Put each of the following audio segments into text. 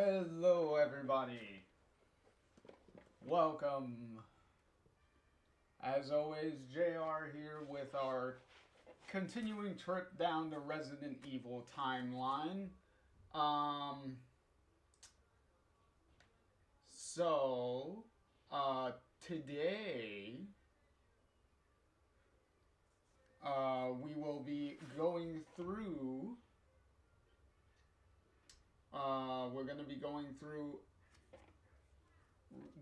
Hello, everybody. Welcome. As always, JR here with our continuing trip down the Resident Evil timeline. Um, so, today, we will be going through, we're going to be going through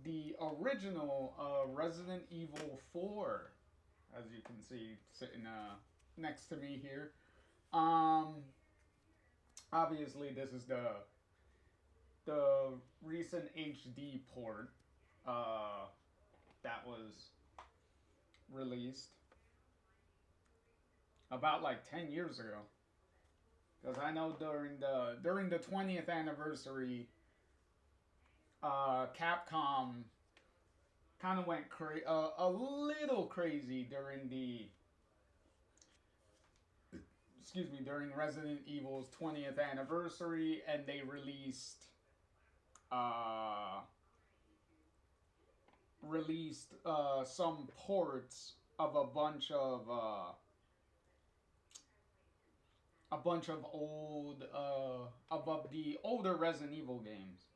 the original Resident Evil 4, as you can see sitting next to me here. Um, Obviously, this is the recent HD port that was released about like 10 years ago. Because I know during the 20th anniversary, Capcom kind of went a little crazy during Resident Evil's 20th anniversary, and they uh, released some ports of a bunch of old of the older Resident Evil games,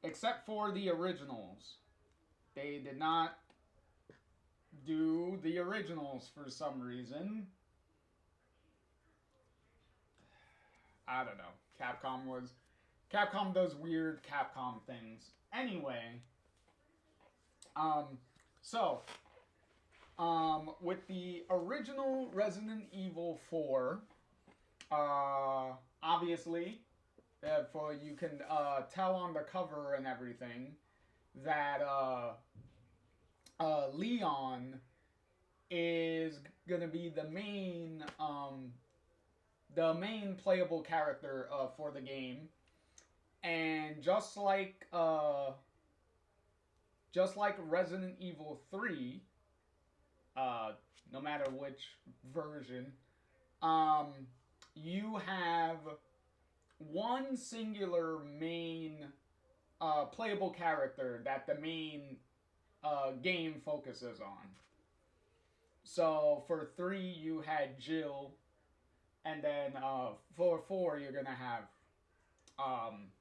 except for the originals. They did not do the originals for some reason. I don't know. Capcom does weird Capcom things. Anyway, um, so with the original Resident Evil 4, obviously, for you can tell on the cover and everything that Leon is gonna be the main playable character for the game, and just like Resident Evil 3, no matter which version, um, you have one singular main playable character that the main game focuses on. So for 3, you had Jill, and then for 4, um,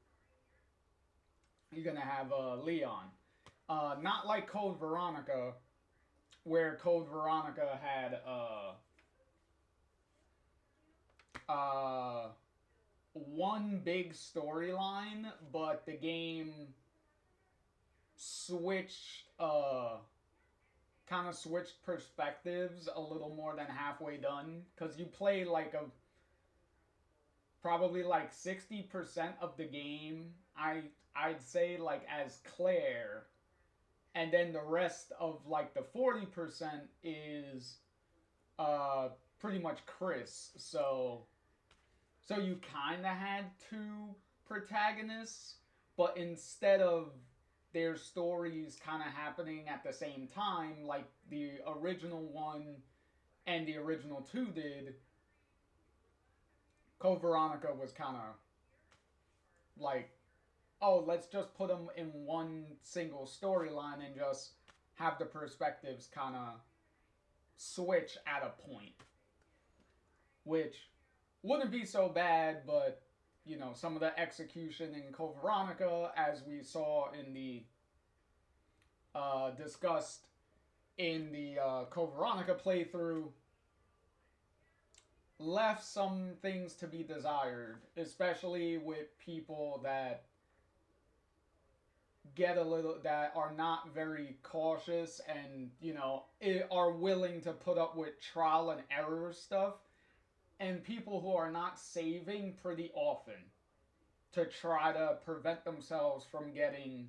Leon. Not like Code Veronica, where Code Veronica had one big storyline, but the game switched kind of switched perspectives a little more than halfway done, because you play like a probably like 60% of the game, I'd say, like as Claire, and then the rest of like the 40% is pretty much Chris. So you kind of had two protagonists, but instead of their stories kind of happening at the same time, like the original one and the original 2 did, Code Veronica was kind of like, oh, let's just put them in one single storyline and just have the perspectives kind of switch at a point, which wouldn't be so bad, but some of the execution in Code Veronica, as we saw in the discussed in the Code Veronica playthrough, left some things to be desired, especially with people that are not very cautious and are willing to put up with trial and error stuff, and people who are not saving pretty often to try to prevent themselves from getting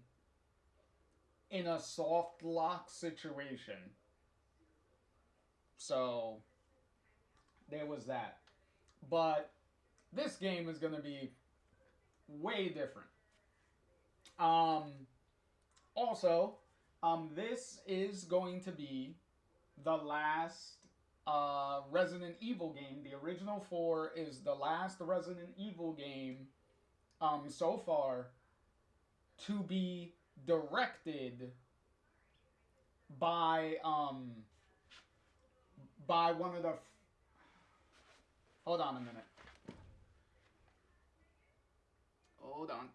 in a soft lock situation. So there was that. But this game is going to be way different. Also, this is going to be the last Resident Evil game. The original 4 is the last Resident Evil game so far to be directed by one of the. Hold on a minute. Hold on.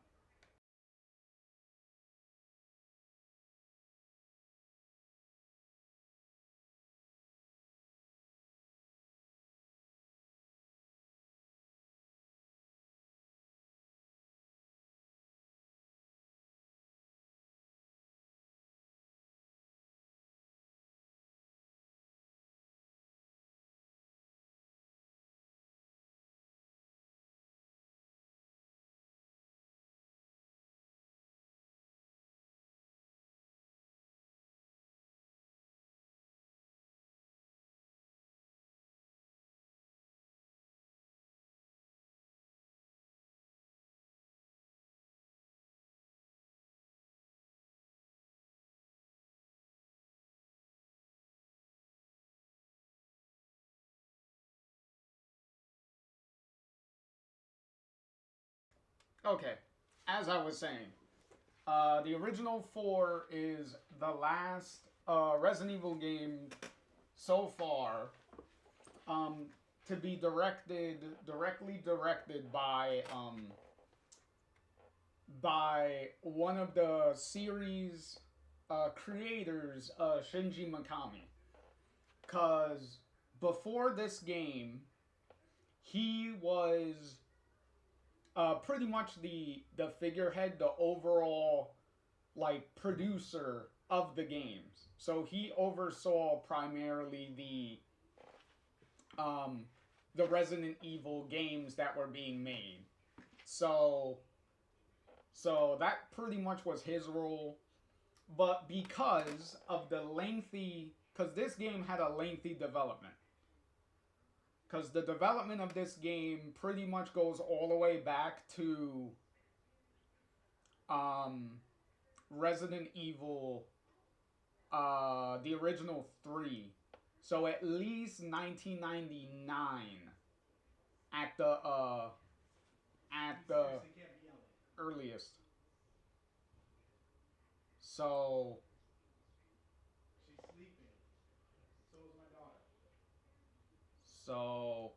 Okay, as I was saying, the original 4 is the last Resident Evil game so far um, to be directly directed by one of the series creators, Shinji Mikami. Cause before this game, he was pretty much the figurehead, the overall like producer of the games. So he oversaw primarily the Resident Evil games that were being made. So that pretty much was his role. But because this game had a lengthy development. Because the development of this game pretty much goes all the way back to um, Resident Evil, the original 3. So at least 1999 at the earliest. So so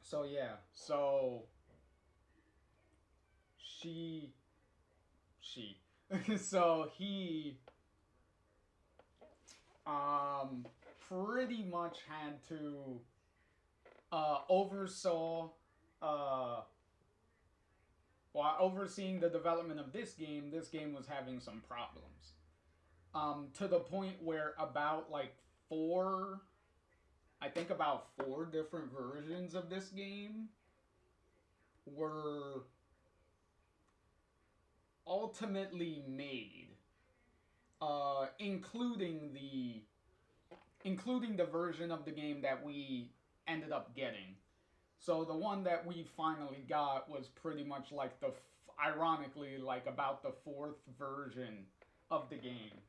so yeah. So she she so he um pretty much had to oversaw while overseeing the development of this game was having some problems. To the point where about like four, I think about four different versions of this game were ultimately made, uh, including the including the version of the game that we ended up getting. So the one that we finally got was pretty much like ironically, like about the fourth version of the game.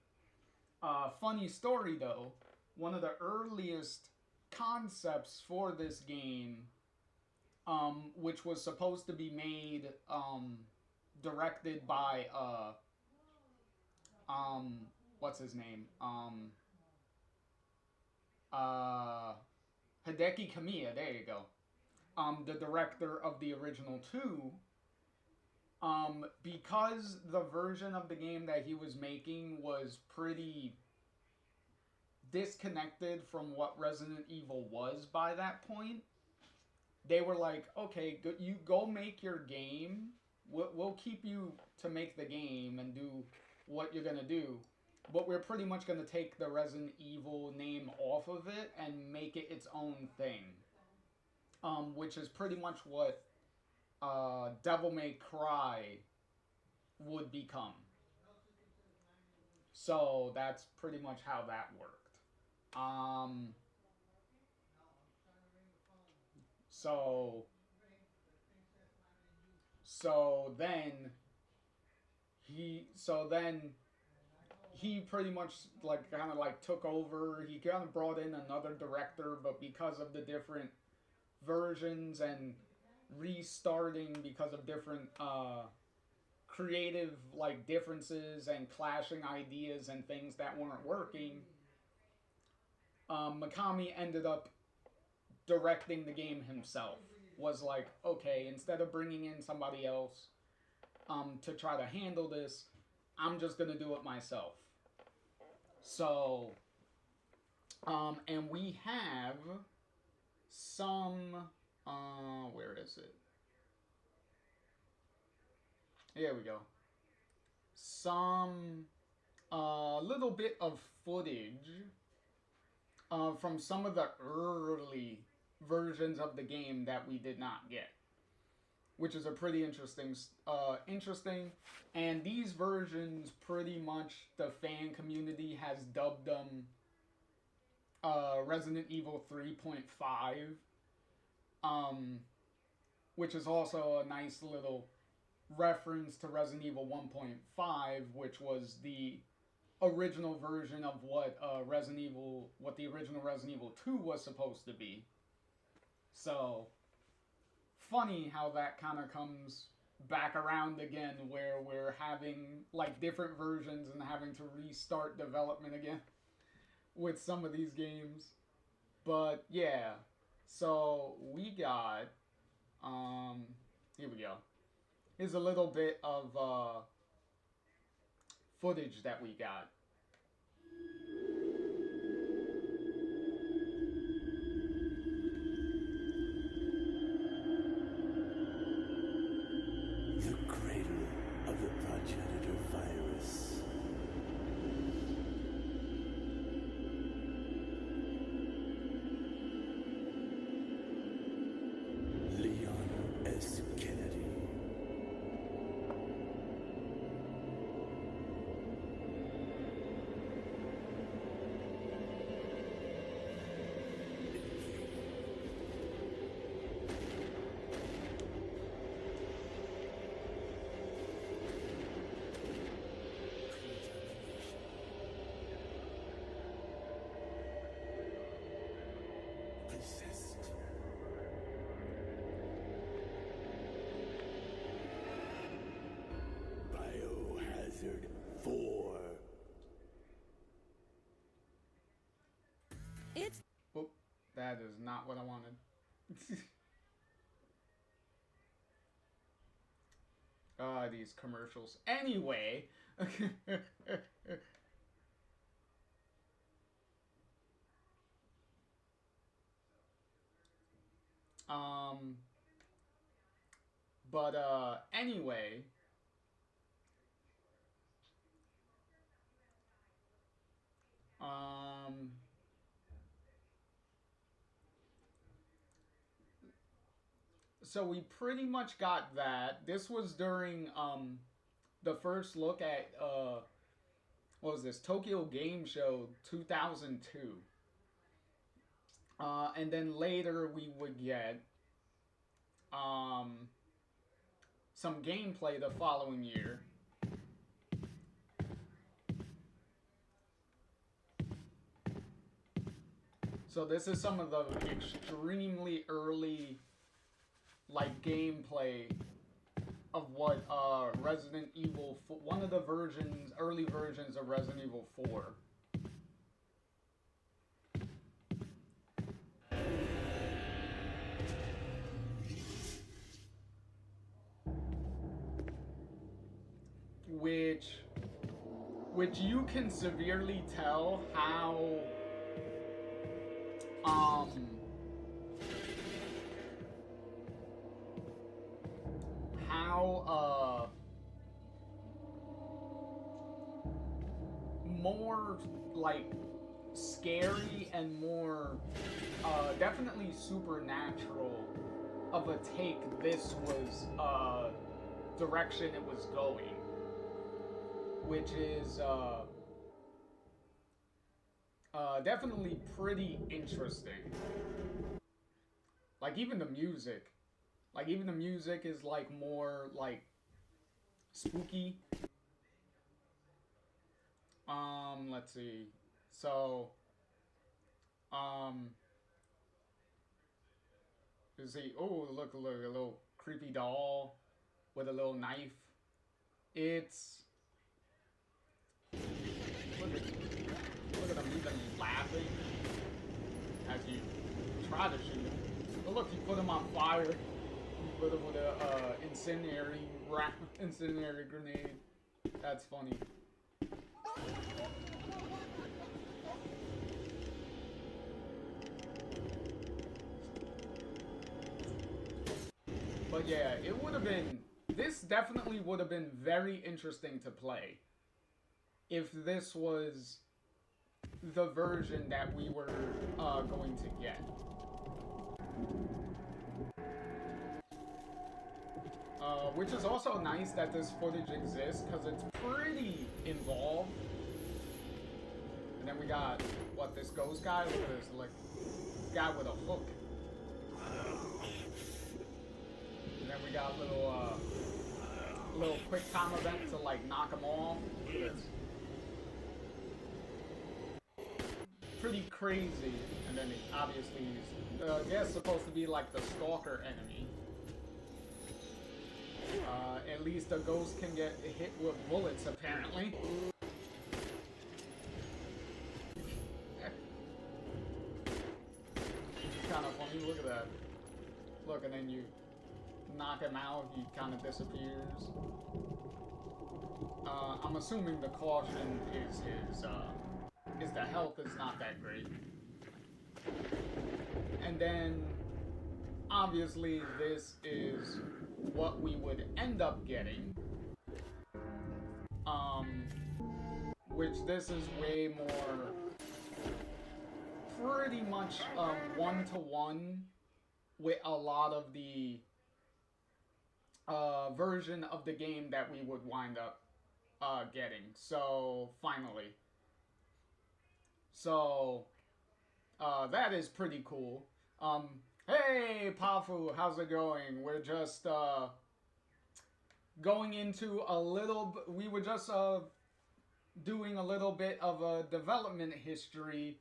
Funny story though, one of the earliest concepts for this game, which was supposed to be made, directed by, um, what's his name? Uh, Hideki Kamiya, there you go. The director of the original two, because the version of the game that he was making was pretty disconnected from what Resident Evil was by that point, they were like, okay, you go make your game. We'll keep you to make the game and do what you're gonna do, but we're pretty much gonna take the Resident Evil name off of it and make it its own thing. Which is pretty much what Devil May Cry would become. So that's pretty much how that worked. Um, so so then then he pretty much like kind of like took over. He kind of brought in another director, but because of the different versions and restarting because of different creative like differences and clashing ideas and things that weren't working, Mikami ended up directing the game himself. Was like, okay, instead of bringing in somebody else to try to handle this, I'm just gonna do it myself. So, and we have some, where is it? Here we go. Some, little bit of footage from some of the early versions of the game that we did not get, which is a pretty interesting. And these versions, pretty much the fan community has dubbed them Resident Evil 3.5, which is also a nice little reference to Resident Evil 1.5, which was the original version of what the original Resident Evil 2 was supposed to be. So, funny how that kind of comes back around again, where we're having like different versions and having to restart development again with some of these games. But yeah, so we got, here we go. Here's a little bit of footage that we got. The cradle of the progenitor virus. Leon S. Kennedy. Possessed. Biohazard 4. It's Oh, that is not what I wanted. These commercials. Anyway. But anyway. So we pretty much got that. This was during the first look at what was this? Tokyo Game Show 2002. And then later we would get some gameplay the following year. So this is some of the extremely early like gameplay of what Resident Evil, one of the early versions of Resident Evil 4. Which you can severely tell how more like scary and more definitely supernatural of a take this was direction it was going, which is definitely pretty interesting. Like even the music is like more like spooky. Let's see. So, you see, oh, look, a little creepy doll with a little knife. It's look at them even laughing as you try to shoot him. But look, you put him on fire. You put him with a incendiary grenade. That's funny. But yeah, it would have been. This definitely would have been very interesting to play if this was the version that we were going to get. Which is also nice that this footage exists because it's pretty involved. And then we got, what, this ghost guy? Look at this, like, guy with a hook. And then we got a little quick time event to, like, knock them off. Look at this. Pretty crazy. And then it obviously is, I guess, supposed to be like the stalker enemy. At least a ghost can get hit with bullets, apparently. It's kind of funny. Look at that. Look, and then you knock him out. He kind of disappears. I'm assuming the caution is the health is not that great. And then, obviously, this is what we would end up getting. Which this is way more pretty much one-to-one with a lot of the version of the game that we would wind up getting. So, finally. So, that is pretty cool. Hey, Pafu, how's it going? We're just, going into a little, we were just, doing a little bit of a development history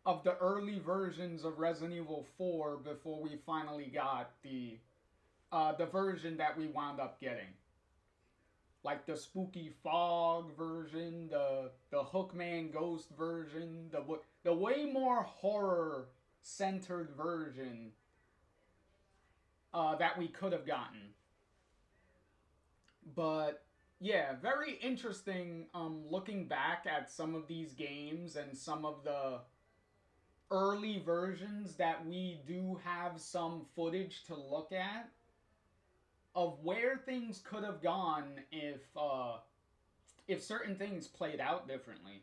of the early versions of Resident Evil 4 before we finally got the version that we wound up getting. Like the spooky fog version, the Hookman ghost version, the way more horror centered version that we could have gotten. But yeah, very interesting looking back at some of these games and some of the early versions that we do have some footage to look at of where things could have gone if certain things played out differently.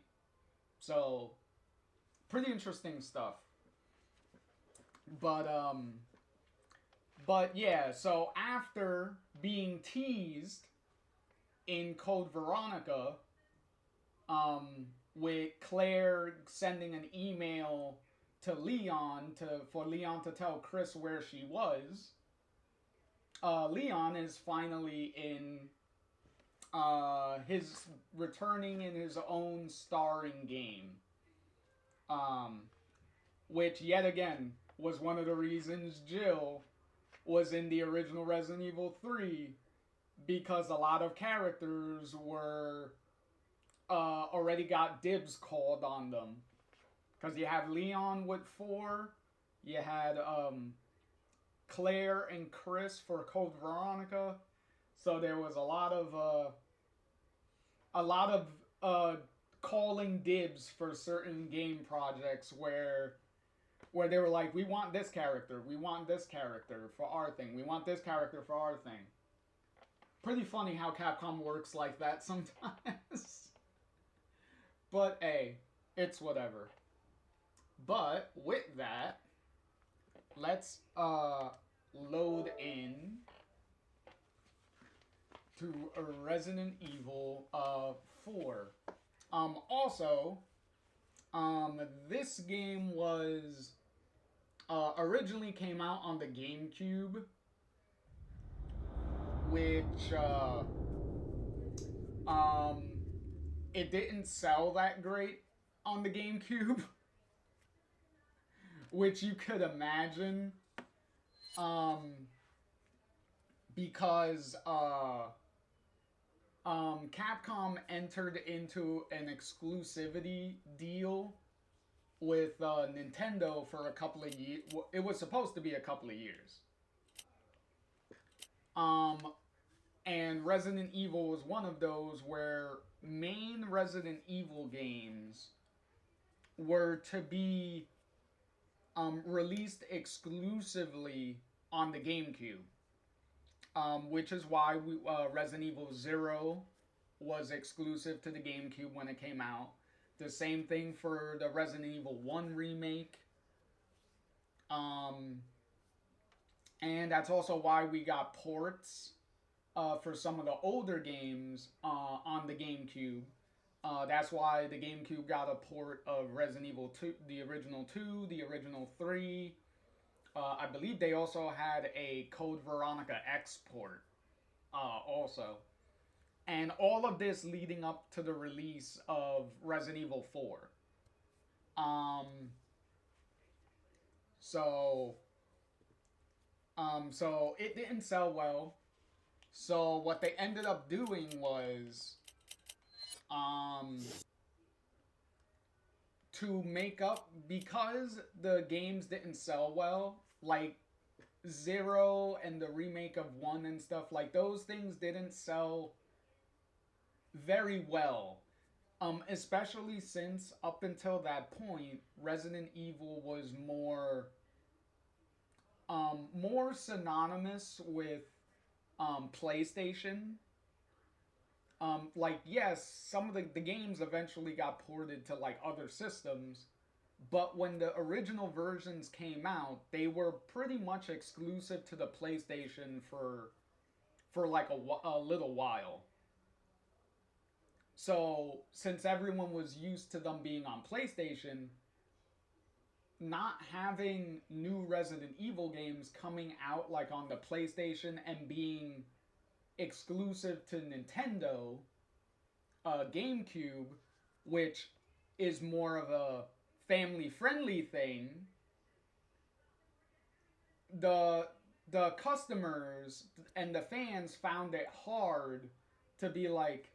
So, pretty interesting stuff. But yeah, so after being teased in Code Veronica, with Claire sending an email to Leon for Leon to tell Chris where she was, Leon is finally in his returning in his own starring game, which yet again was one of the reasons Jill was in the original Resident Evil 3, because a lot of characters were already got dibs called on them. Because you have Leon with 4, you had Claire and Chris for Code Veronica, so there was a lot of calling dibs for certain game projects where they were like, we want this character for our thing, we want this character for our thing. Pretty funny how Capcom works like that sometimes. But hey, it's whatever. But with that, let's load in to Resident Evil 4. Also, this game was originally came out on the GameCube, which it didn't sell that great on the GameCube, which you could imagine. because Capcom entered into an exclusivity deal with Nintendo for a couple of years. It was supposed to be a couple of years. Um, and Resident Evil was one of those where main Resident Evil games were to be released exclusively on the GameCube, which is why Resident Evil Zero was exclusive to the GameCube when it came out. The same thing for the Resident Evil 1 remake. And that's also why we got ports for some of the older games on the GameCube. That's why the GameCube got a port of Resident Evil 2, the original 2, the original 3. I believe they also had a Code Veronica X port also. And all of this leading up to the release of Resident Evil 4. So it didn't sell well. So what they ended up doing was to make up, because the games didn't sell well, like Zero and the remake of 1 and stuff, like those things didn't sell very well. Especially since up until that point, Resident Evil was more synonymous with PlayStation. Like, yes, some of the games eventually got ported to like other systems, but when the original versions came out, they were pretty much exclusive to the PlayStation for like a little while. So, since everyone was used to them being on PlayStation, not having new Resident Evil games coming out like on the PlayStation and being exclusive to Nintendo, GameCube, which is more of a family-friendly thing, the customers and the fans found it hard to be like,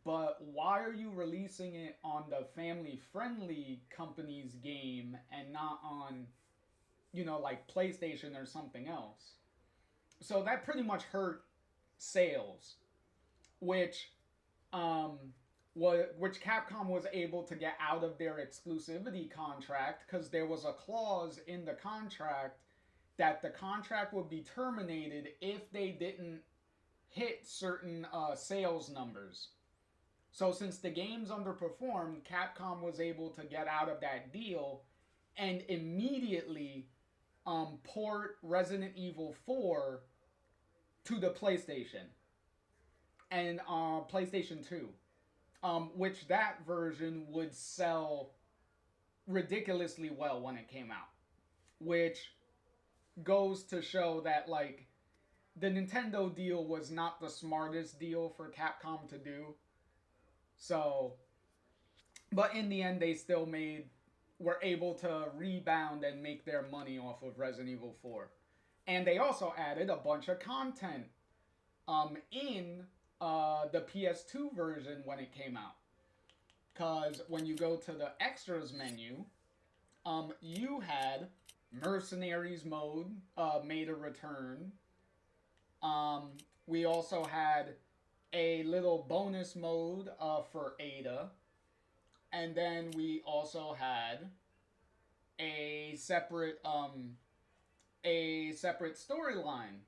but why are you releasing it on the family-friendly company's game and not on, like PlayStation or something else? So that pretty much hurt sales, which Capcom was able to get out of their exclusivity contract, because there was a clause in the contract that the contract would be terminated if they didn't hit certain sales numbers. So since the games underperformed, Capcom was able to get out of that deal and immediately port Resident Evil 4 to the PlayStation and PlayStation 2, which that version would sell ridiculously well when it came out, which goes to show that like the Nintendo deal was not the smartest deal for Capcom to do. So, but in the end, they still were able to rebound and make their money off of Resident Evil 4. And they also added a bunch of content in the PS2 version when it came out. Because when you go to the extras menu, you had Mercenaries mode made a return. We also had a little bonus mode for Ada. And then we also had a separate storyline,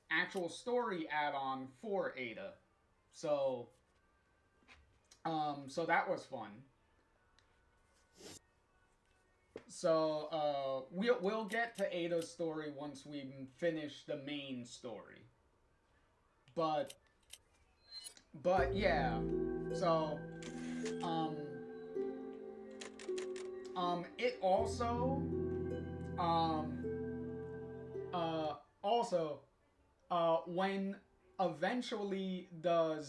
actual story add-on for Ada. So that was fun. So we'll get to Ada's story once we finish the main story. But yeah. So it also when eventually the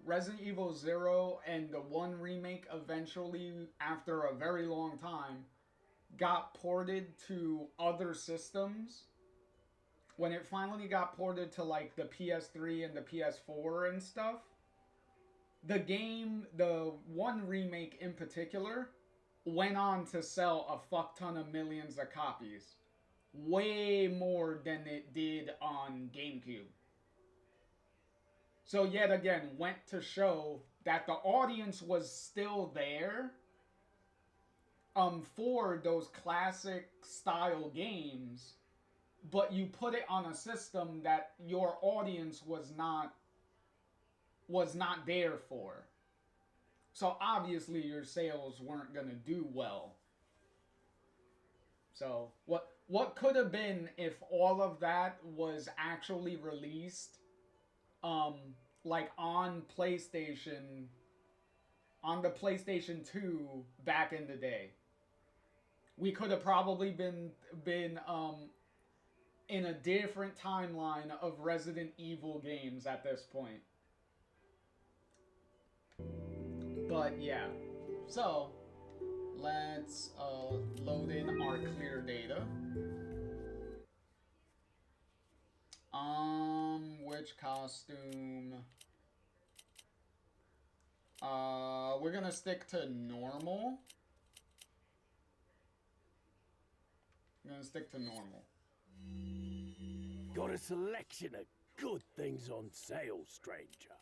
Resident Evil 0 and the 1 remake eventually, after a very long time, got ported to other systems, when it finally got ported to like the PS3 and the PS4 and stuff, the game, the one remake in particular, went on to sell a fuck ton of millions of copies. Way more than it did on GameCube. So yet again, went to show that the audience was still there for those classic style games, but you put it on a system that your audience was not there for. So obviously your sales weren't going to do well. So what could have been if all of that was actually released like on PlayStation, on the PlayStation 2 back in the day? We could have probably been in a different timeline of Resident Evil games at this point. But yeah, so let's load in our clear data. Which costume? We're gonna stick to normal. I'm gonna stick to normal. Got a selection of good things on sale, stranger.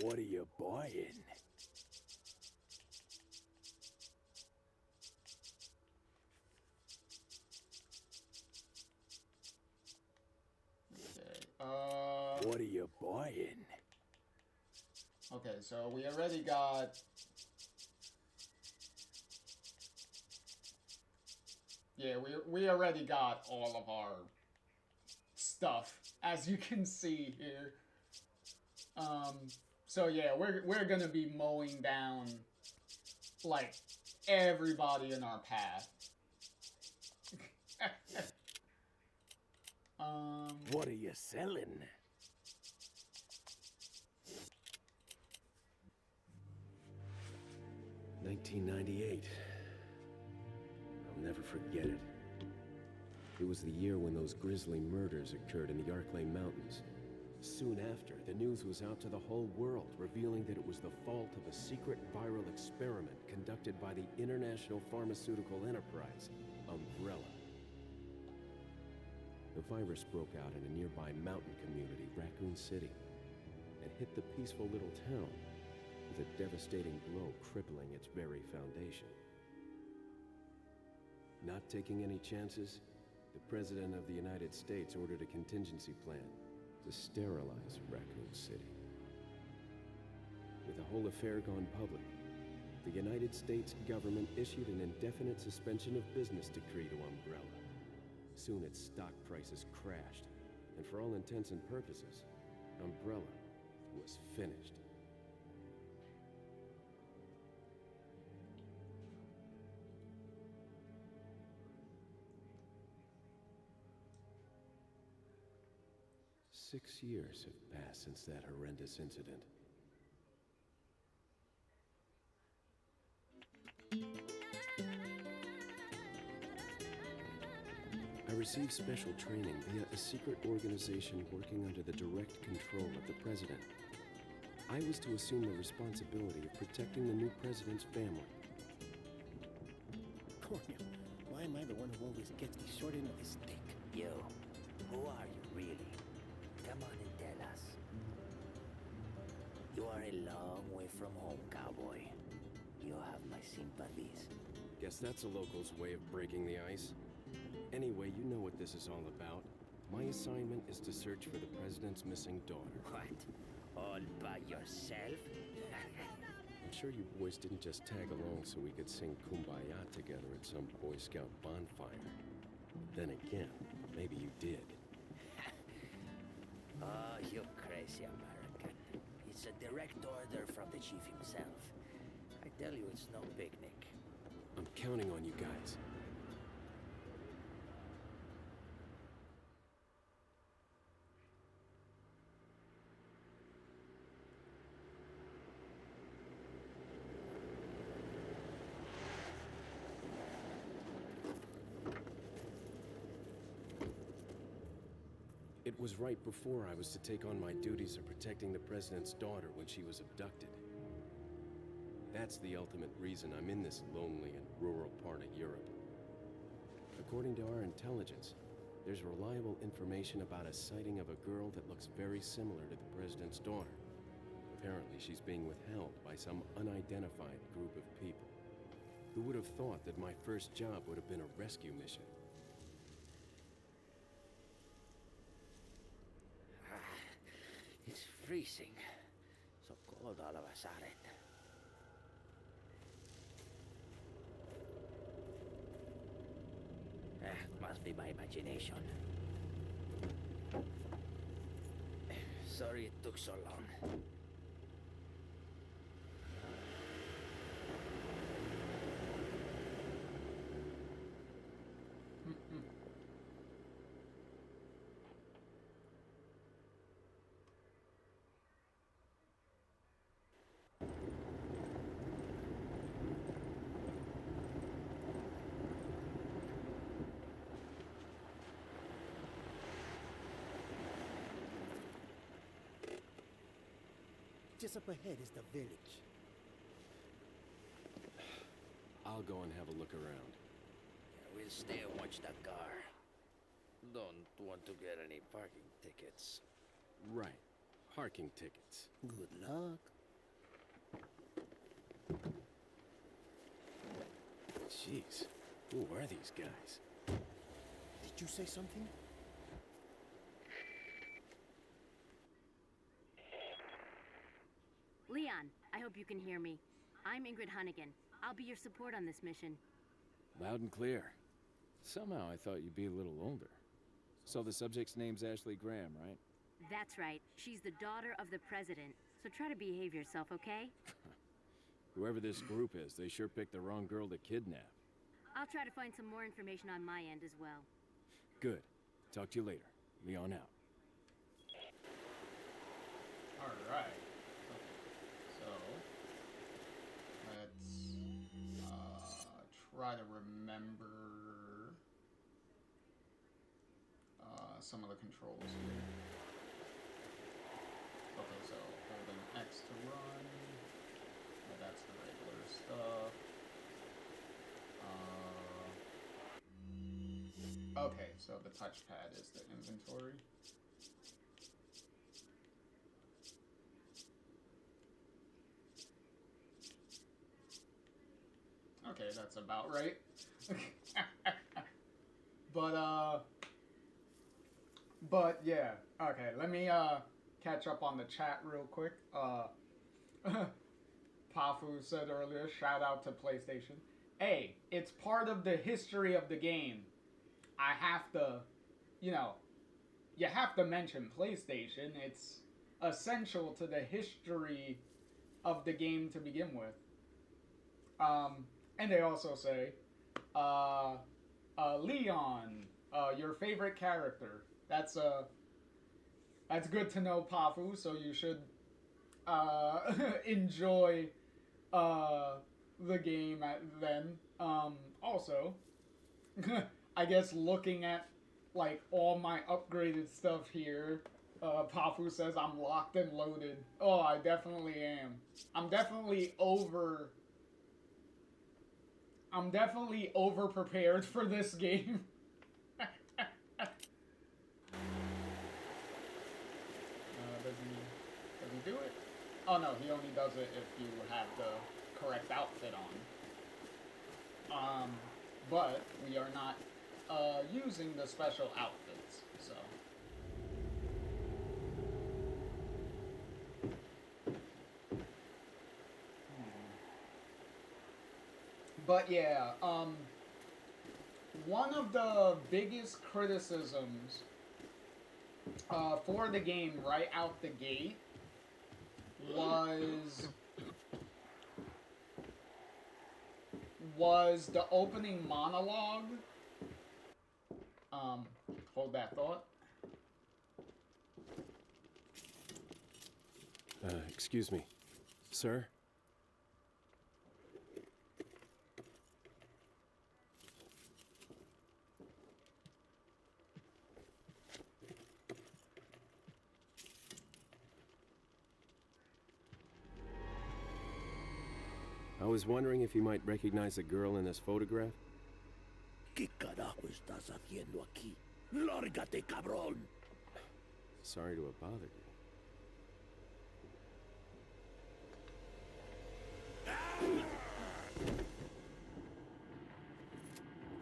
What are you buying? Okay, what are you buying? Okay, so we already got... Yeah, we already got all of our stuff, as you can see here. So yeah, we're gonna be mowing down like everybody in our path. What are you selling? $1998. I'll never forget it. It was the year when those grisly murders occurred in the Arklay Mountains. Soon after, the news was out to the whole world, revealing that it was the fault of a secret viral experiment conducted by the international pharmaceutical enterprise, Umbrella. The virus broke out in a nearby mountain community, Raccoon City, and hit the peaceful little town with a devastating blow crippling its very foundation. Not taking any chances, the President of the United States ordered a contingency plan to sterilize Raccoon City. With the whole affair gone public, the United States government issued an indefinite suspension of business decree to Umbrella. Soon its stock prices crashed, and for all intents and purposes, Umbrella was finished. Six years have passed since that horrendous incident. I received special training via a secret organization working under the direct control of the president. I was to assume the responsibility of protecting the new president's family. Cornel, why am I the one who always gets the short end of the stick? Yo, who are you really? Come on and tell us. You are a long way from home, cowboy. You have my sympathies. Guess that's a local's way of breaking the ice. Anyway, you know what this is all about. My assignment is to search for the president's missing daughter. What? All by yourself? I'm sure you boys didn't just tag along so we could sing Kumbaya together at some Boy Scout bonfire. Then again, maybe you did. Oh, you crazy American. It's a direct order from the chief himself. I tell you, it's no picnic. I'm counting on you guys. It was right before I was to take on my duties of protecting the President's daughter when she was abducted. That's the ultimate reason I'm in this lonely and rural part of Europe. According to our intelligence, there's reliable information about a sighting of a girl that looks very similar to the President's daughter. Apparently, she's being withheld by some unidentified group of people. Who would have thought that my first job would have been a rescue mission? It's freezing. So cold all of a sudden. Must be my imagination. Sorry it took so long. Just up ahead is the village. I'll go and have a look around. We'll stay and watch that car. Don't want to get any parking tickets. Right. Parking tickets. Good luck. Jeez. Who are these guys? Did you say something? Leon, I hope you can hear me. I'm Ingrid Hunnigan. I'll be your support on this mission. Loud and clear. Somehow I thought you'd be a little older. So the subject's name's Ashley Graham, right? That's right. She's the daughter of the president. So try to behave yourself, okay? Whoever this group is, they sure picked the wrong girl to kidnap. I'll try to find some more information on my end as well. Good. Talk to you later. Leon out. Alright. So, let's try to remember some of the controls here. Okay, so holding X to run. That's the regular stuff. Okay, so the touchpad is the inventory. Okay, that's about right. But yeah. Okay, let me catch up on the chat real quick. Pafu said earlier, shout out to PlayStation. Hey, it's part of the history of the game. I have to, you have to mention PlayStation. It's essential to the history of the game to begin with. And they also say, Leon, your favorite character. That's good to know, Pafu. So you should enjoy the game then. Also, I guess looking at like all my upgraded stuff here, Pafu says I'm locked and loaded. Oh, I definitely am. I'm definitely over prepared for this game. Does he do it? Oh no, he only does it if you have the correct outfit on. But we are not using the special outfits, so. But yeah, one of the biggest criticisms for the game right out the gate was the opening monologue. Hold that thought. Excuse me. Sir? was wondering if you might recognize the girl in this photograph. ¿Qué carajo estás haciendo aquí? ¡Lárgate, cabrón! Sorry to have bothered you.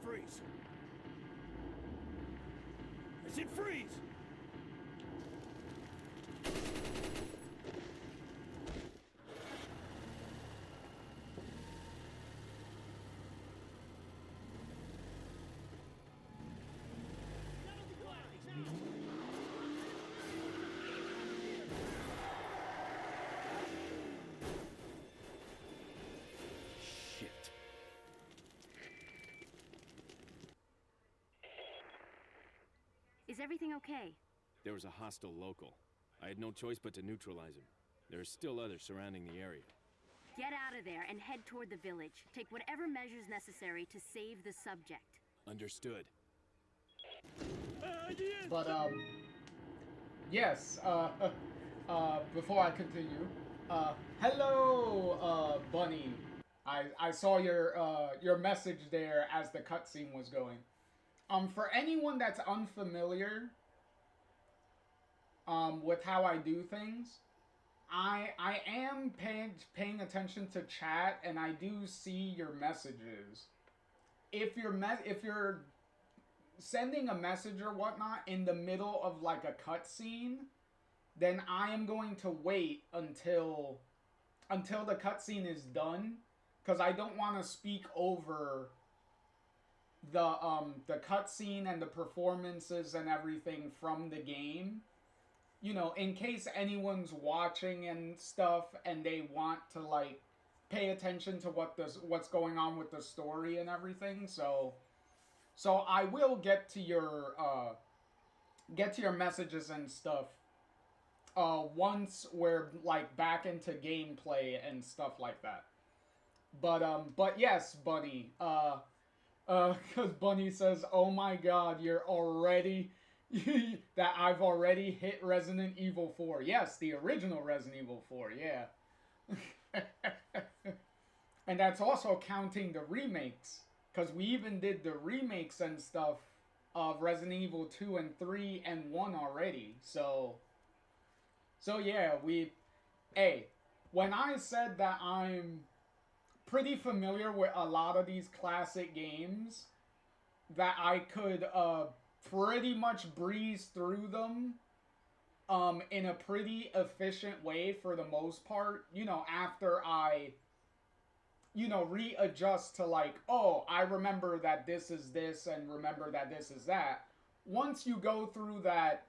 Freeze! I said freeze! Shit. Is everything okay? There was a hostile local. I had no choice but to neutralize him. There are still others surrounding the area. Get out of there and head toward the village. Take whatever measures necessary to save the subject. Understood. But yes. Before I continue, hello, Bunny. I saw your message there as the cutscene was going. For anyone that's unfamiliar with how I do things, I am paying attention to chat, and I do see your messages. If you're sending a message or whatnot in the middle of like a cutscene, then I am going to wait until the cutscene is done, because I don't want to speak over the cutscene and the performances and everything from the game. You know, in case anyone's watching and stuff and they want to like pay attention to what's going on with the story and everything. So I will get to your messages and stuff once we're like back into gameplay and stuff like that. But yes, Bunny, because Bunny says, "Oh my God, you're already that I've already hit Resident Evil 4." Yes, the original Resident Evil 4, yeah. And that's also counting the remakes, because we even did the remakes and stuff of Resident Evil 2 and 3 and 1 already. So yeah, when I said that I'm pretty familiar with a lot of these classic games, that I could pretty much breeze through them in a pretty efficient way for the most part, you know, after I, you know, readjust to like, oh, I remember that this is this and remember that this is that. Once you go through that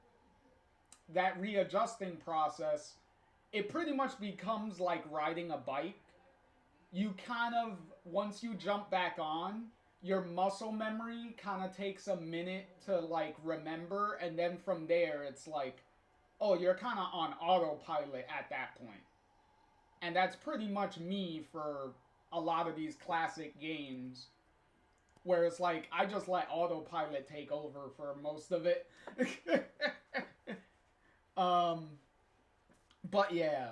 readjusting process, it pretty much becomes like riding a bike. You kind of, once you jump back on, your muscle memory kind of takes a minute to like remember, and then from there it's like, oh, you're kind of on autopilot at that point. And that's pretty much me for a lot of these classic games, where it's like I just let autopilot take over for most of it. But yeah,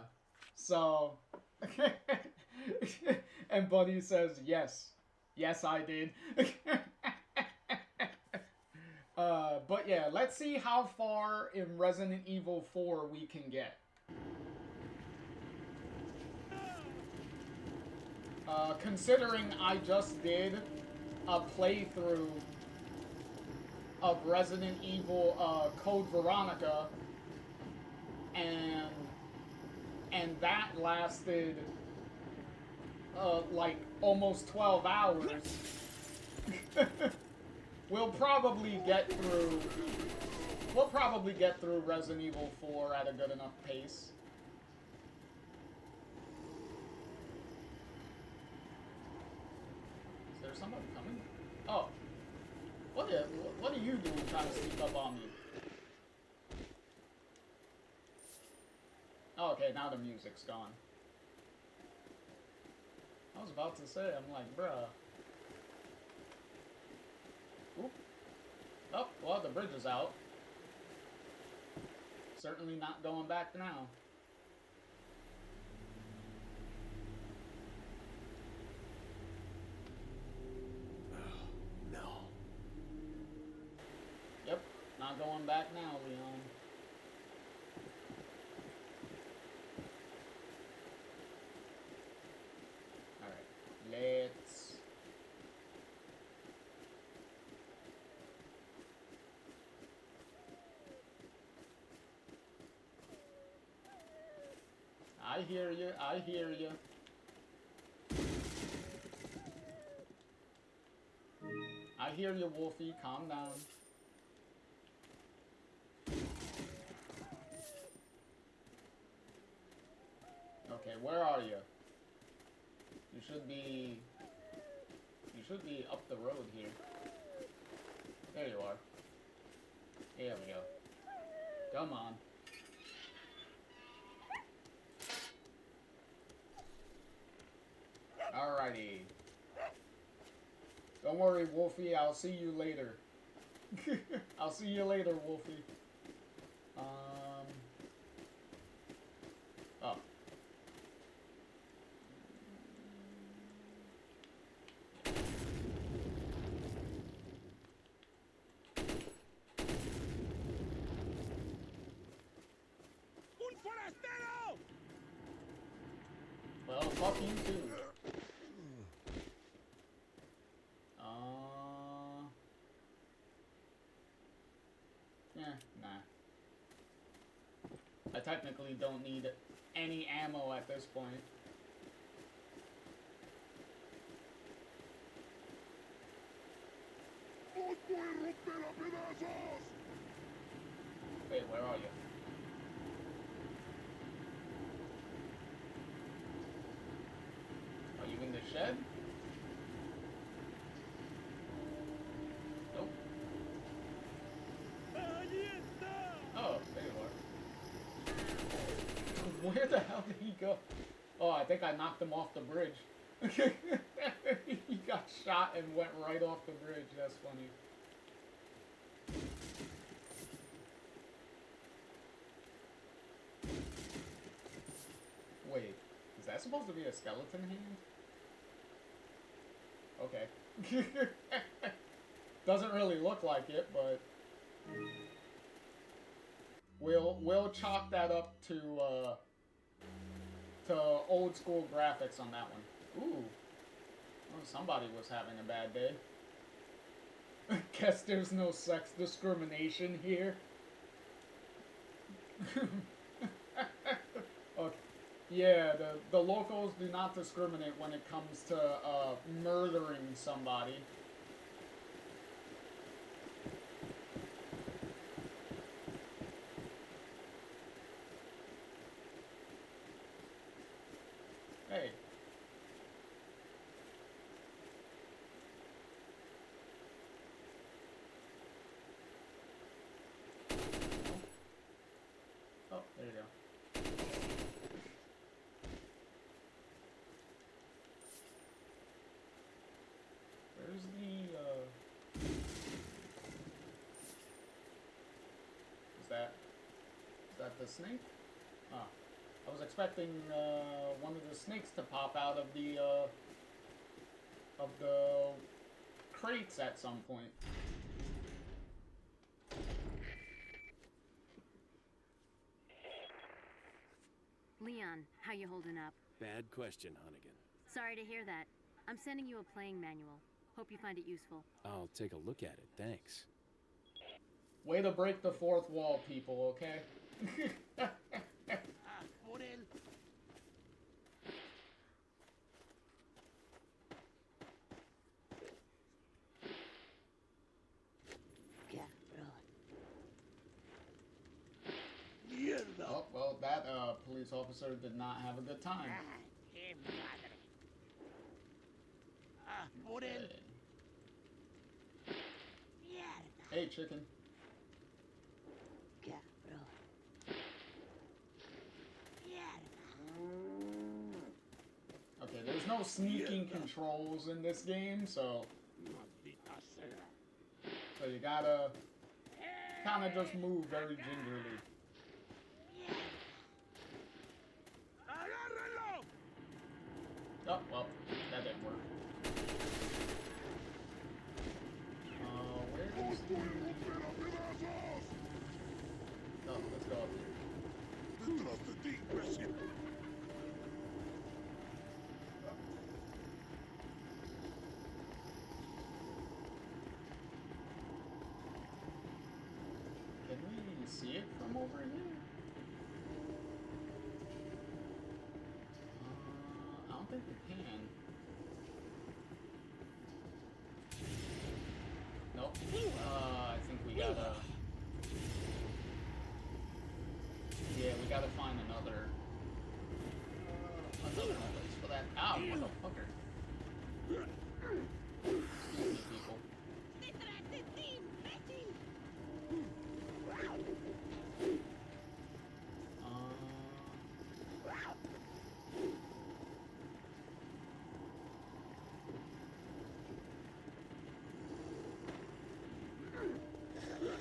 so and Buddy says yes. Yes, I did. But yeah, let's see how far in Resident Evil 4 we can get. Considering I just did a playthrough of Resident Evil Code Veronica, and that lasted like almost 12 hours. We'll probably get through Resident Evil 4 at a good enough pace. Is there somebody coming? Oh. What are you doing trying to sneak up on me? Oh, okay, now the music's gone. I was about to say, I'm like, bruh. Oop. Oh, well, the bridge is out. Certainly not going back now. not going back now, Leon. Alright, let's... I hear you, I hear you. I hear you, Wolfie, calm down. Okay, where are you? You should be up the road here. There you are. There we go. Come on. Alrighty. Don't worry, Wolfie, I'll see you later. I'll see you later, Wolfie. Oh. Well, fuck you too. Nah. I technically don't need any ammo at this point. Wait, where are you? Are you in the shed? Nope. Oh, there you are. Where the hell did he go? Oh, I think I knocked him off the bridge. He got shot and went right off the bridge. That's funny. Wait, is that supposed to be a skeleton hand? Okay. Doesn't really look like it, but we'll chalk that up to old school graphics on that one. Ooh. Oh, somebody was having a bad day. Guess there's no sex discrimination here. Okay. Yeah, the locals do not discriminate when it comes to murdering somebody. Hey. Oh, there you go. Where's the, Is that the snake? Ah. I was expecting, one of the snakes to pop out of the crates at some point. Leon, how you holding up? Bad question, Hunnigan. Sorry to hear that. I'm sending you a playing manual. Hope you find it useful. I'll take a look at it, thanks. Way to break the fourth wall, people, okay? Oh, well, that police officer did not have a good time. Hey, chicken. Okay, there's no sneaking controls in this game, so you gotta kind of just move very gingerly. Oh, well, that didn't work. Where is the... Can we see it from over here? I don't think we can. Nope. I think we gotta... Yeah, we gotta find another place for that. Ow, motherfucker. Excuse me, people.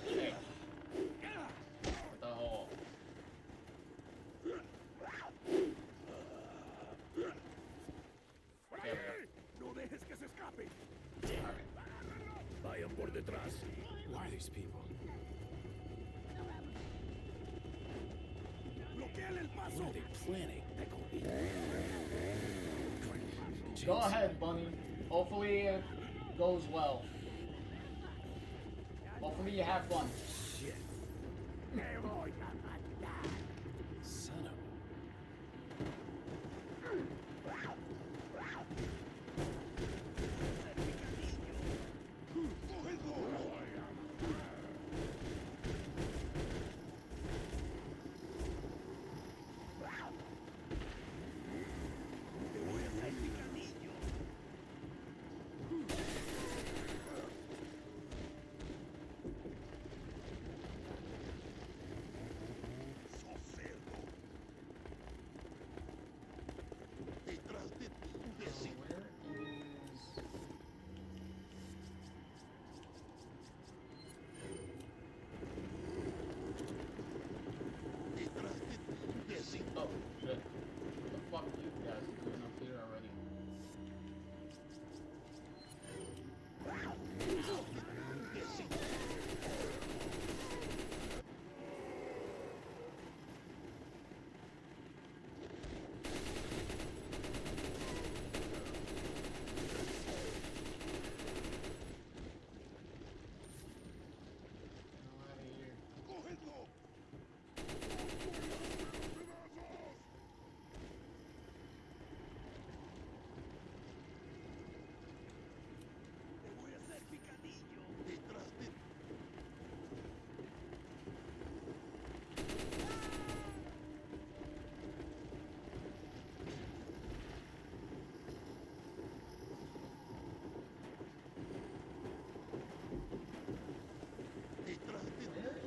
Hey. What the hell? No dejes que se escape. Alright. Vayan por detrás. Who are these people? Bloqueale el paso. What are they planning? Go ahead, Bunny. Hopefully it goes well. Hopefully you have fun. Shit. Son of Oh, shit. What the fuck are you guys doing up here already? Get out of here.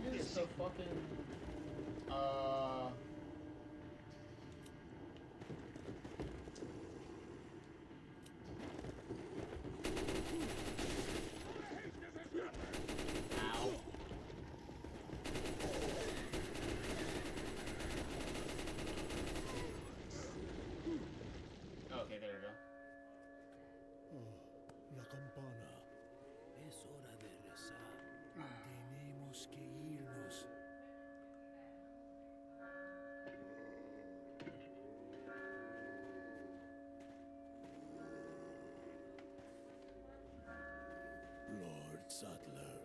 Where is the fucking Ow. Okay, there we go. La campana. Es hora de rezar. Tenemos que irnos. Lord Sattler.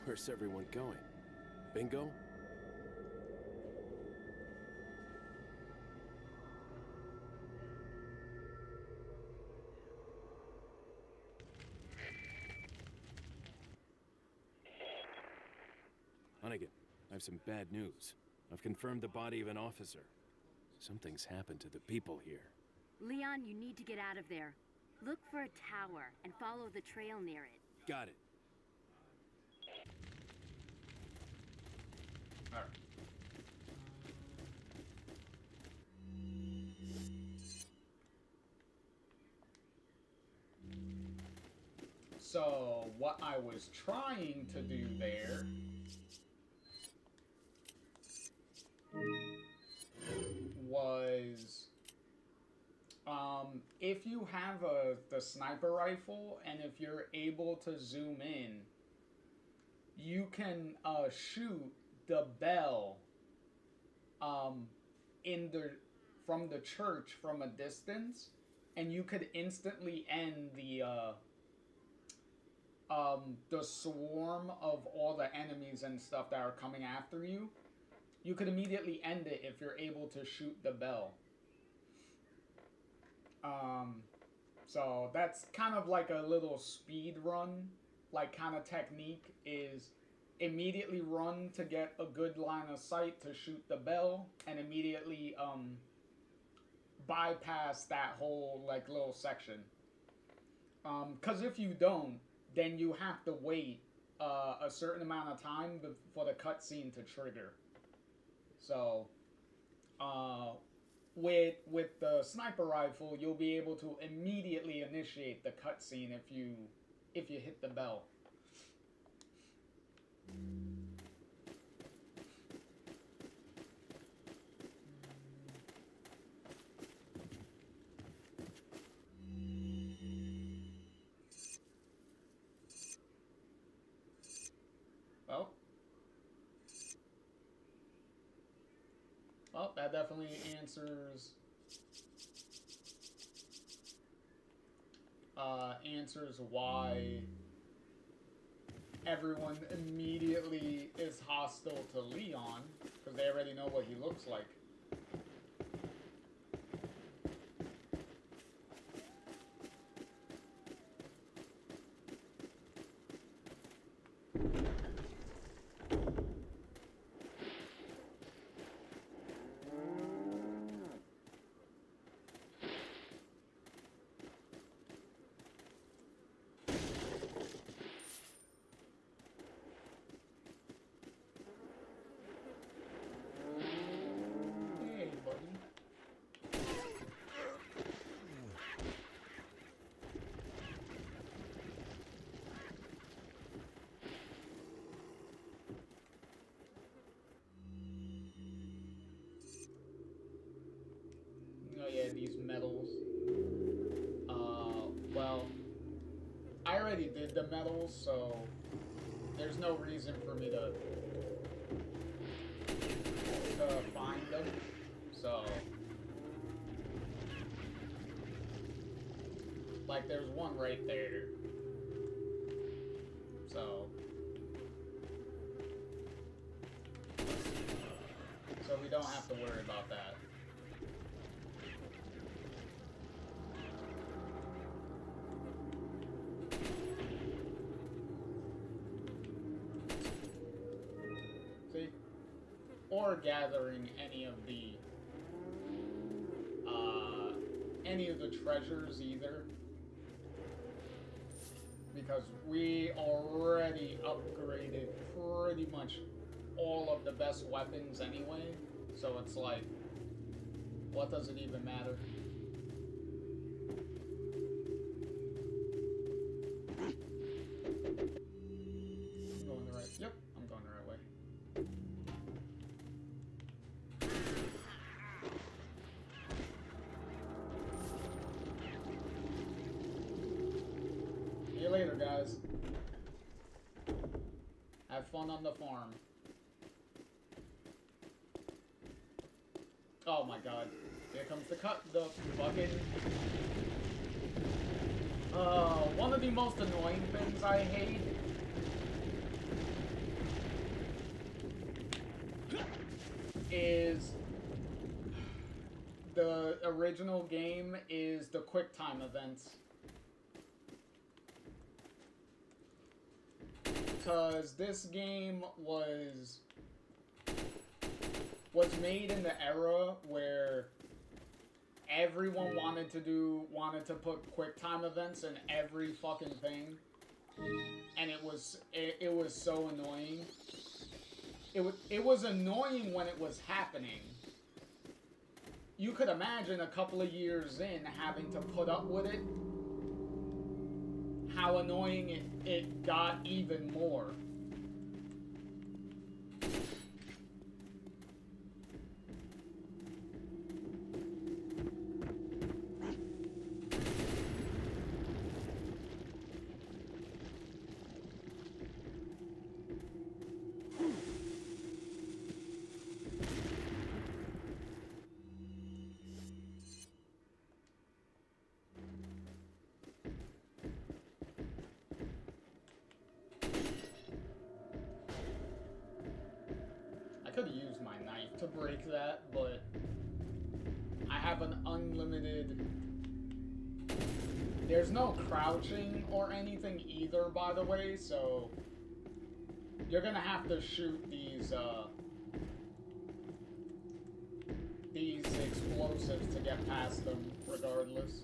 Where's everyone going? Bingo? Hunnigan, I have some bad news. I've confirmed the body of an officer. Something's happened to the people here. Leon, you need to get out of there. Look for a tower and follow the trail near it. Got it. Alright. So, what I was trying to do there was if you have the sniper rifle and if you're able to zoom in, you can shoot the bell in the from the church from a distance, and you could instantly end the swarm of all the enemies and stuff that are coming after you. You could immediately end it if you're able to shoot the bell. So that's kind of like a little speed run, like kind of technique, is immediately run to get a good line of sight to shoot the bell, and immediately bypass that whole like little section. Because if you don't, then you have to wait a certain amount of time for the cutscene to trigger. So, with the sniper rifle, you'll be able to immediately initiate the cutscene if you hit the bell. Well, that definitely answers why everyone immediately is hostile to Leon, because they already know what he looks like. Hey, buddy. Oh yeah, these medals. Well, I already did the medals, so there's no reason for me to find them. So, like, there's one right there. So we don't have to worry about that. See? Or gathering any of the treasures either. Because we already upgraded pretty much all of the best weapons anyway. So it's like, what does it even matter? I'm going the right. Yep, I'm going the right way. See you later, guys. Have fun on the farm. Oh my god. Here comes the fucking... one of the most annoying things I hate is the original game is the QuickTime events. Because this game was made in the era where everyone wanted to put QuickTime events in every fucking thing, and it was so annoying. It was annoying when it was happening. You could imagine a couple of years in having to put up with it, how annoying it got even more. could have used my knife to break that, but I have an unlimited... There's no crouching or anything either, by the way, so you're gonna have to shoot these explosives to get past them, regardless.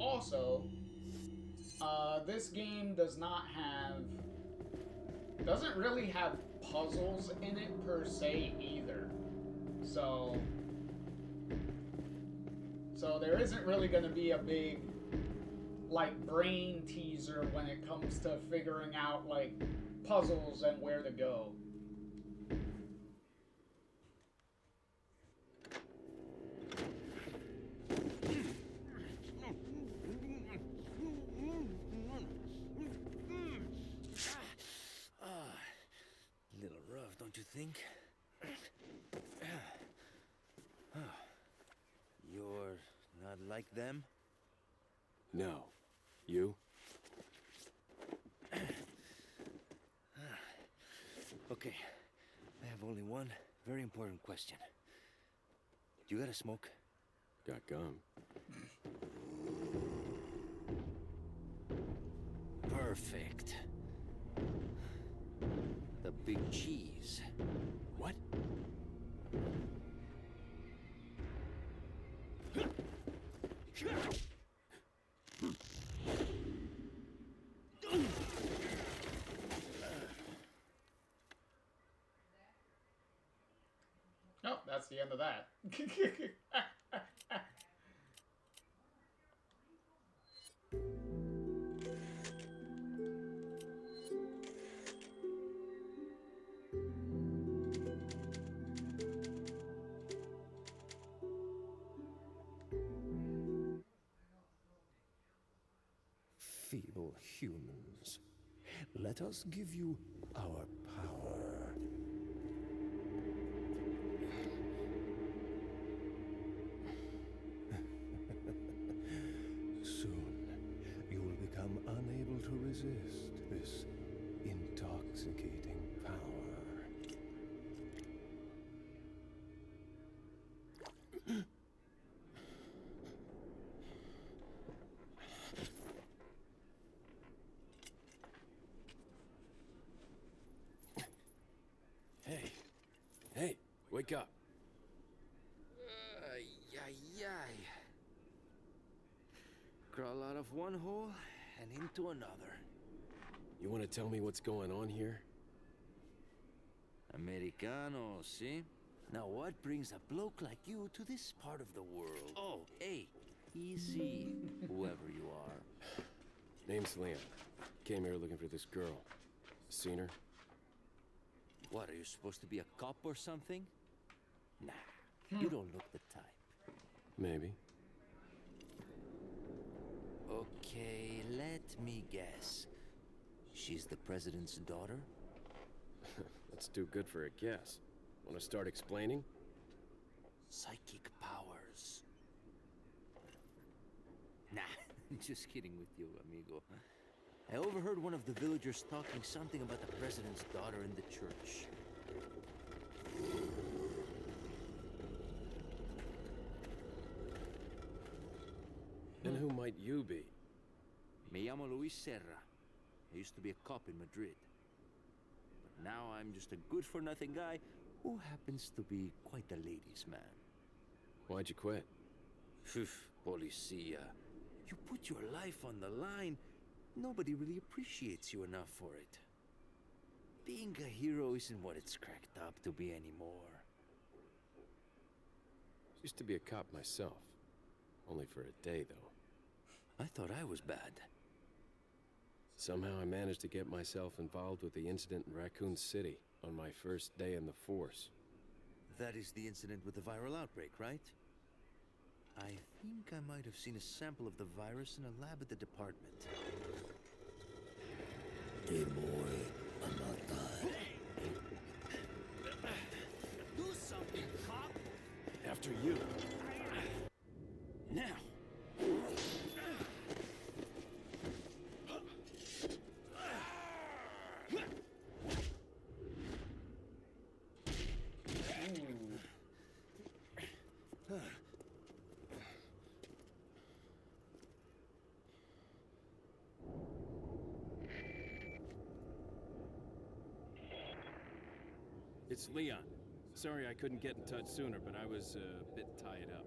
Also, this game doesn't really have puzzles in it per se either. So there isn't really going to be a big, like, brain teaser when it comes to figuring out, like, puzzles and where to go. Little rough, don't you think? You're not like them? No. You? Okay, I have only one very important question. You got a smoke? Got gum. Perfect. The big cheese. What? Oh, that's the end of that. Feeble humans, let us give you our power. Soon, you will become unable to resist this intoxicating power. Hey, wake up. Ay. Crawl out of one hole and into another. You want to tell me what's going on here? Americano, see? Now what brings a bloke like you to this part of the world? Oh, hey, easy, whoever you are. Name's Leon. Came here looking for this girl. Seen her? What, are you supposed to be a cop or something? Nah, you don't look the type. Maybe. Okay, let me guess. She's the president's daughter? That's too good for a guess. Want to start explaining? Psychic powers. Nah, just kidding with you, amigo. I overheard one of the villagers talking something about the president's daughter in the church. And who might you be? Me llamo Luis Serra. I used to be a cop in Madrid. But now I'm just a good-for-nothing guy who happens to be quite a ladies' man. Why'd you quit? Phew, policia. You put your life on the line. Nobody really appreciates you enough for it. Being a hero isn't what it's cracked up to be anymore. Used to be a cop myself. Only for a day, though. I thought I was bad. Somehow I managed to get myself involved with the incident in Raccoon City on my first day in the force. That is the incident with the viral outbreak, right? I think I might have seen a sample of the virus in a lab at the department. Hey boy, I'm not done. Do something, cop! After you. Now! it's Leon. Sorry I couldn't get in touch sooner, but I was a bit tied up.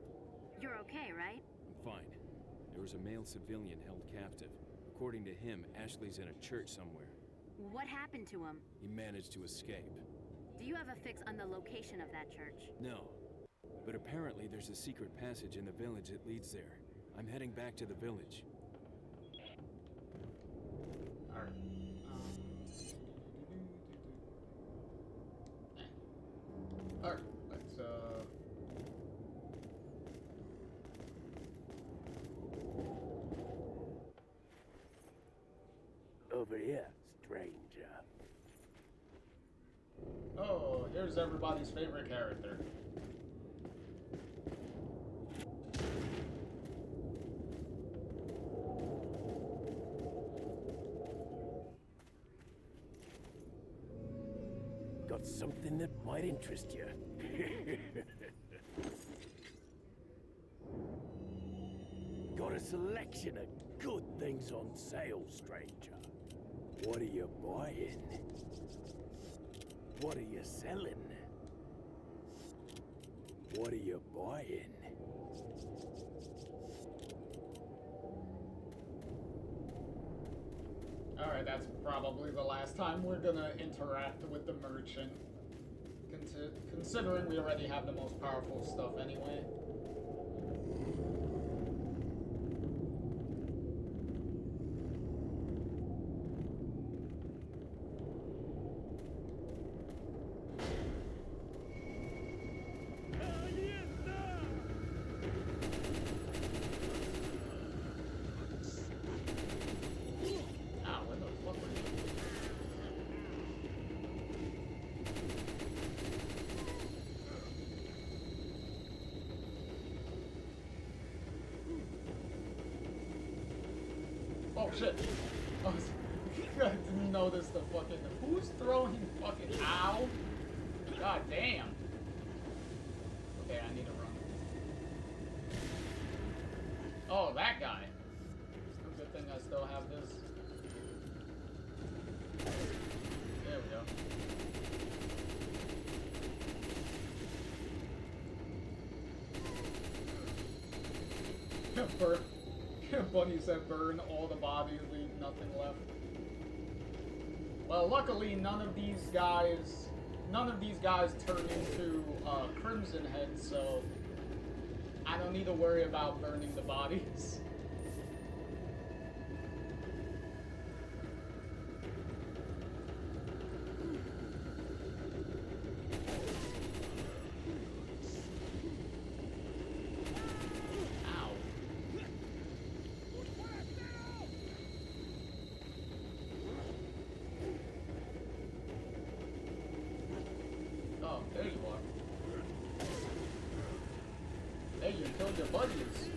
You're okay, right? I'm fine. There was a male civilian held captive. According to him, Ashley's in a church somewhere. What happened to him? He managed to escape. Do you have a fix on the location of that church? No. But apparently there's a secret passage in the village that leads there. I'm heading back to the village. Alright. Alright, let's Over here, stranger. Oh, here's everybody's favorite character. Got something that might interest you. Got a selection of good things on sale, stranger. What are you buying? What are you selling? What are you buying? Alright, that's probably the last time we're gonna interact with the merchant. Considering we already have the most powerful stuff anyway. Oh shit! Oh, I didn't notice the fucking. Who's throwing fucking. Ow! God damn! Okay, I need to run. Oh, that guy! Good thing I still have this. There we go. Burn. Bunny said burn all the bodies, leave nothing left. Well, luckily none of these guys turn into Crimson Head, so I don't need to worry about burning the bodies. Oh, there you are. Hey, you killed your buddies.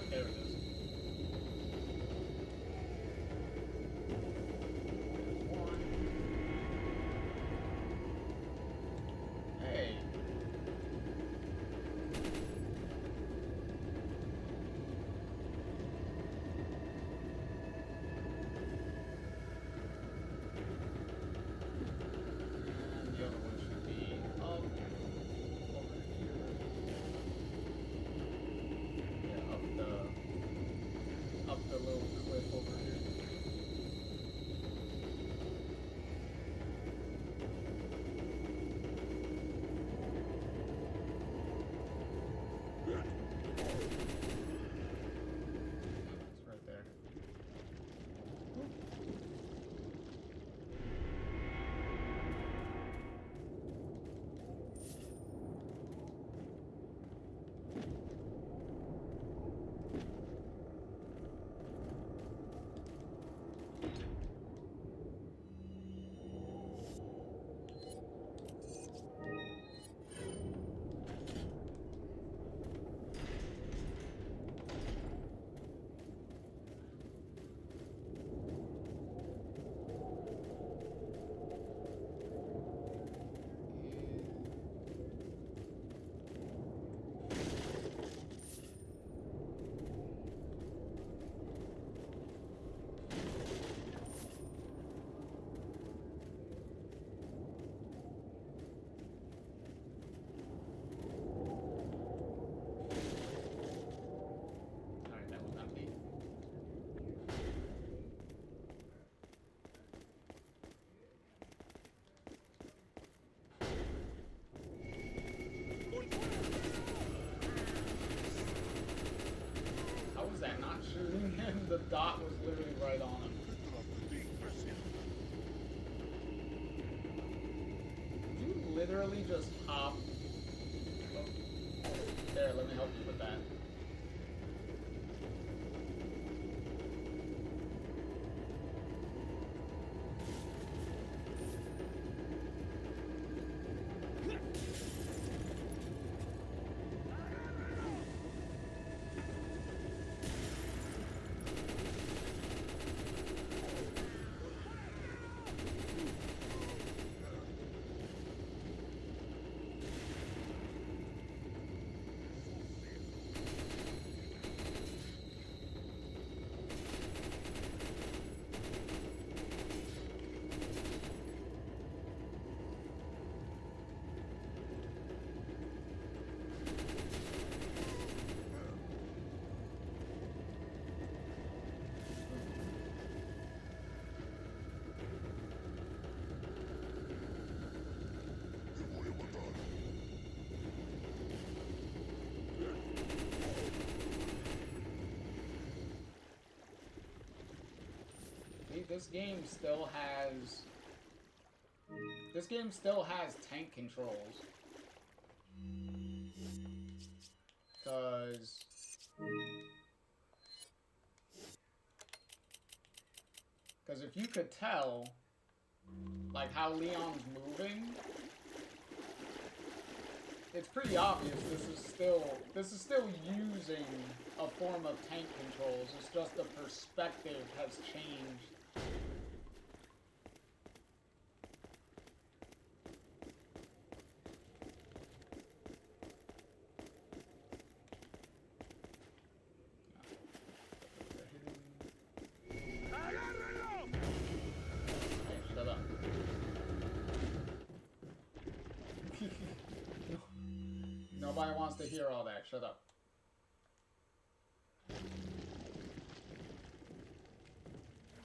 Alright, there it is. One. Hey. And the other one should be up over here. Yeah, up the little cliff over here. It's right there. Alright, that was not me. How was that not shooting him? The dot was literally right on him. Did you literally just hop? Oh. There, let me help you with that. This game still has... This game still has tank controls. Because if you could tell, like, how Leon's moving, it's pretty obvious this is still using a form of tank controls. It's just the perspective has changed. Nobody wants to hear all that. Shut up.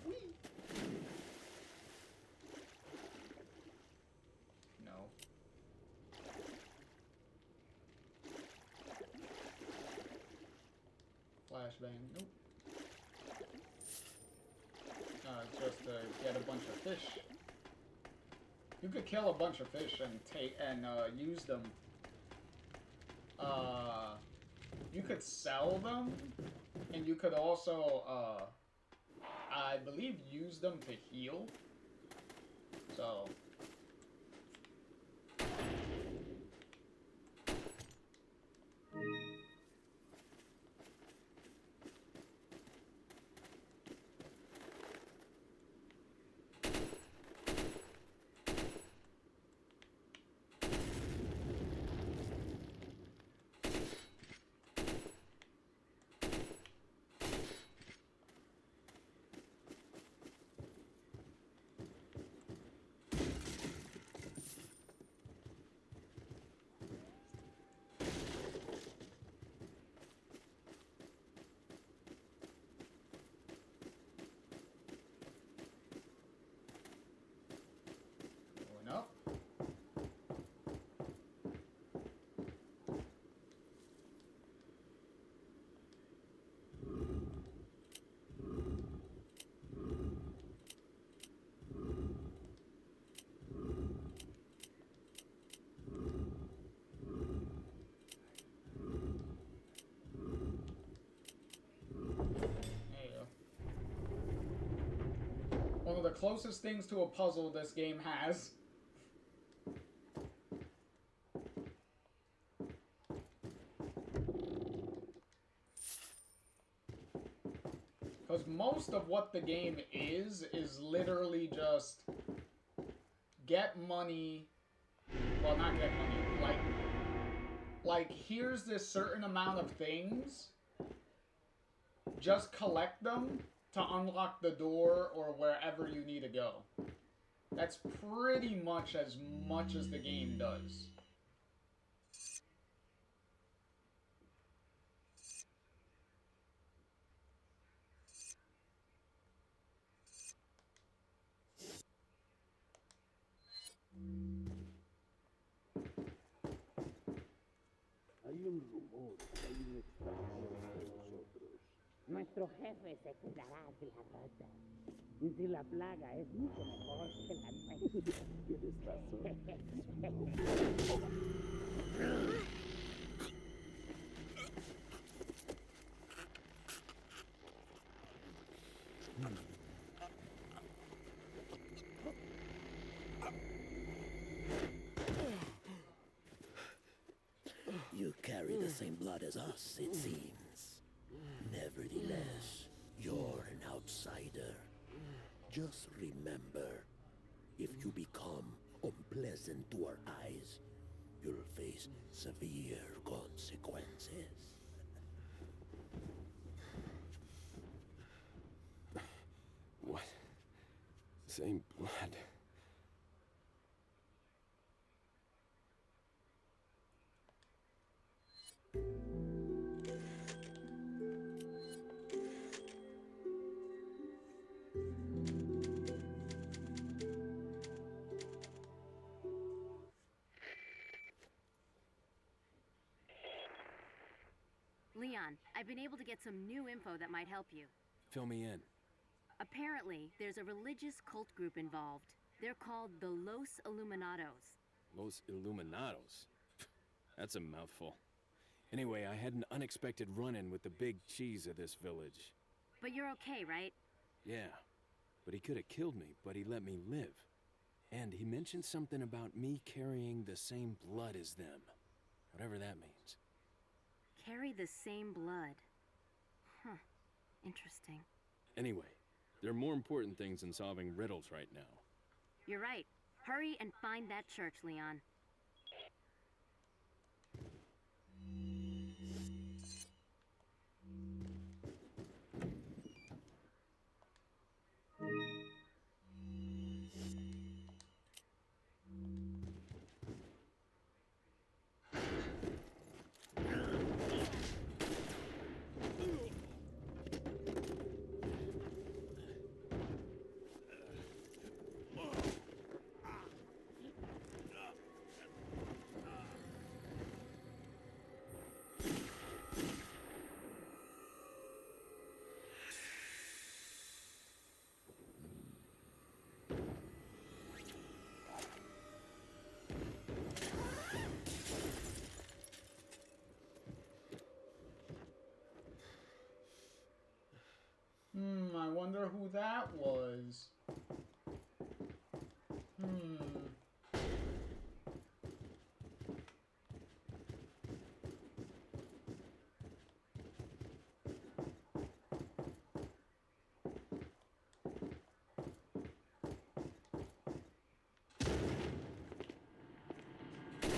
Whee! No. Flashbang. Nope. Just to get a bunch of fish. You could kill a bunch of fish and use them. You could sell them, and you could also, I believe, use them to heal. So. closest things to a puzzle this game has. Because most of what the game is literally just get money. Well, not get money. Like here's this certain amount of things. Just collect them to unlock the door or wherever you need to go. That's pretty much as the game does. Hay un rumor, hay un extranjero entre nosotros. Nuestro jefe se cuidará de la rata. Y si la plaga es mucho mejor que la nuestra. Tienes razón. You carry the same blood as us, it seems. Nevertheless, you're an outsider. Just remember, if you become unpleasant to our eyes, you'll face severe consequences. What? Same blood. Leon, I've been able to get some new info that might help you. Fill me in. Apparently, there's a religious cult group involved. They're called the Los Illuminados. Los Illuminados. That's a mouthful. Anyway, I had an unexpected run-in with the big cheese of this village. But you're okay, right? Yeah, but he could have killed me, but he let me live. And he mentioned something about me carrying the same blood as them. Whatever that means. Carry the same blood. Huh. Interesting. Anyway, there are more important things than solving riddles right now. You're right. Hurry and find that church, Leon. I wonder who that was.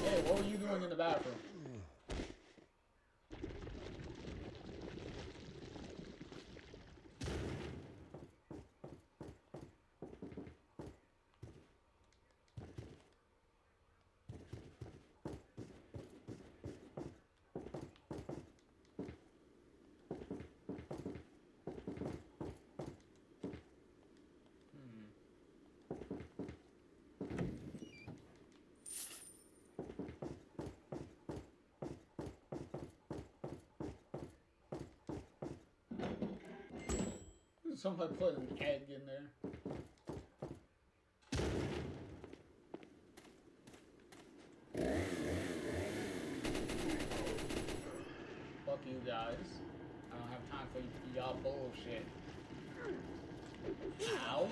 Hey, what were you doing in the bathroom? Somebody put an egg in there. Fuck you guys. I don't have time for y'all bullshit. Ow.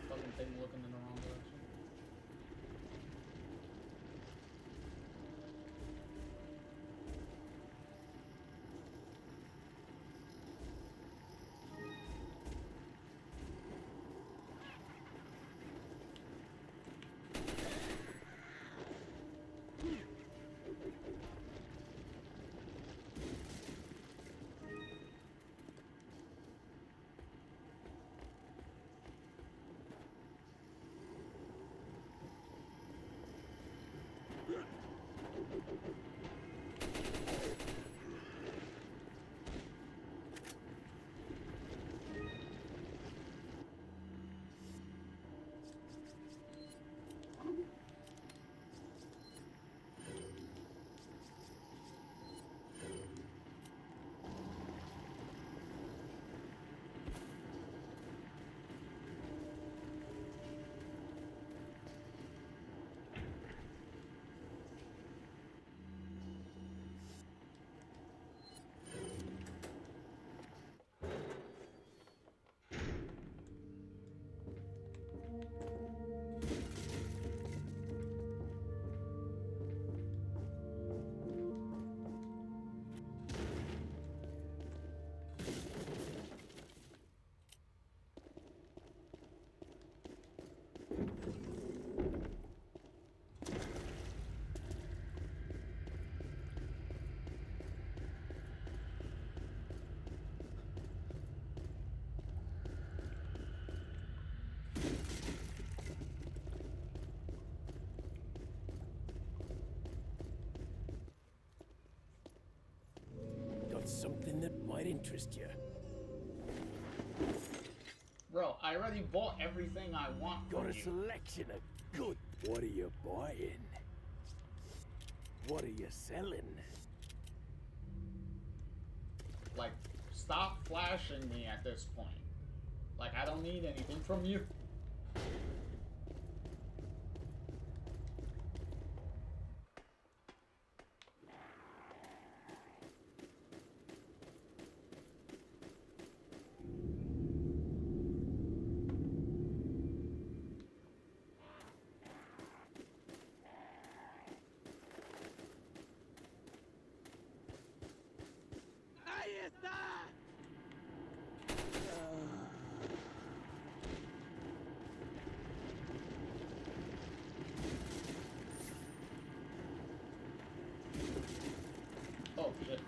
Fucking thing looking in the wrong direction. Got something that might interest you. Bro, I already bought everything I want Got from a you. selection of good. What are you buying? What are you selling? Like, stop flashing me at this point. Like, I don't need anything from you. Oh, shit.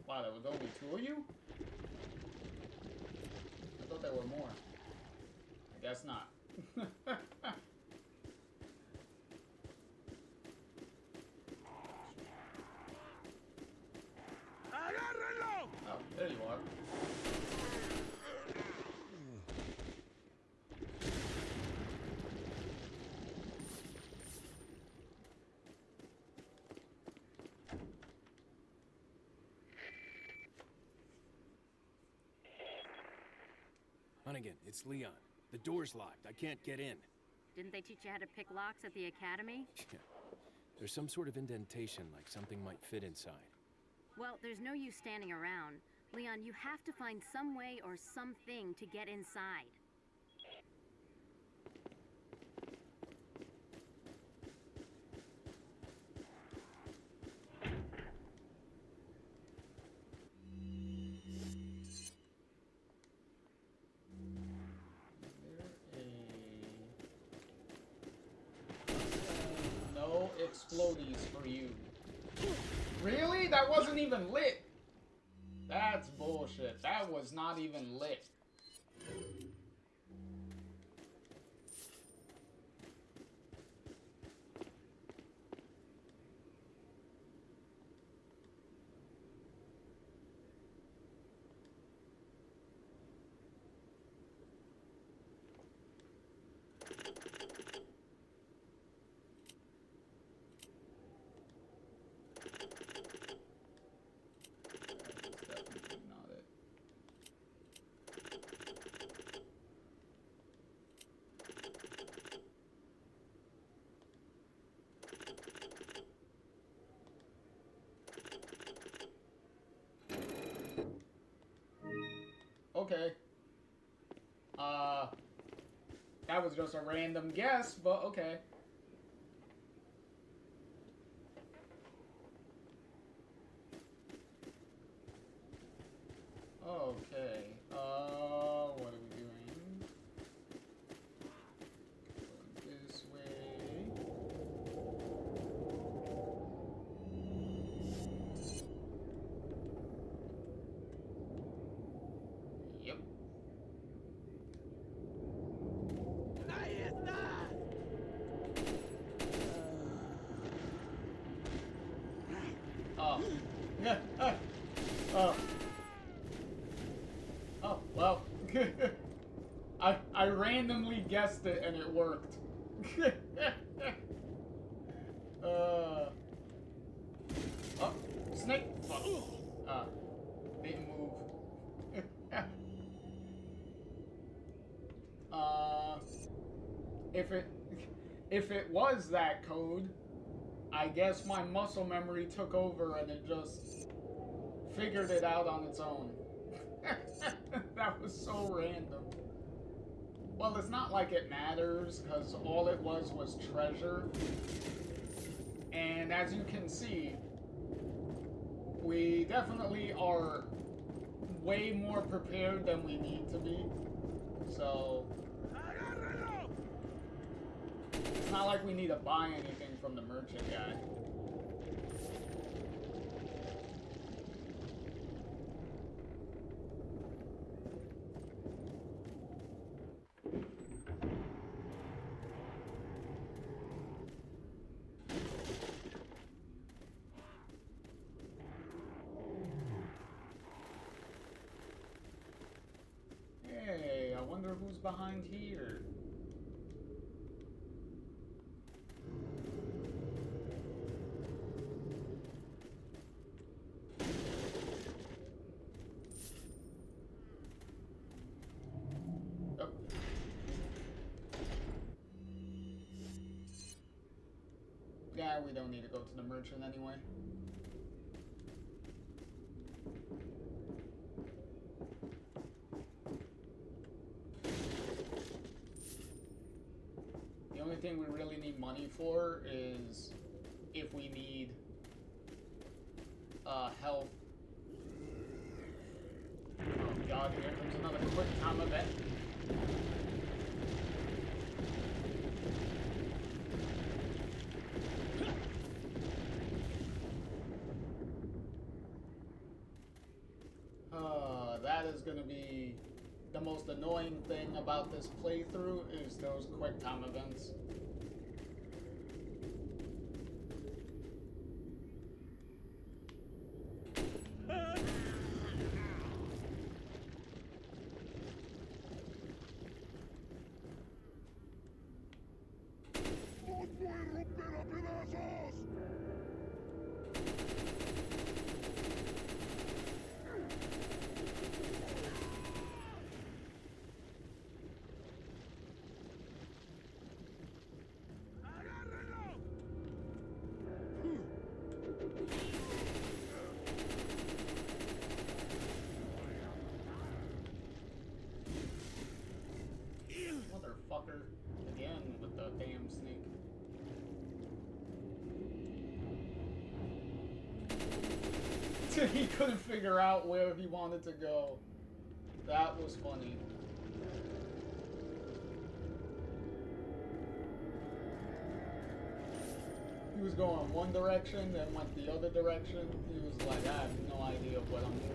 Wow, there was only 2 of you? I thought there were more. I guess not. Oh, there you are. Hunnigan, it's Leon. The door's locked. I can't get in. Didn't they teach you how to pick locks at the academy? There's some sort of indentation, like something might fit inside. Well, there's no use standing around. Leon, you have to find some way or something to get inside. No explodies for you. Really? That wasn't even lit. That's bullshit. That was not even lit. Okay. That was just a random guess, but okay. Okay. What are we doing? Going this way. Yep. Oh. Oh. Oh, well. I randomly guessed it and it worked. Oh, snake. Fuck. Didn't move. If it was that code, I guess my muscle memory took over and it just figured it out on its own. That was so random. Well, it's not like it matters, because all it was treasure. And as you can see, we definitely are way more prepared than we need to be. So it's not like we need to buy anything from the merchant guy. Hey, I wonder who's behind here. Oh. Yeah, we don't need to go to the merchant anyway. The only thing we really need money for is if we need health. Oh god, here comes another quick time event. That is gonna be the most annoying thing about this playthrough is those quick time events. He couldn't figure out where he wanted to go. That was funny. He was going one direction, then went the other direction. He was like, I have no idea what I'm doing.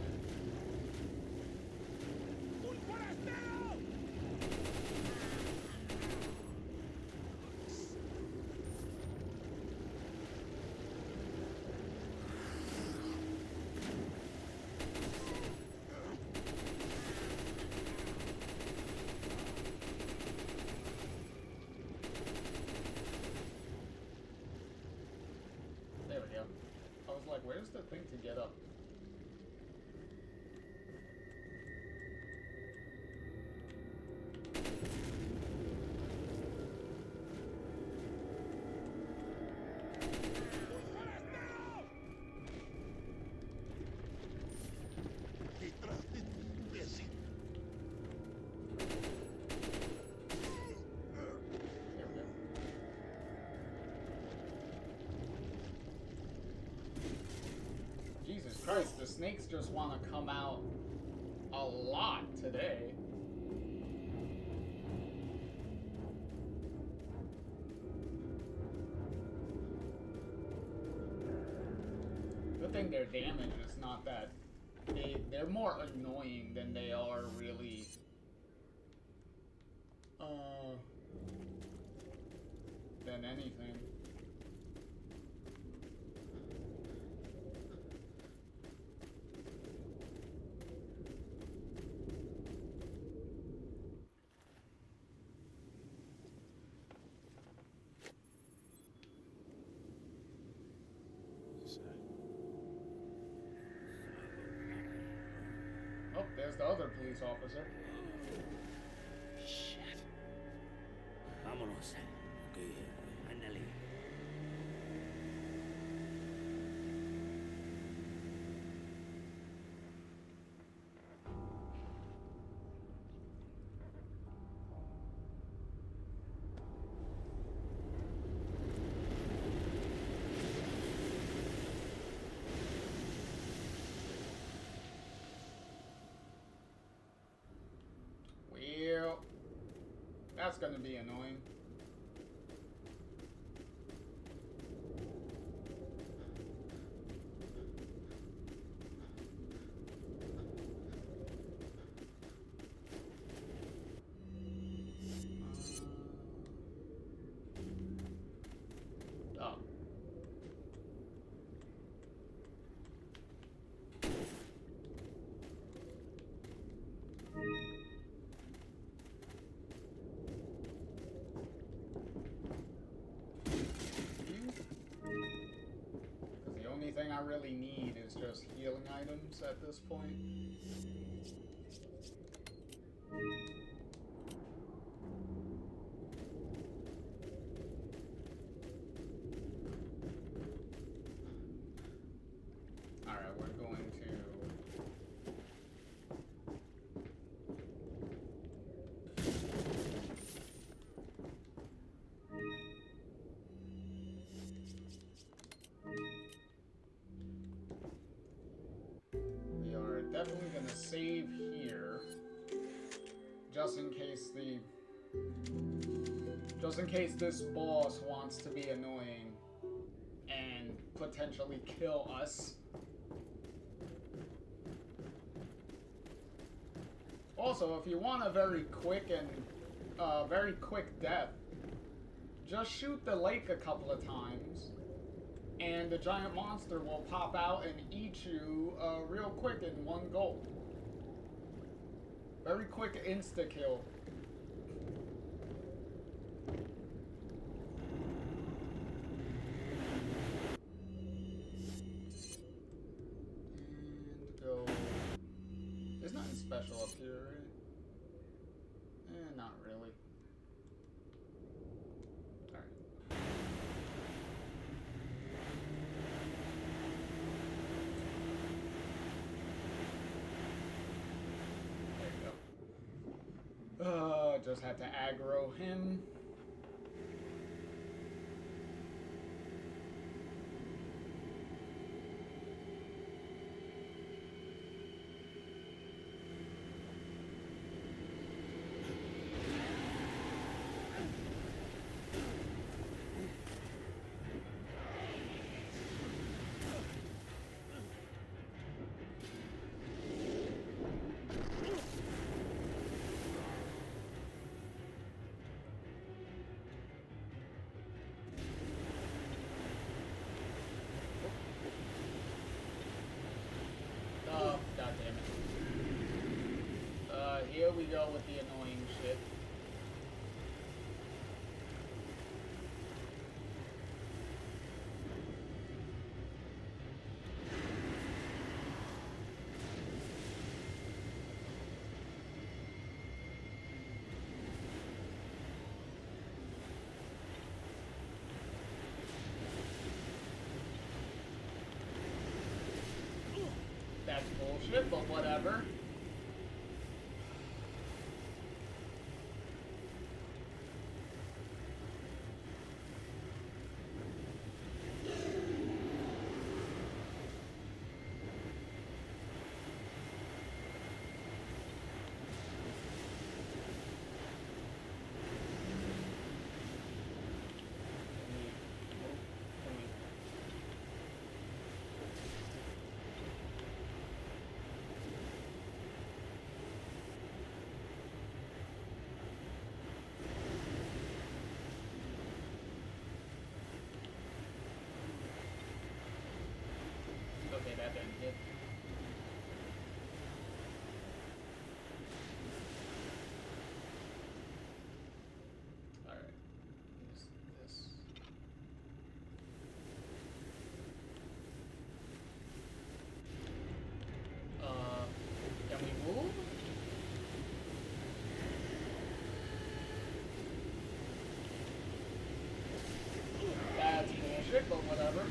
There we go. I was like, where's the thing to get up? There we go. Jesus Christ, the snakes just want to come out a lot today. Good thing their damage is not that big. They're more annoying than they are really than anything. Oh, there's the other police officer. Shit. Vámonos. Okay, ándale. Well, that's gonna be annoying. Oh. Because the only thing I really need is just healing items at this point. Alright, we're going to... We are definitely going to save here. Just in case this boss wants to be annoying and potentially kill us. Also, if you want a very quick death, just shoot the lake a couple of times, and the giant monster will pop out and eat you real quick in one gulp. Very quick insta-kill. And go... There's nothing special up here, right? Not really. Alright. There you go. Just had to aggro him. bullshit, but whatever. Okay, that didn't hit. Alright. This. Can we move? That's bullshit, but whatever.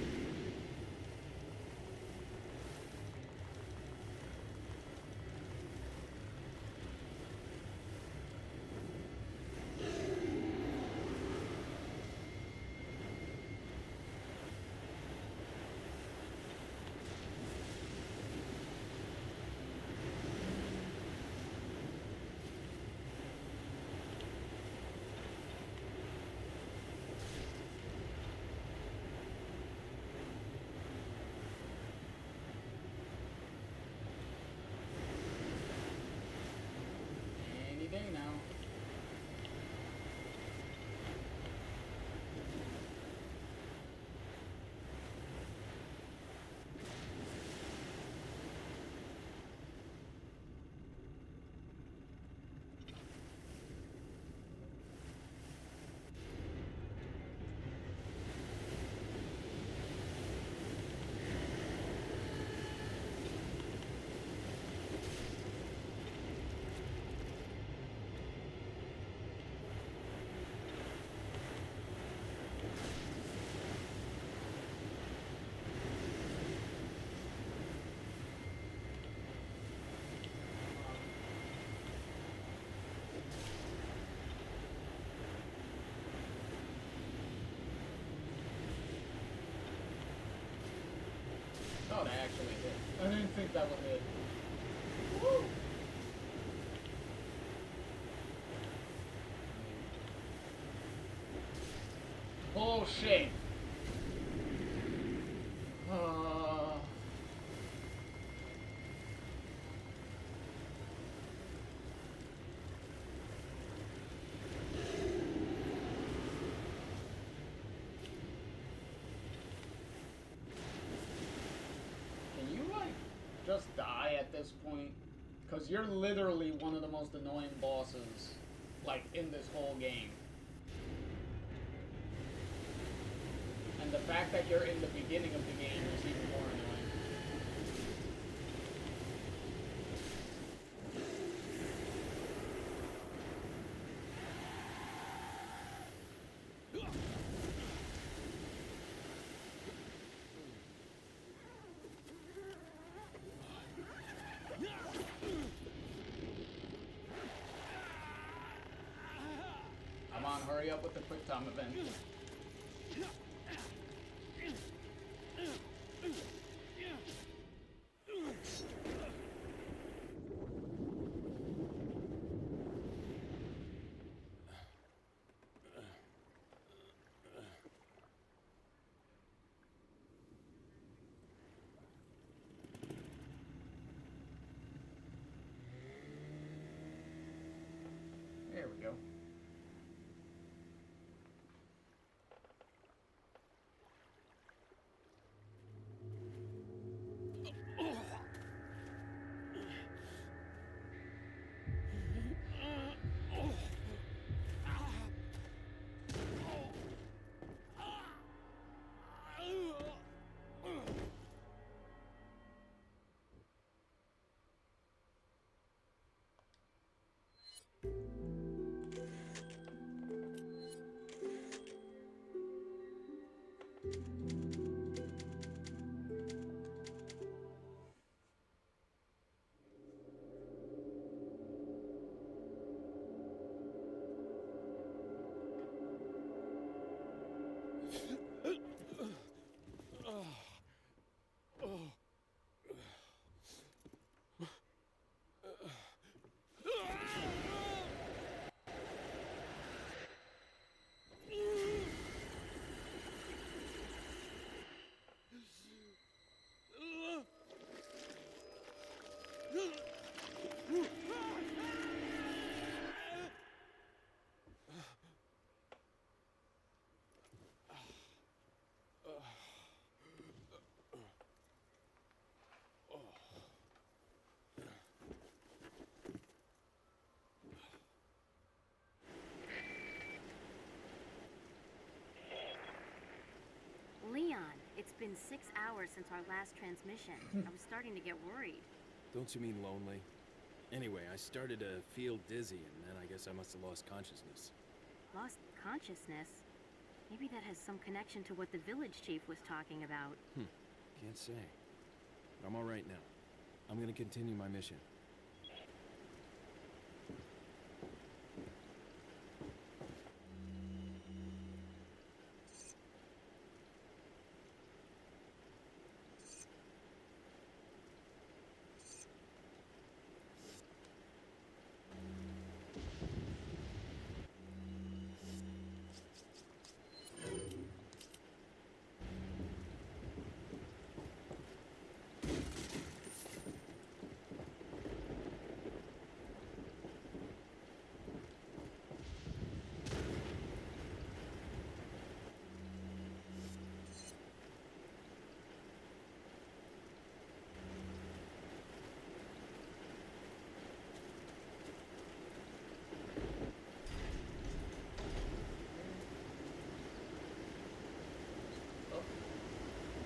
Any day now. Oh, that actually hit. I didn't think that would hit. Woo! Bullshit. Can you, like, just die at this point? Because you're literally one of the most annoying bosses, like, in this whole game. And the fact that you're in the beginning of the game is even more annoying. Come on, hurry up with the quick time event. There we go. Leon, it's been 6 hours since our last transmission. I was starting to get worried. Don't you mean lonely? Anyway, I started to feel dizzy, and then I guess I must have lost consciousness. Lost consciousness? Maybe that has some connection to what the village chief was talking about. Can't say. But I'm all right now. I'm gonna continue my mission.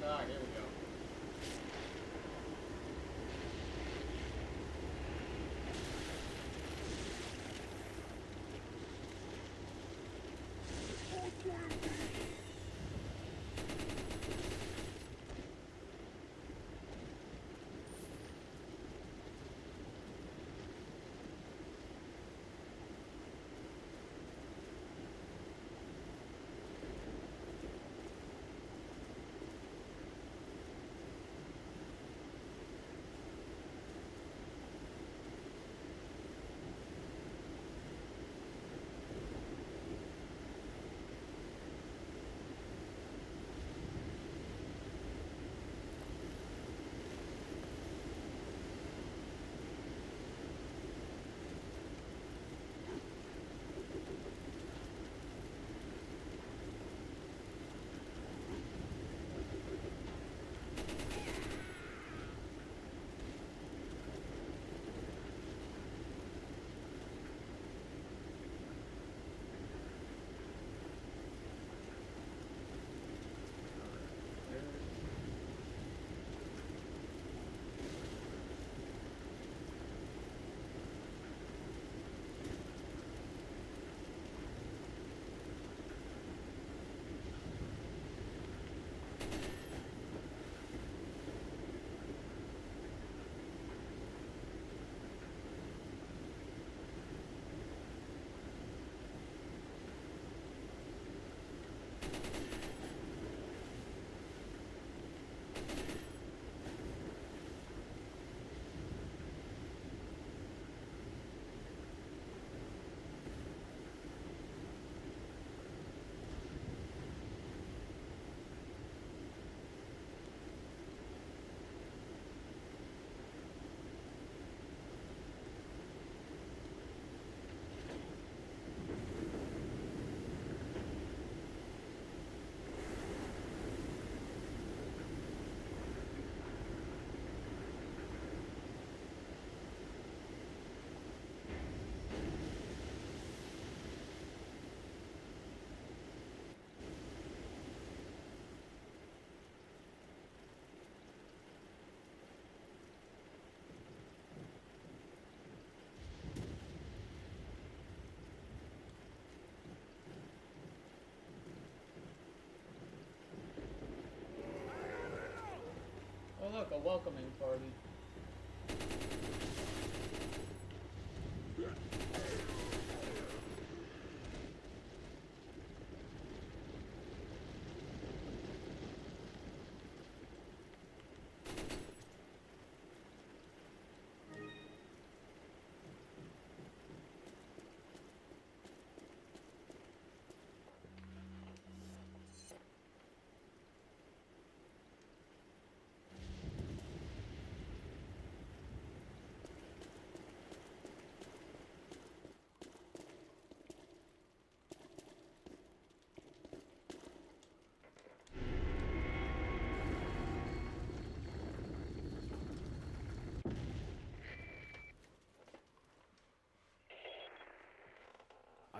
Ah, here we go. Oh look, a welcoming party.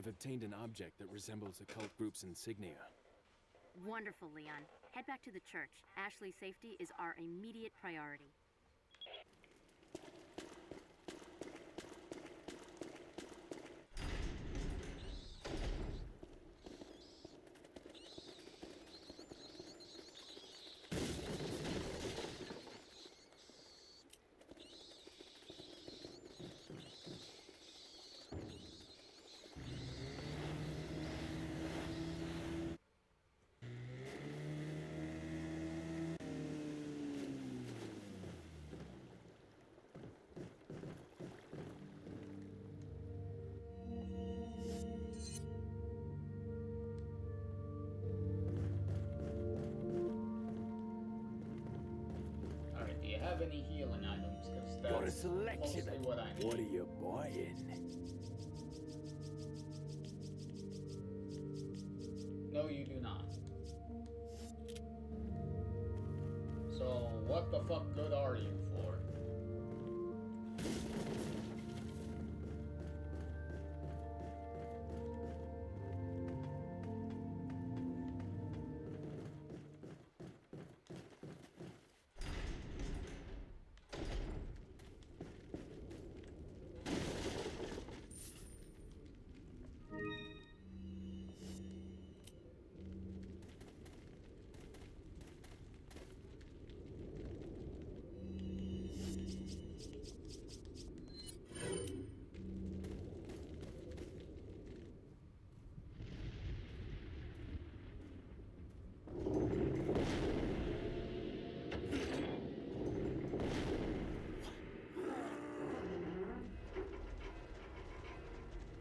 I've obtained an object that resembles a cult group's insignia. Wonderful, Leon. Head back to the church. Ashley's safety is our immediate priority. Alright, do you have any healing items? Because Got a that's selection mostly of what I need. what are you buying? No, you do not. So, what the fuck good are you for?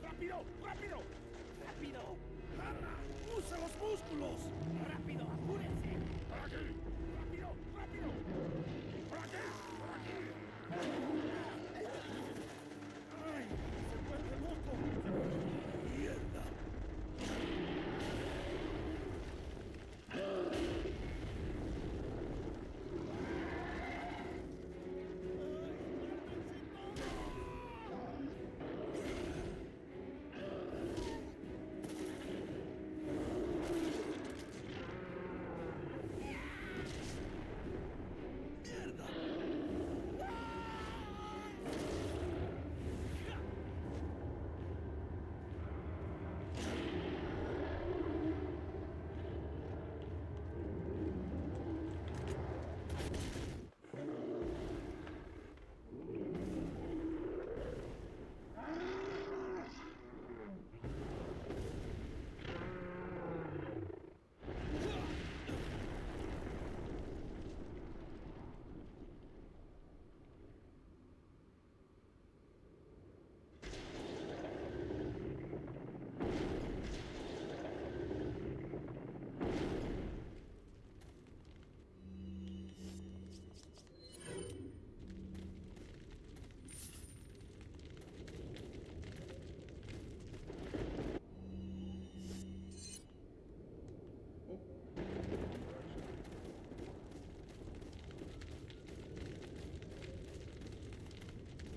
¡Rápido! ¡Rápido! ¡Rápido! ¡Usa los músculos! ¡Rápido! ¡Apúrense! ¡Por aquí! ¡Rápido! ¡Rápido! ¡Por aquí! ¡Por aquí! ¡Ay! ¡Se vuelve loco! ¡Mierda!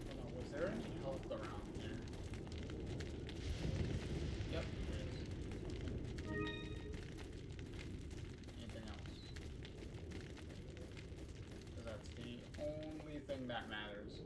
Hold on, was there any health around there? Yep, there is. Anything else? Because that's the only thing that matters.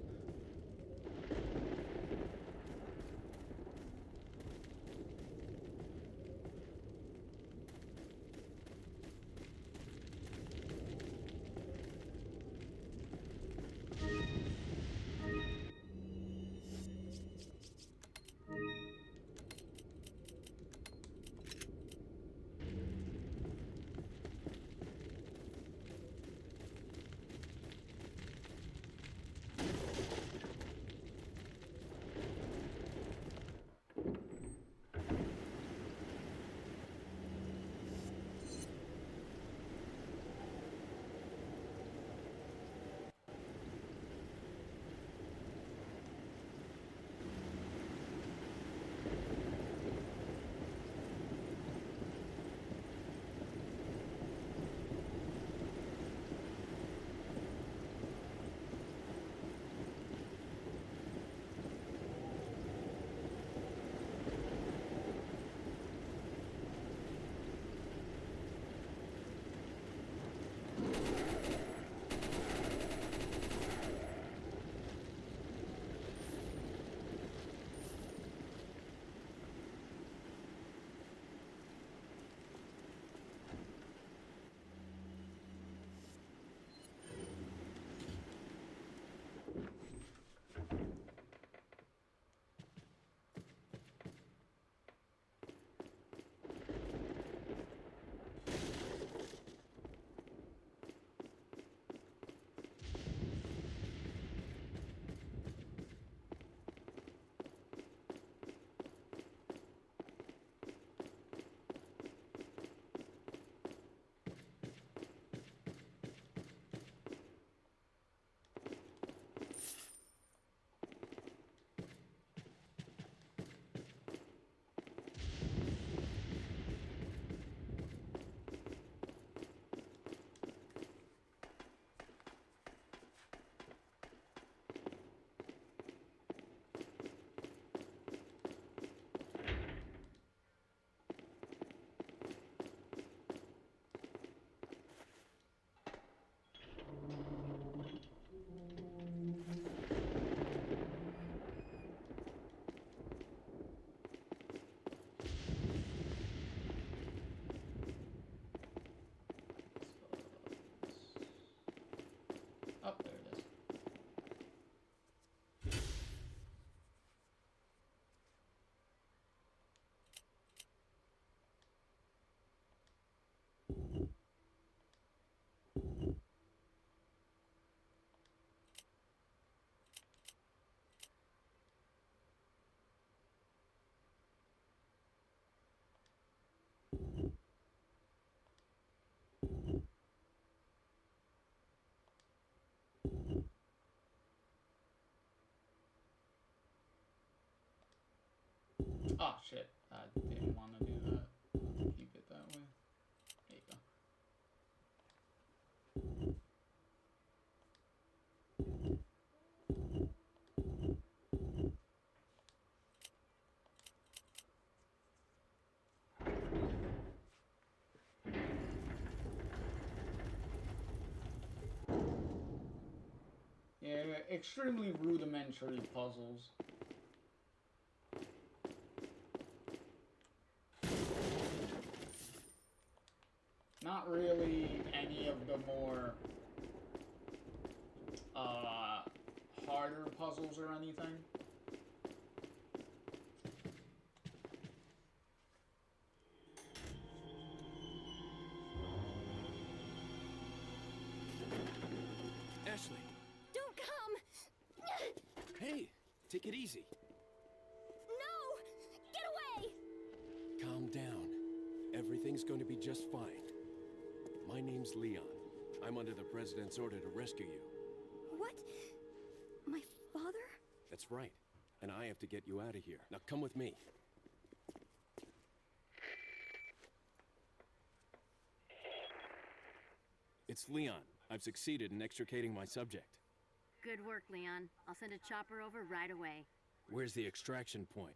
Oh shit, I didn't want to do that. Keep it that way. There you go. Yeah, extremely rudimentary puzzles. Not really any of the more harder puzzles or anything. Ashley, Don't come! hey, take it easy. No! Get away! Calm down. Everything's going to be just fine. My name's Leon. I'm under the President's order to rescue you. What? My father? That's right. And I have to get you out of here. Now come with me. It's Leon. I've succeeded in extricating my subject. Good work, Leon. I'll send a chopper over right away. Where's the extraction point?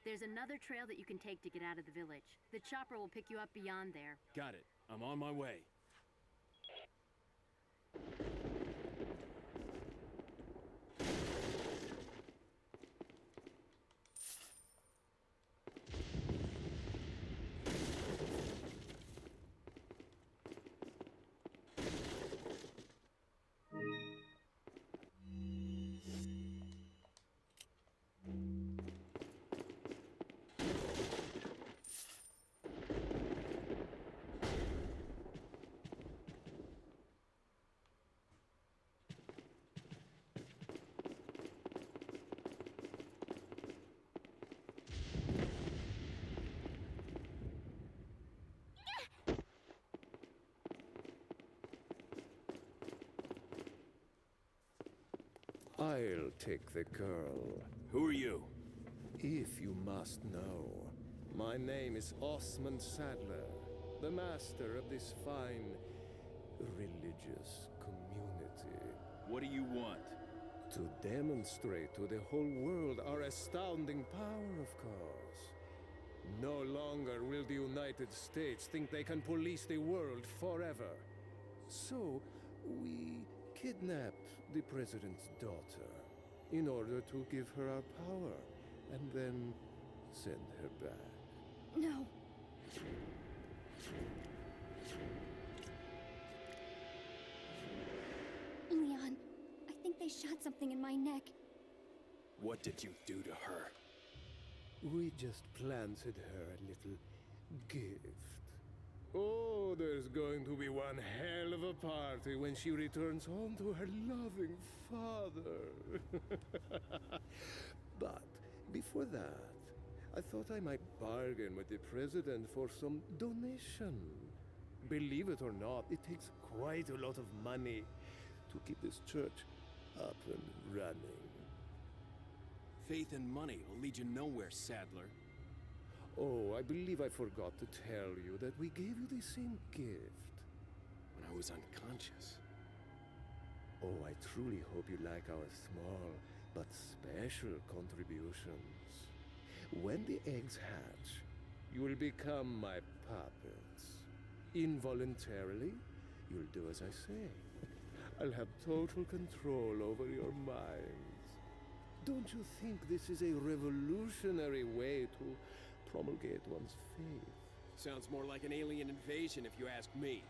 There's another trail that you can take to get out of the village. The chopper will pick you up beyond there. Got it. I'm on my way. I'll take the girl. Who are you? If you must know, my name is Osmond Sadler, the master of this fine religious community. What do you want? To demonstrate to the whole world our astounding power, of course. No longer will the United States think they can police the world forever. So, we kidnapped the president's daughter in order to give her our power and then send her back. No. Leon, I think they shot something in my neck. What did you do to her? We just planted her a little gift. Oh, there's going to be one hell of a party when she returns home to her loving father. But before that, I thought I might bargain with the president for some donation. Believe it or not, it takes quite a lot of money to keep this church up and running. Faith and money will lead you nowhere, Sadler. Oh, I believe I forgot to tell you that we gave you the same gift. When I was unconscious. Oh, I truly hope you like our small but special contributions. When the eggs hatch, you will become my puppets. Involuntarily, you'll do as I say. I'll have total control over your minds. Don't you think this is a revolutionary way to promulgate one's faith? Sounds more like an alien invasion if you ask me.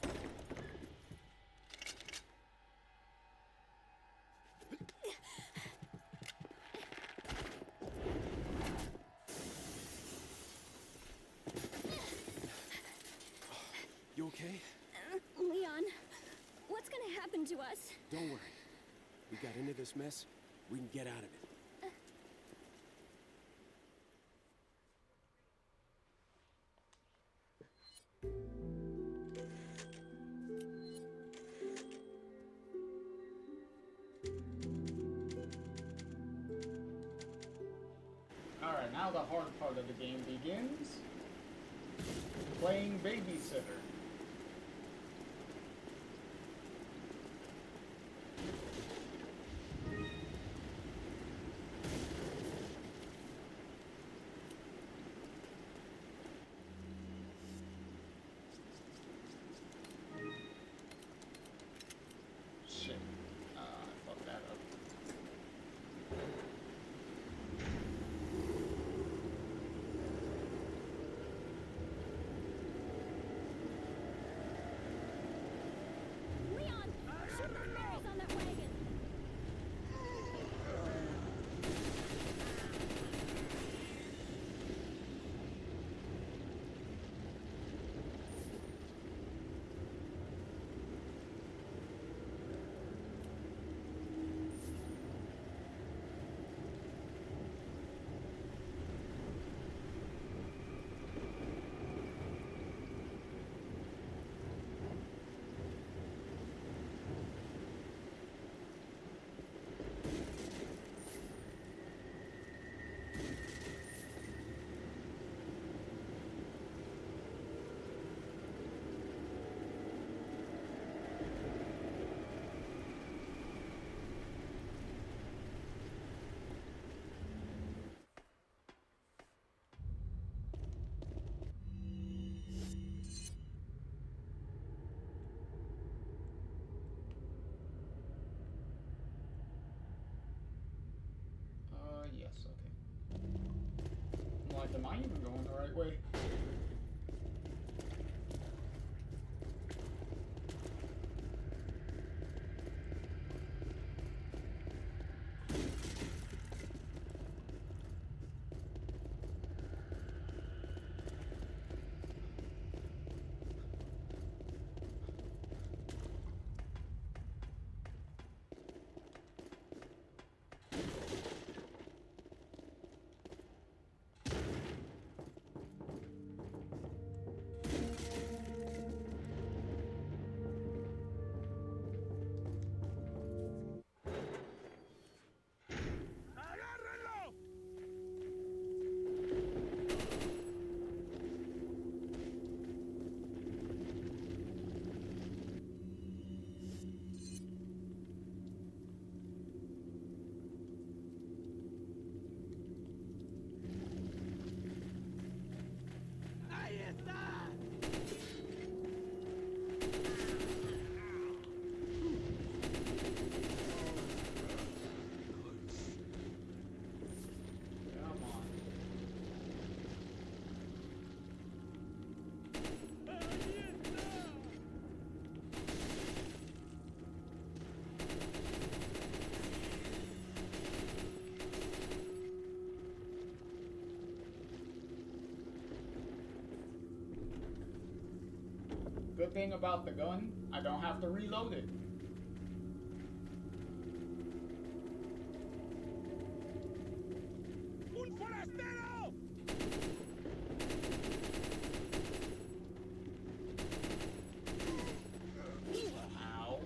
You okay? okay? Leon, what's gonna happen to us? Don't worry. We got into this mess. We can get out of it. Alright, now the hard part of the game begins. Playing babysitter. Shit. I fucked that up. Leon, shoot the berries on that wagon. Yes, okay. I'm like, am I even going the right way? ¡Agárrenlo! ¡Ahí está! Come on. ¡Ahí está! Good thing about the gun, I don't have to reload it. ¡Un forastero! Ow.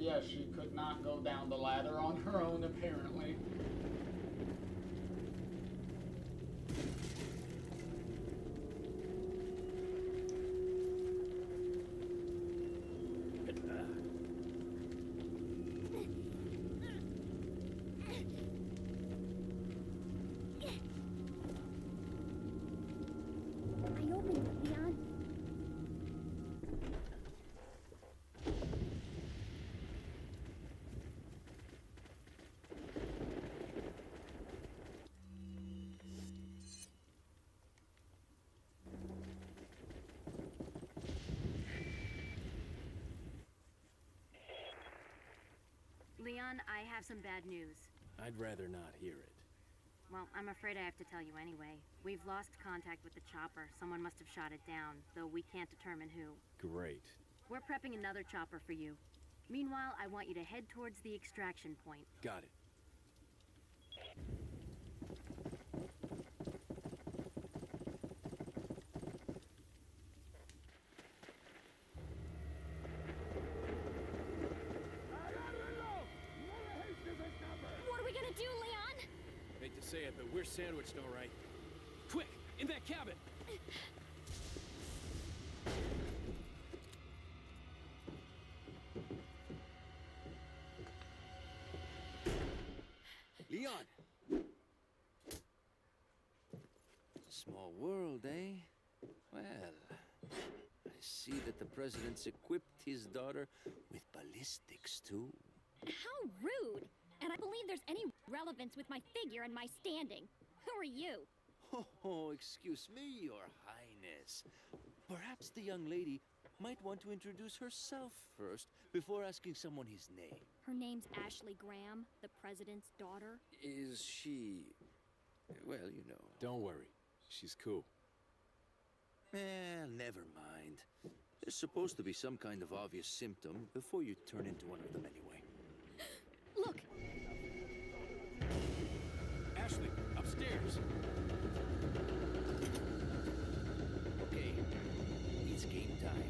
yeah, she could not go down the ladder on her own, apparently. I opened it, Leon. Leon, I have some bad news. I'd rather not hear it. Well, I'm afraid I have to tell you anyway. We've lost contact with the chopper. Someone must have shot it down, though we can't determine who. Great. We're prepping another chopper for you. Meanwhile, I want you to head towards the extraction point. Got it. What are we gonna do, Leon? Hate to say it, but we're sandwiched all right. Quick, in that cabin! Leon! Small world, eh? Well, I see that the president's equipped his daughter with ballistics, too. How rude! And I believe there's any relevance with my figure and my standing. Who are you? Oh, excuse me, Your Highness. Perhaps the young lady might want to introduce herself first before asking someone his name. Her name's Ashley Graham, the president's daughter. Is she... well, you know... Don't worry. She's cool. Never mind. There's supposed to be some kind of obvious symptom before you turn into one of them anyway. Look! Ashley, upstairs! Okay, it's game time.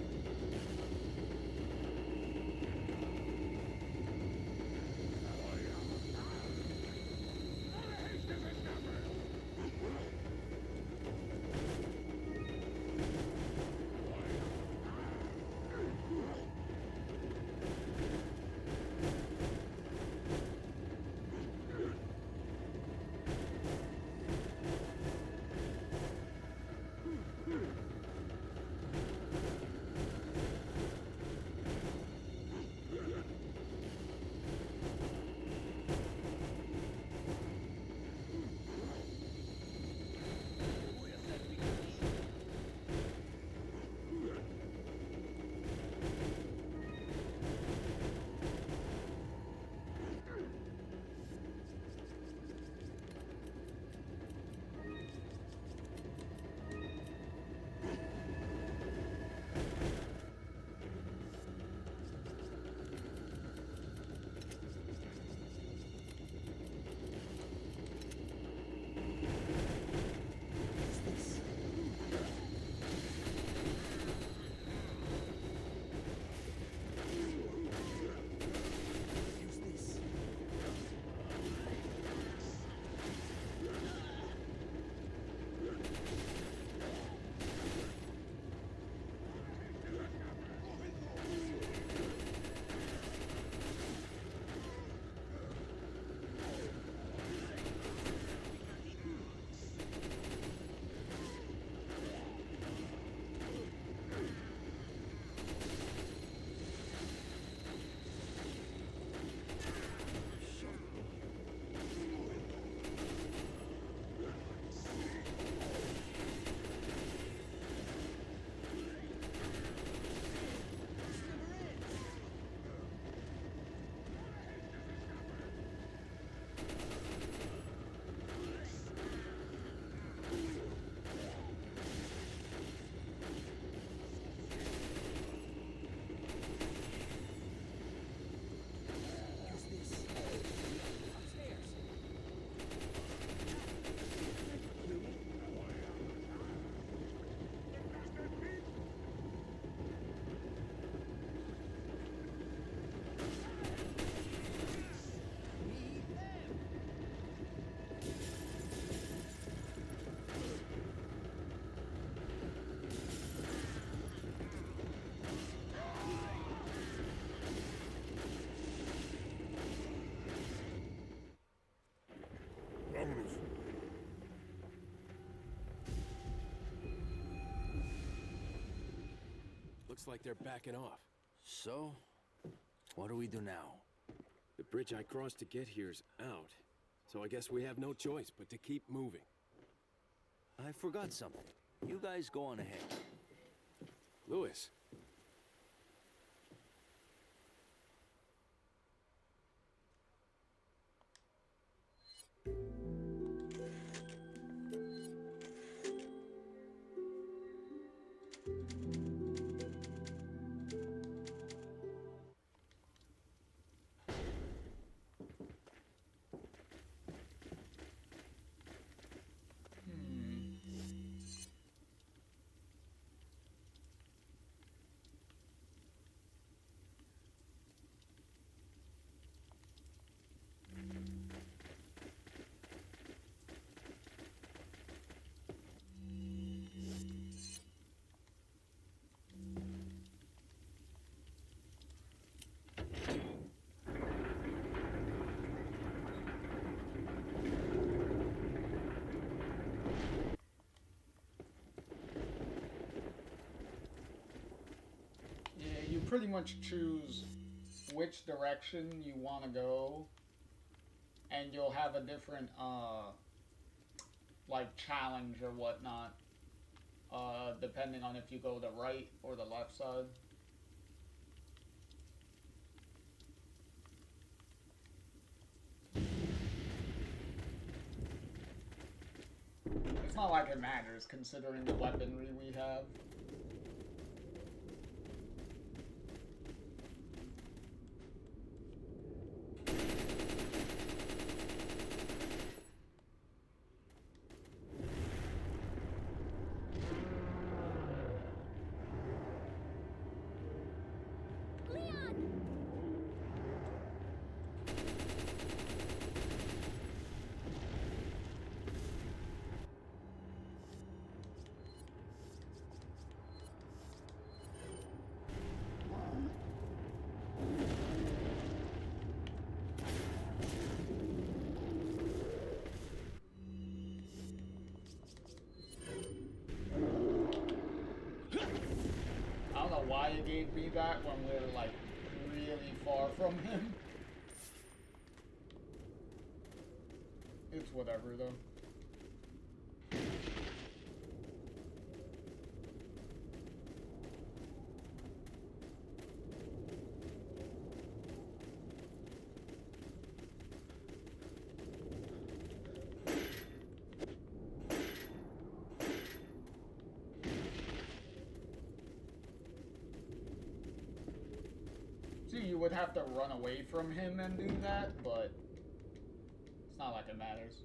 Vámonos. Looks like they're backing off. So, what do we do now? The bridge I crossed to get here's out, so I guess we have no choice but to keep moving. I forgot something. You guys go on ahead. Louis. You pretty much choose which direction you want to go, and you'll have a different like challenge or whatnot, depending on if you go the right or the left side. It's not like it matters considering the weaponry we have. I don't know why it gave me that when we're like really far from him. It's whatever though. See, you would have to run away from him and do that, but it's not like it matters.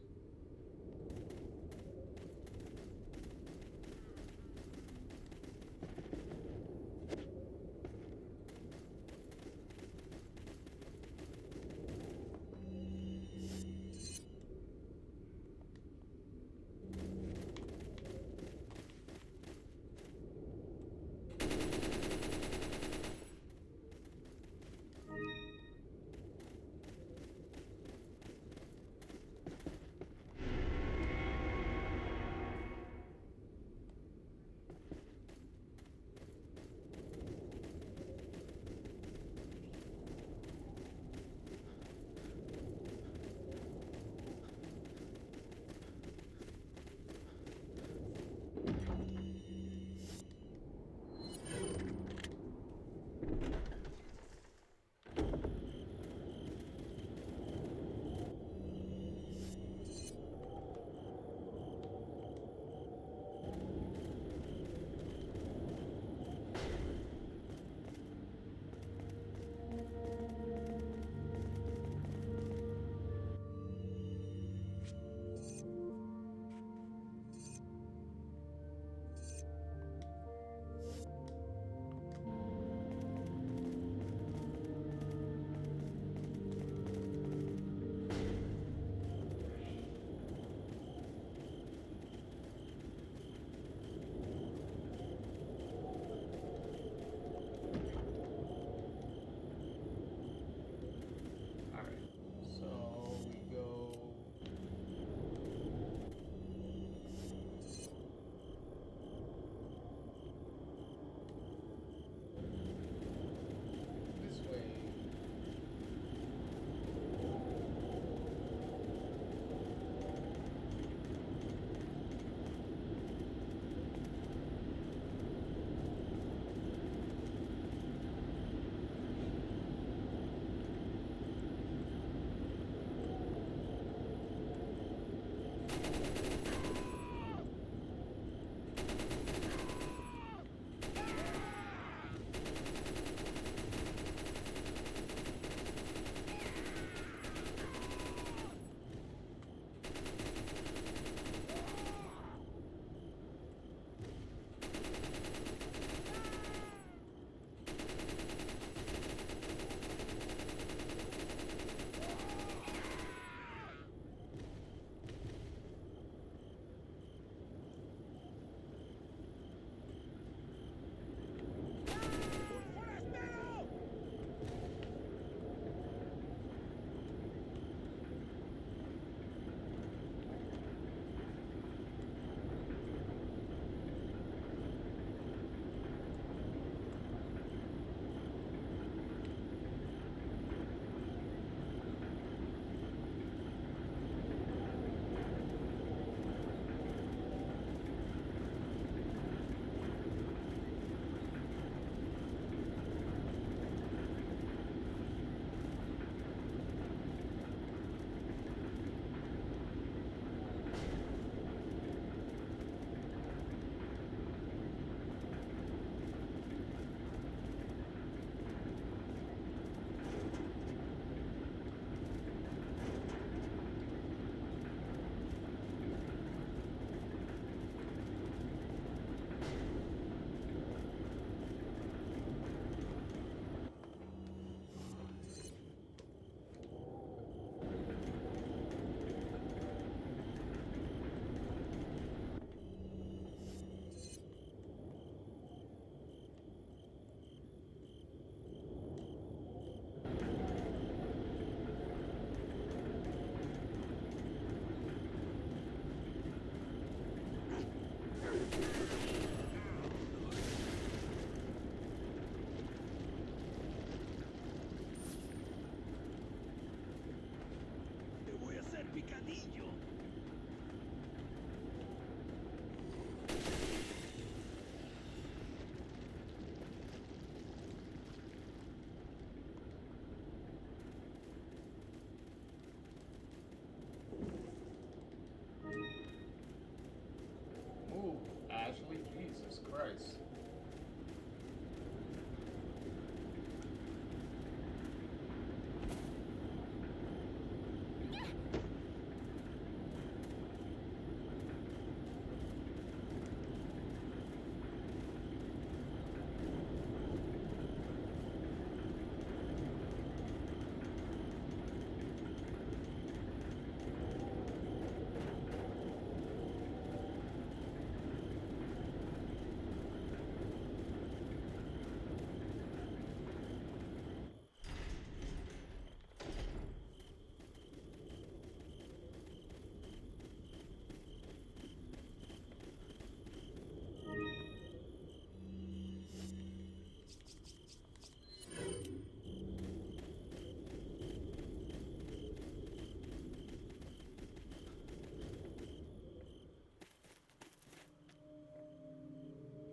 ¡Forastero! Te voy a hacer picadillo. Ooh, Ashley, Jesus Christ.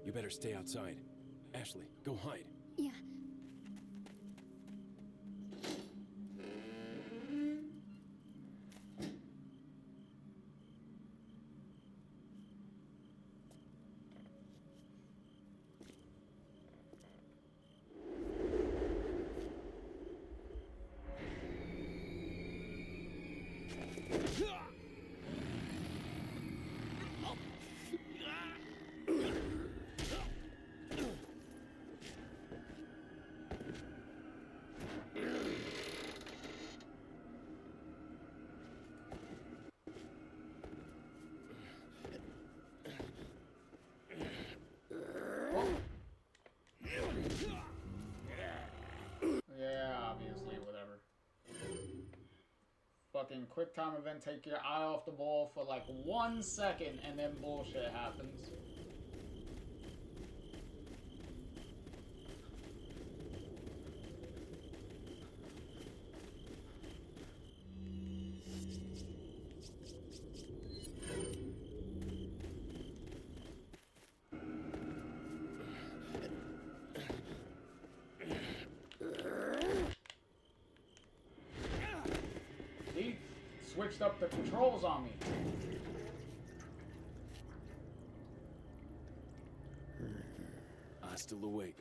You better stay outside. Ashley, go hide. Yeah. Yeah, obviously, whatever. Fucking quick time event, take your eye off the ball for like 1 second and then bullshit happens. He switched up the controls on me. Hasta luego.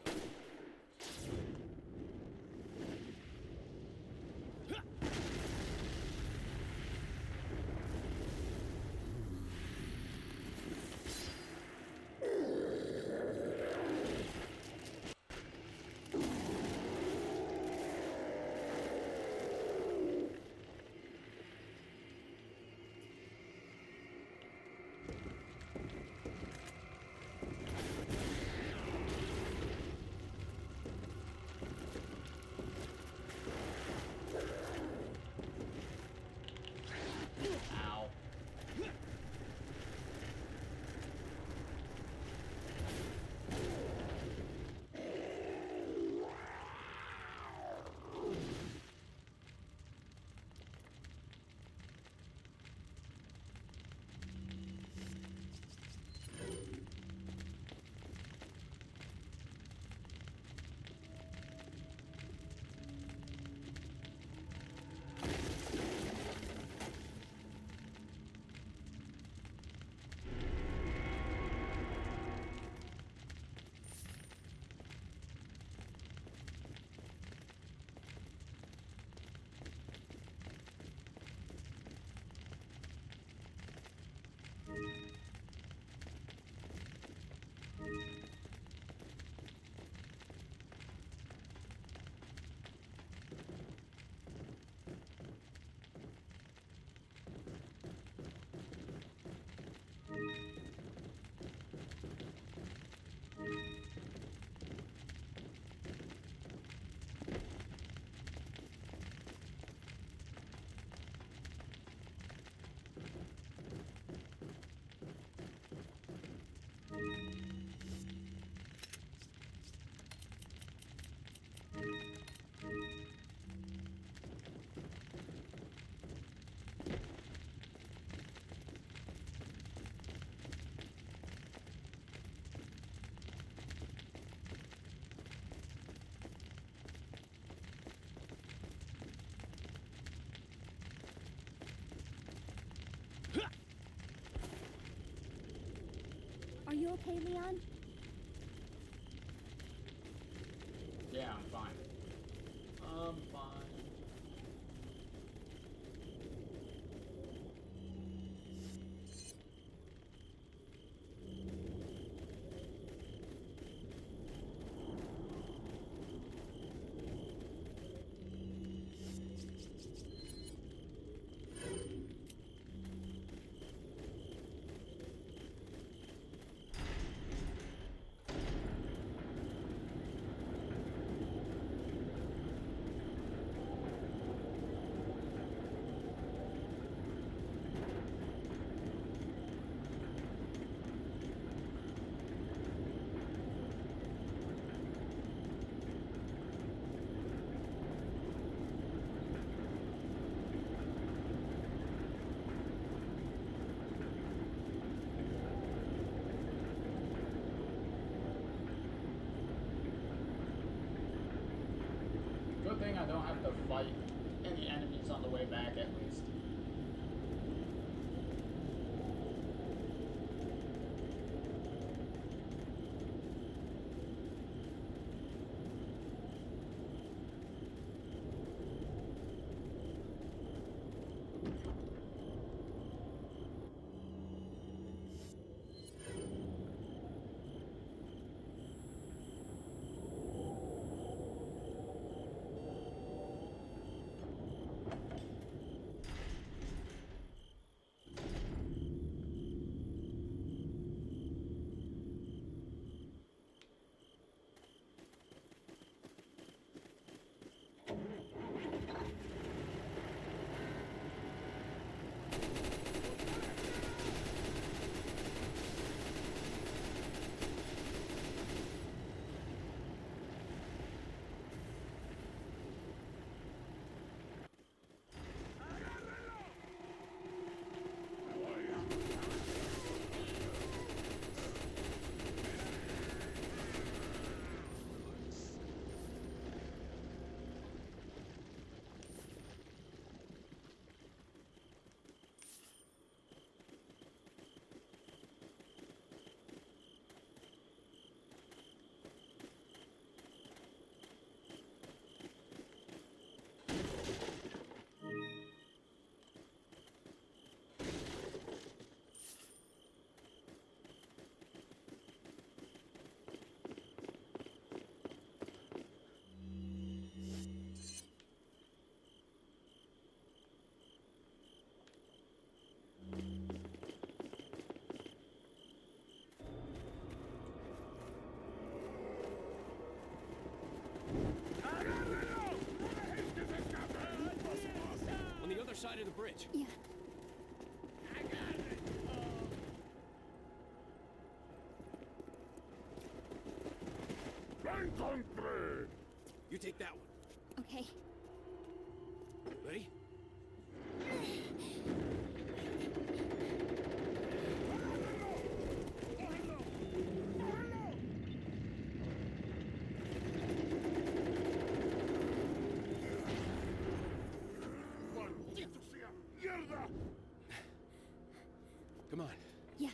you okay, Leon? Yeah, I'm fine. I'm fine. Good thing I don't have to fight any enemies on the way back, at least. On the other side of the bridge. Yeah. You take that one. Okay. Ready? Come on. Yeah.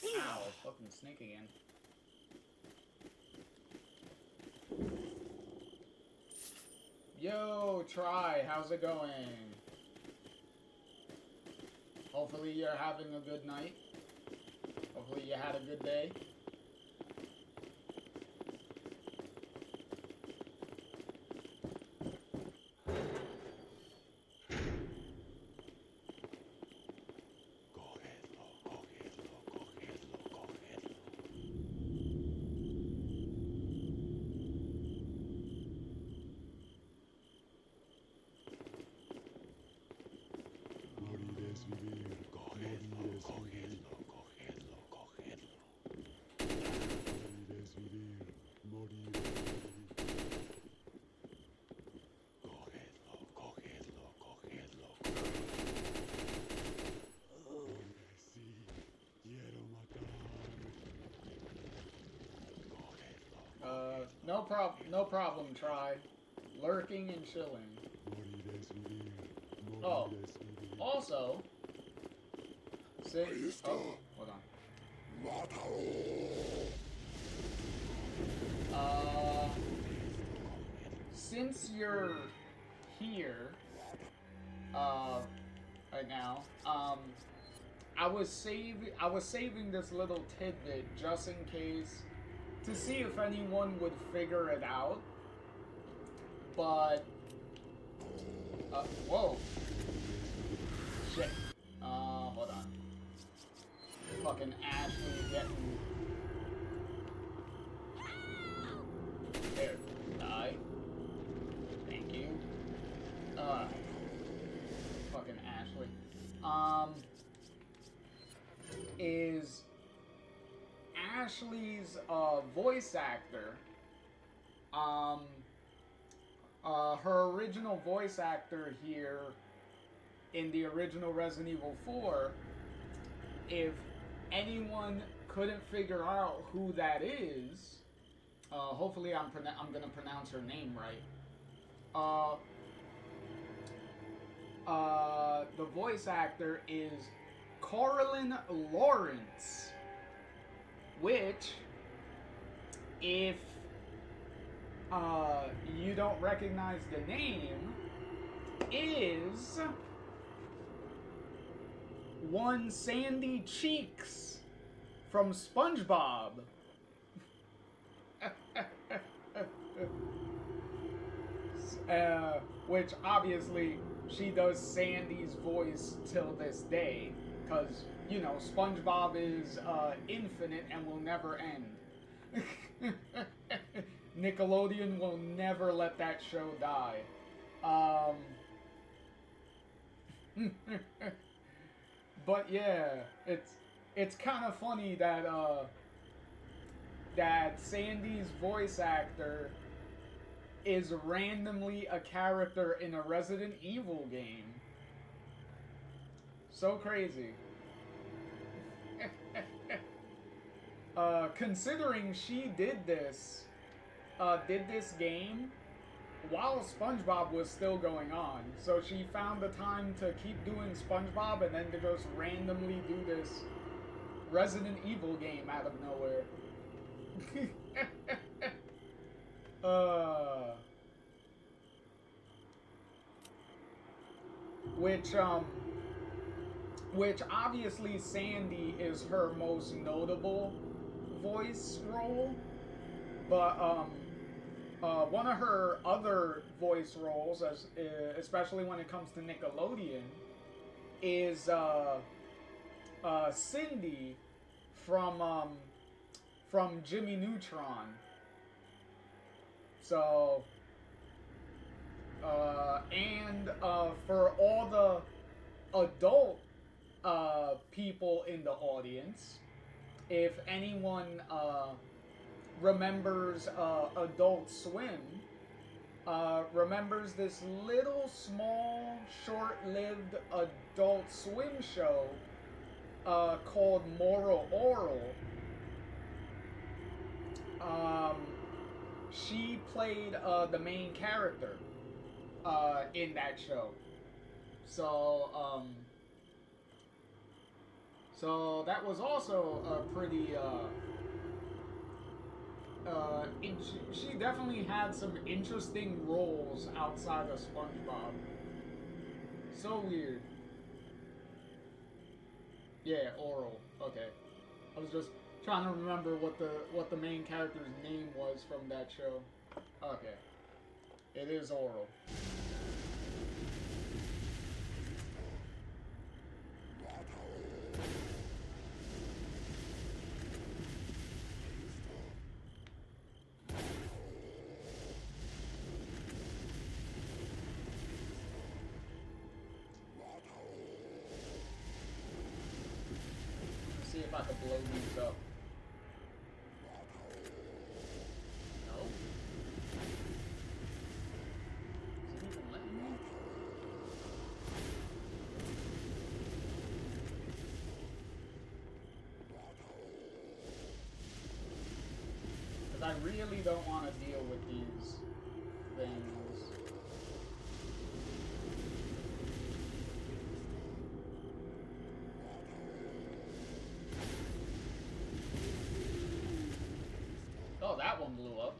Ow, fucking snake again. Yo, Try, how's it going? Hopefully you're having a good night. Hopefully you had a good day. no problem, try. Lurking and chilling. Oh, also, oh, hold on. Since you're here, right now, I was saving this little tidbit just in case to see if anyone would figure it out. But whoa. Shit. Hold on. Fucking Ashley getting there. Die. Thank you. Fucking Ashley. Is Ashley's voice actor, her original voice actor here in the original Resident Evil 4, if anyone couldn't figure out who that is, hopefully I'm gonna pronounce her name right. The voice actor is Coraline Lawrence, which, if you don't recognize the name, is one Sandy Cheeks from SpongeBob. Which obviously she does Sandy's voice till this day, because, you know, SpongeBob is infinite and will never end. Nickelodeon will never let that show die. But yeah, it's kind of funny that that Sandy's voice actor is randomly a character in a Resident Evil game. So crazy. Considering she did this game while SpongeBob was still going on. So she found the time to keep doing SpongeBob and then to just randomly do this Resident Evil game out of nowhere. Which obviously Sandy is her most notable voice role, but one of her other voice roles, especially when it comes to Nickelodeon, is Cindy from Jimmy Neutron. So, and for all the adult people in the audience, if anyone remembers Adult Swim, remembers this little small short-lived Adult Swim show called Moral Oral. She played the main character in that show. So so that was also a pretty she definitely had some interesting roles outside of SpongeBob. So weird. Yeah, Oral. Okay. I was just trying to remember what the main character's name was from that show. Okay. It is Oral. See if I can blow these up. No? Is it even letting me? Because I I really don't want to deal with these things. Oh, that one blew up.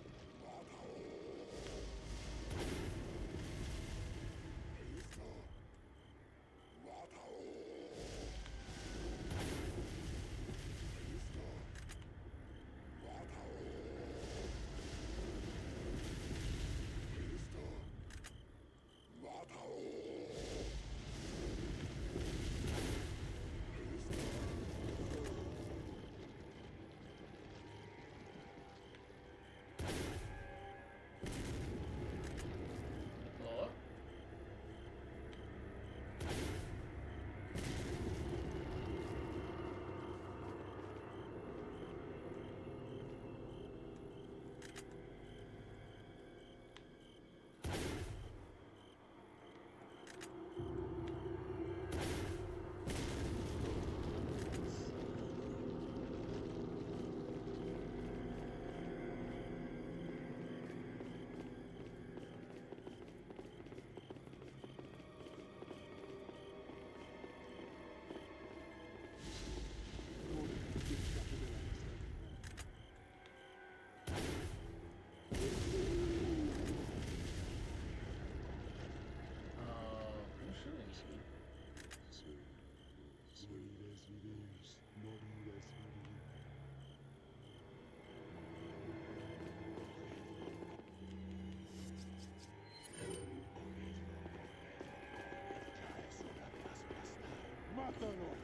Blow up.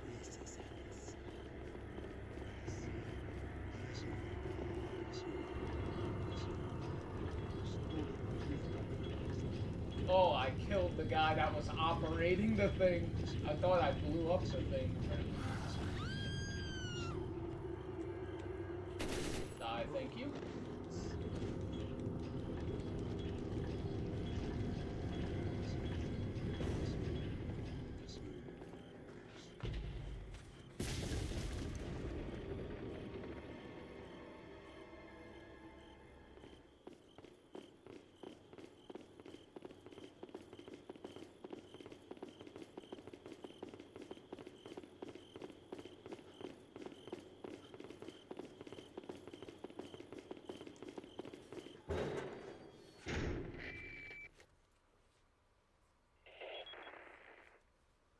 Who's shooting me? Oh, I killed the guy that was operating the thing. I thought I blew up the thing. Die, thank you.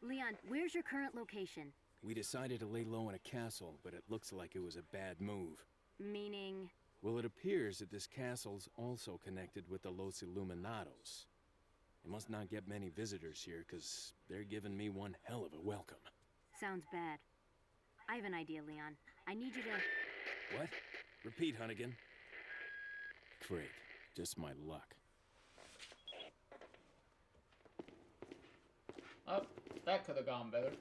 Leon, where's your current location? We decided to lay low in a castle, but it looks like it was a bad move. Meaning? Well, it appears that this castle's also connected with the Los Illuminados. I must not get many visitors here, because they're giving me one hell of a welcome. Sounds bad. I have an idea, Leon. I need you to... What? Repeat, Hunnigan. Great. Just my luck. Oh, that could have gone better.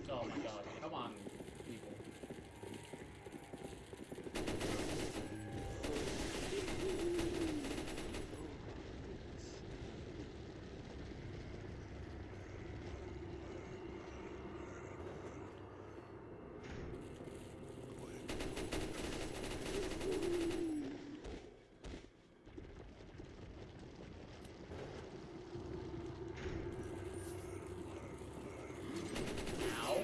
Oh my god, come on, people. Ow.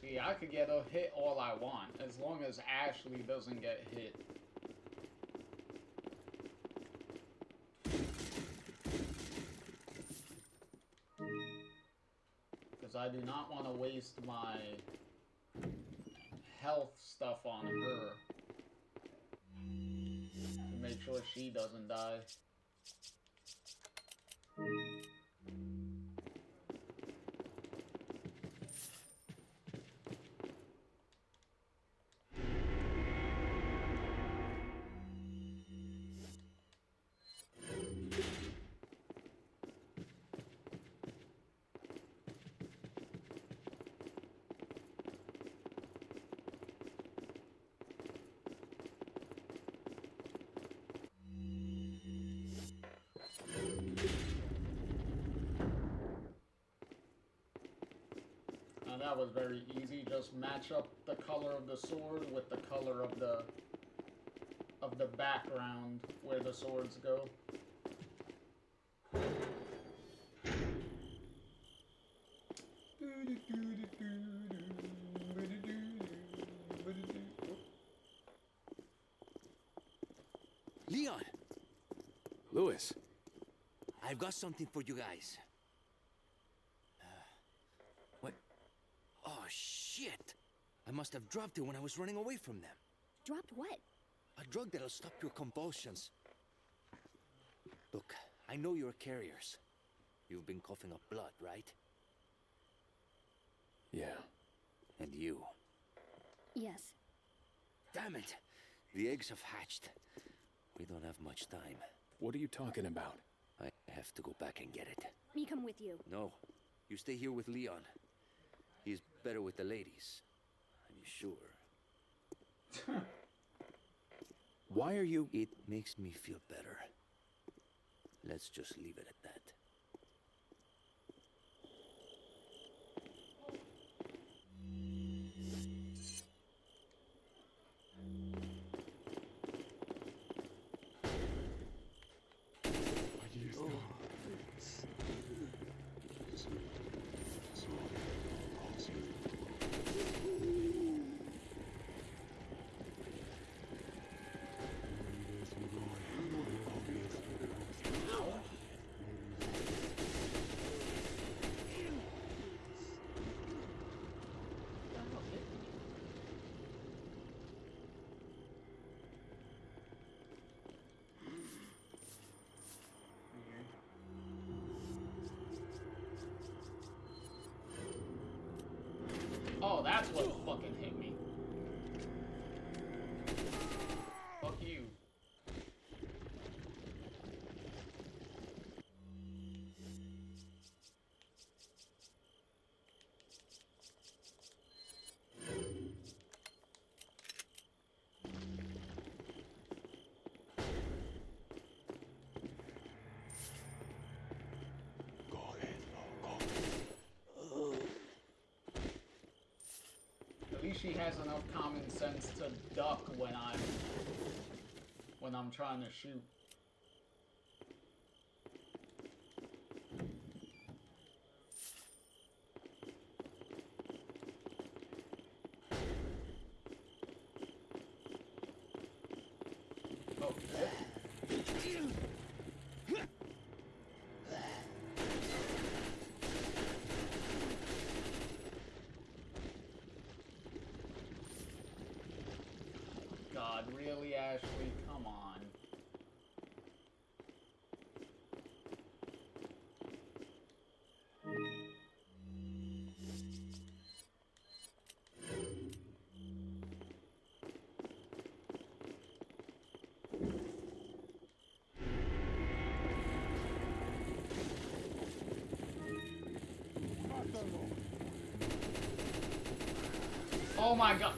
See, I could get a hit all I want, as long as Ashley doesn't get hit. Because I do not want to waste my health stuff on her. To make sure she doesn't die. That was very easy. Just match up the color of the sword with the color of the background where the swords go. Leon! Louis. I've got something for you guys. What? Oh, shit! I must have dropped it when I was running away from them. Dropped what? A drug that'll stop your convulsions. Look, I know you're carriers. You've been coughing up blood, right? Yeah. And you? Yes. Damn it! The eggs have hatched. We don't have much time. What are you talking about? I have to go back and get it. Me come with you. No. You stay here with Leon. He's better with the ladies. I'm sure. Why are you... It makes me feel better. Let's just leave it at that. Oh, that's what fucking hit me. Fuck you. At least she has enough common sense to duck when I'm trying to shoot. Oh, shit. God, really, Ashley? Come on. Oh my god.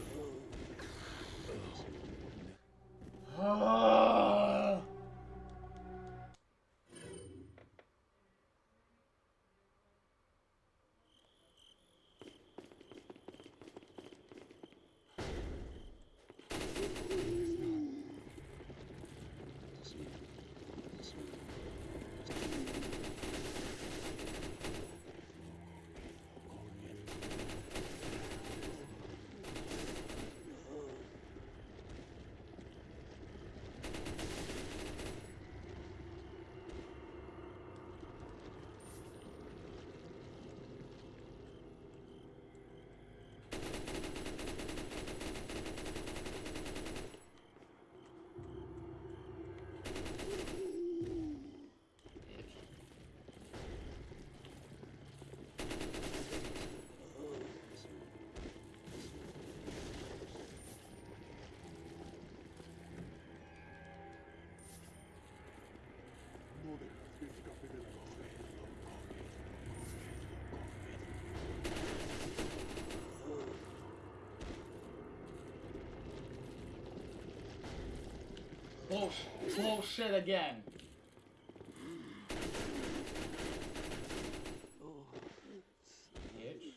Bullshit again. Bitch.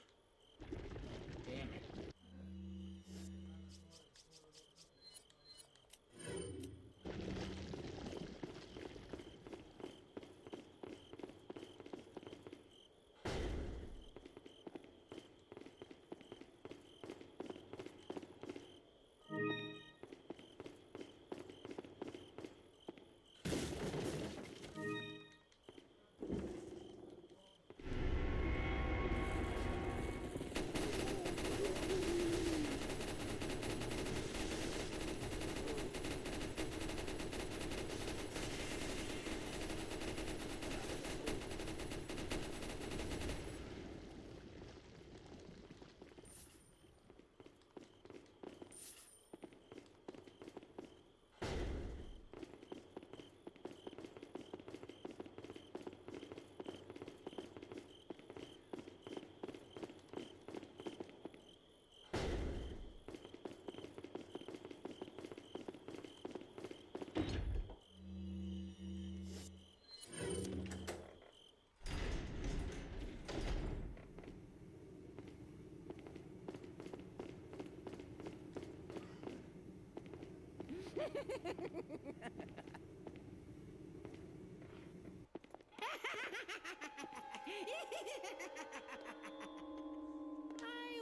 I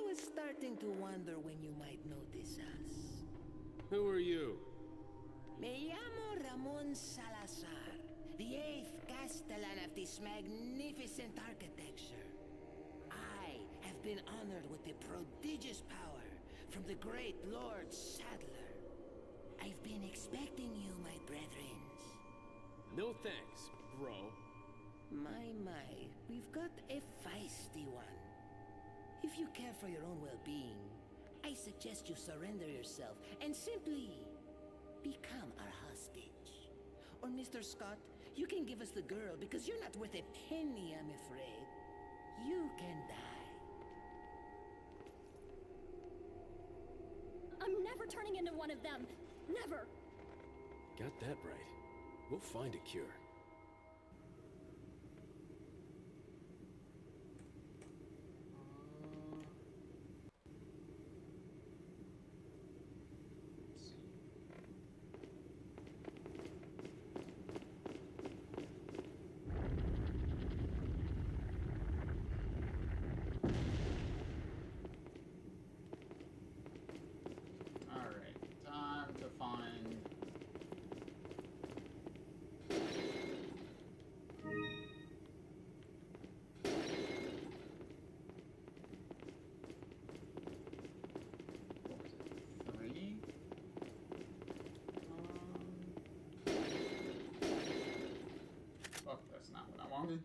was starting to wonder when you might notice us. Who are you? Me llamo Ramon Salazar, the 8th Castellan of this magnificent architecture. I have been honored with the prodigious power from the great Lord Sadler. I've been expecting you, my brethren. No thanks, bro. My, we've got a feisty one. If you care for your own well-being, I suggest you surrender yourself and simply become our hostage. Or Mr. Scott, you can give us the girl because you're not worth a penny, I'm afraid. You can die. I'm never turning into one of them. Never. Got that right. We'll find a cure. wanted.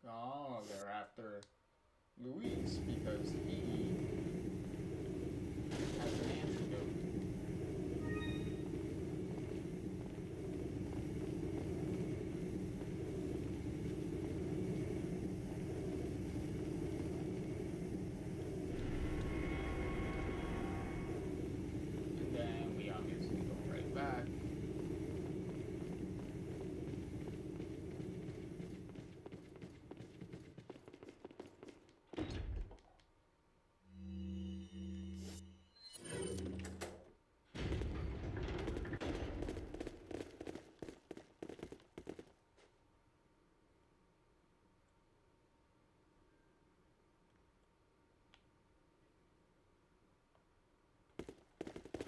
Oh, they're after Luis because he has an antidote. And then we obviously go right back.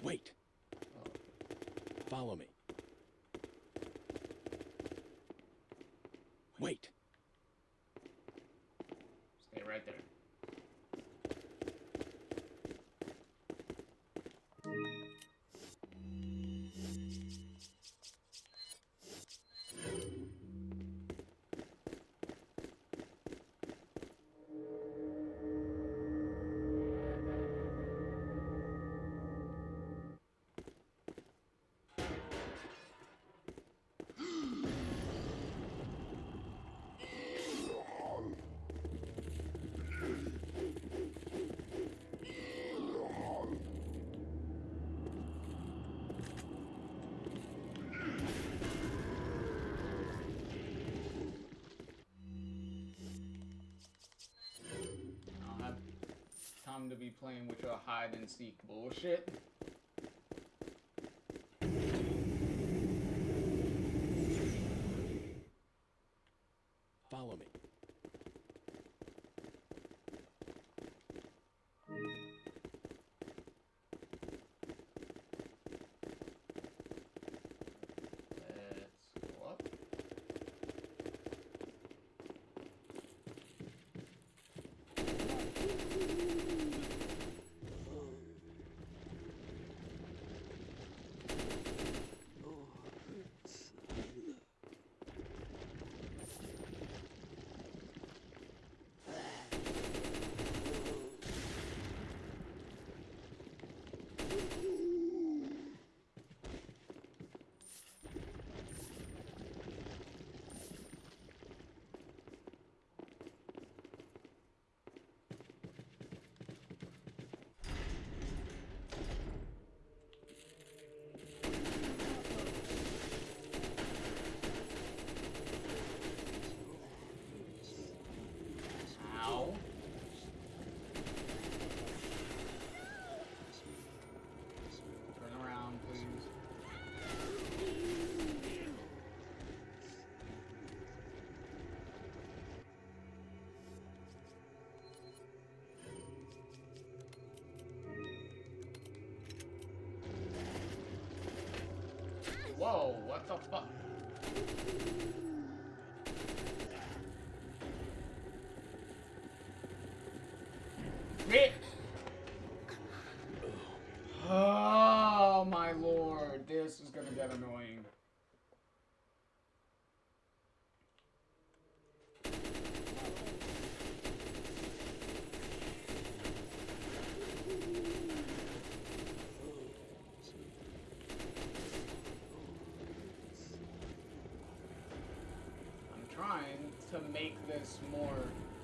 Wait. Follow me. Wait. Stay right there. To be playing with your hide and seek bullshit. Whoa, what the fuck? Rip! Oh my lord, this is gonna get annoying. I'm trying to make this more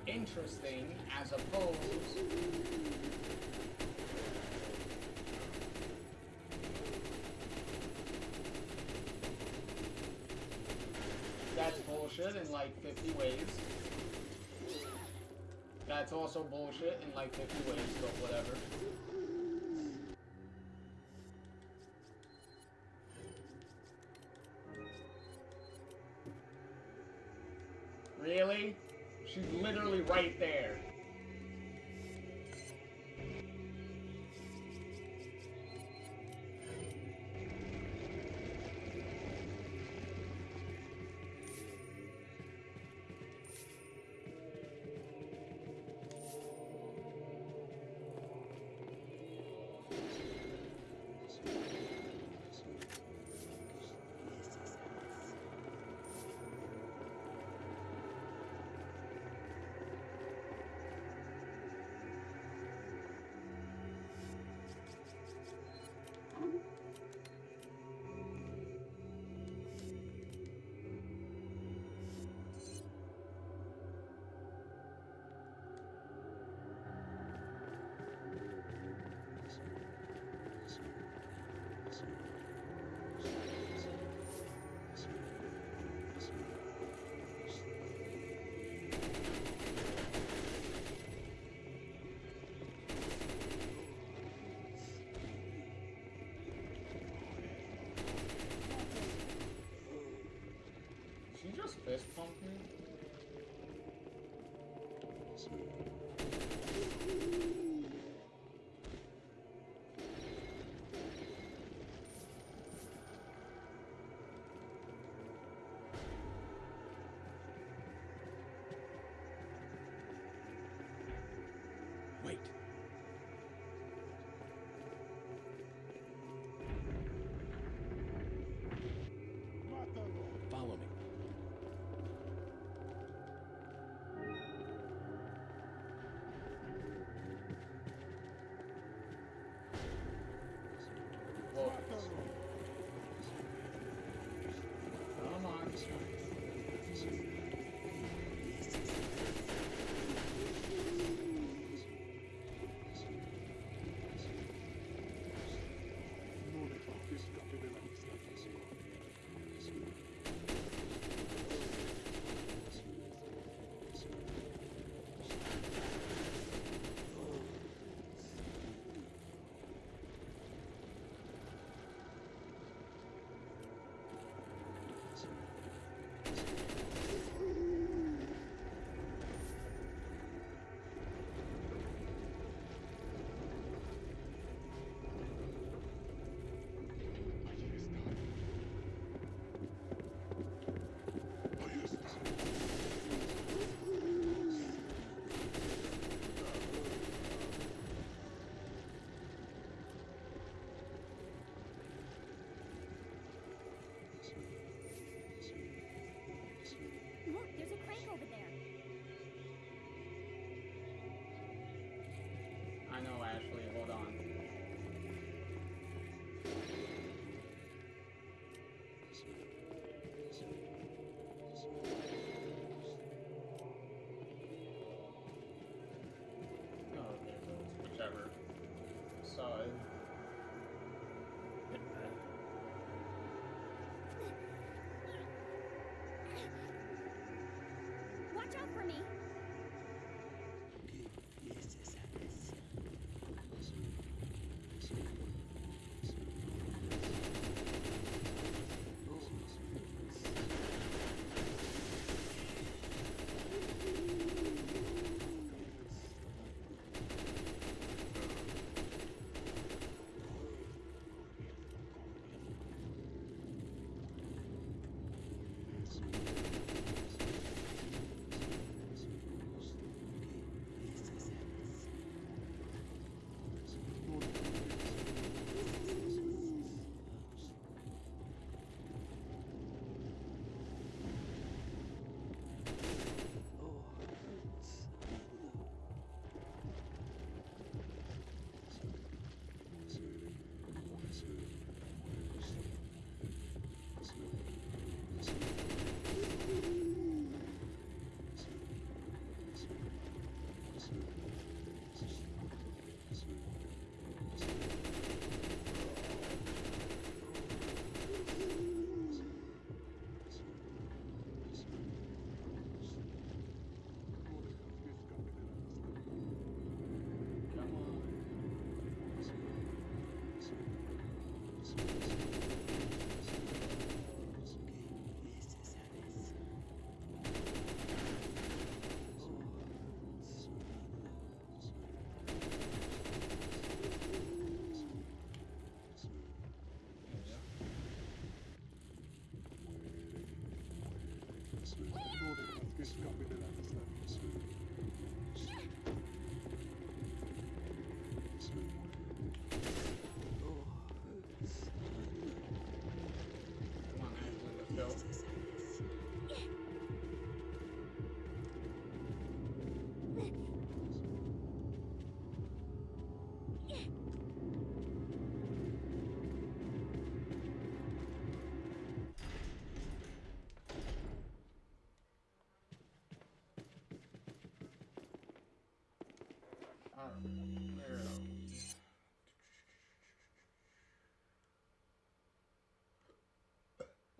interesting as opposed that's bullshit in like 50 ways. That's also bullshit in like 50 ways, but whatever. Really? She's literally right there. She just fist pumped me? Wait. Follow me. Whoa. Come on. Look, there's a crank over there. I know, Ashley. Hold on. Oh, okay, whichever side. Watch out for me.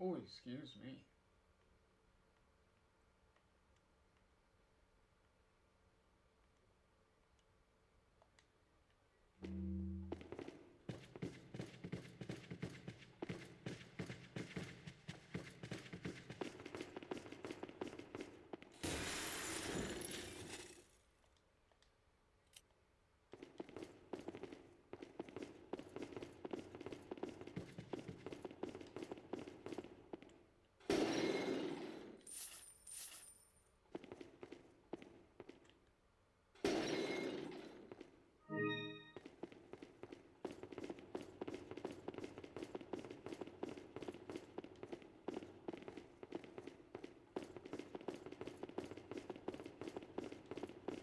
Oh, excuse me.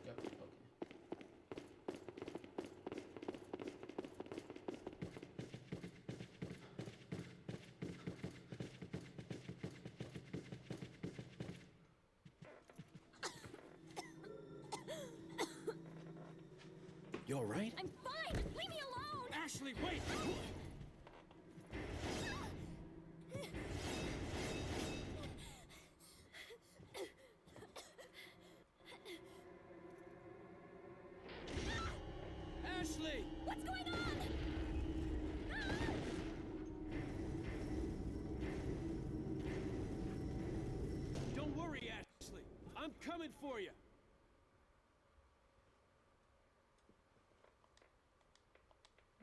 Yep, okay. You all right? I'm fine! Leave me alone! Ashley, wait! Ashley! What's going on? Don't worry, Ashley. I'm coming for you.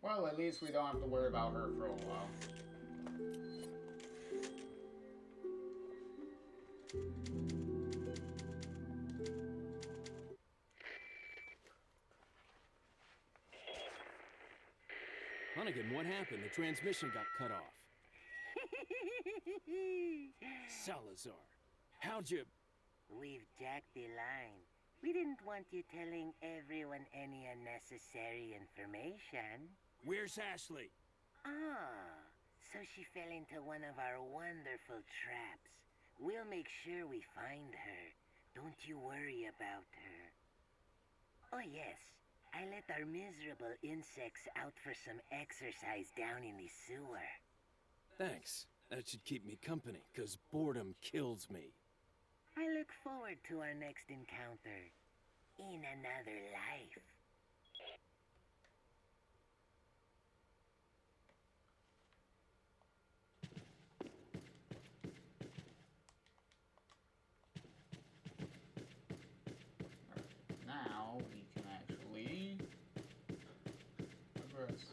Well, at least we don't have to worry about her for a while. Hunnigan, what happened? The transmission got cut off. Salazar, how'd you... We've jacked the line. We didn't want you telling everyone any unnecessary information. Where's Ashley? Ah, so she fell into one of our wonderful traps. We'll make sure we find her. Don't you worry about her. Oh yes, I let our miserable insects out for some exercise down in the sewer. Thanks. That should keep me company, 'cause boredom kills me. I look forward to our next encounter in another life. Now we can actually progress.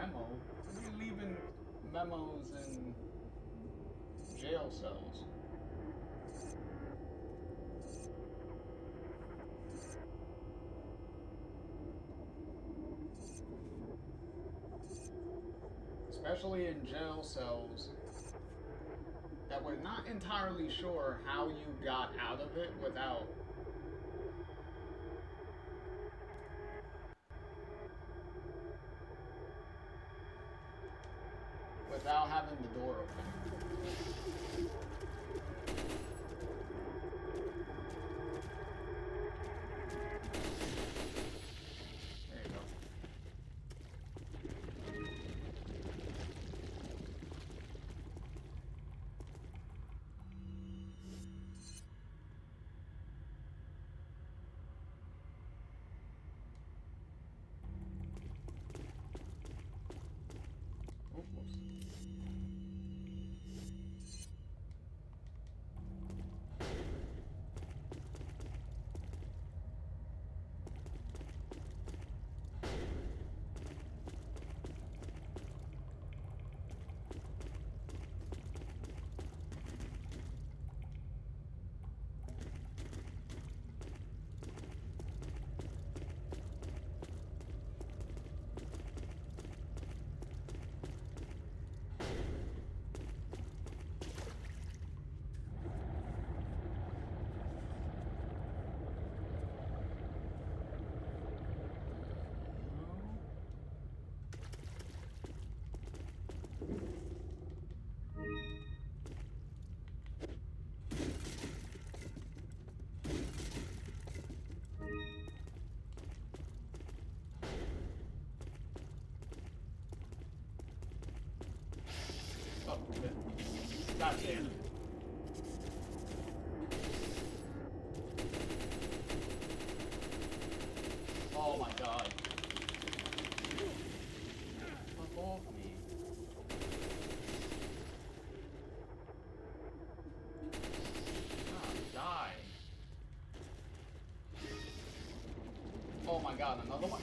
memo. What are you leaving memos in jail cells? Especially in jail cells that we're not entirely sure how you got out of it without having the door open. There you go. Oh, whoops. Oh, okay. Goddamn. Oh my god. Fuck off me. God, die. Oh my god, another one?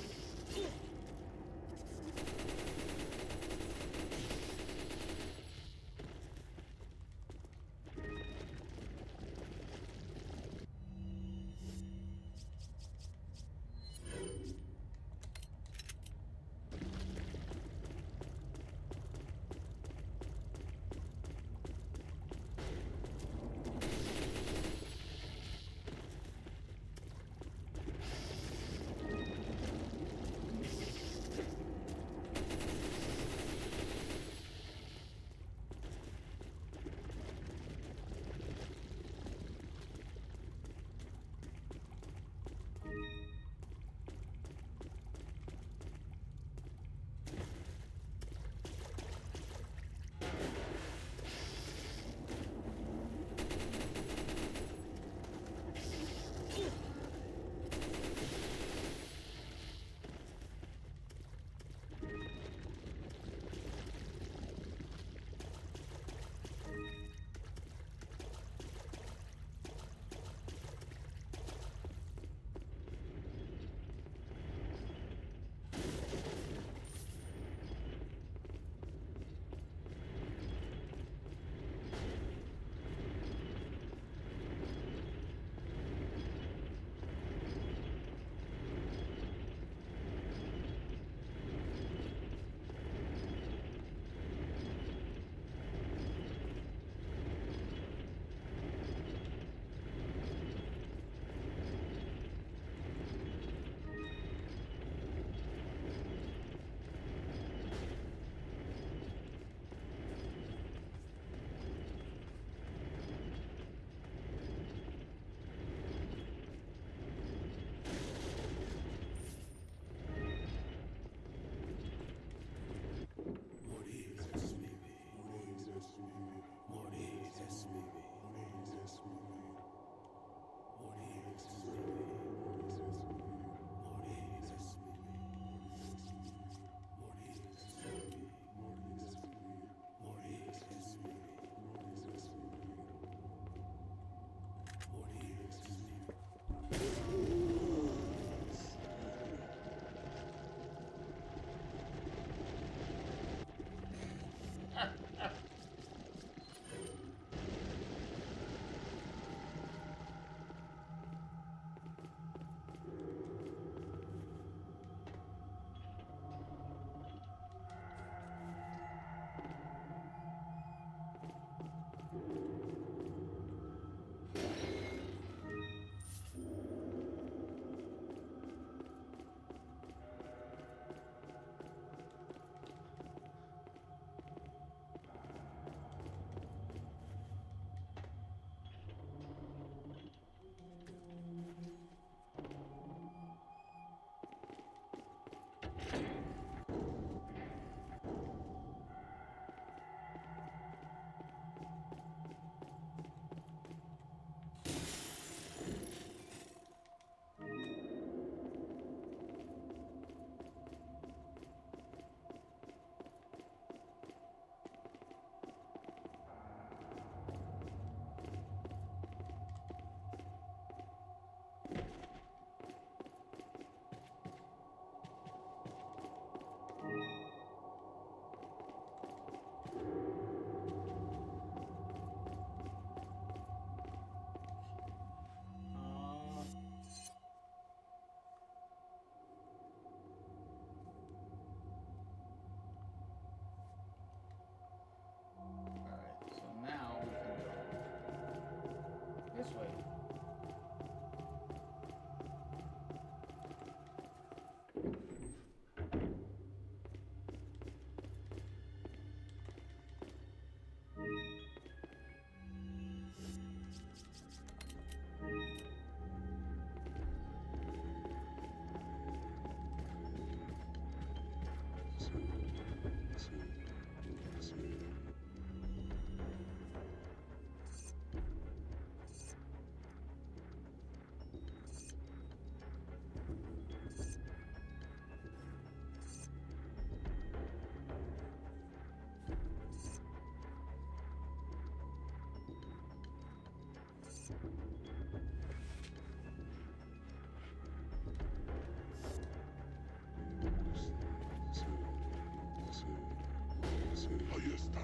Ahí está.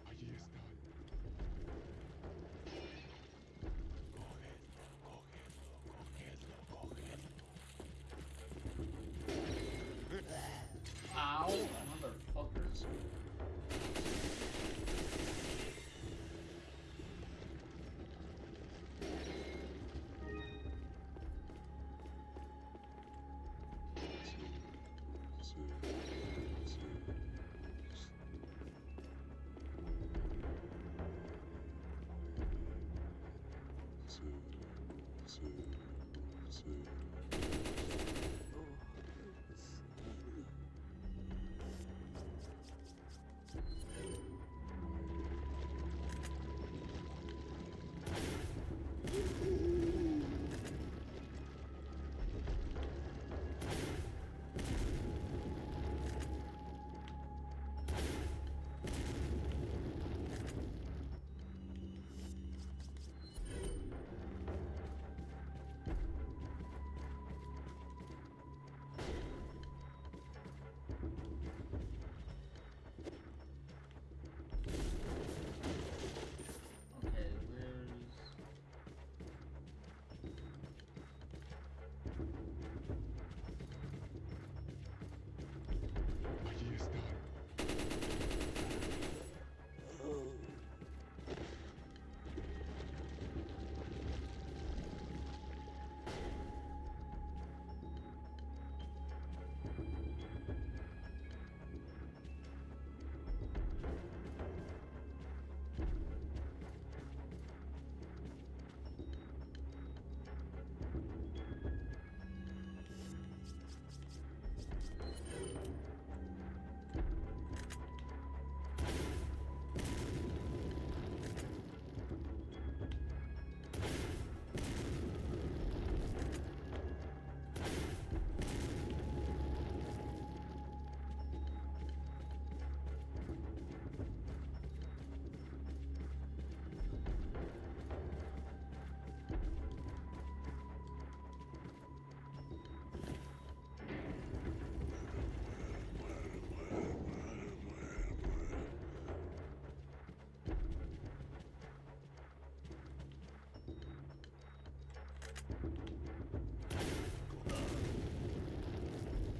Allí está. Ow, motherfuckers. Okay, where's... Allí está.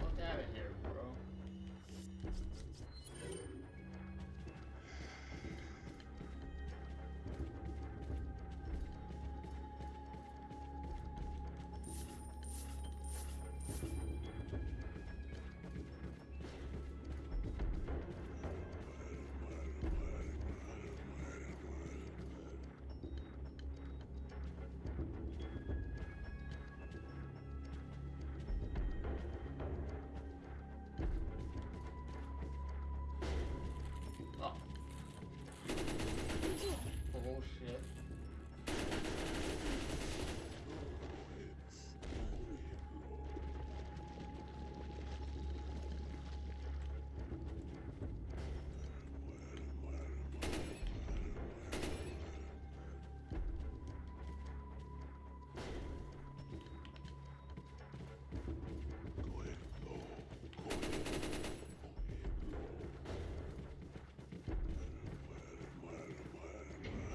Fuck out of here, bro. Oh. Bullshit.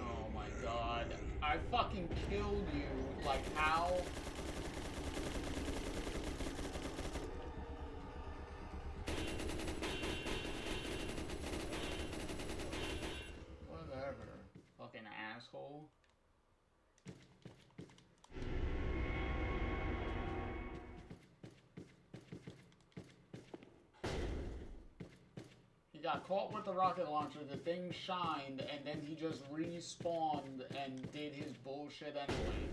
Oh my god. I fucking killed you. Like, how? Whatever. Fucking asshole. He got caught with the rocket launcher, the thing shined, and then he just respawned and did his bullshit anyway.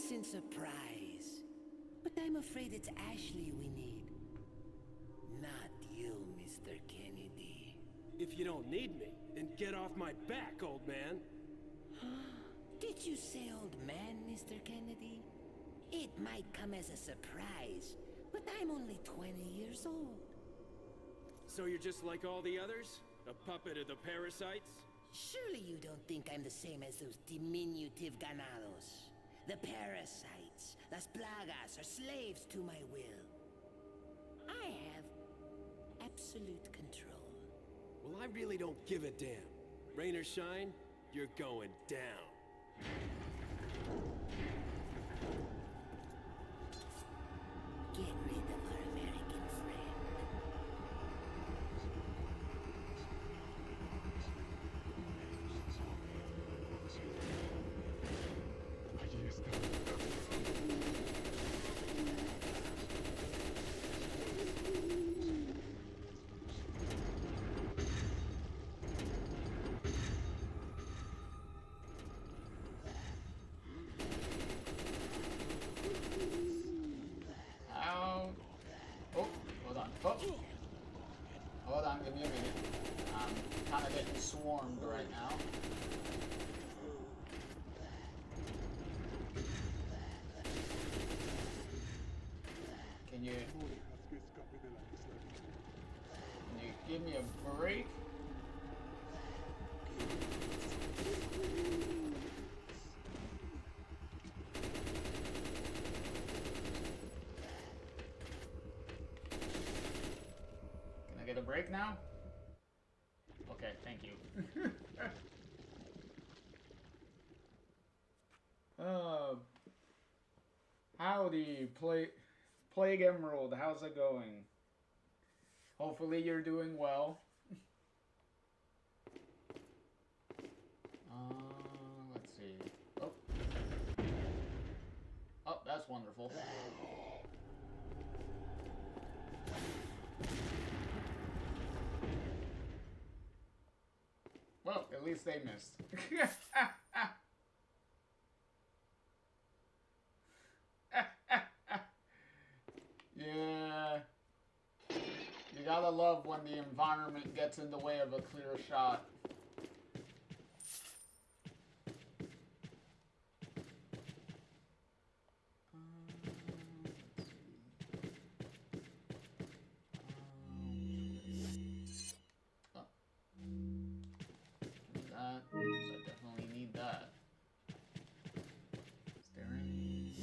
innocent surprise. But I'm afraid it's Ashley we need. Not you, Mr. Kennedy. If you don't need me, then get off my back, old man. Did you say old man, Mr. Kennedy? It might come as a surprise, but I'm only 20 years old. So you're just like all the others? A puppet of the parasites? Surely you don't think I'm the same as those diminutive ganados. The parasites, las plagas, are slaves to my will. I have absolute control. Well, I really don't give a damn. Rain or shine, you're going down. Get rid of our American friend. Ow. Oh, hold on. Oh. Hold on, give me a minute. I'm kind of getting swarmed right now. Can you give me a break? Can I get a break now? Okay, thank you. Howdy, Plague Emerald, how's it going? Hopefully you're doing well. Let's see. Oh. Oh, that's wonderful. Well, at least they missed. Yeah. You gotta love when the environment gets in the way of a clear shot. That, because I definitely need that. Staring.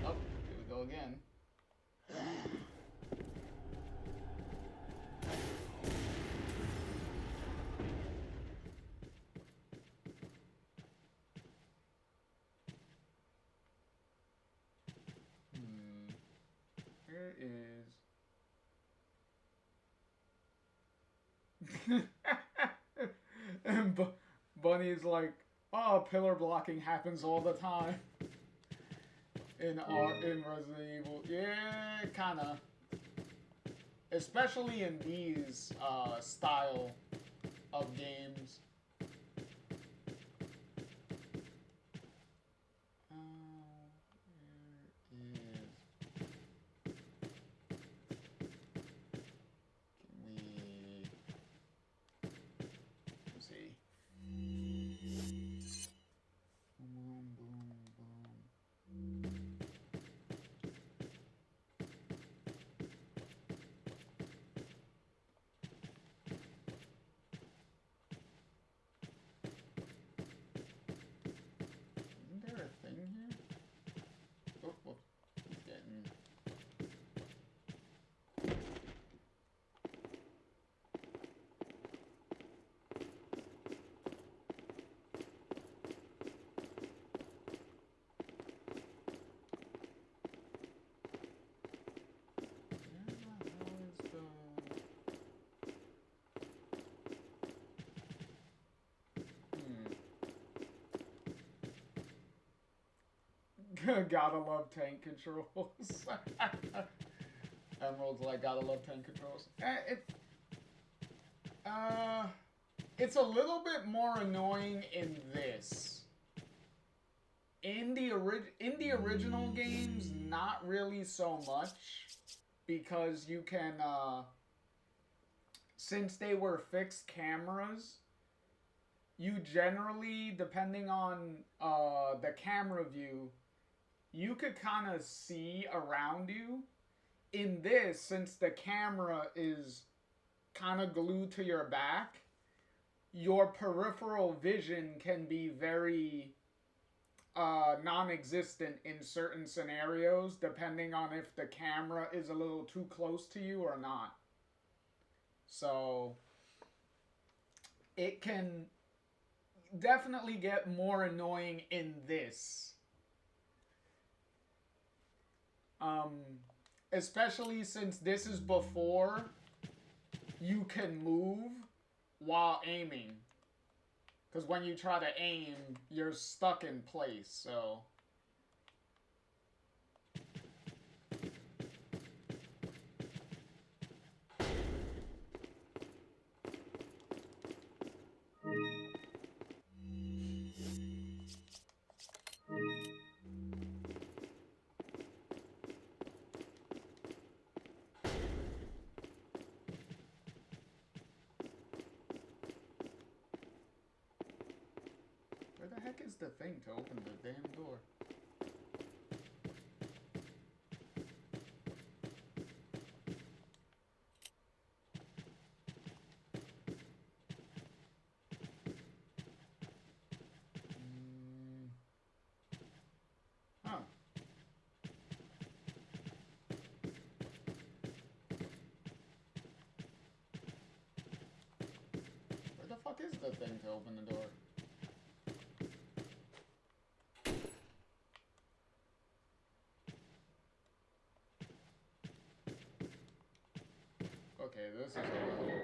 Oh, here we go again. Here is... And Bunny's like, oh, pillar blocking happens all the time. In Resident Evil. Yeah, kinda. Especially in these style of games. Gotta love tank controls. Emerald's like, gotta love tank controls. It's a little bit more annoying in this. In the original games, not really so much, because you can, since they were fixed cameras, you generally, depending on the camera view, you could kind of see around you. In this, since the camera is kind of glued to your back, your peripheral vision can be very non-existent in certain scenarios, depending on if the camera is a little too close to you or not. So it can definitely get more annoying in this. Especially since this is before you can move while aiming. Because when you try to aim, you're stuck in place, so... Where the heck is the thing to open the damn door? Huh. Where the fuck is the thing to open the door? Okay, this is a little...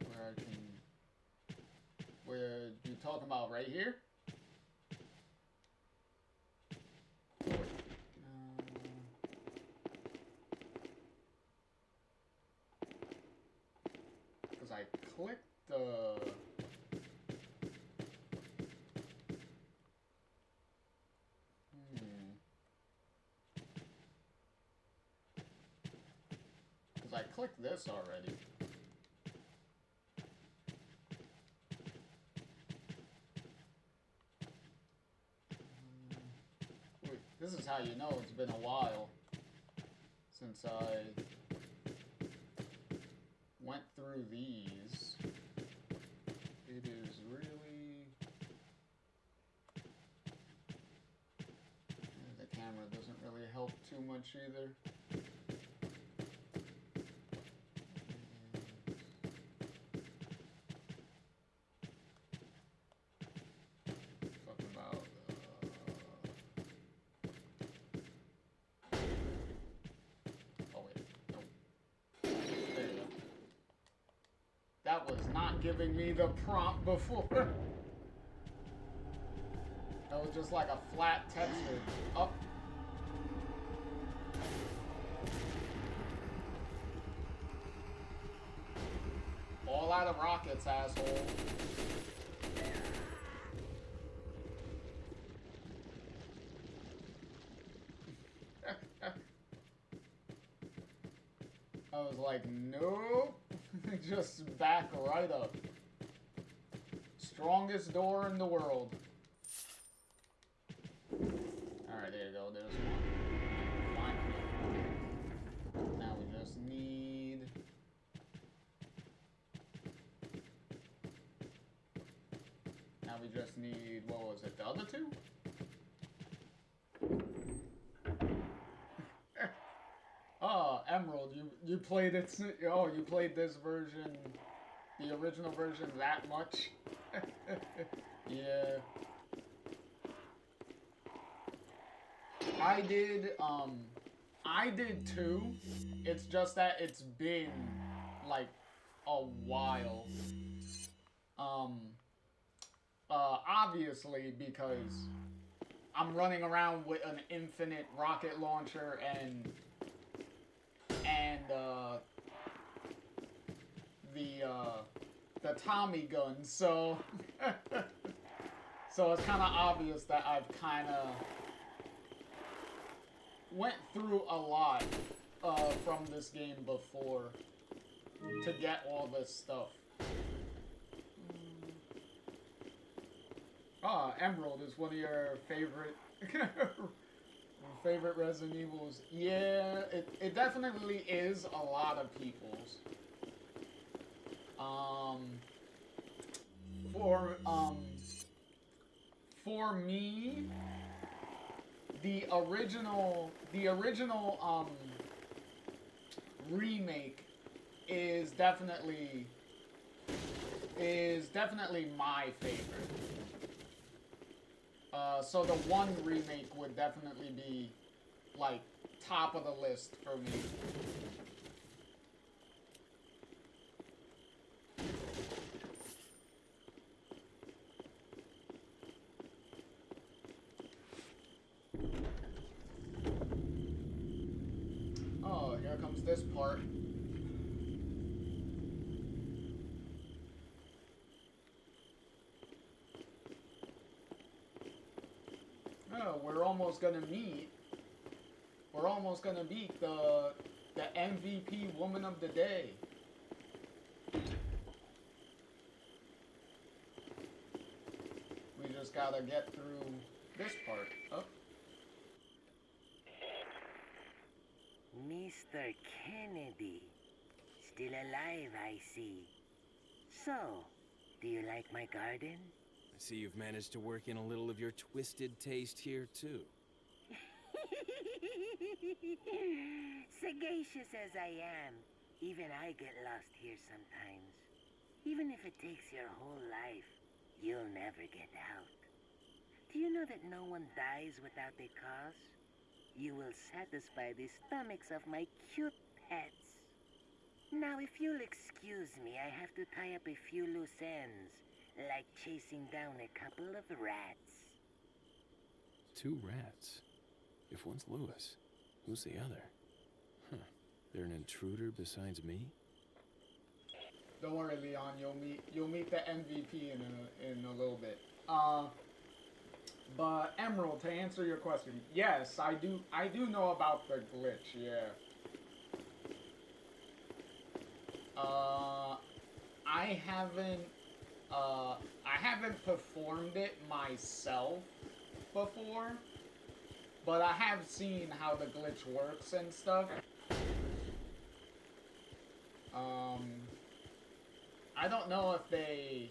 Where I can... Where you talking about right here? Because I clicked the... Because I clicked this already. Wait, this is how you know it's been a while since I went through these. It is really... The camera doesn't really help too much either. Talking about... Oh wait, nope. There you go. That was not giving me the prompt before. That was just like a flat texture. Oh. All out of rockets, asshole. I was like, nope. Just back right up. Strongest door in the world. Alright, there you go. There's one. Finally. Now we just need... Now we just need... What was it? The other two? Oh, Emerald, you played it. Oh, you played this version, the original version, that much? Yeah. I did, I did too. It's just that it's been like a while. Obviously because I'm running around with an infinite rocket launcher and the Tommy gun, so so it's kind of obvious that I've kind of went through a lot from this game before to get all this stuff. Emerald is one of your favorite favorite Resident Evils. Yeah, it definitely is a lot of people's. For me, the original remake is definitely my favorite. So the 1 remake would definitely be like top of the list for me. Oh, here comes this part. Oh, we're almost gonna meet. We're almost gonna beat the MVP Woman of the Day. We just gotta get through this part. Oh. Mr. Kennedy. Still alive, I see. So, do you like my garden? I see you've managed to work in a little of your twisted taste here, too. Sagacious as I am, even I get lost here sometimes. Even if it takes your whole life, you'll never get out. Do you know that no one dies without a cause? You will satisfy the stomachs of my cute pets. Now, if you'll excuse me, I have to tie up a few loose ends, like chasing down a couple of rats. 2 rats? If one's Lewis, who's the other? Huh. They're an intruder besides me? Don't worry, Leon. You'll meet the MVP in a little bit. But Emerald, to answer your question, yes, I do know about the glitch. Yeah. I haven't performed it myself before, but I have seen how the glitch works and stuff. I don't know if they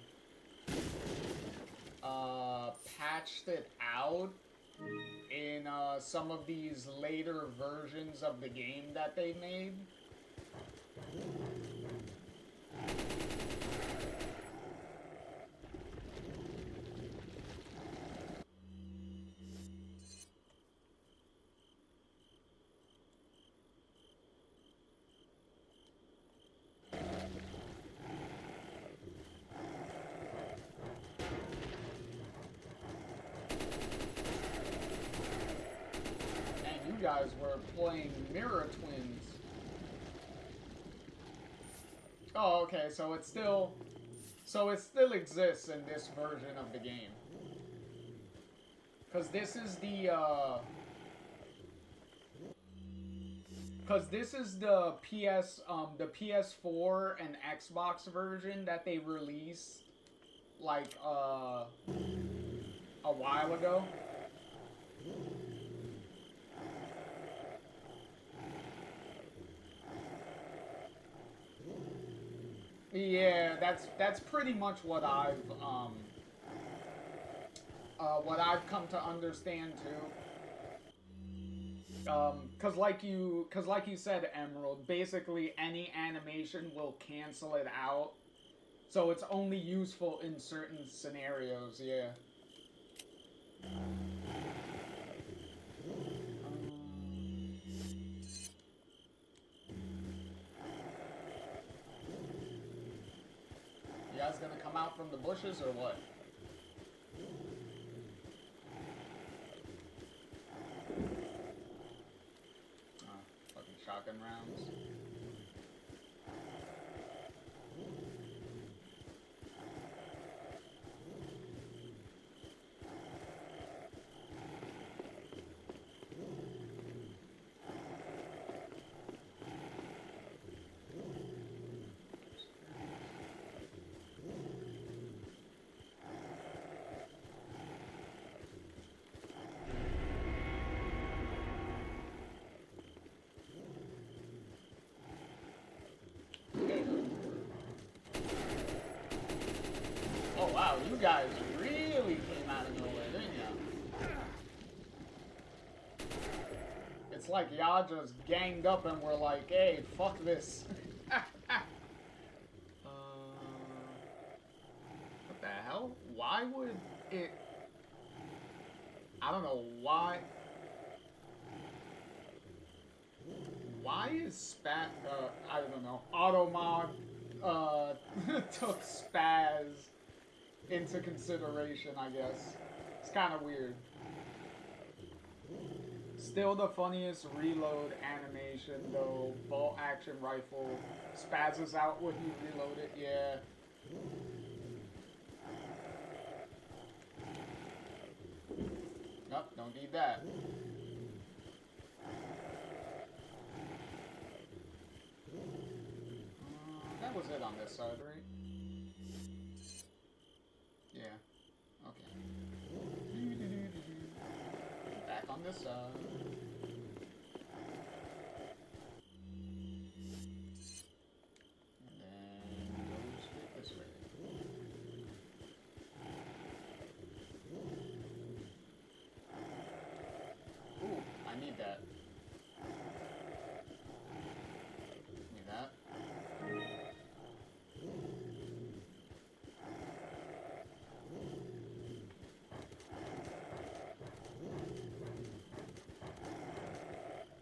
patched it out in some of these later versions of the game that they made. Guys were playing Mirror Twins. Oh, okay, so it still exists in this version of the game. Cause this is the PS4 and Xbox version that they released like a while ago. Yeah, that's pretty much what I've come to understand too. Cause like you said, Emerald, basically any animation will cancel it out, so it's only useful in certain scenarios. Yeah. guys gonna come out from the bushes or what? Fucking shotgun rounds. Oh wow, you guys really came out of nowhere, didn't ya? It's like y'all just ganged up and were like, hey, fuck this. What the hell? Why would it... I don't know why... Why is I don't know, Automod, took Spaz into consideration, I guess. It's kind of weird. Still the funniest reload animation, though. Bolt action rifle spazzes out when you reload it, yeah. Nope, don't need that. That was it on this side, right? Yeah. Okay. Back on this side. And then go straight this way. Ooh, I need that. Need that.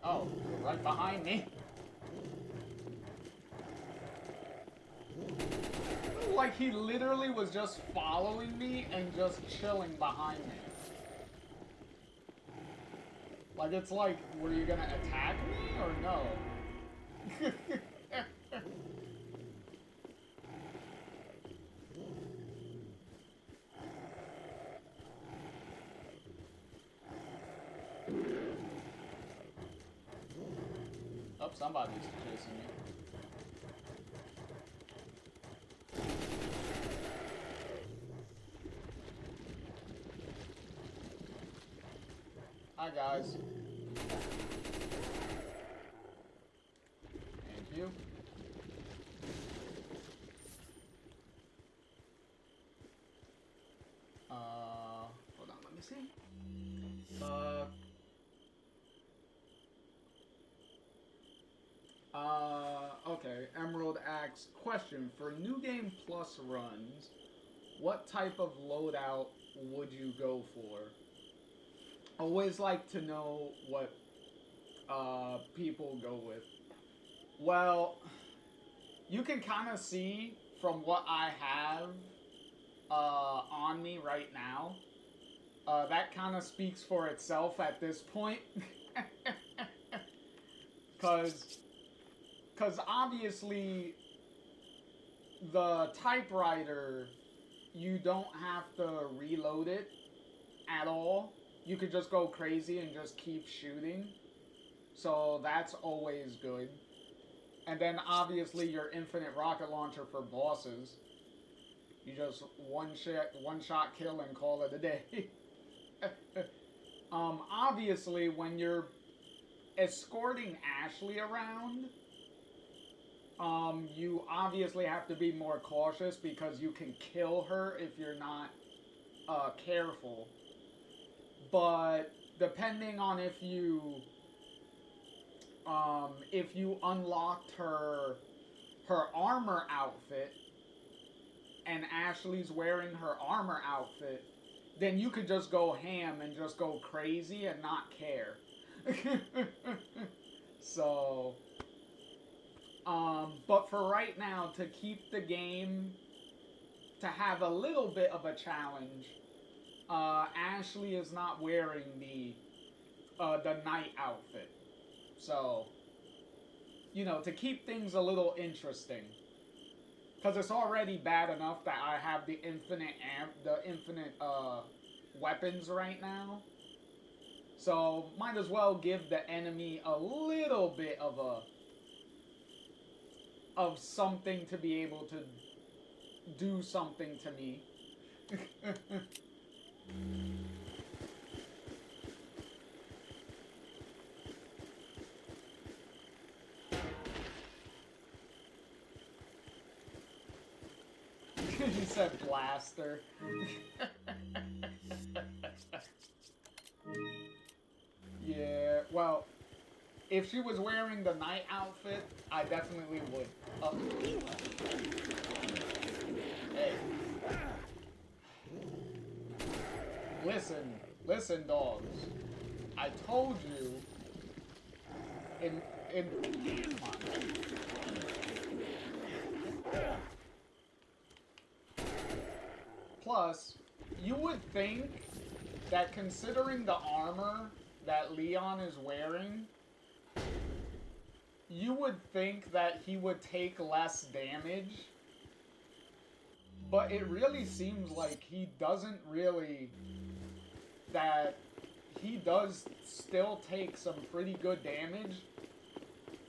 Oh, you're right behind me. Like he literally was just following me and just chilling behind me. Like it's like, were you gonna attack me or no? Oh, somebody's chasing me. Hi, guys. Thank you. Hold on, let me see. Okay, Emerald asks, question, for New Game Plus runs, what type of loadout would you go for? Always like to know what people go with. Well, you can kind of see from what I have on me right now. That kind of speaks for itself at this point. Because obviously, the typewriter, you don't have to reload it at all. You could just go crazy and just keep shooting. So that's always good. And then obviously your infinite rocket launcher for bosses. You just one shot kill and call it a day. Obviously when you're escorting Ashley around, you obviously have to be more cautious because you can kill her if you're not careful. But depending on if you unlocked her armor outfit and Ashley's wearing her armor outfit, then you could just go ham and just go crazy and not care. So, but for right now, to keep the game to have a little bit of a challenge, Ashley is not wearing the night outfit. So, you know, to keep things a little interesting. Because it's already bad enough that I have the infinite weapons right now. So, might as well give the enemy a little bit of something to be able to do something to me. He said blaster. Yeah, well, if she was wearing the night outfit, I definitely would. Hey. Listen, dogs. I told you. Plus, you would think that considering the armor that Leon is wearing, you would think that he would take less damage. But it really seems like he doesn't really... that he does still take some pretty good damage.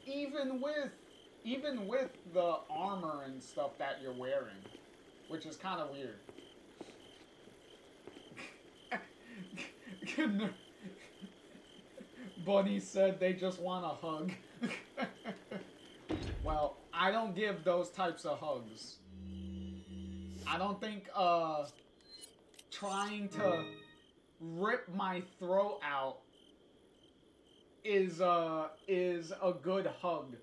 Even with the armor and stuff that you're wearing. Which is kind of weird. Bunny said they just want a hug. Well, I don't give those types of hugs. I don't think trying to rip my throat out is a good hug.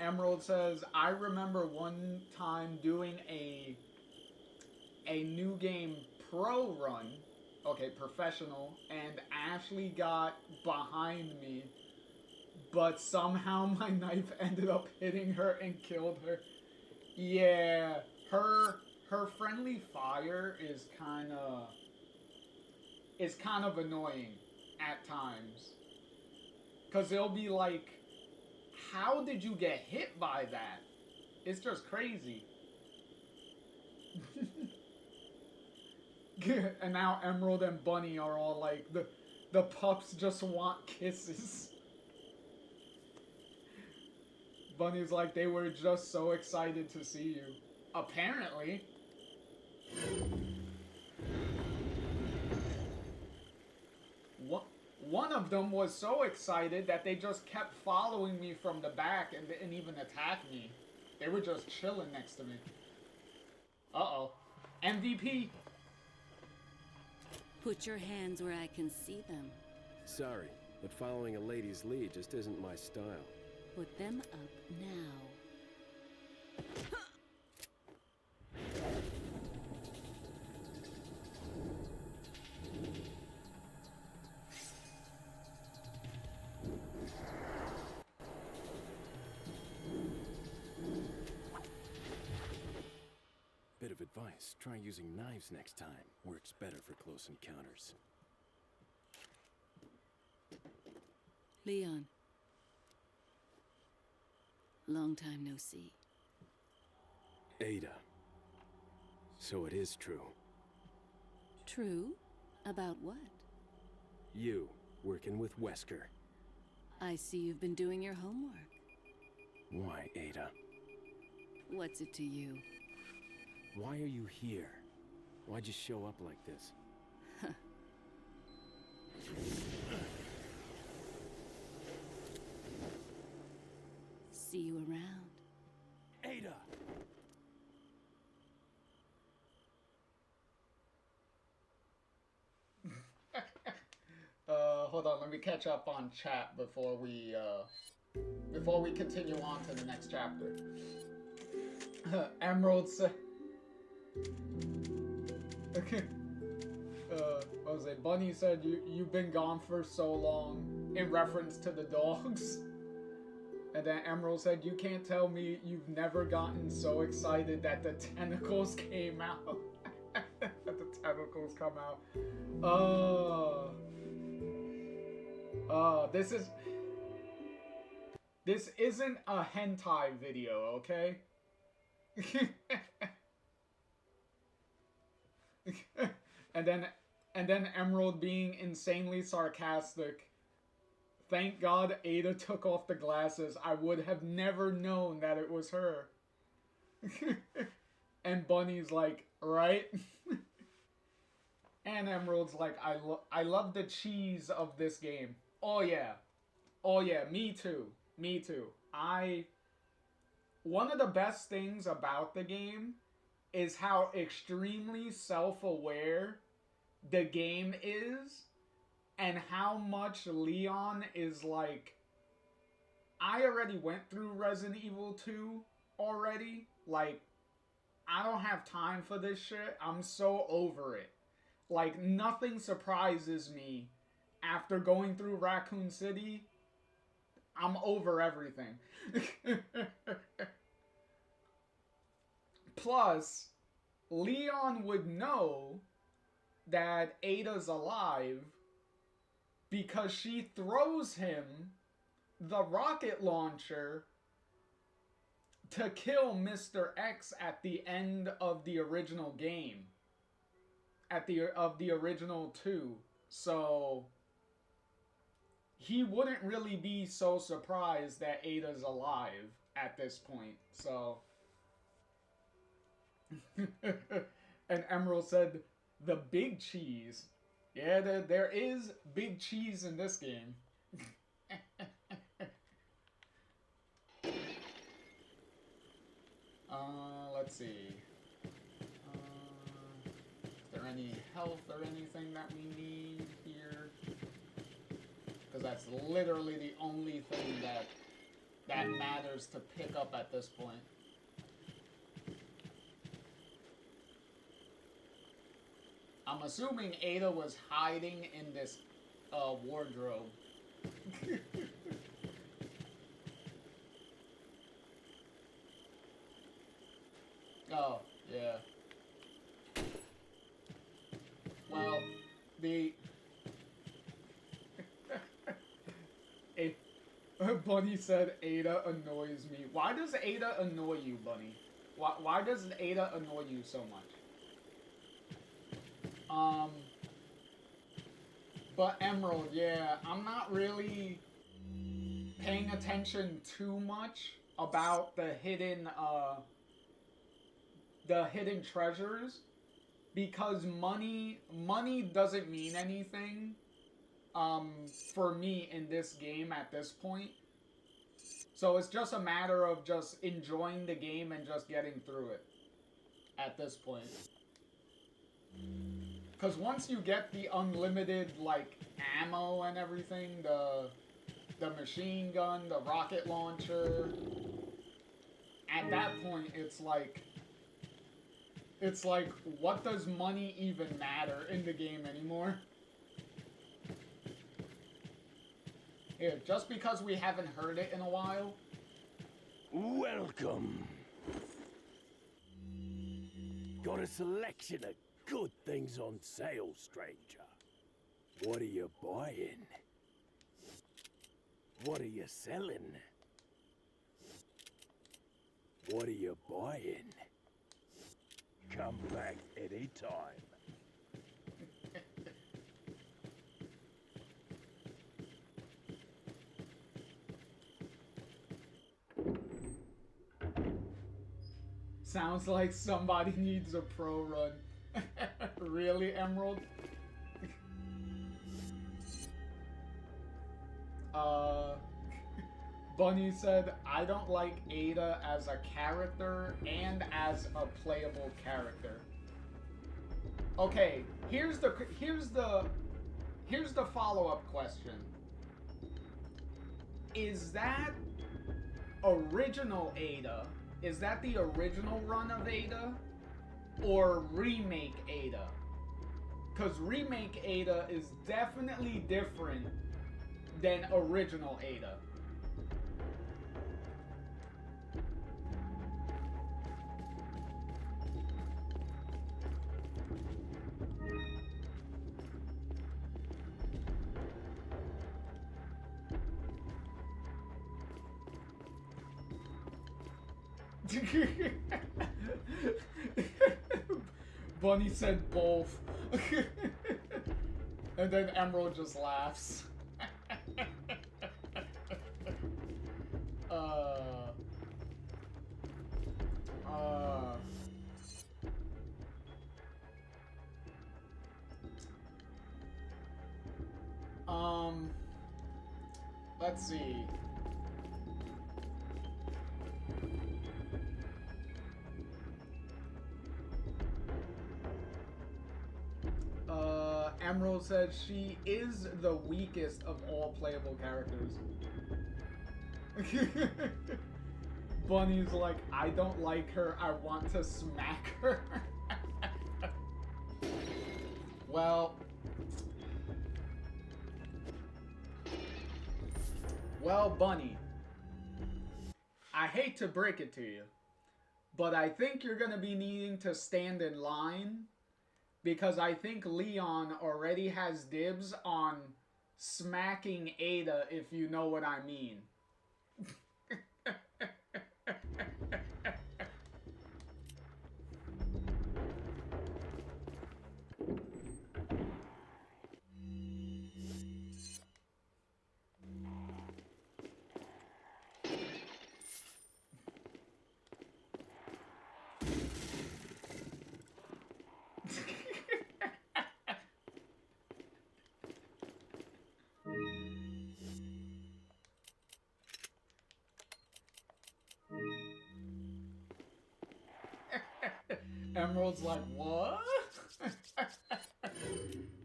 Emerald says, I remember one time doing a new game pro run, okay, professional, and Ashley got behind me, but somehow my knife ended up hitting her and killed her. Yeah, her friendly fire is kind of annoying at times. 'Cause it'll be like, how did you get hit by that? It's just crazy. And now Emerald and Bunny are all like, the pups just want kisses. Bunny's like, they were just so excited to see you. Apparently. One of them was so excited that they just kept following me from the back and didn't even attack me. They were just chilling next to me. Uh-oh. MVP. Put your hands where I can see them. Sorry, but following a lady's lead just isn't my style. Put them up now. Bit of advice, try using knives next time. Works better for close encounters. Leon. Long time no see. Ada. So it is true. True? About what? You, working with Wesker. I see you've been doing your homework. Why, Ada? What's it to you? Why are you here? Why'd you show up like this? See you around. Ada! Hold on, let me catch up on chat before we continue on to the next chapter. Emerald said... Okay. What was it? Bunny said you've been gone for so long in reference to the dogs. And then Emerald said, you can't tell me you've never gotten so excited that the tentacles came out. That the tentacles come out. This isn't a hentai video, okay? and then Emerald being insanely sarcastic. Thank God Ada took off the glasses. I would have never known that it was her. And Bunny's like, right? And Emerald's like, I love the cheese of this game. Oh yeah. Oh yeah, me too. Me too. One of the best things about the game is how extremely self-aware the game is, and how much Leon is like, I already went through Resident Evil 2 already. Like, I don't have time for this shit. I'm so over it. Like, nothing surprises me after going through Raccoon City. I'm over everything. Plus, Leon would know that Ada's alive because she throws him the rocket launcher to kill Mr. X at the end of the original game. Of the original 2. So he wouldn't really be so surprised that Ada's alive at this point. So and Emerald said, the big cheese. Yeah, there is big cheese in this game. Let's see. Is there any health or anything that we need here? Because that's literally the only thing that matters to pick up at this point. I'm assuming Ada was hiding in this wardrobe. Oh, yeah. Well, Bunny said Ada annoys me. Why does Ada annoy you, Bunny? Why does Ada annoy you so much? But Emerald, yeah, I'm not really paying attention too much about the hidden treasures, because money doesn't mean anything for me in this game at this point. So it's just a matter of just enjoying the game and just getting through it at this point. Because once you get the unlimited, like, ammo and everything, the machine gun, the rocket launcher, at that point, it's like, what does money even matter in the game anymore? Here, just because we haven't heard it in a while. Welcome. Got a selection of good things on sale, stranger. What are you buying? What are you selling? What are you buying? Come back anytime. Sounds like somebody needs a pro run. Really, Emerald? Bunny said, I don't like Ada as a character and as a playable character. Okay, here's the follow-up question. Is that original Ada? Is that the original run of Ada? Or remake Ada? Because remake Ada is definitely different than original Ada. Bunny said both. And then Emerald just laughs. Let's see. Emerald says she is the weakest of all playable characters. Bunny's like, I don't like her, I want to smack her. Well, Bunny, I hate to break it to you, but I think you're gonna be needing to stand in line, because I think Leon already has dibs on smacking Ada, if you know what I mean. Emerald's like, what?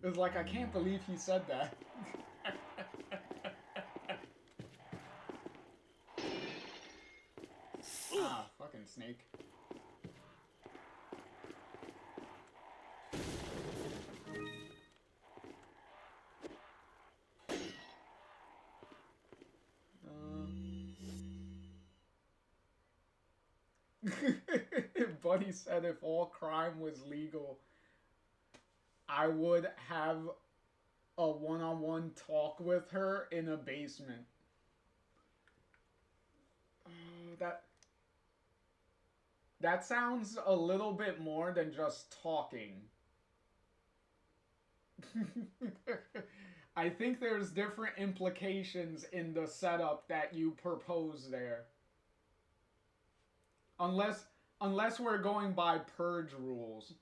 It's like, I can't believe he said that. Ah, fucking snake. Buddy said if all crime was legal, I would have a one-on-one talk with her in a basement. That sounds a little bit more than just talking. I think there's different implications in the setup that you propose there. Unless we're going by purge rules.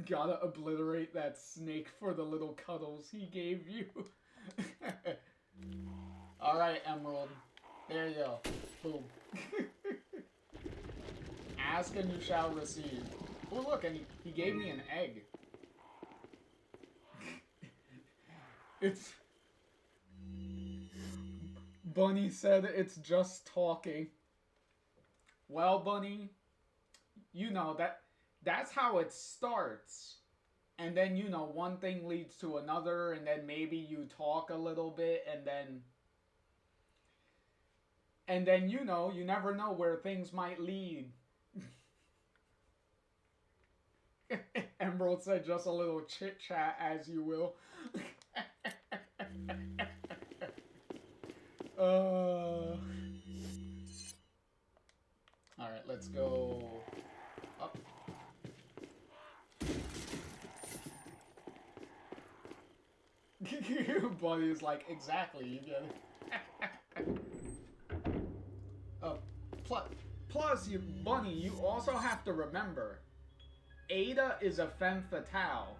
Gotta obliterate that snake for the little cuddles he gave you. Alright, Emerald. There you go. Boom. Ask and you shall receive. Oh, look, and he gave me an egg. It's... Bunny said it's just talking. Well, Bunny, you know, that's how it starts. And then, you know, one thing leads to another, and then maybe you talk a little bit, and then, you know, you never know where things might lead. Emerald said just a little chit-chat, as you will. Alright, let's go up. Buddy's like, exactly, you get it. Plus, Bunny, you also have to remember, Ada is a femme fatale.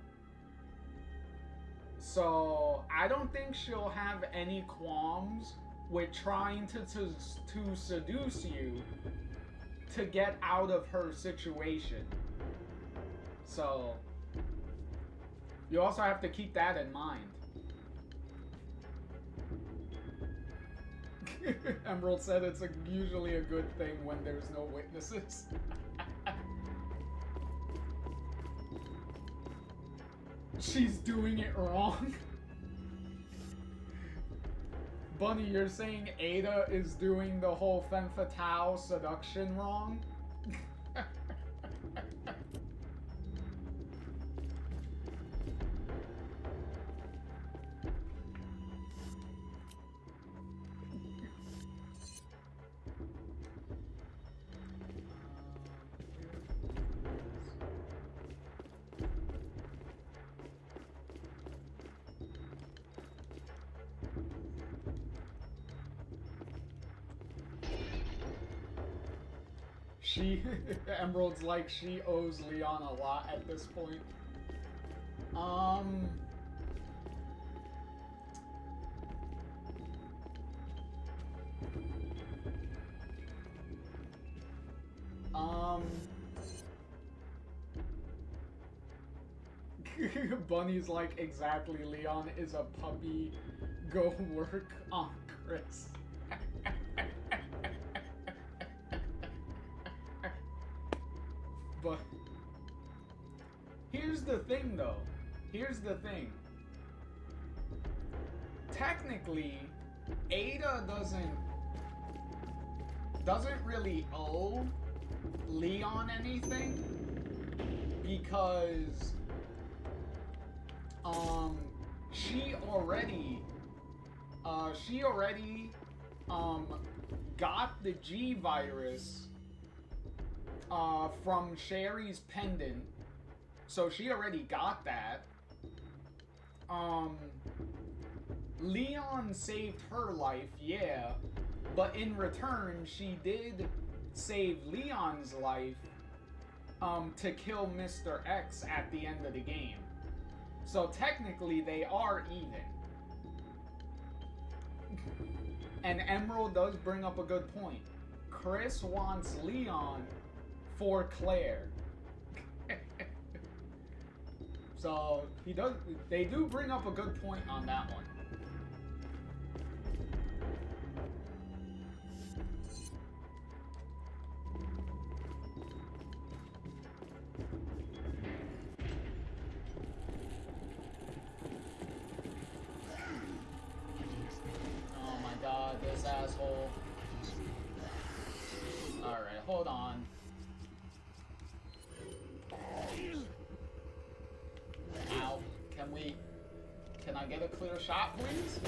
So, I don't think she'll have any qualms with trying to seduce you to get out of her situation. So, you also have to keep that in mind. Emerald said it's usually a good thing when there's no witnesses. She's doing it wrong. Bunny, you're saying Ada is doing the whole femme fatale seduction wrong? She, Emerald's like she owes Leon a lot at this point. Bunny's like, exactly, Leon is a puppy. Go work on Chris. But here's the thing, though. Here's the thing. Technically, Ada doesn't really owe Leon anything because she already got the G virus from Sherry's pendant, so she already got that. Leon saved her life, yeah, but in return, she did save Leon's life to kill Mr. X at the end of the game. So technically, they are even. And Emerald does bring up a good point. Chris wants Leon for Claire. So they do bring up a good point on that one. Oh my god, this asshole. Alright, hold on. Ow. Can I get a clear shot, please?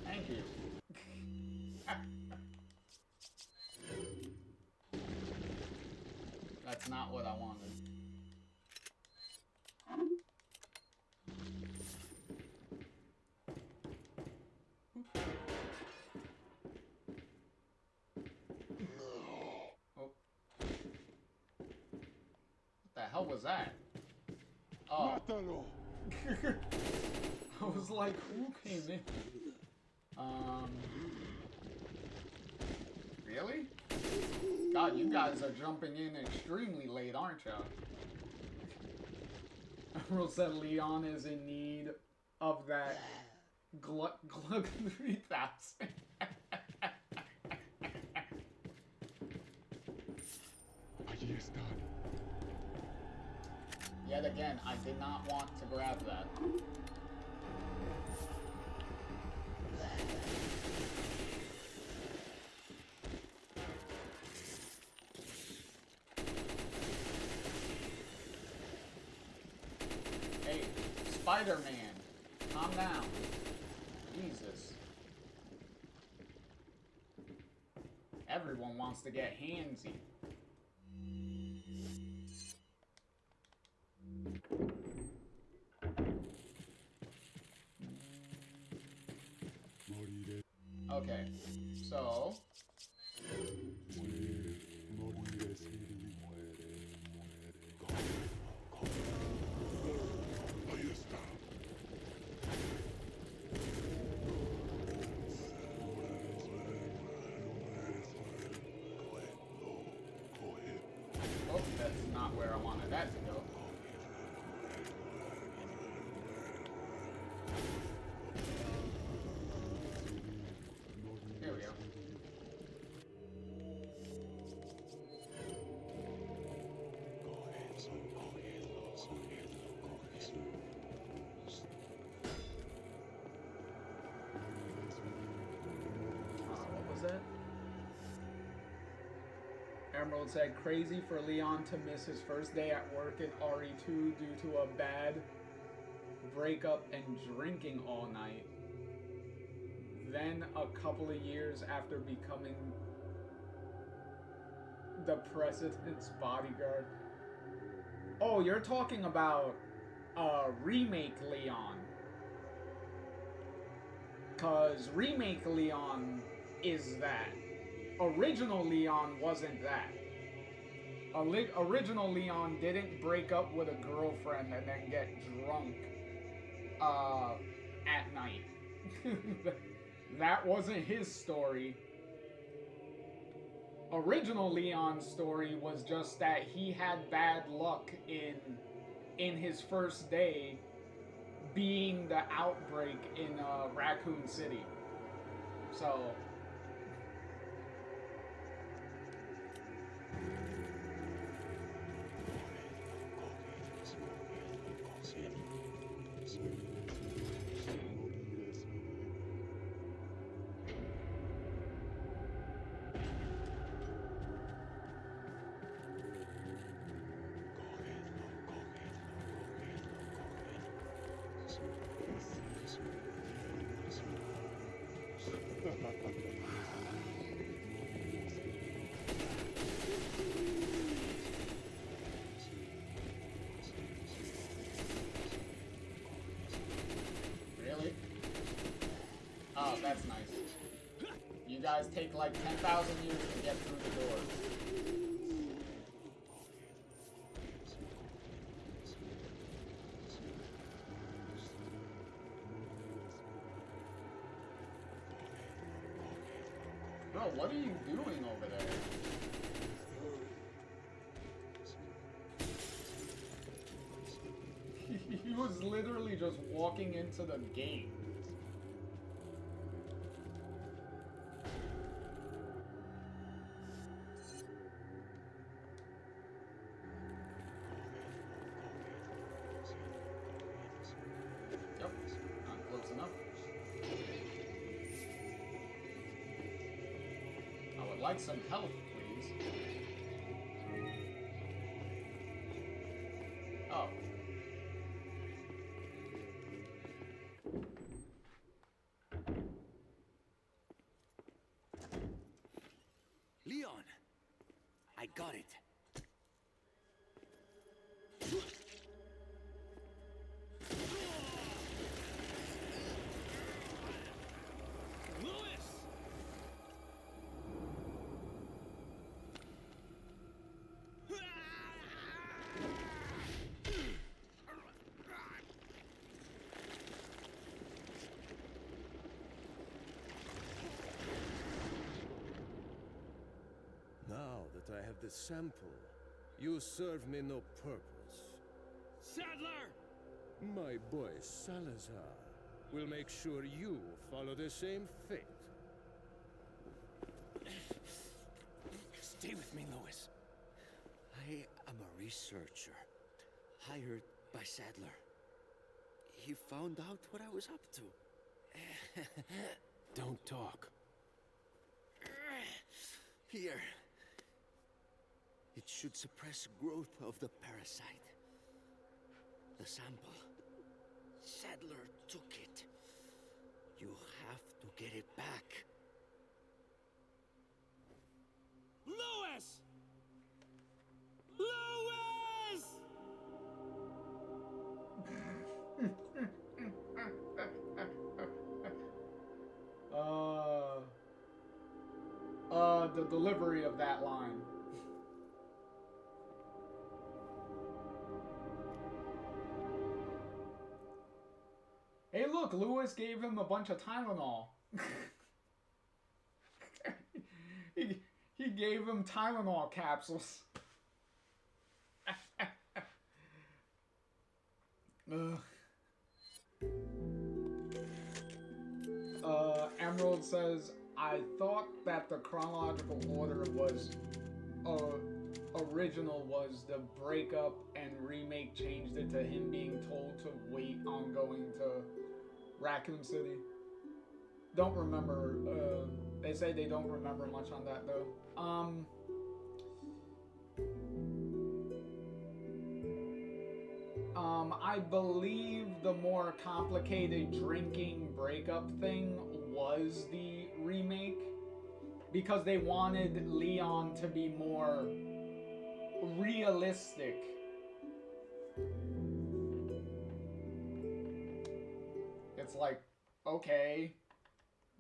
Thank you. That's not what I wanted. What the hell was that? Oh. I was like, who came in? Really? God, you guys are jumping in extremely late, aren't you? Emerald said Leon is in need of that Glug 3000. Yet again, I did not want to grab that. Hey, Spider-Man, calm down. Jesus. Everyone wants to get handsy. Okay, so... Oh, that's not where I wanted that to go. Here we go. What was that? Emerald said, crazy for Leon to miss his first day at work in RE2 due to a bad breakup and drinking all night. Then a couple of years after becoming the president's bodyguard. Oh, you're talking about Remake Leon. 'Cause Remake Leon is that. Original Leon wasn't that. Original Leon didn't break up with a girlfriend and then get drunk at night. That wasn't his story. Original Leon's story was just that he had bad luck in his first day being the outbreak in Raccoon City. So really? Oh, that's nice. You guys take like 10,000 years to get through the door. Bro, what are you doing over there? He was literally just walking into the gate. Yep, not close enough. I would like some health, please. Oh. Leon! I got it. Louis! Now that I have the sample, you serve me no purpose. Sadler! My boy Salazar will make sure you follow the same fate. Stay with me, Louis. I am a researcher, hired by Sadler. He found out what I was up to. Don't talk. Here. It should suppress growth of the parasite. The sample. Sadler took it. You have to get it back. Louis! Louis! The delivery of that line. Hey, look, Louis gave him a bunch of Tylenol. he gave him Tylenol capsules. Emerald says, I thought that the chronological order was original was the breakup and remake changed it to him being told to wait on going to Raccoon City. Don't remember. They say they don't remember much on that though. I believe the more complicated drinking breakup thing was the remake because they wanted Leon to be more realistic. It's like, okay,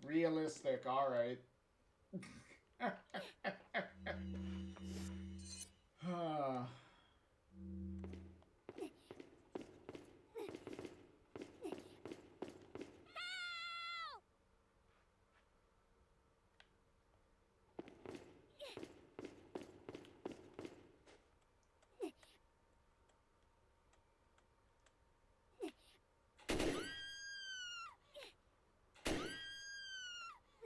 realistic, alright.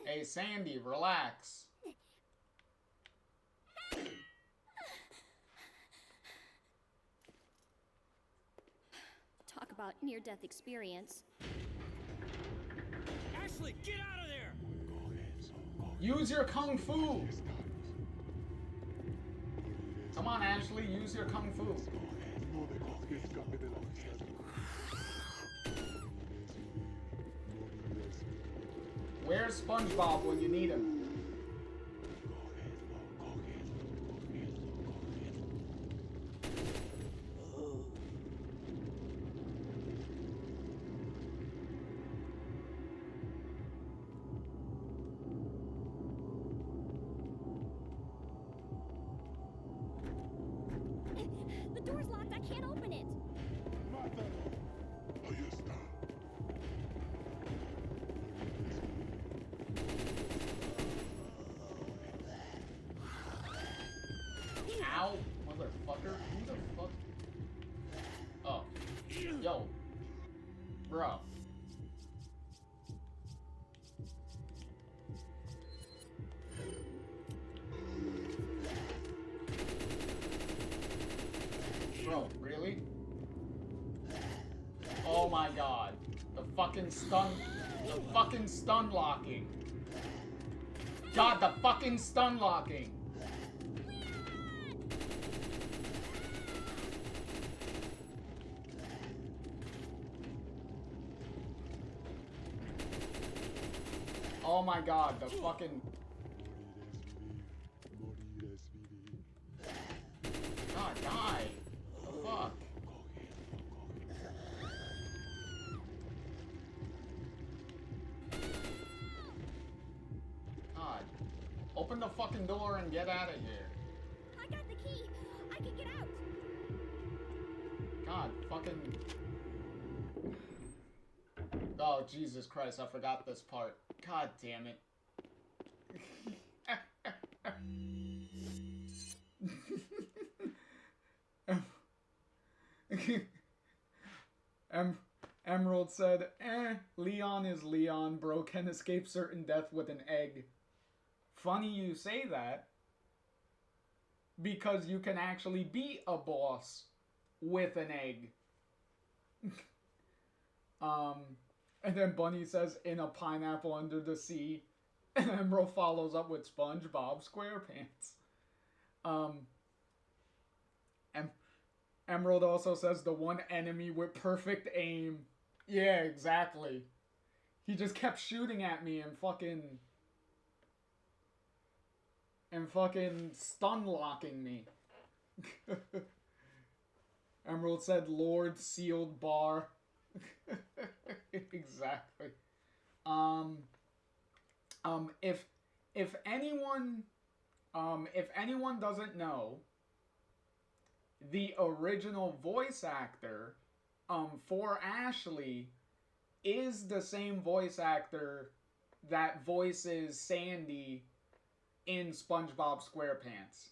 Hey, Sandy, relax. Talk about near-death experience. Ashley, get out of there! Use your kung fu. Come on, Ashley, use your kung fu. Where's SpongeBob when you need him? The door's locked. I can't open it. Ow, motherfucker. Who the fuck? Oh. Yo. Bro. Bro, really? Oh my god. The fucking stun locking. God, the fucking stun locking. Oh my god, the fucking... God, die! The fuck? God. Open the fucking door and get out of here. I got the key. I can get out. God, fucking... Oh, Jesus Christ, I forgot this part. God damn it. Emerald said, Leon is Leon, bro can escape certain death with an egg. Funny you say that, because you can actually beat a boss with an egg. And then Bunny says, in a pineapple under the sea. And Emerald follows up with SpongeBob SquarePants. Emerald also says the one enemy with perfect aim. Yeah, exactly. He just kept shooting at me and fucking stun locking me. Emerald said Lord Sealed Bar. Exactly. If anyone doesn't know, the original voice actor for Ashley is the same voice actor that voices Sandy in SpongeBob SquarePants.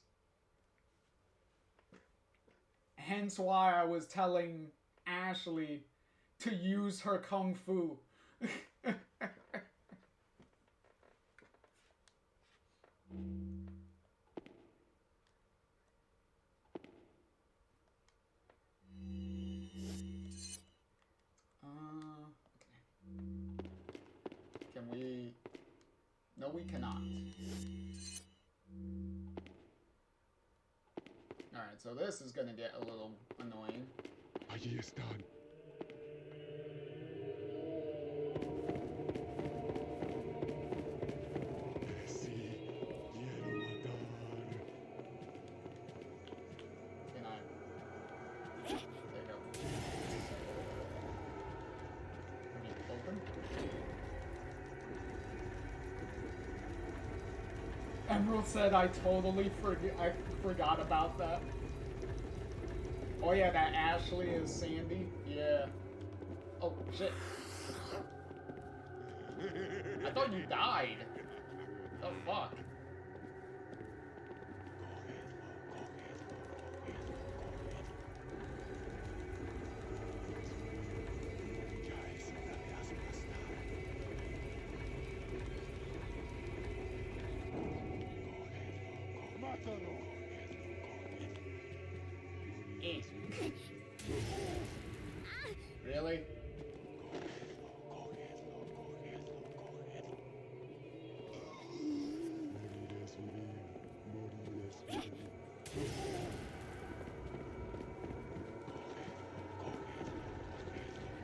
Hence why I was telling Ashley to use her kung fu. Can we... No, we cannot. Alright, so this is gonna get a little annoying. Allí están. Can I... There you go. Can you open? Emerald said I totally forgot about that. Oh yeah, that Ashley is Sandy? Yeah. Oh, shit. I thought you died. The fuck? Really?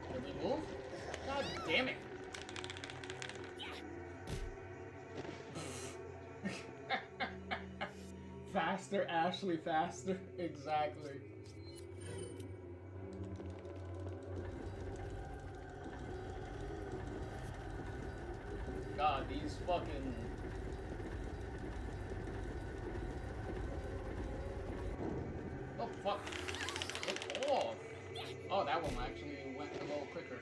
Can we move? God damn it. Faster, Ashley, faster. Exactly. God, these fucking... Oh, fuck. Get off. Oh, that one actually went a little quicker.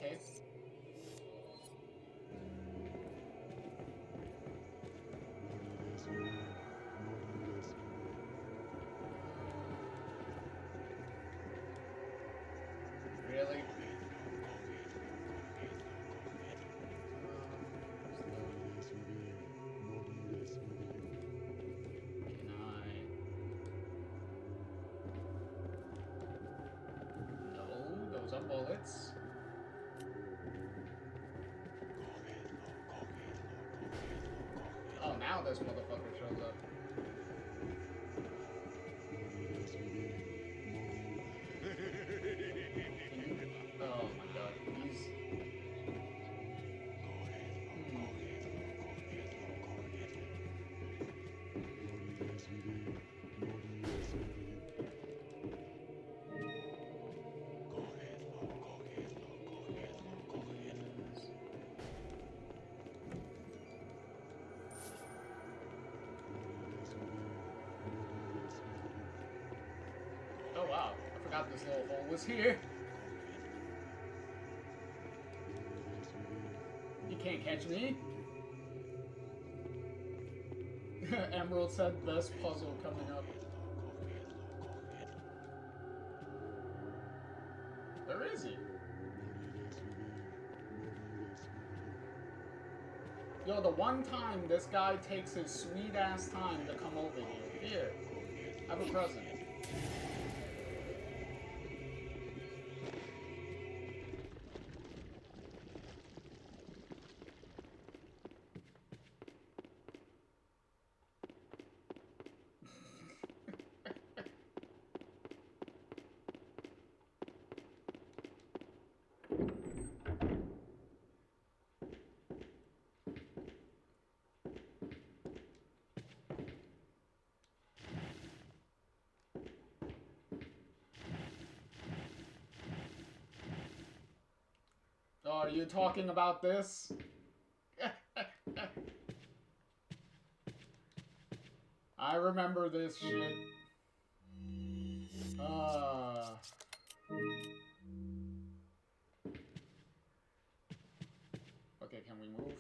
Okay. Really? Can I? No, those are bullets. Oh, now this motherfucker shows up. Oh my god, he's... Oh wow, I forgot this little hole was here. You can't catch me. Emerald said best puzzle coming up. Where is he? Yo, the one time this guy takes his sweet ass time to come over here. Here, have a present. Oh, are you talking about this? I remember this shit. Okay, can we move?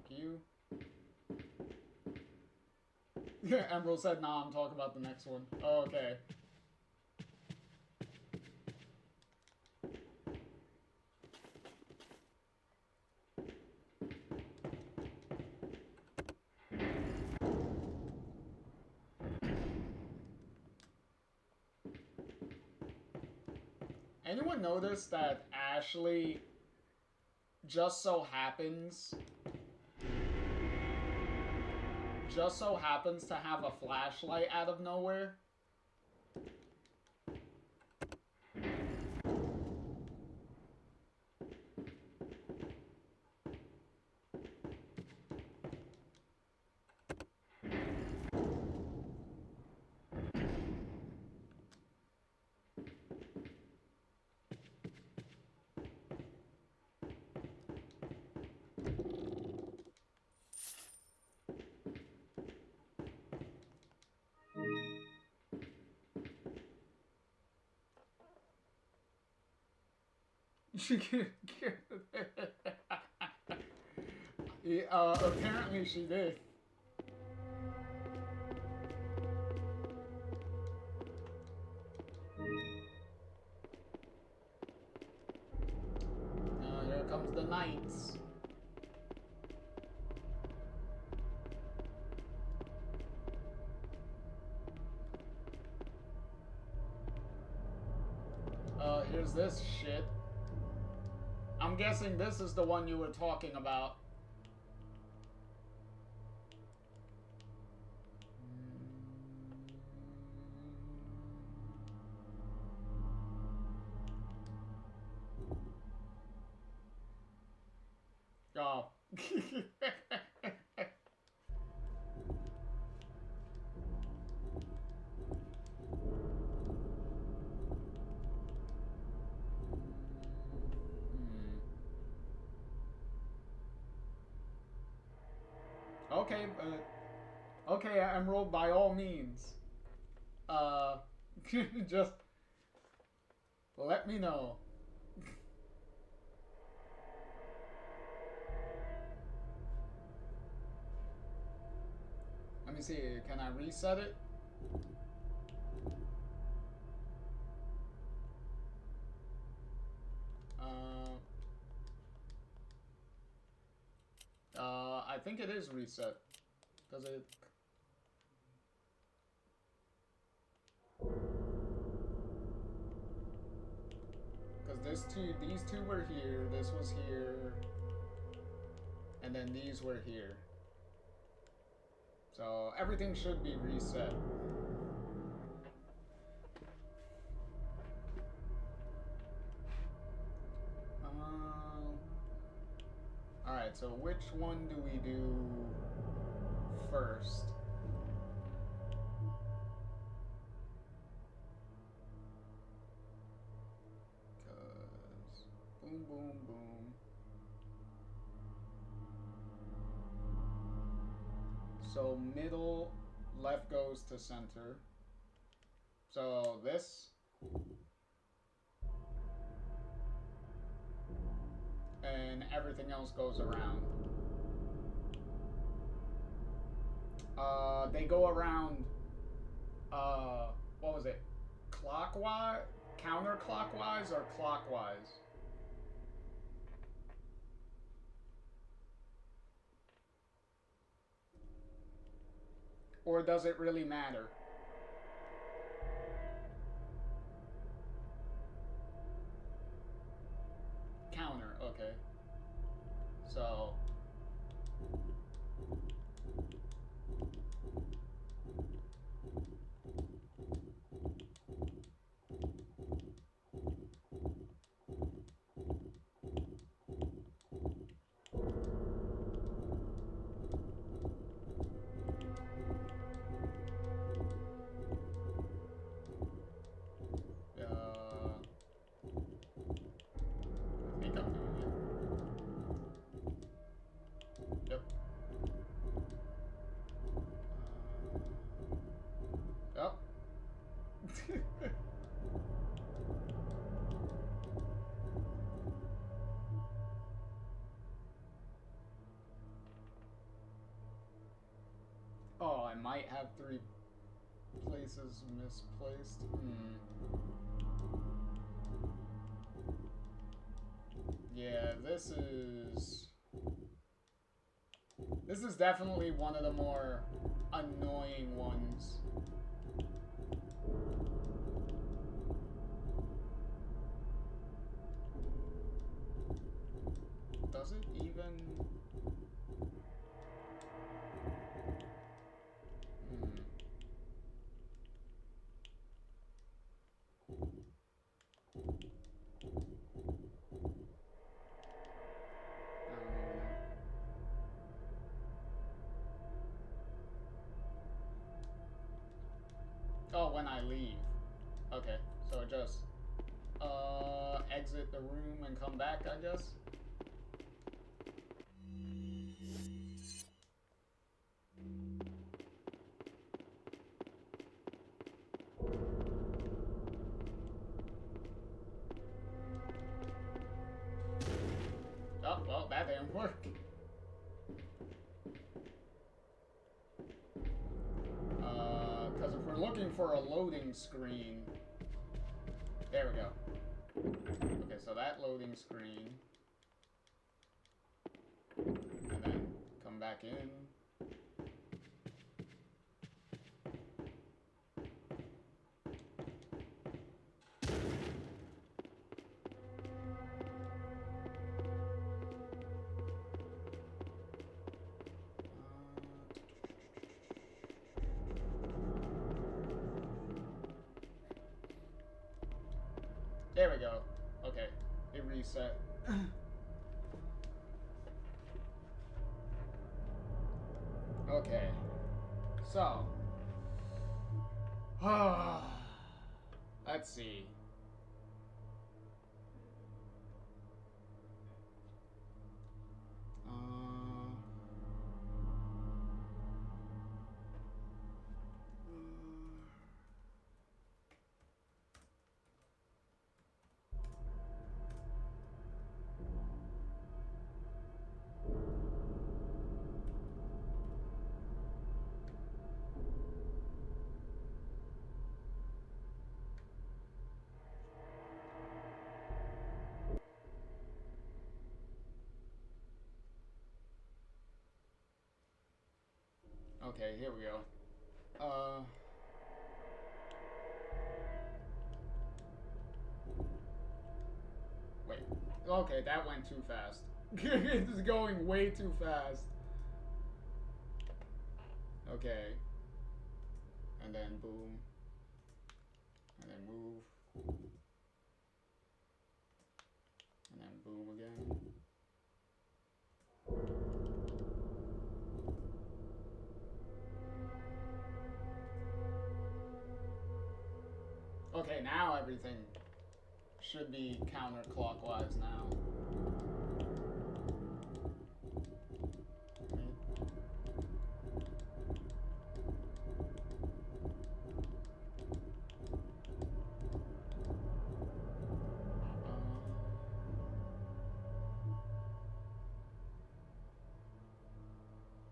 Thank you. Emerald said, nah, I'm talking about the next one. Oh, okay. Anyone notice that Ashley just so happens to have a flashlight out of nowhere? Yeah, apparently she did. Here comes the knights. Here's this shit. I'm guessing this is the one you were talking about. Oh. Okay, okay, Emerald, by all means. Just let me know. Let me see, can I reset it? I think it is reset. Does it? Because these two were here, this was here, and then these were here. So everything should be reset. Alright, so which one do we do first? Cause boom, boom, boom. So middle, left goes to center. So this. And everything else goes around. They go around, what was it? Clockwise? Counterclockwise or clockwise? Or does it really matter? Counter, okay. So I think I'm doing it. Yep. Yep. Oh, I might have 3 places misplaced. Yeah, this is definitely one of the more annoying ones. Does it even? Oh, when I leave. Okay, so just exit the room and come back, I guess. looking for a loading screen. There we go. Okay, so that loading screen. And then come back in. There we go. Okay, it reset. Okay, so let's see. Okay, here we go. Wait. Okay, that went too fast. It's going way too fast. Okay. And then boom. And then move. And then boom again. Okay, now everything should be counterclockwise now.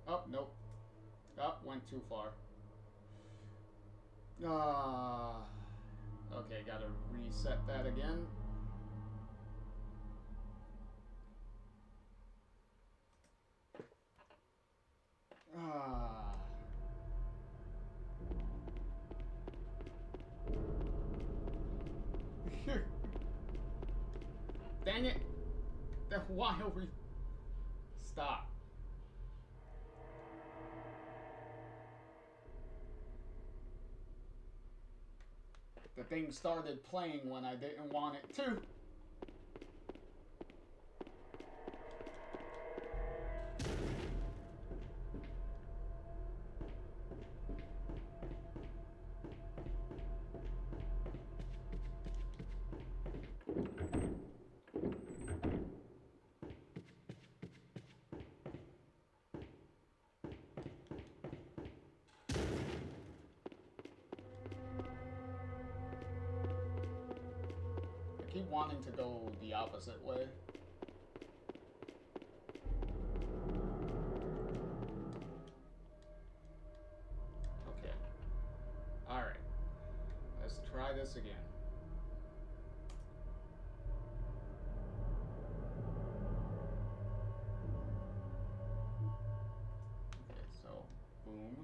Oh, nope. Oh, went too far. Okay, gotta reset that again. Dang it! Why are we... Stop. The thing started playing when I didn't want it to. I keep wanting to go the opposite way. Okay. Alright. Let's try this again. Okay, so boom.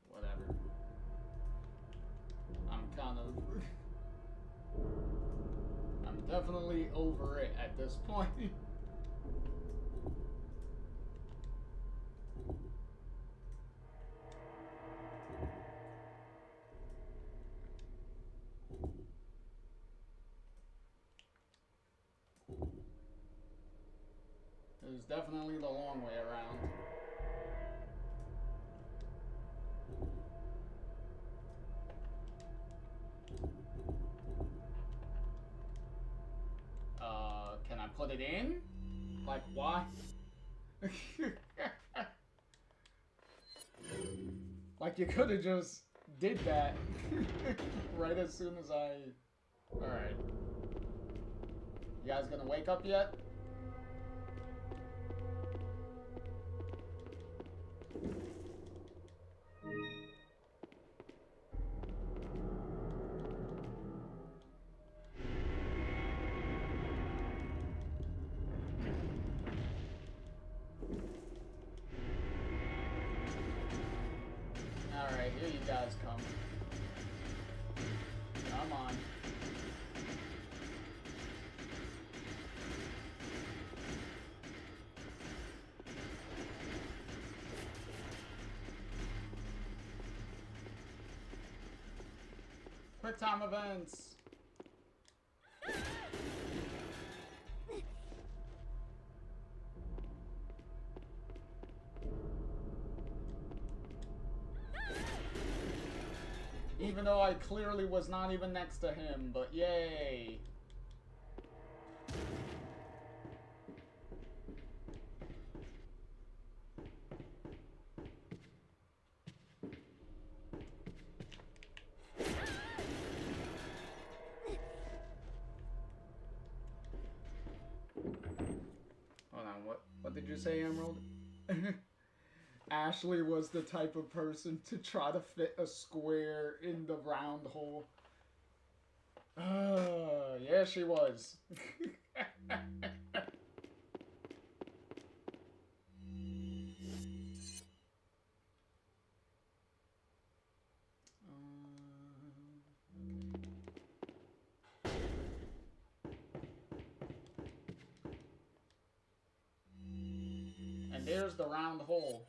Whatever. I'm definitely over it at this point. It was definitely the long way around. Can I put it in? Like, why? Like, you could have just did that right as soon as I... Alright. You guys gonna wake up yet? Alright, here you guys come. Come on. Quick time events. Even though I clearly was not even next to him, but yay. Hold on, what did you say, Emerald? Ashley was the type of person to try to fit a square in the round hole. Yeah, she was. And there's the round hole.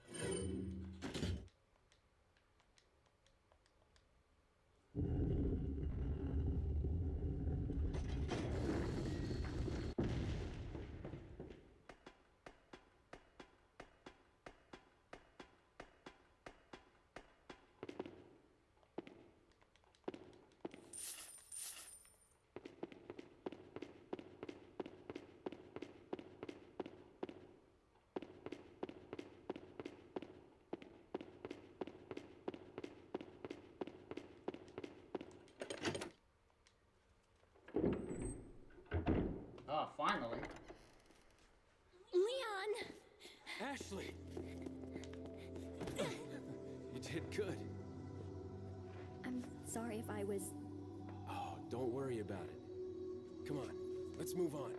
Ah, finally. Leon! Ashley! You did good. I'm sorry if I was... Oh, don't worry about it. Come on, let's move on.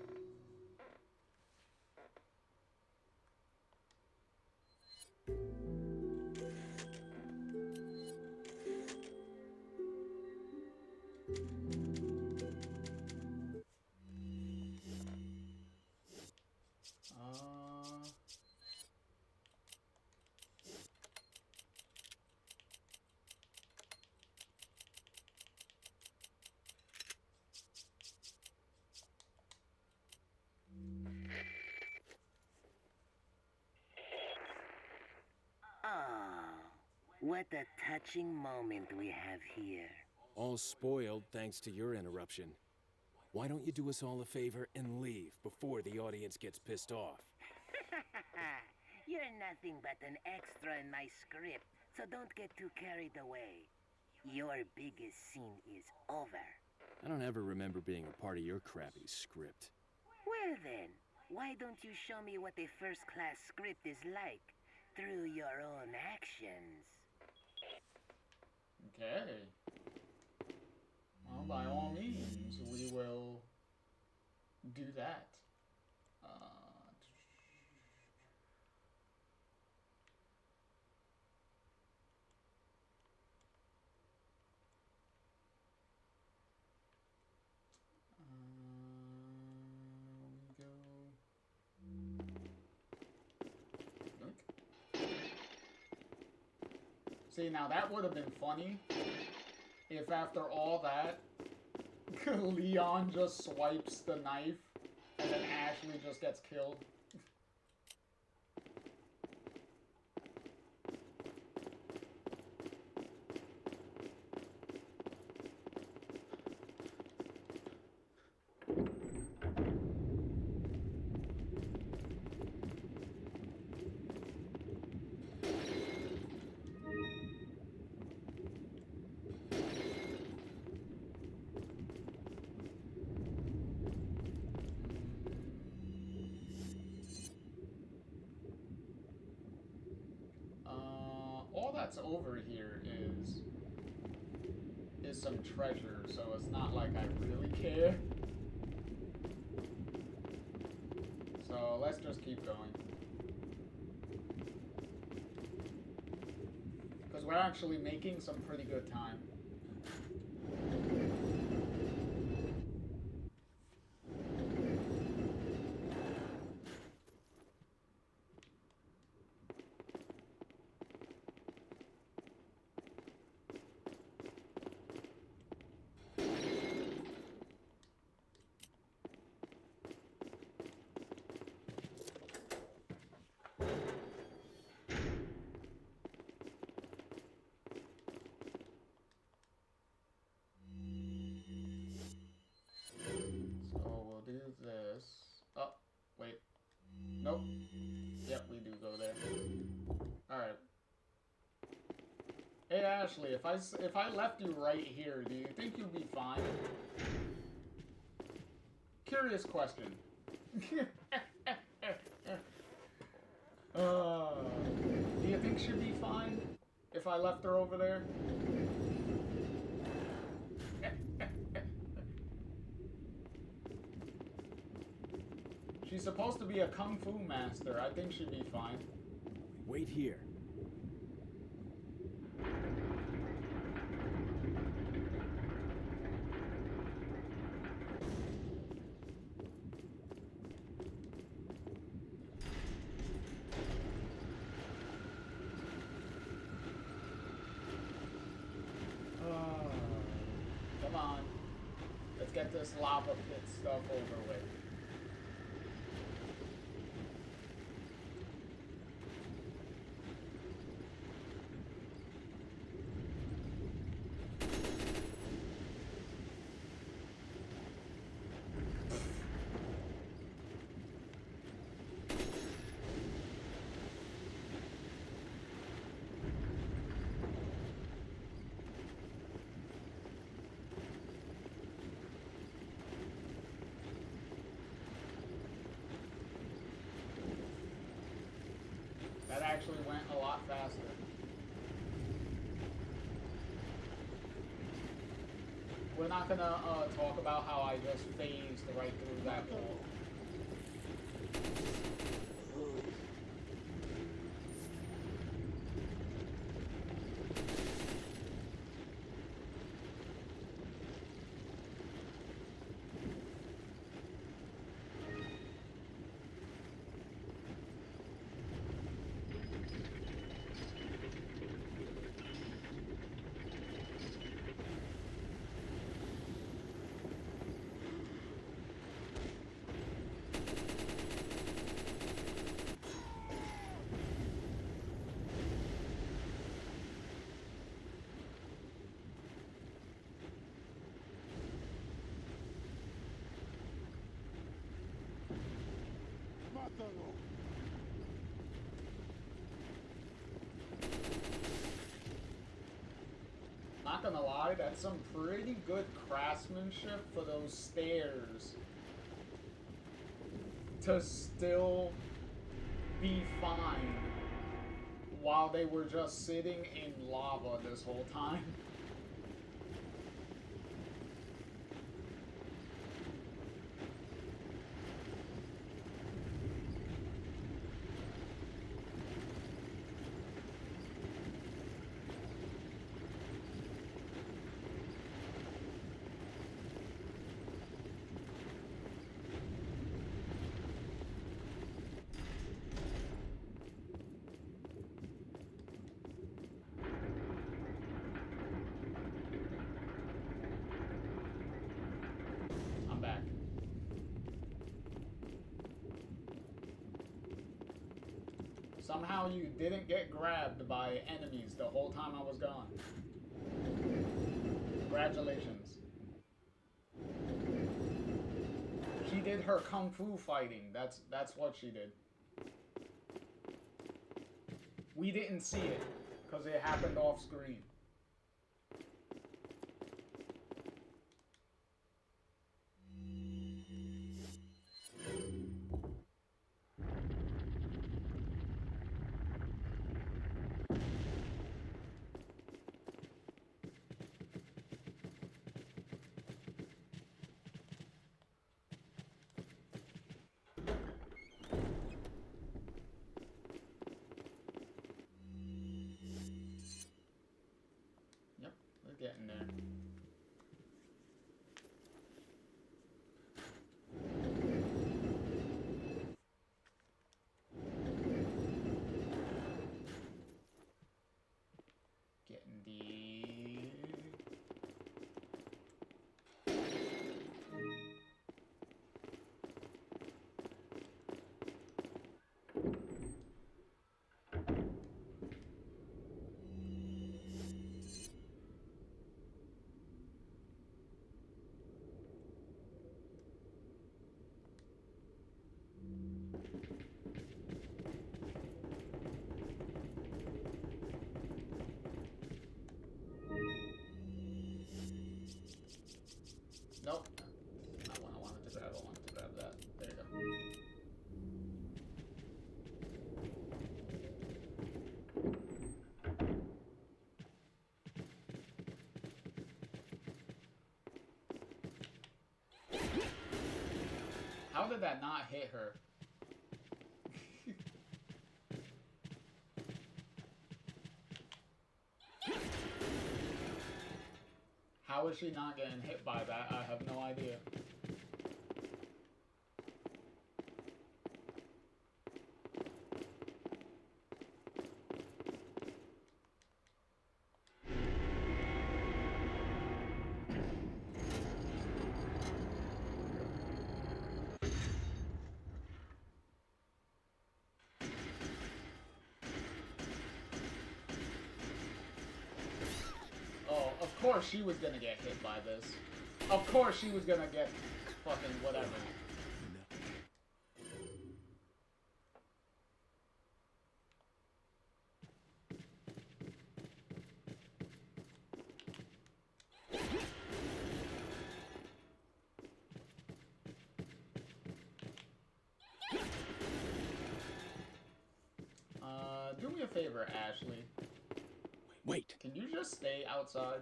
What a touching moment we have here. All spoiled thanks to your interruption. Why don't you do us all a favor and leave before the audience gets pissed off? You're nothing but an extra in my script, so don't get too carried away. Your biggest scene is over. I don't ever remember being a part of your crappy script. Well then, why don't you show me what a first-class script is like through your own actions? Okay. Well, by all means, we will do that. See, now that would have been funny if after all that, Leon just swipes the knife and then Ashley just gets killed. that's over here is some treasure, so it's not like I really care. So let's just keep going. Because we're actually making some pretty good time. This. Oh, wait. Nope. Yep, we do go there. Alright. Hey Ashley, if I left you right here, do you think you'd be fine? Curious question. Do you think she'd be fine if I left her over there? She's supposed to be a kung fu master. I think she'd be fine. Wait here. Come on. Let's get this lava pit stuff over with. That actually went a lot faster. We're not gonna talk about how I just phased right through that wall. Not gonna lie, that's some pretty good craftsmanship for those stairs to still be fine while they were just sitting in lava this whole time. I'm back. Somehow you didn't get grabbed by enemies the whole time I was gone. Congratulations. She did her kung fu fighting. That's what she did. We didn't see it because it happened off screen. Getting there. Getting the... Nope. Not what I wanted to grab. I wanted to grab that. There you go. How did that not hit her? How is she not getting hit by that? I have no idea. Oh, of course she was gonna get hit by this. Of course she was gonna get fucking whatever. Do me a favor, Ashley. Wait. Can you just stay outside?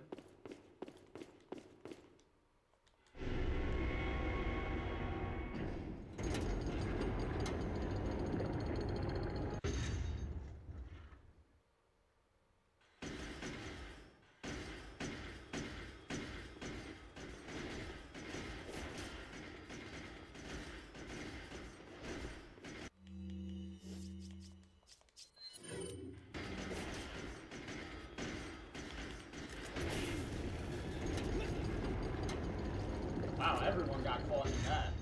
Wow, everyone got caught in that.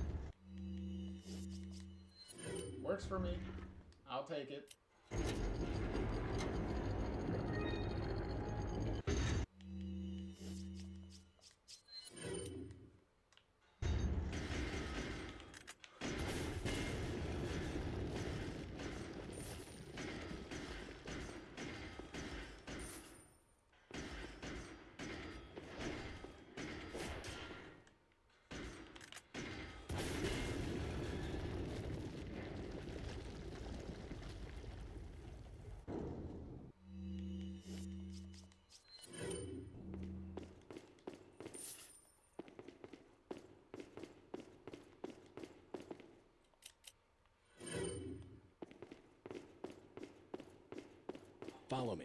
Works for me. I'll take it. Follow me.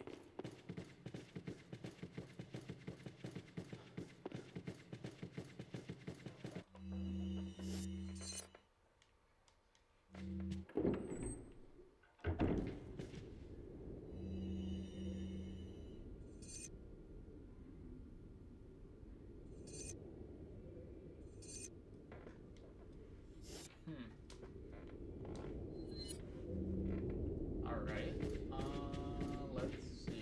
Alright. Let's see.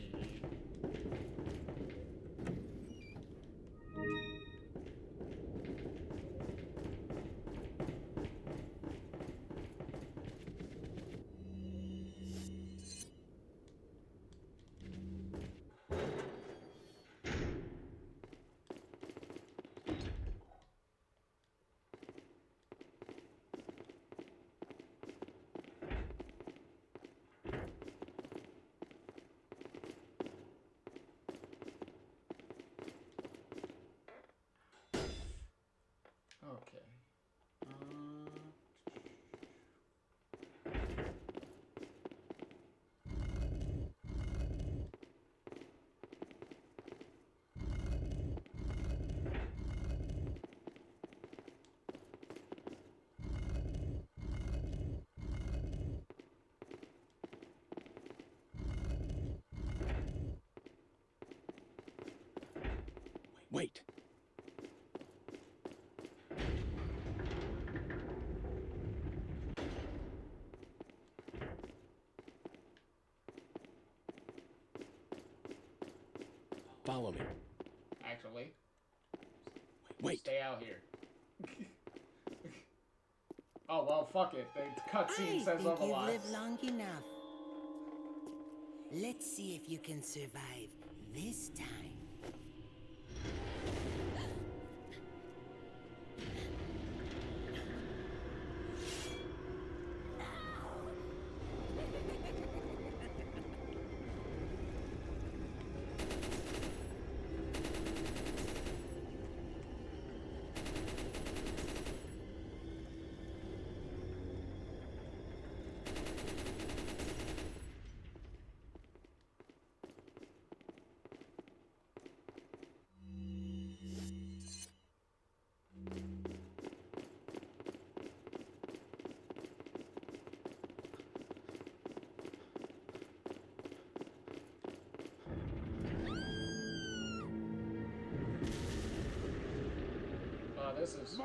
Wait. Follow me. Actually, Wait. stay out here. Oh well, fuck it. The cutscene I says think you've otherwise. lived long enough. Let's see if you can survive this time. This is.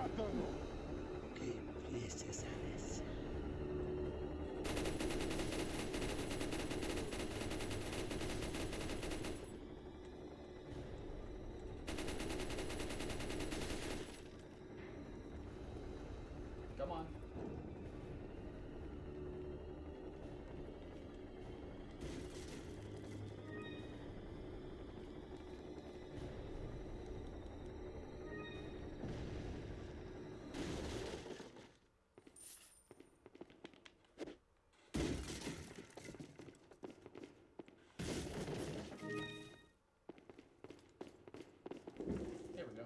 Qué preciosas. Come on. There we go.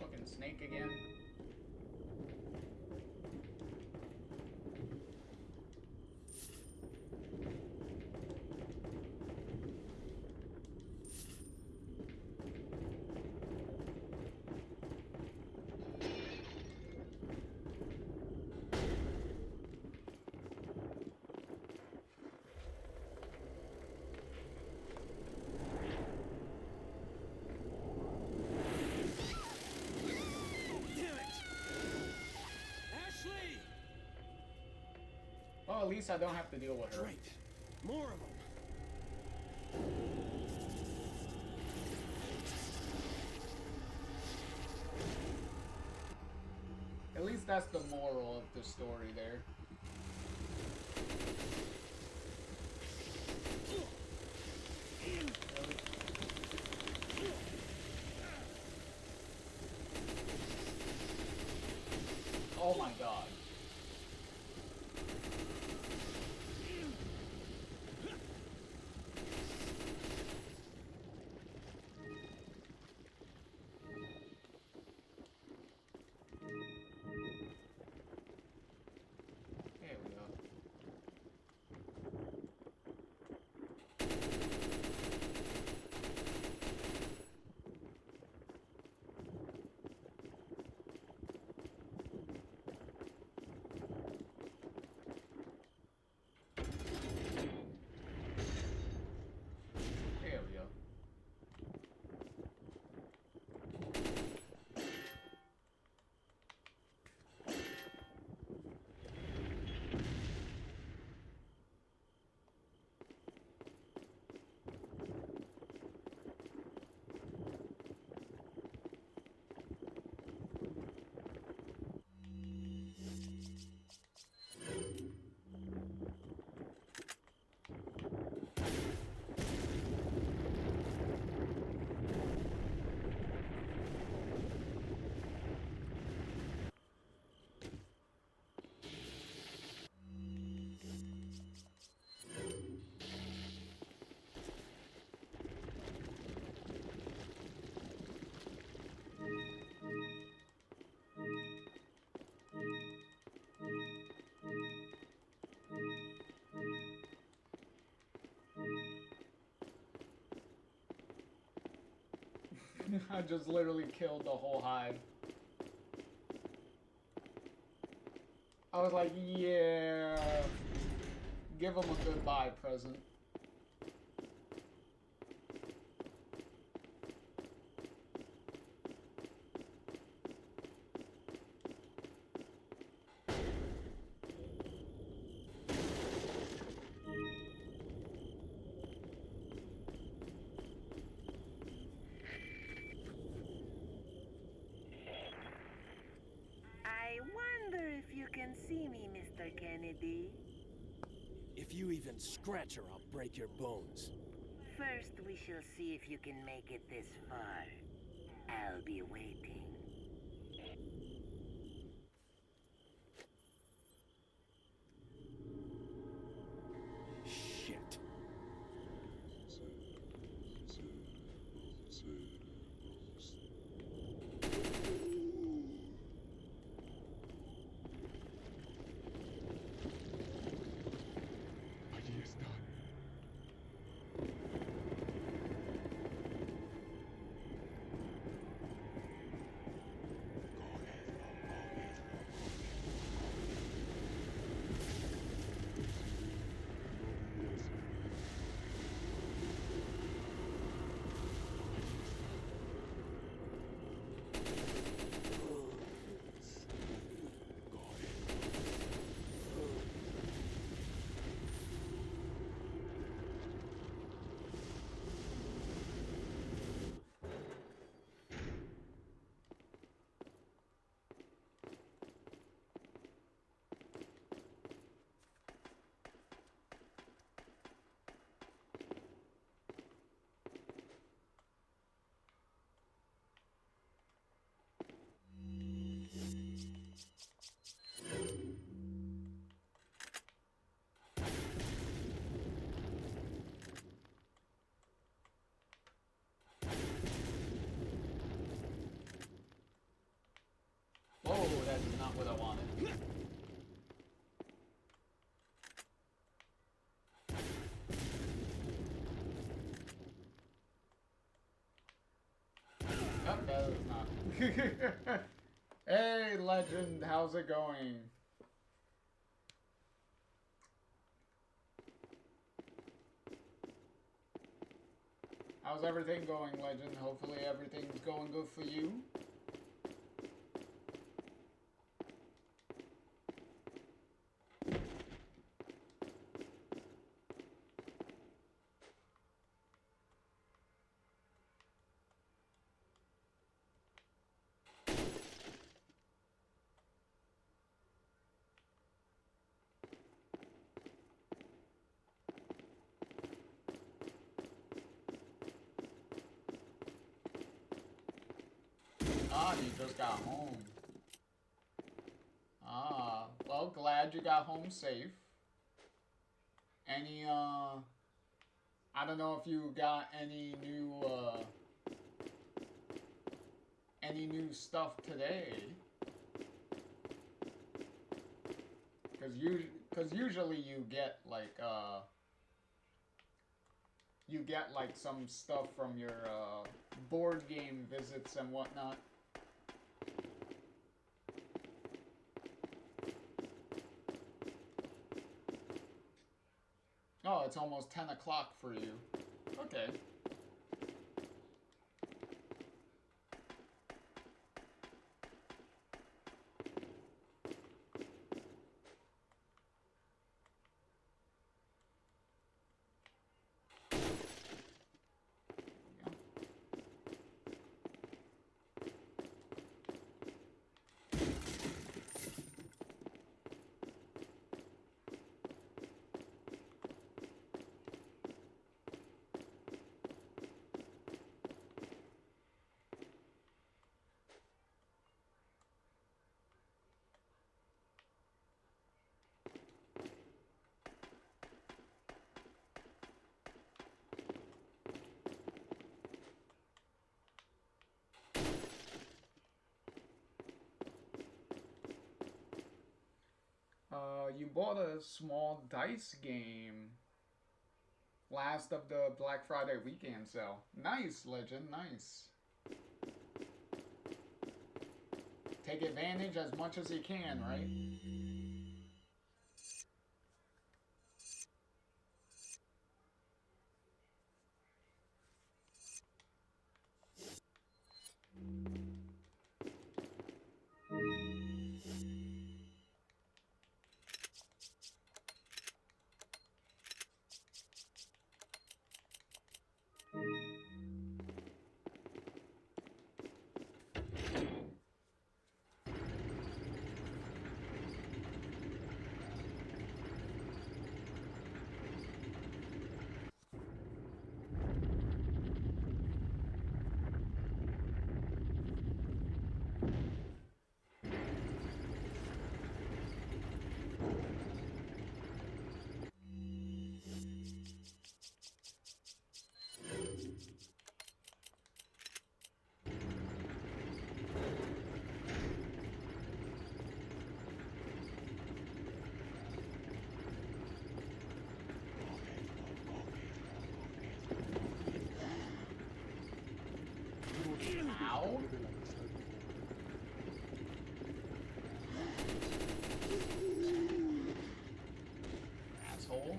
Fucking snake again. Well, at least I don't have to deal with her. Great. More of them. At least that's the moral of the story there. Oh my god. I just literally killed the whole hive. I was like, yeah, give them a goodbye present. I wonder if you can see me, Mr. Kennedy. If you even scratch her, I'll break your bones. First, we shall see if you can make it this far. I'll be waiting. Shit. Whoa, that is not what I wanted. Oh, that is not. Hey, Legend, how's it going? How's everything going, Legend? Hopefully everything's going good for you. Ah, you just got home. Ah, well, glad you got home safe. Any, I don't know if you got any new stuff today. Cause usually you get like some stuff from your, board game visits and whatnot. Oh, it's almost 10 o'clock for you. Okay. You bought a small dice game last of the Black Friday weekend sale. Nice, Legend, nice. Take advantage as much as you can, right? Ow. Asshole.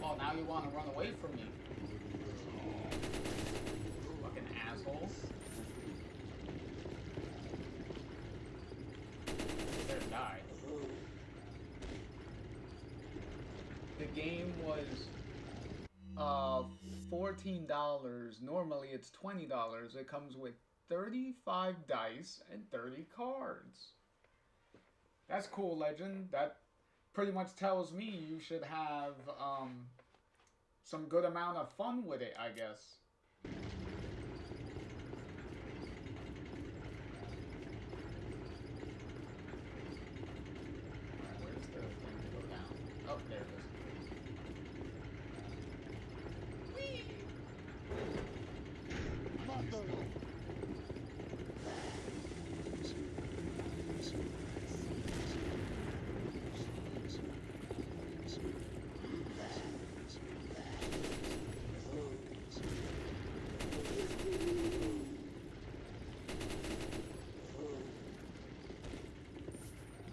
Oh, now you want to run away from me. Fucking asshole. Die. The game was $14. Normally it's $20. It comes with 35 dice and 30 cards. That's cool, Legend. That pretty much tells me you should have some good amount of fun with it, I guess. Oh, there it is. Whee!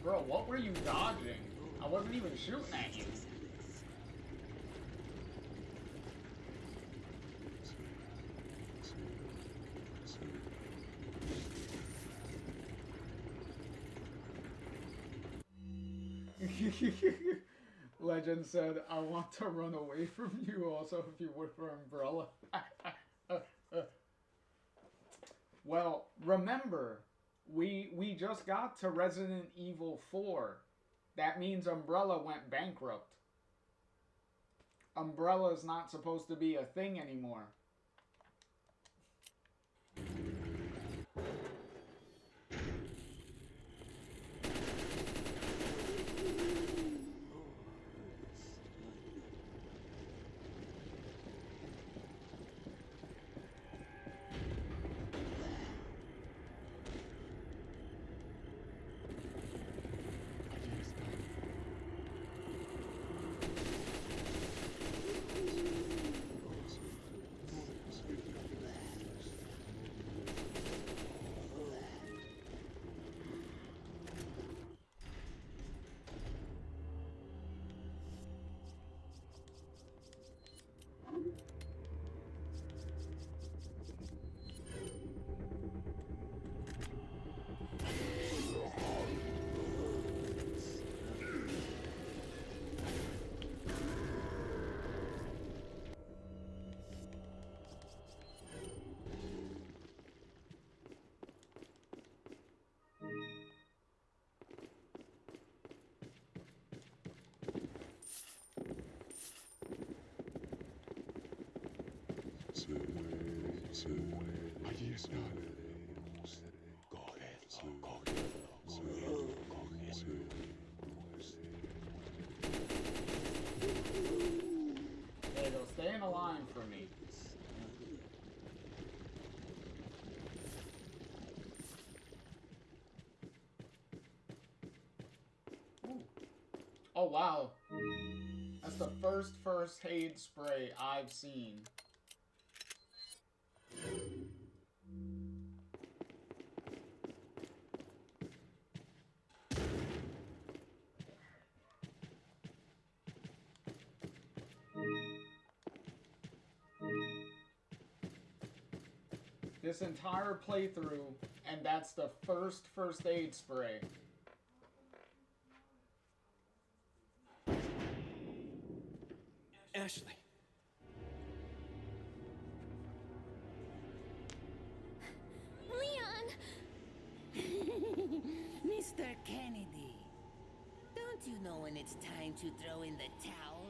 Bro, what were you dodging? I wasn't even shooting at you. Legend said, I want to run away from you also if you work for Umbrella. Well, remember, we just got to Resident Evil 4. That means Umbrella went bankrupt. Umbrella's not supposed to be a thing anymore. There you go, stay in a line for me. Oh, wow. That's the first aid spray I've seen. This entire playthrough, and that's the first aid spray. Ashley. Leon! Mr. Kennedy, don't you know when it's time to throw in the towel?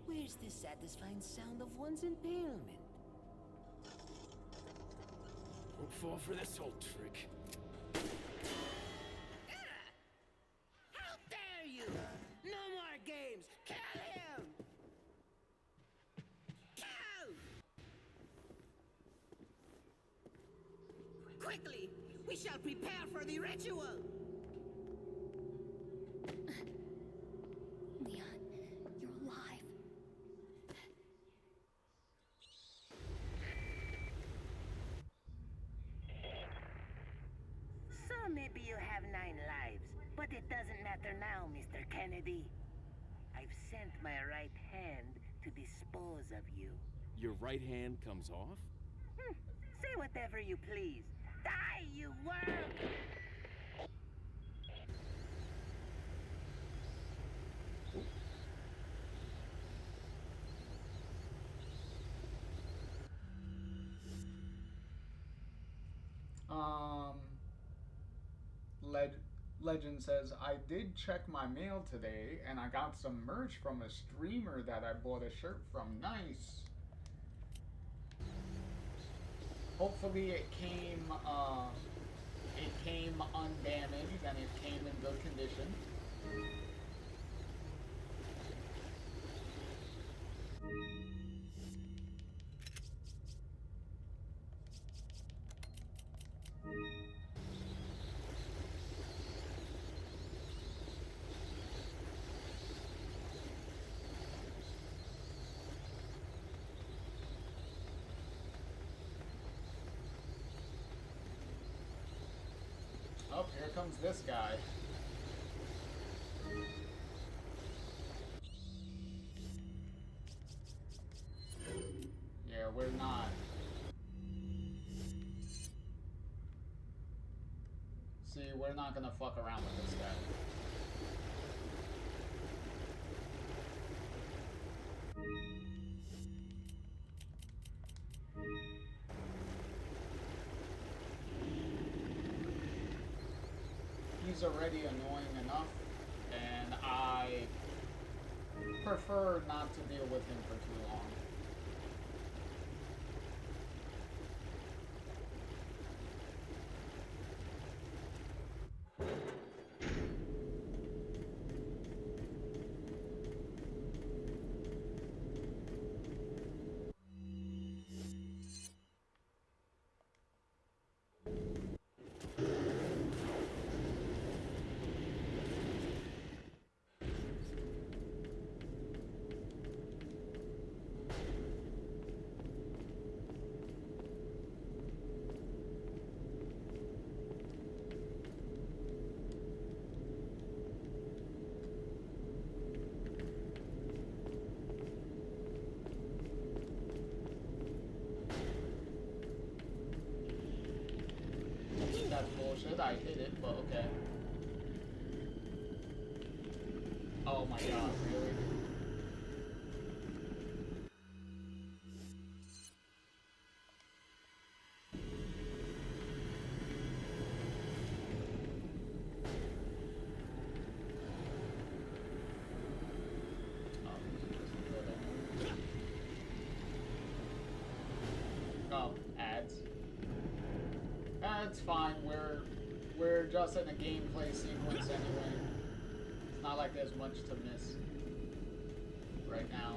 Where's the satisfying sound of one's impalement? Don't fall for this old trick. How dare you! No more games! Kill him! Kill! Quickly! We shall prepare for the ritual! Leon, you're alive. So maybe you have 9 lives, but it doesn't matter now, Mr. Kennedy. I've sent my right hand to dispose of you. Your right hand comes off? Say whatever you please. Die, you worm! Legend says, I did check my mail today, and I got some merch from a streamer that I bought a shirt from. Nice. Hopefully it came undamaged and it came in good condition. Oh, here comes this guy. Yeah, we're not. See, we're not gonna fuck around with this guy. He's already annoying enough, and I prefer not to deal with him for too long. That's bullshit. I hit it, but okay. Oh my god, really? Oh, ads. That's fine. We're just in a gameplay sequence anyway. It's not like there's much to miss. right now.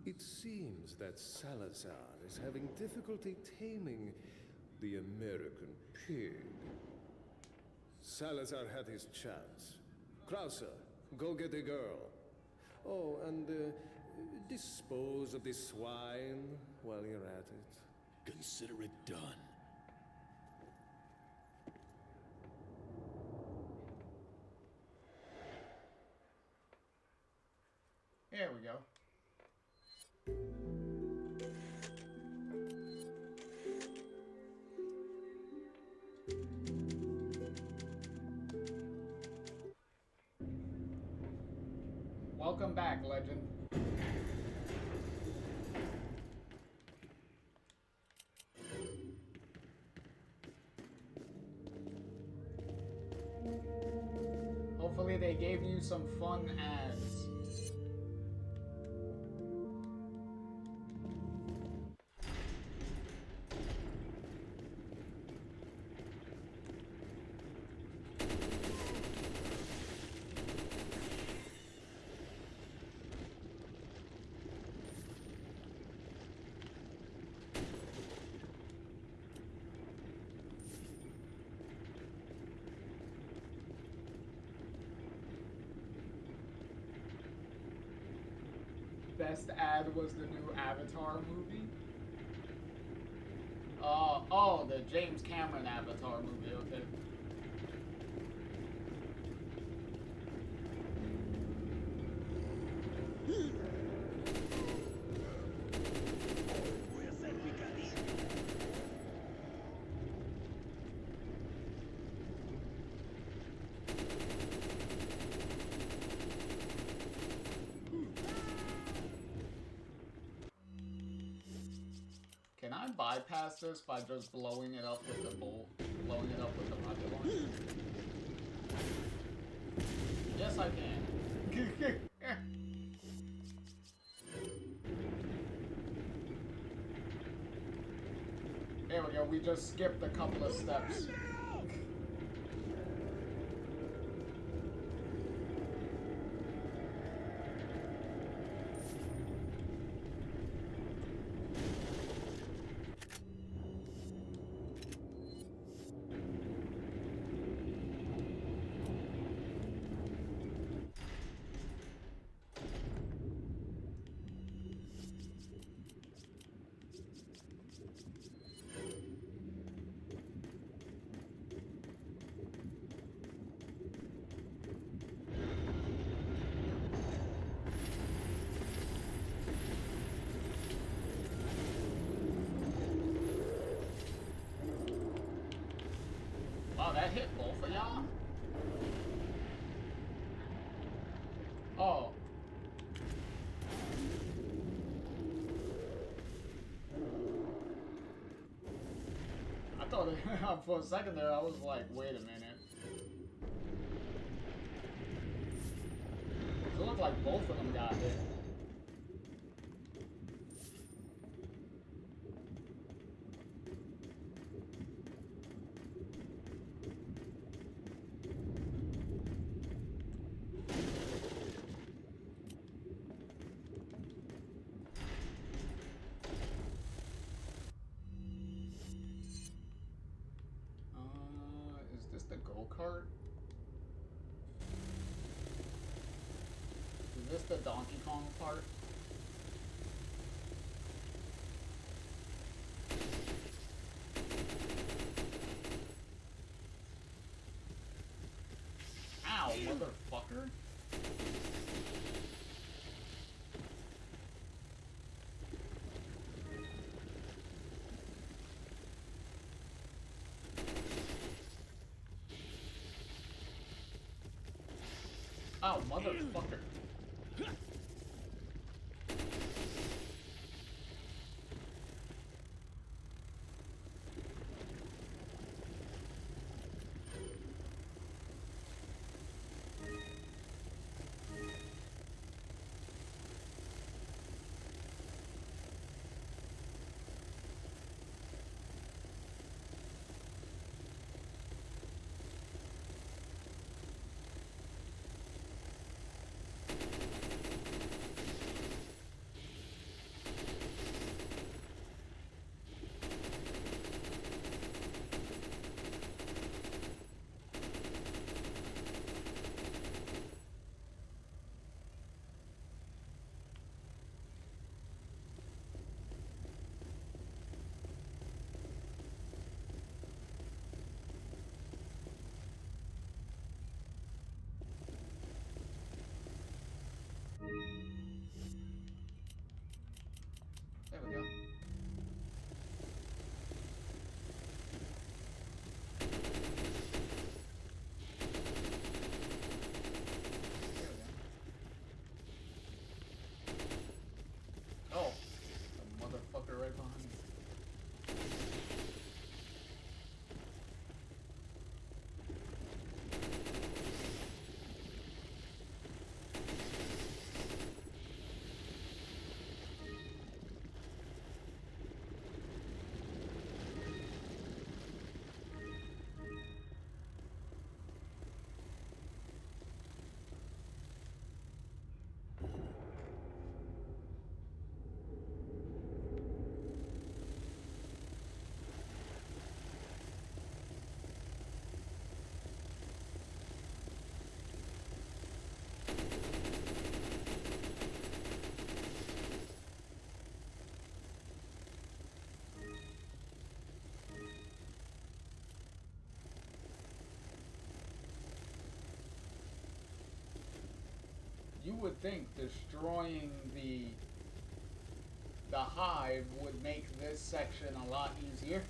It seems that Salazar is having difficulty taming the American pig. Salazar had his chance. Krauser, go get the girl. Oh, and dispose of the swine while you're at it. Consider it done. There we go. Welcome back, legend. Hopefully they gave you some fun ads. Best ad was the new Avatar movie. Oh, the James Cameron Avatar movie, okay. Can I bypass this by just blowing it up with the bolt? Blowing it up with the rocket launcher? Yes, I can. There we go, we just skipped a couple of steps. about it. For a second there, I was like, wait a minute. It looked like both of them got hit. Is this the go-kart? Is this the Donkey Kong part? Ow, motherfucker. Oh, motherfucker. There we go. There we go. Oh, a motherfucker right behind me. You would think destroying the hive would make this section a lot easier.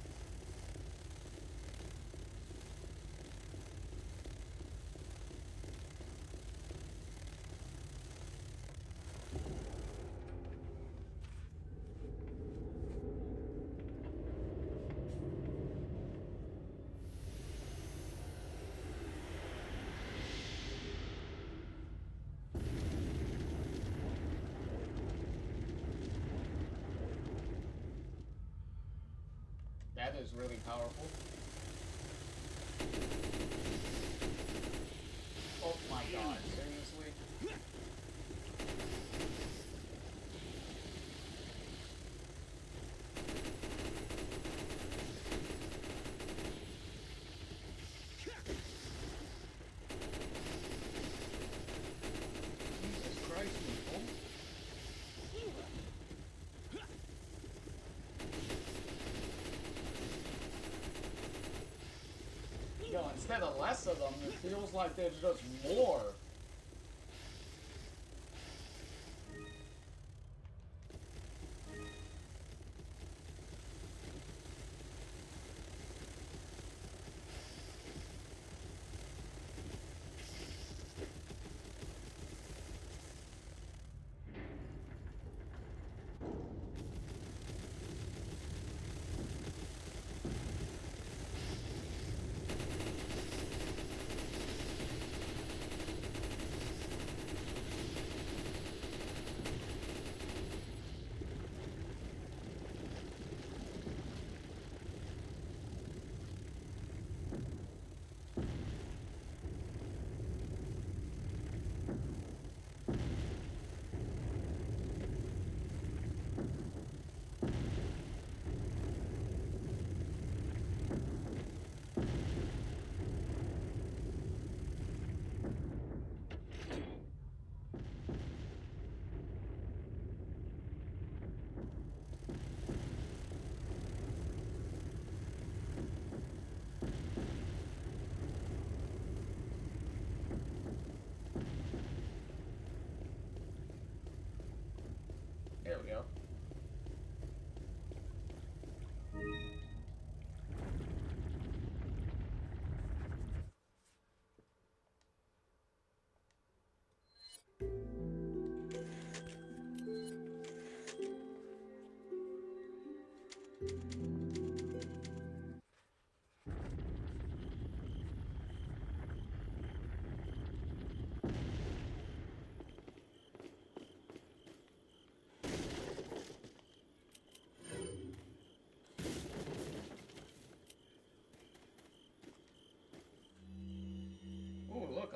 That is really powerful. Oh my god, seriously? Jesus Christ, people. Yo, instead of less of them, it feels like there's just more.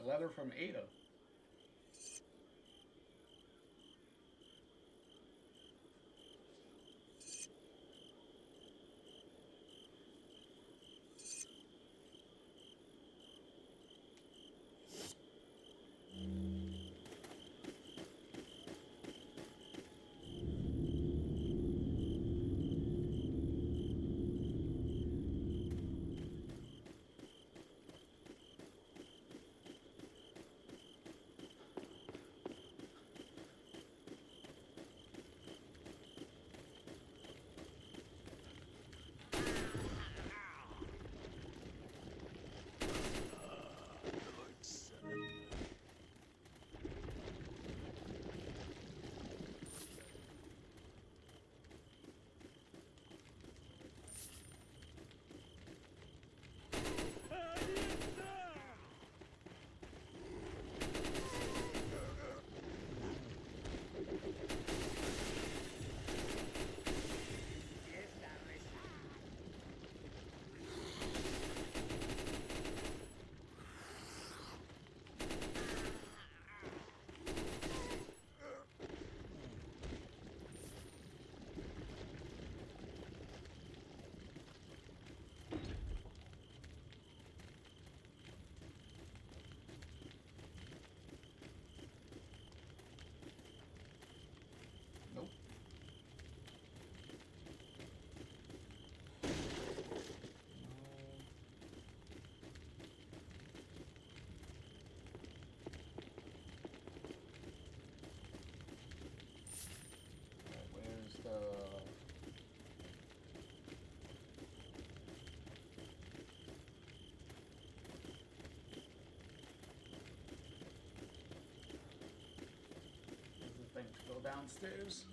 A letter from Ada. Go downstairs.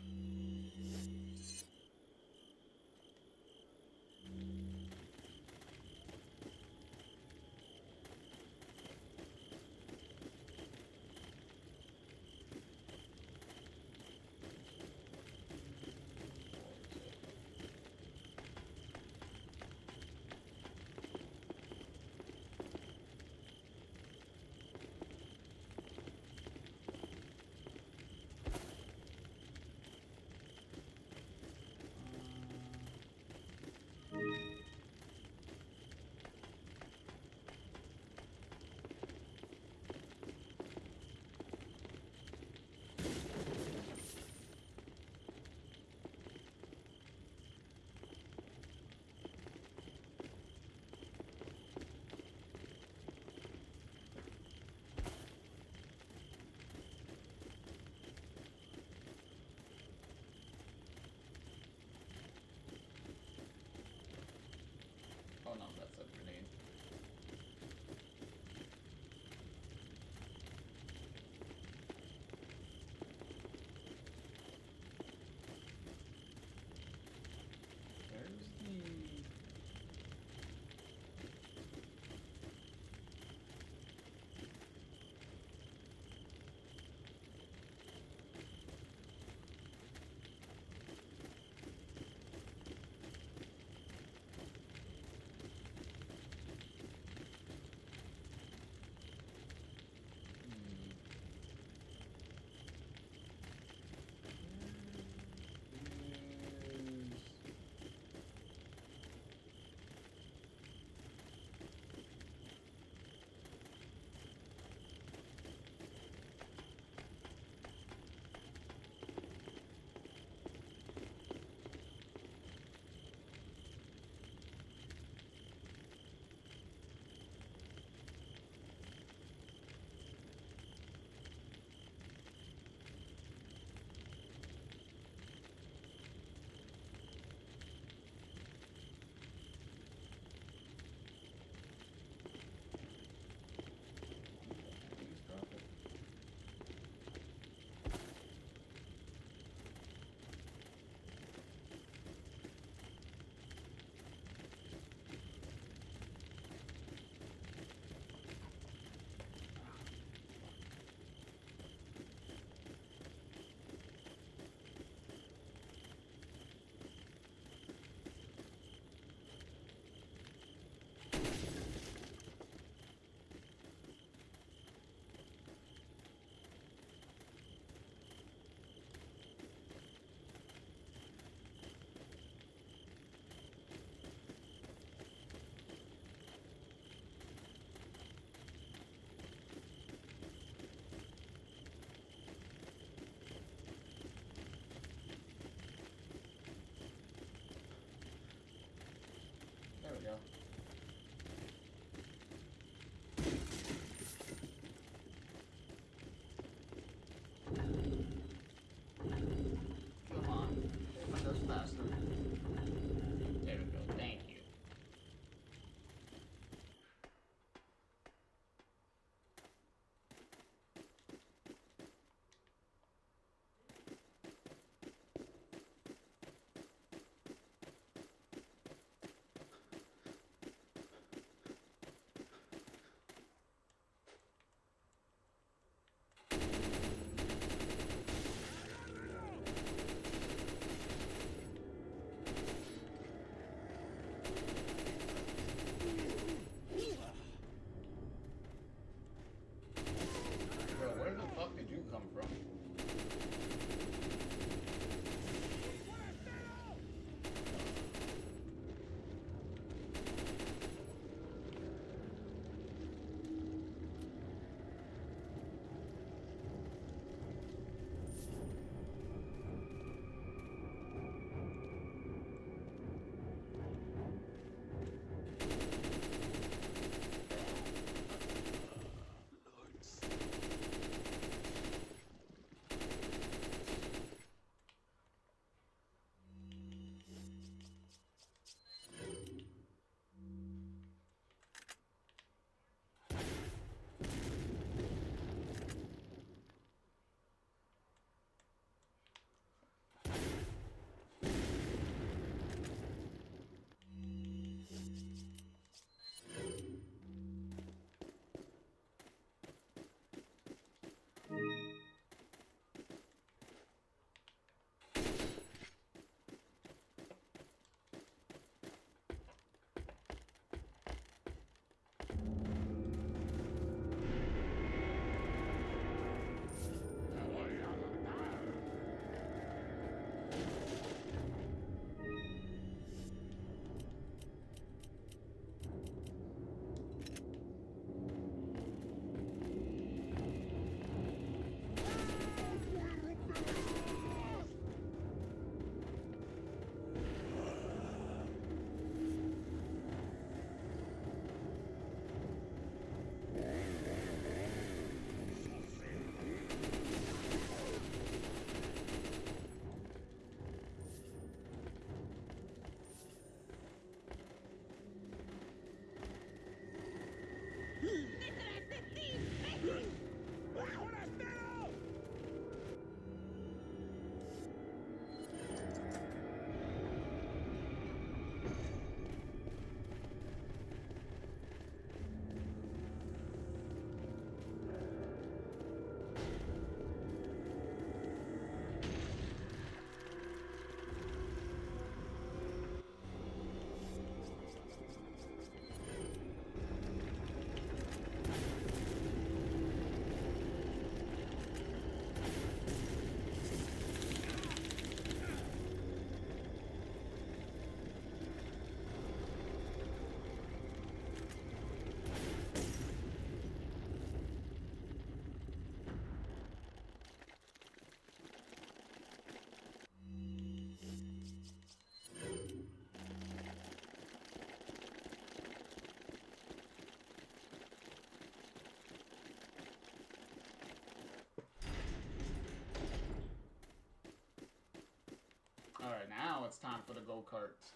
go-karts.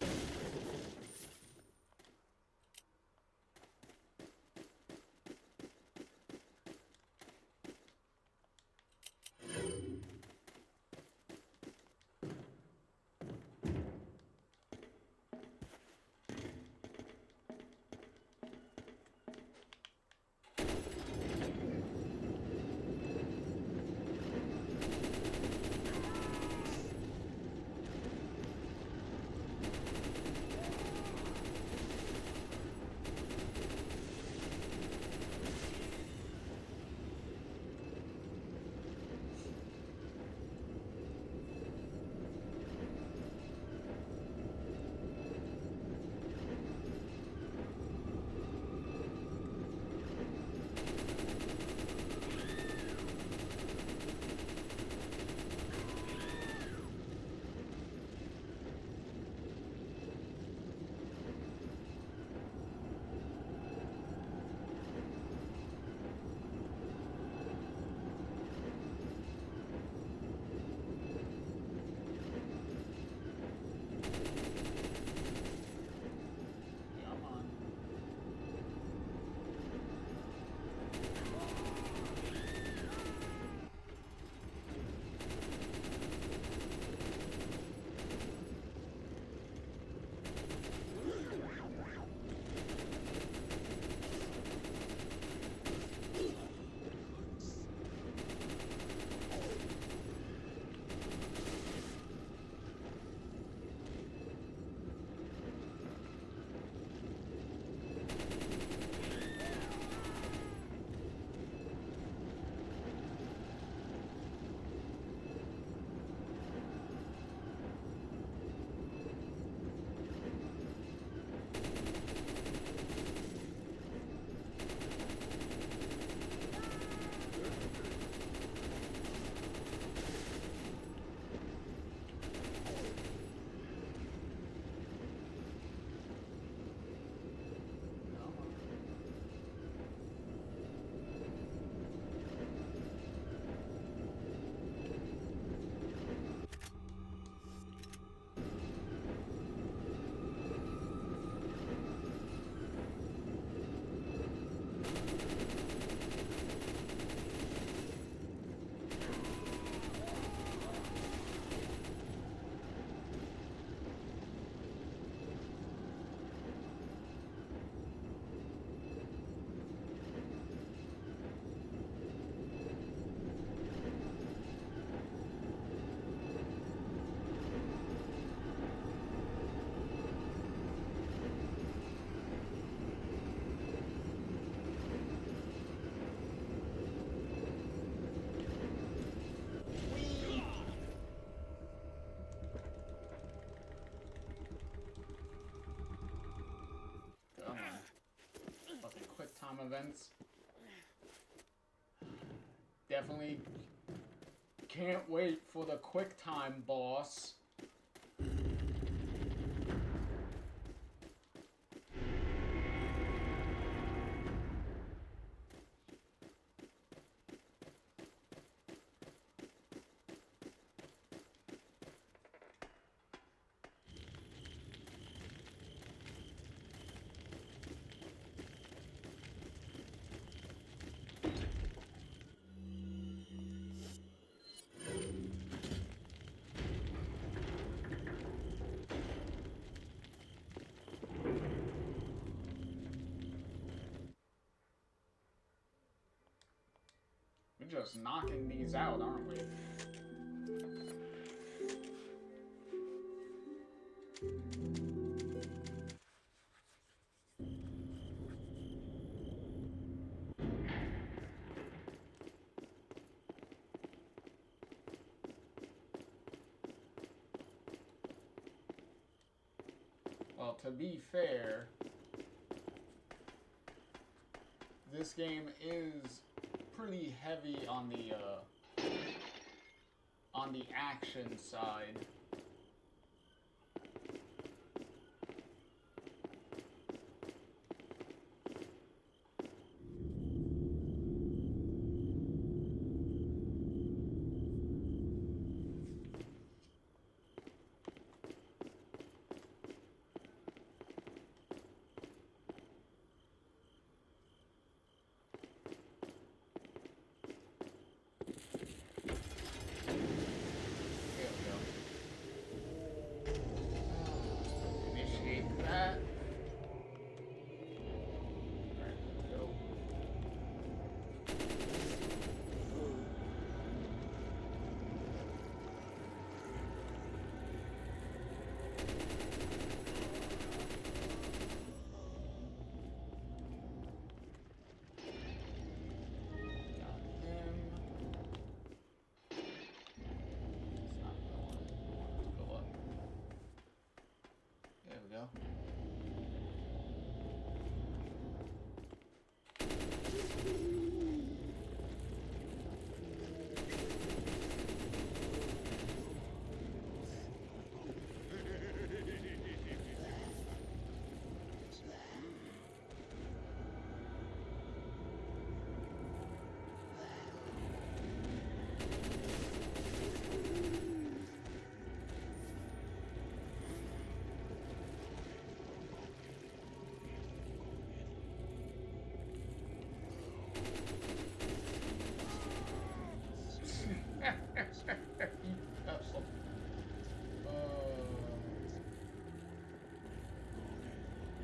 Events. Definitely can't wait for the quick time boss. We're just knocking these out, aren't we? Well, to be fair, this game is pretty heavy on the action side. go.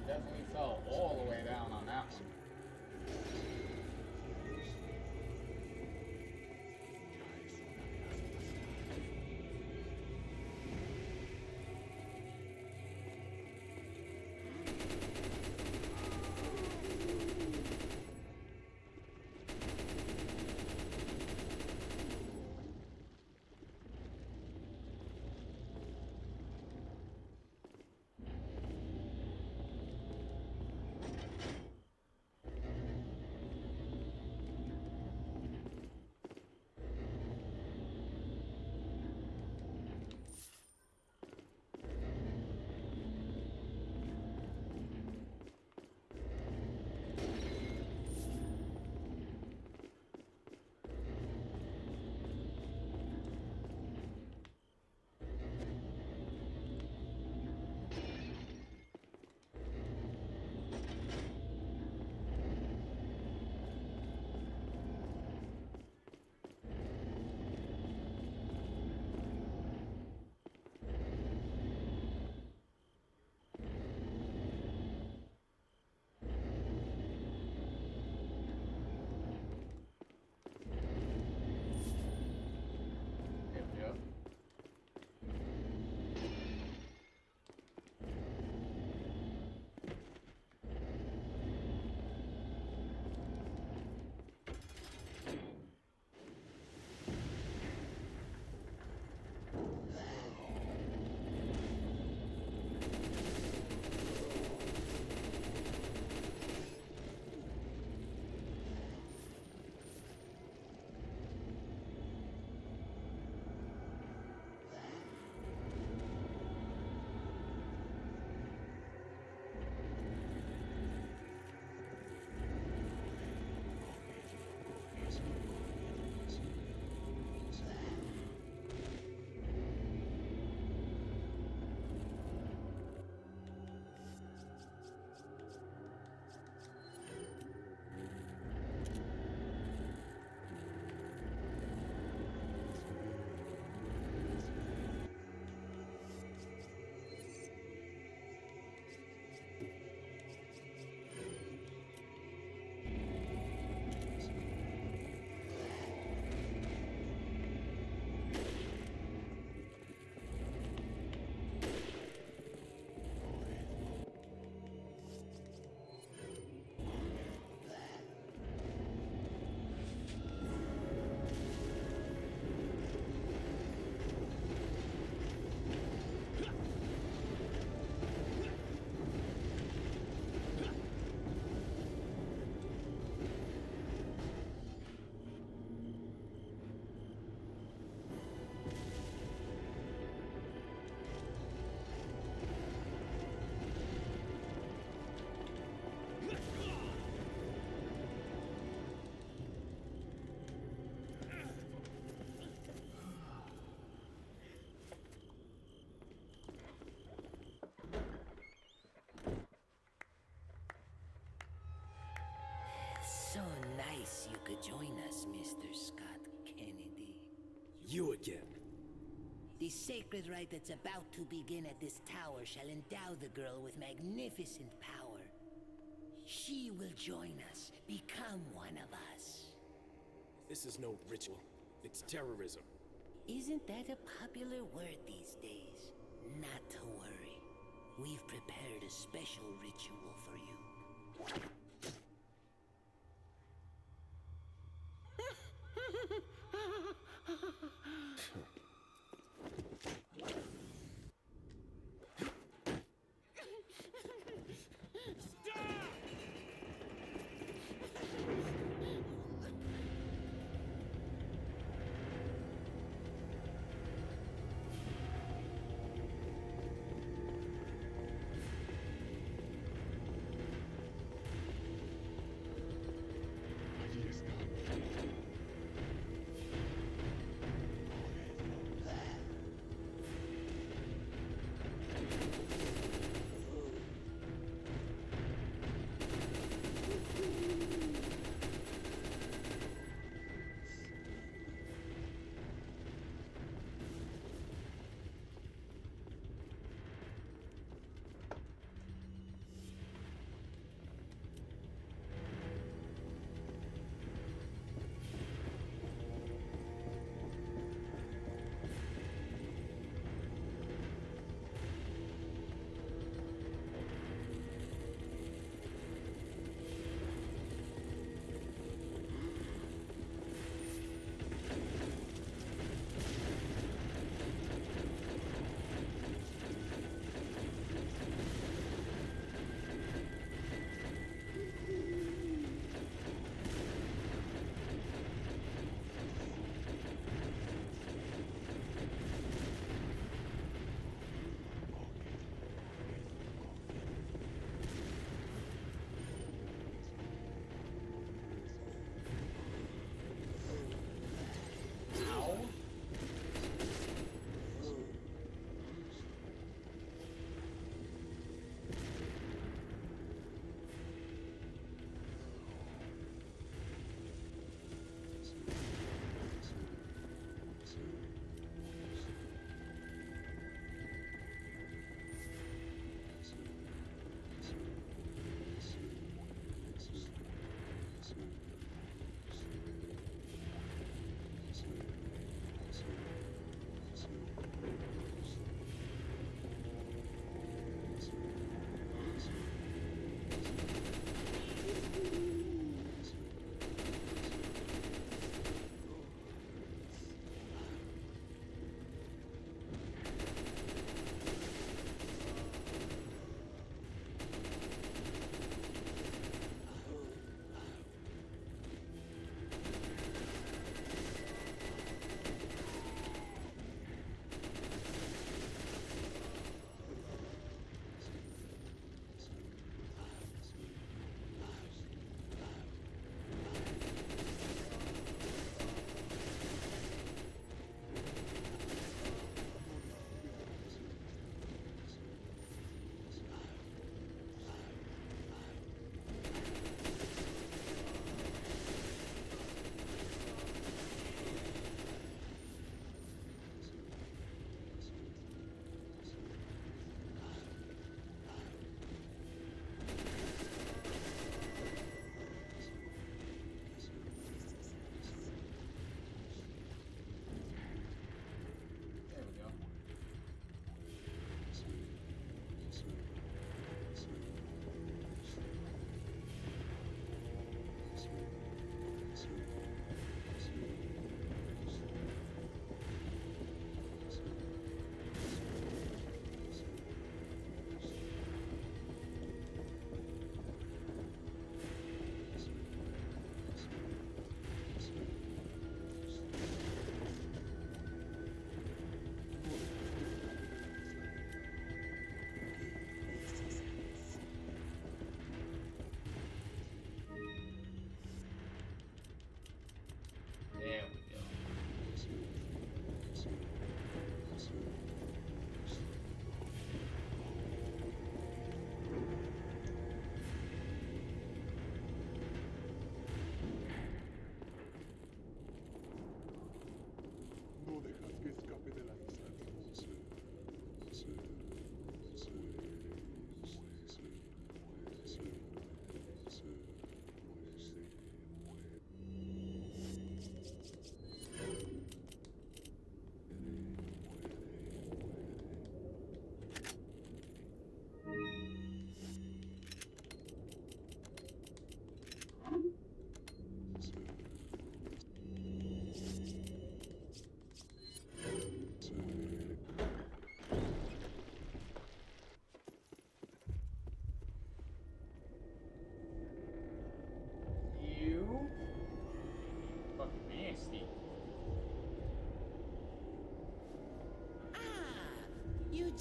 Definitely fell all the way down on that one. So nice you could join us, Mr. Scott Kennedy. You again. The sacred rite that's about to begin at this tower shall endow the girl with magnificent power. She will join us, become one of us. This is no ritual. It's terrorism. Isn't that a popular word these days? Not to worry. We've prepared a special ritual for you.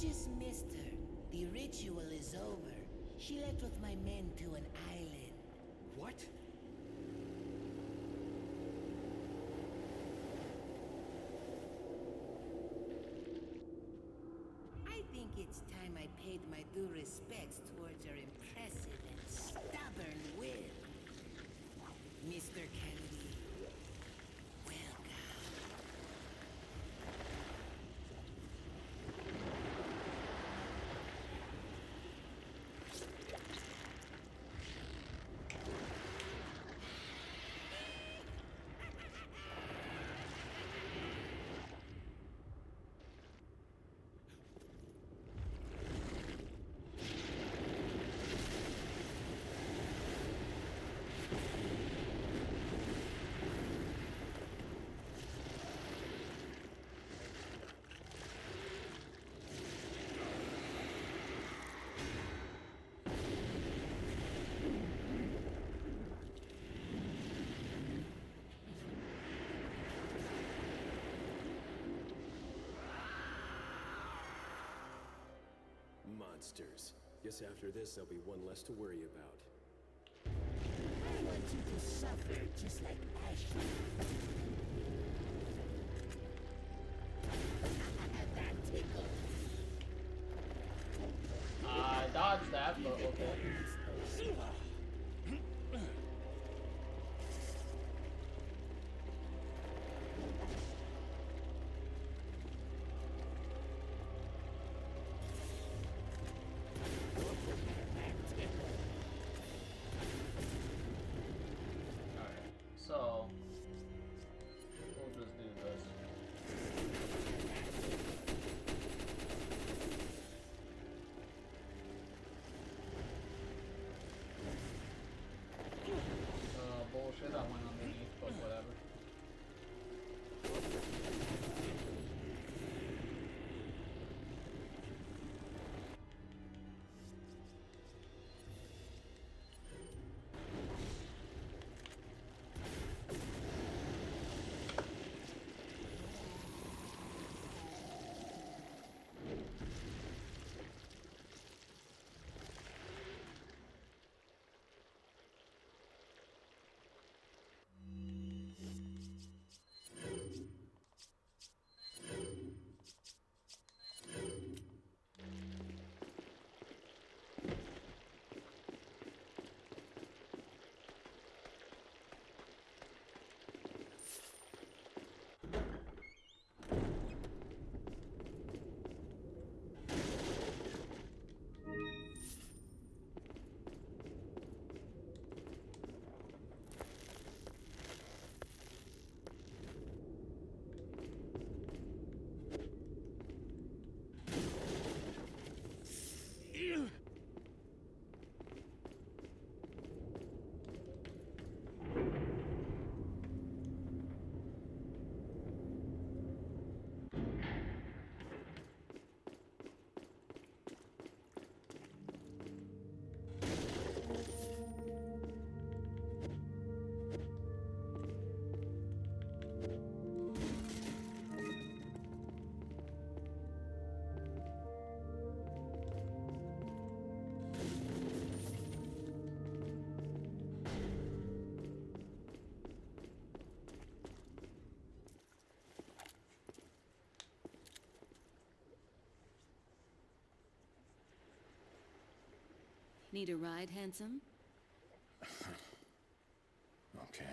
just missed her. The ritual is over. She left with my men to an island. What? I think it's time I paid my due respects towards her impressive and stubborn will. Mr. Kennedy, welcome. Monsters. Guess after this, there'll be one less to worry about. I want you to suffer just like Ashley. That tickles. I dodged that, but okay. So, we'll just do this. Bullshit, I went underneath, but whatever. Need a ride, handsome? Okay.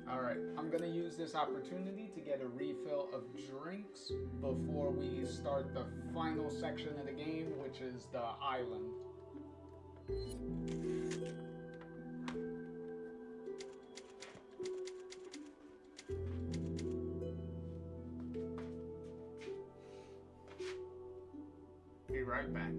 Alright, I'm gonna use this opportunity to get a refill of drinks before we start the final section of the game, which is the island. Be right back.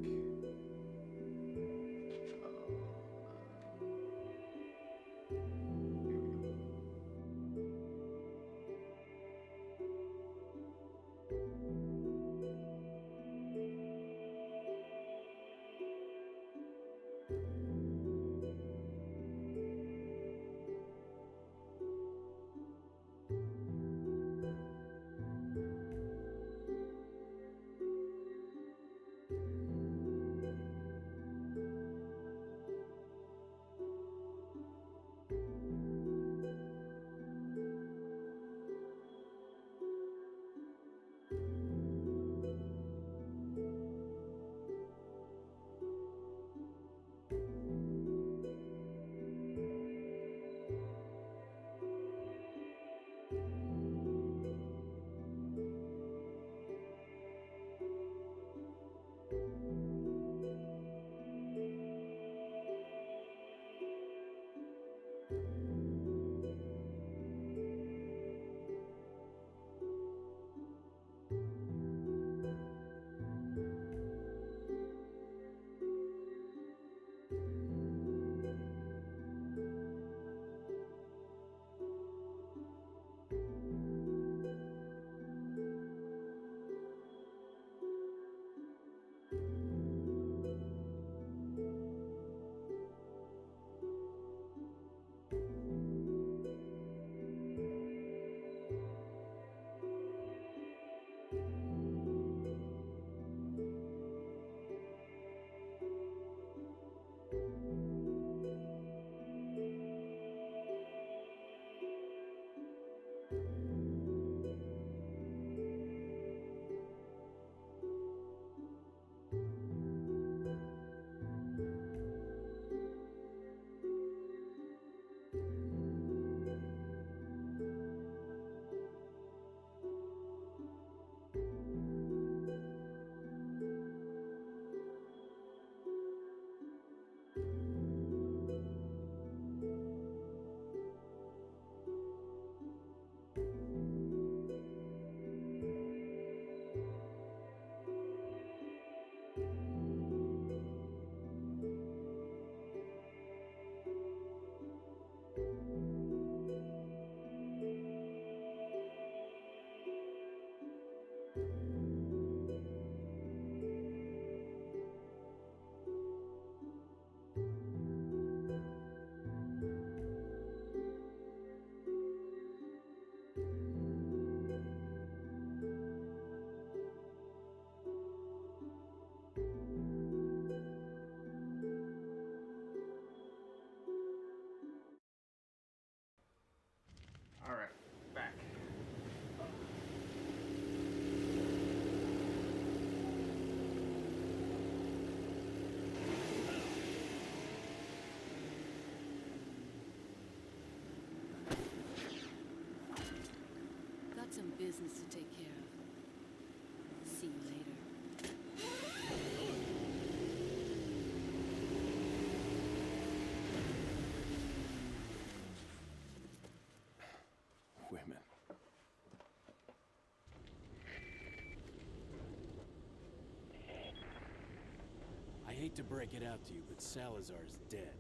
hate to break it out to you, but Salazar's dead.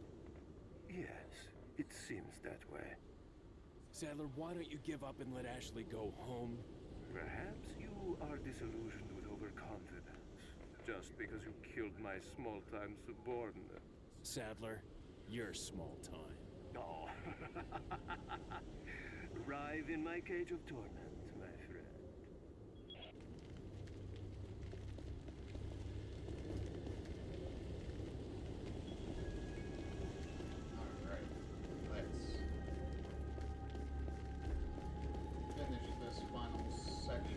Yes, it seems that way. Sadler, why don't you give up and let Ashley go home? Perhaps you are disillusioned with overconfidence, just because you killed my small-time subordinate. Sadler, you're small time. Oh. Arrive in my cage of torment, my friend. Alright, let's finish this final section.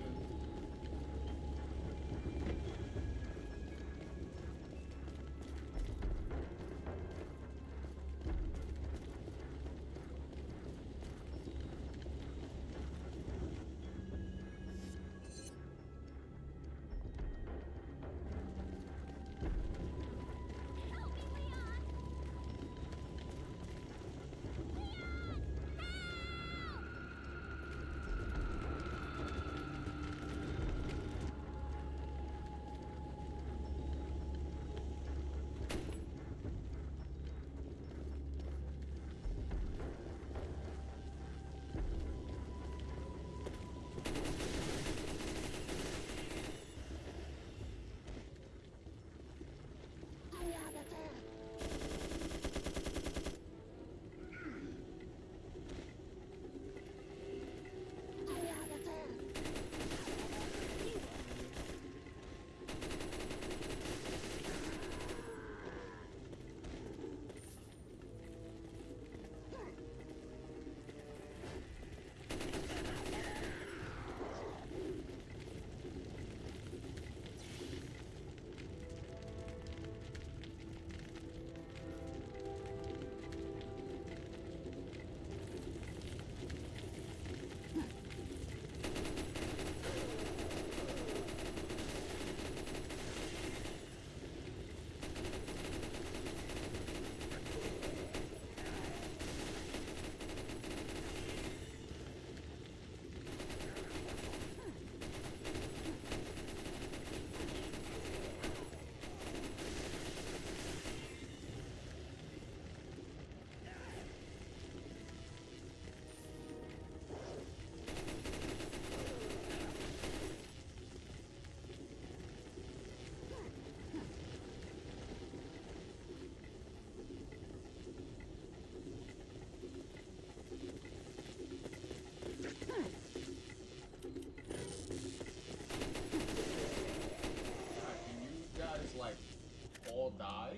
All die?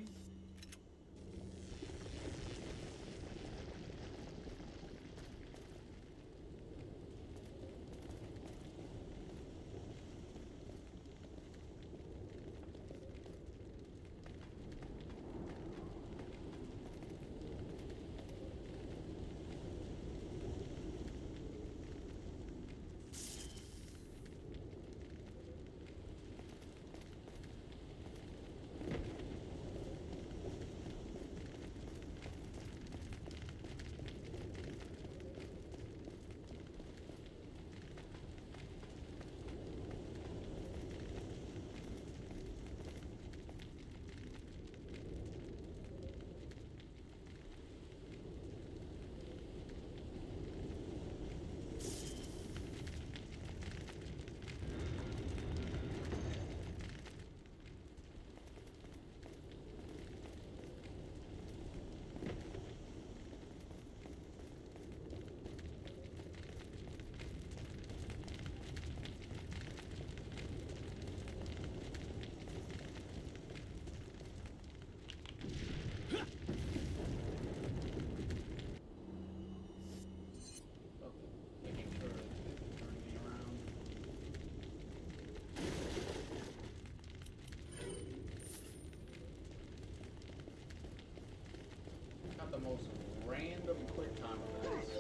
The most random quick time events.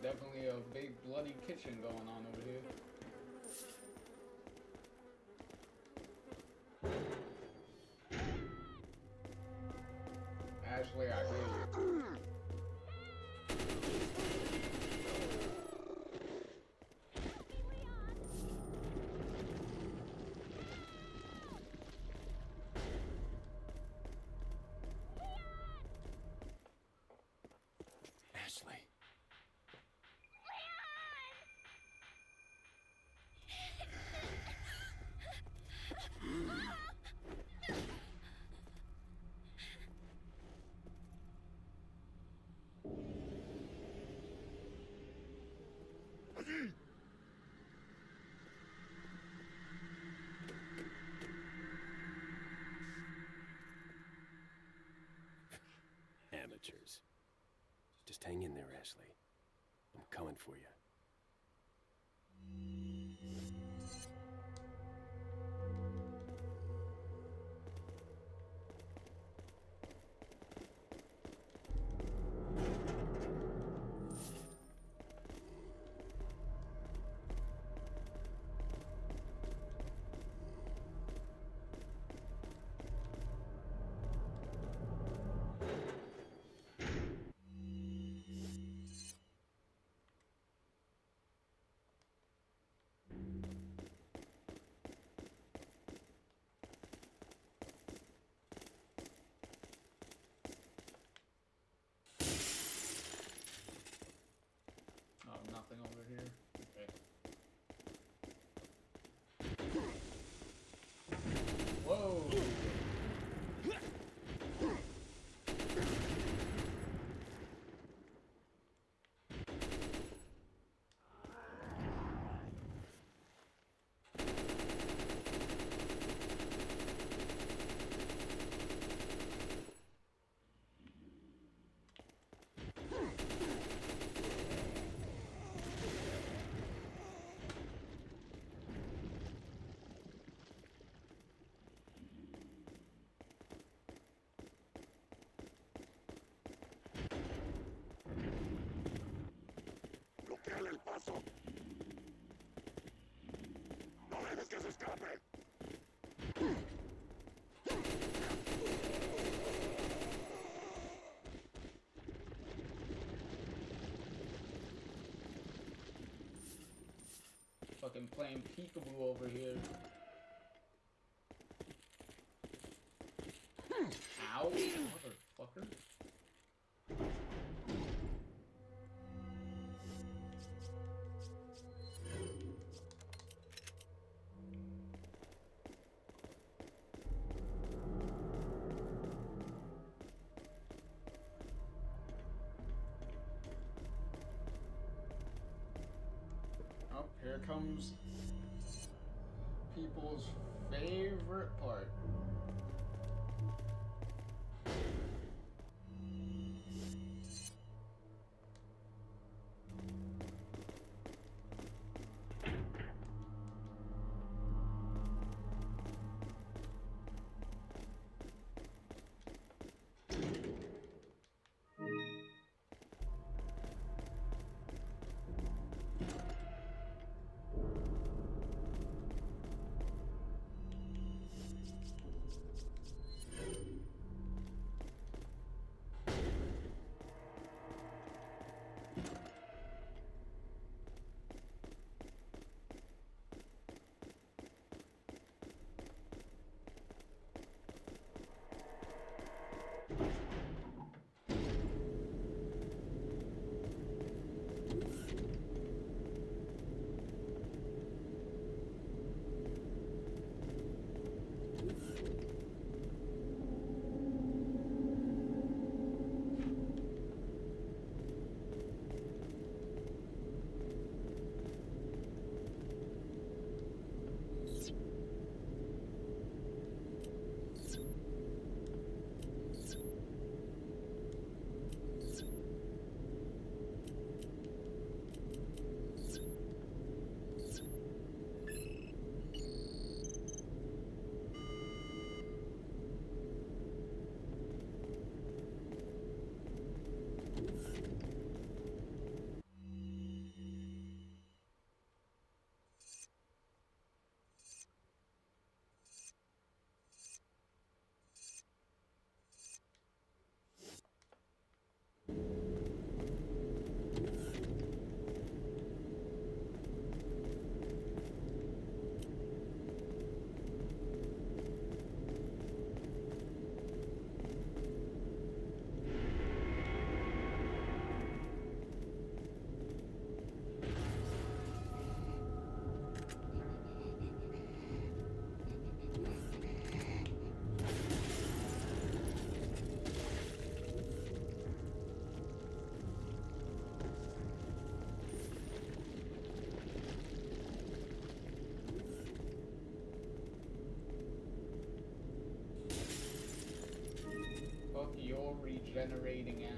definitely a big bloody kitchen going on over here. Ashley, I hear you. Ashley. Amateurs. Just hang in there, Ashley. I'm coming for you. Oh, nothing over here. Okay. Whoa! Bloqueale el paso. No dejes que se escape. Fucking playing peekaboo over here. Ow, motherfucker. Oh, here comes people's favorite part. regenerating ass.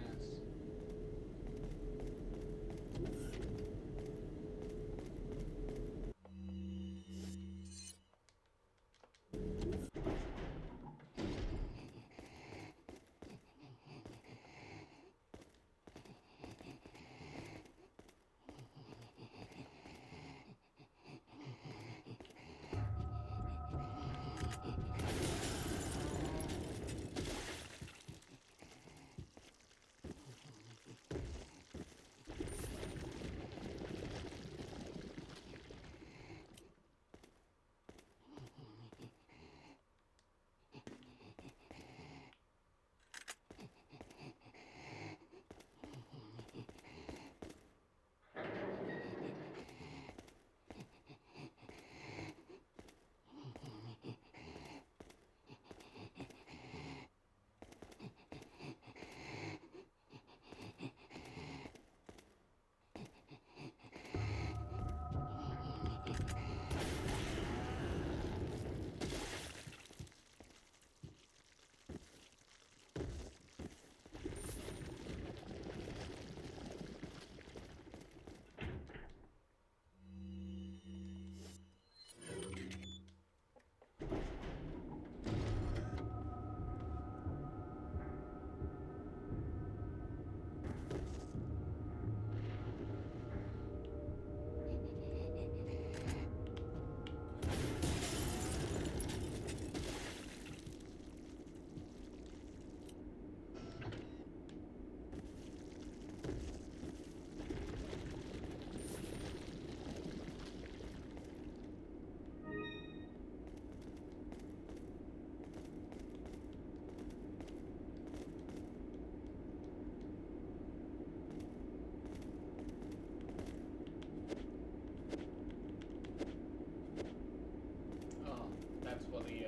That's for the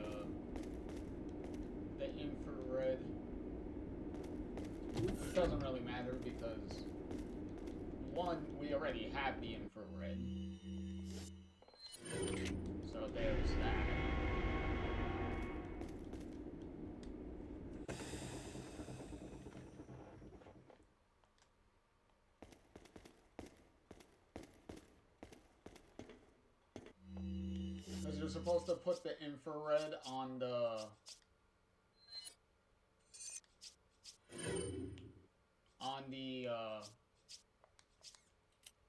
infrared. It doesn't really matter because one, we already have the infrared. So there's that. Because you're supposed to put the infrared on the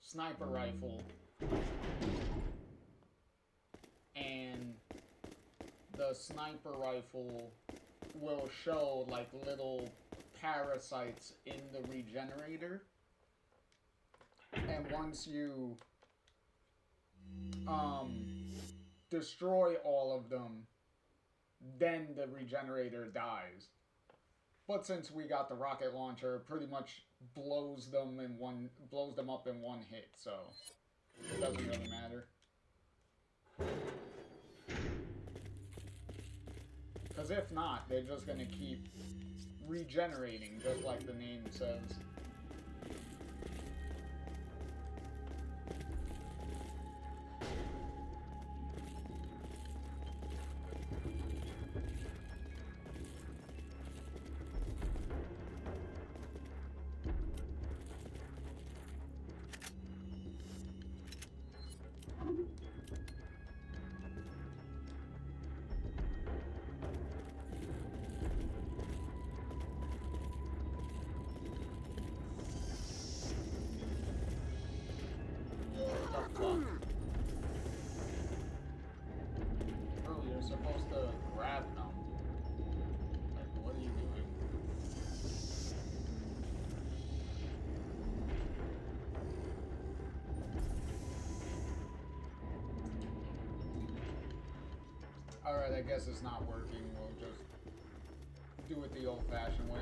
sniper rifle, and the sniper rifle will show like little parasites in the regenerator, and once you destroy all of them, then the regenerator dies. But since we got the rocket launcher, it pretty much blows them up in one hit, so it doesn't really matter. Because if not, they're just gonna keep regenerating, just like the name says. Bro, you're supposed to grab them. Like, what are you doing? Alright, I guess it's not working. We'll just do it the old-fashioned way.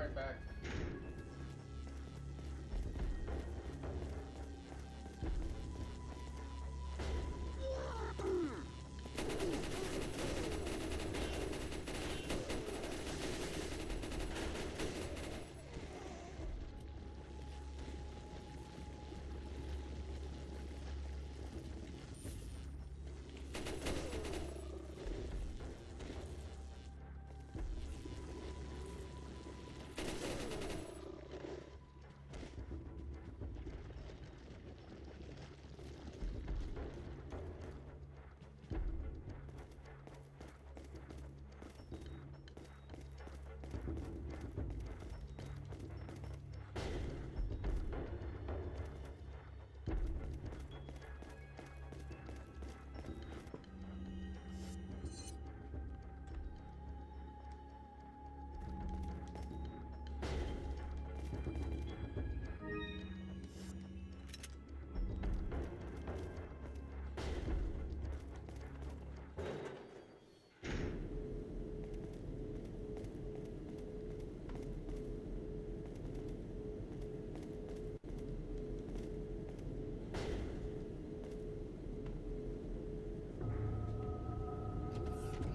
right back.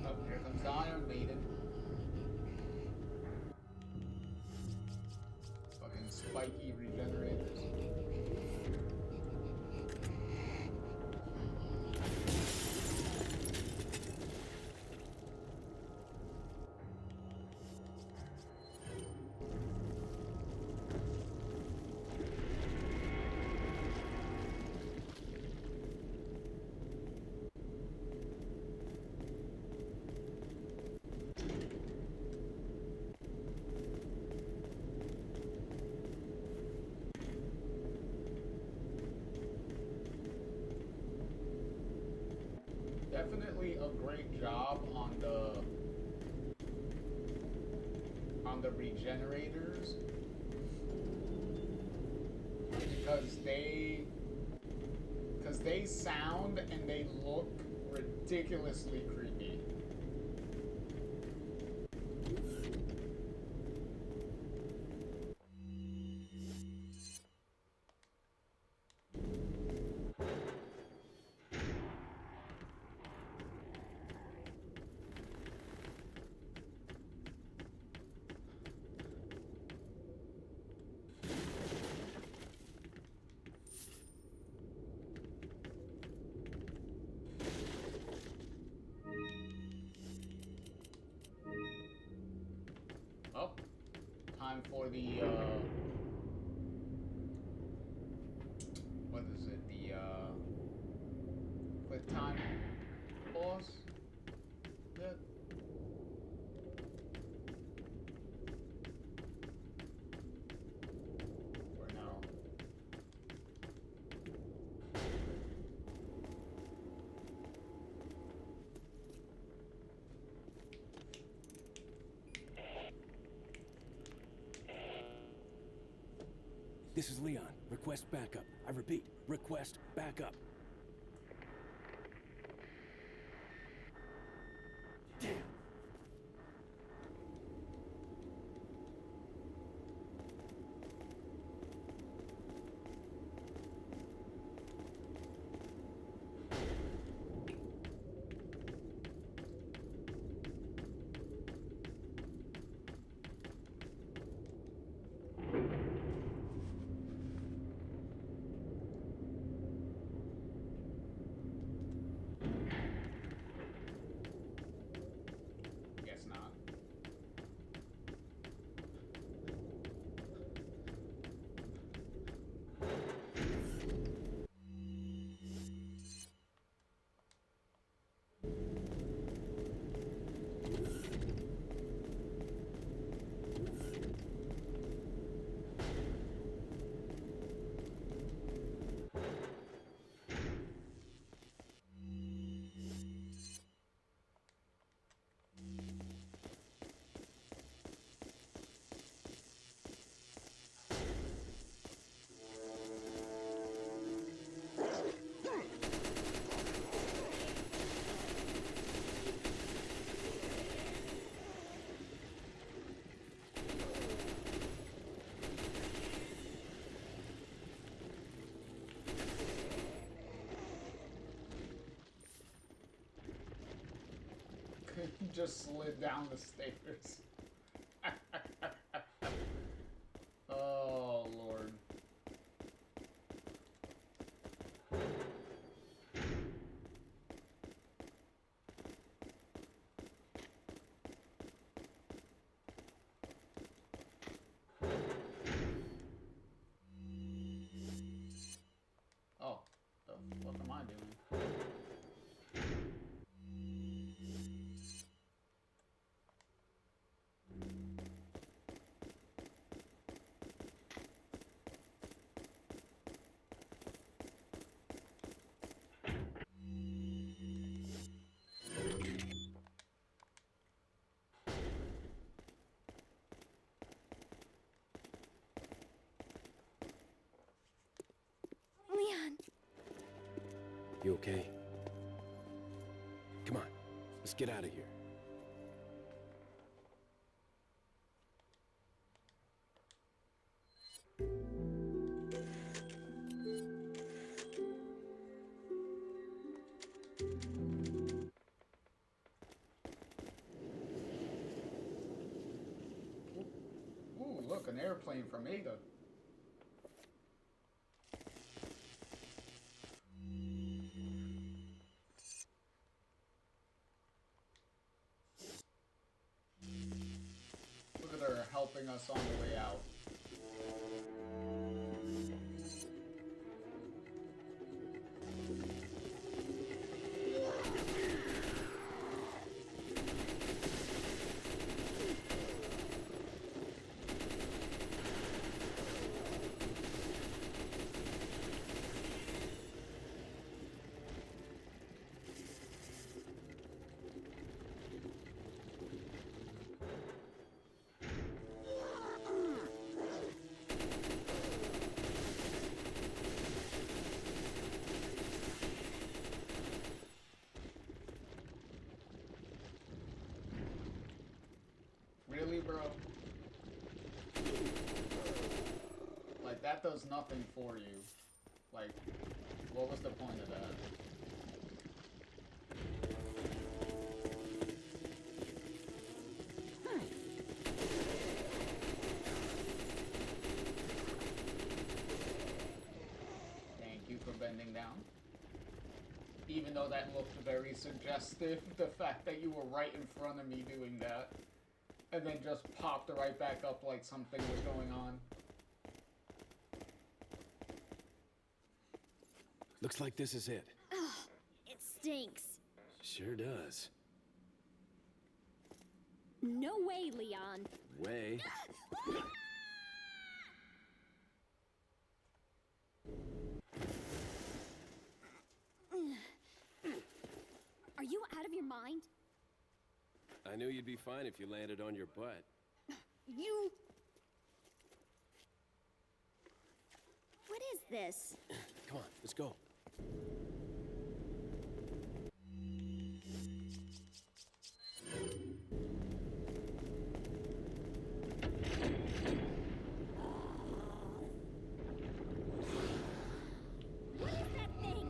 Oh, here comes the Iron Maiden. Fucking spiky regenerators. Definitely a great job on the regenerators because they sound and they look ridiculously creepy. Well, time for the what is it? The quick time boss? Yeah. For now. This is Leon. Request backup. I repeat, request backup. Damn. just slid down the stairs. Oh, Lord. Oh, the fuck am I doing? Leon. You okay? Come on, let's get out of here. Ooh, look, an airplane from Ada. Look at her helping us on the way out. Really, bro? Like, that does nothing for you. Like, what was the point of that? Thank you for bending down. Even though that looked very suggestive, the fact that you were right in front of me doing that. And then just popped right back up like something was going on. Looks like this is it. Ugh, it stinks. Sure does. No way, Leon. Way. Are you out of your mind? I knew you'd be fine if you landed on your butt. You... What is this? Come on, let's go. What is that thing?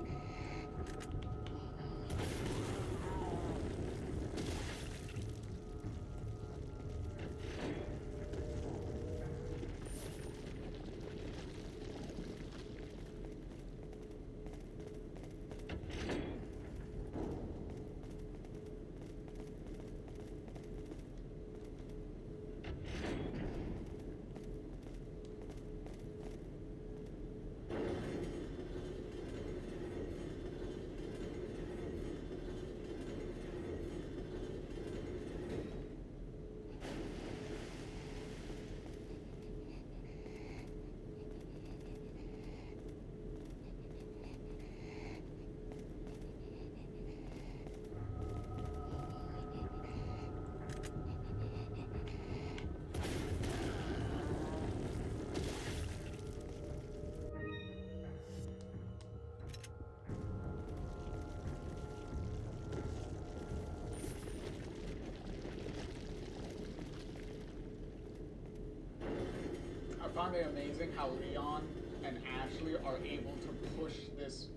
I find it amazing how Leon and Ashley are able to push this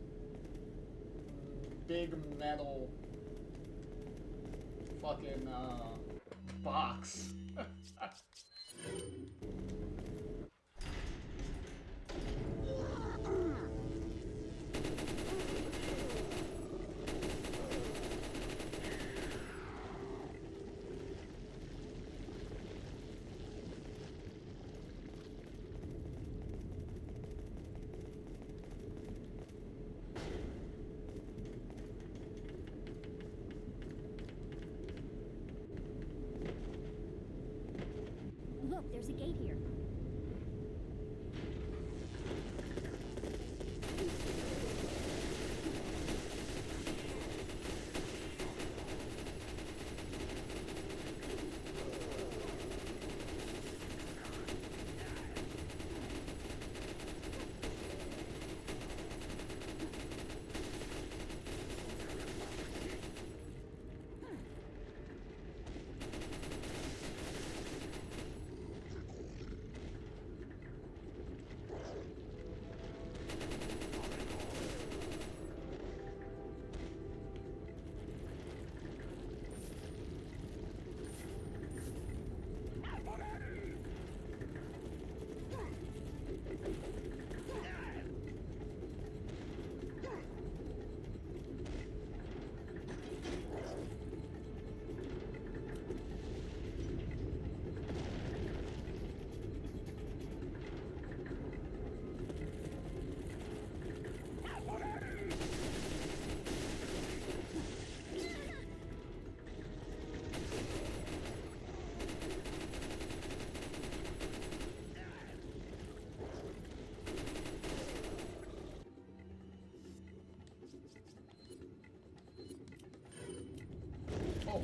big metal fucking box. Look, there's a gate here. Oh.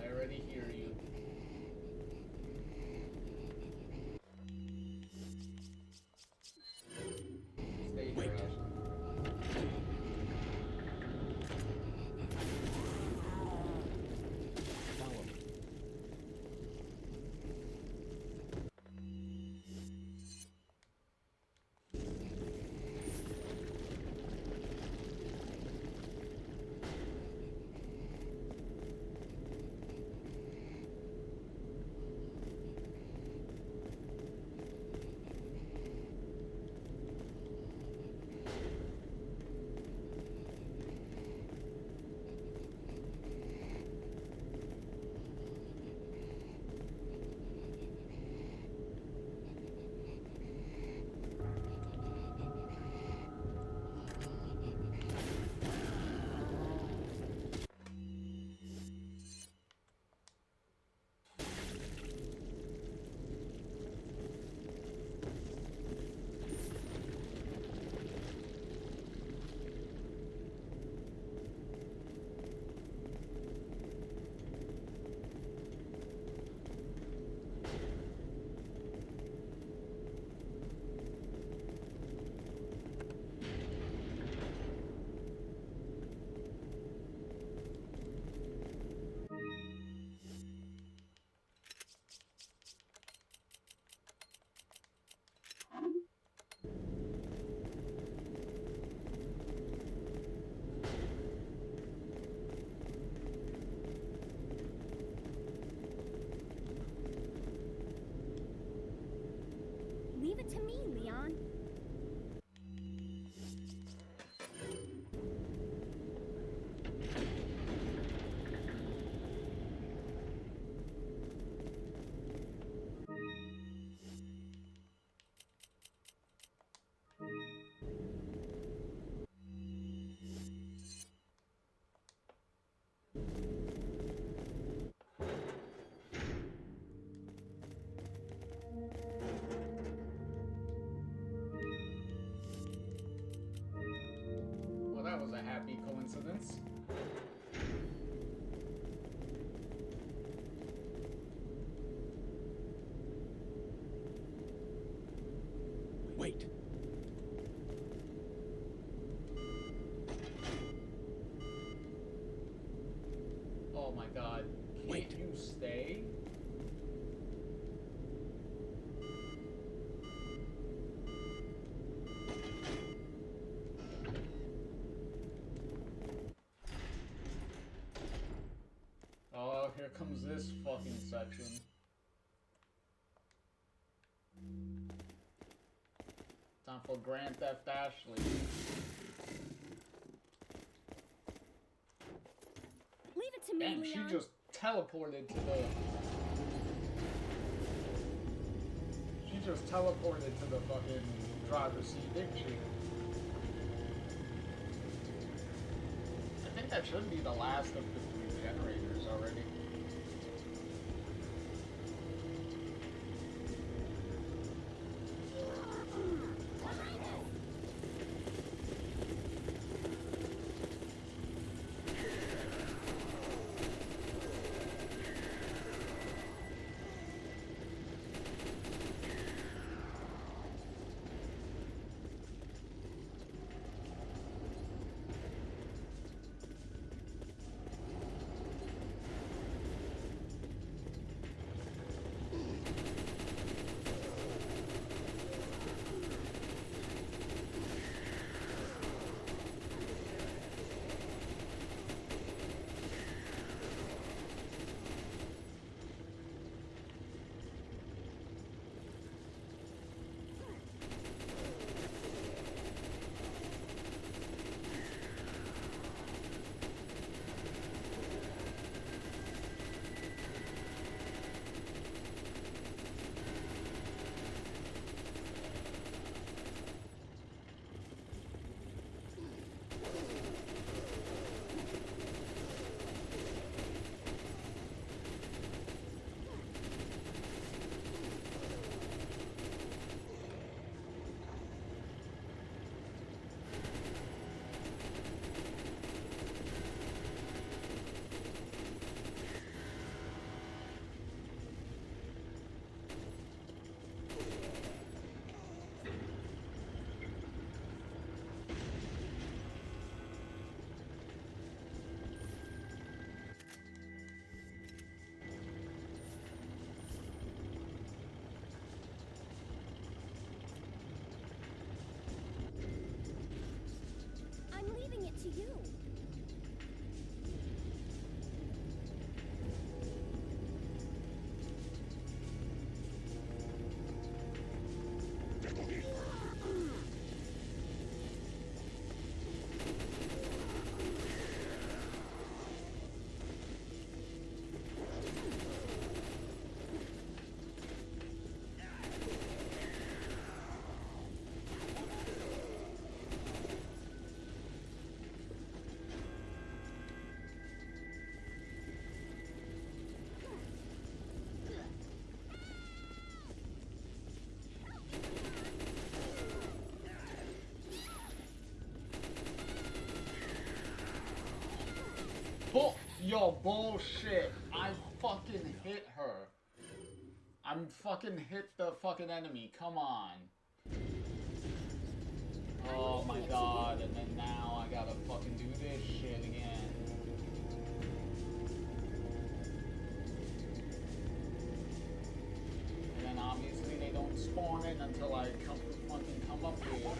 I already hear you. Stay here, Ashley. Follow me. Leave it to me, Leon. happy coincidence. Wait. Oh my god. Can't you stay? Oh, here comes this fucking section. Time for Grand Theft Ashley. Leave it to me, Damn, Leon. she just teleported to the... She just teleported to the fucking driver's seat, didn't she? I think that should be the last of the 3 generators already. I'm leaving it to you. Yo, bullshit. I fucking hit her. I'm fucking hit the fucking enemy. Come on. Oh my god. And then now I gotta fucking do this shit again. And then obviously they don't spawn in until I fucking come up here.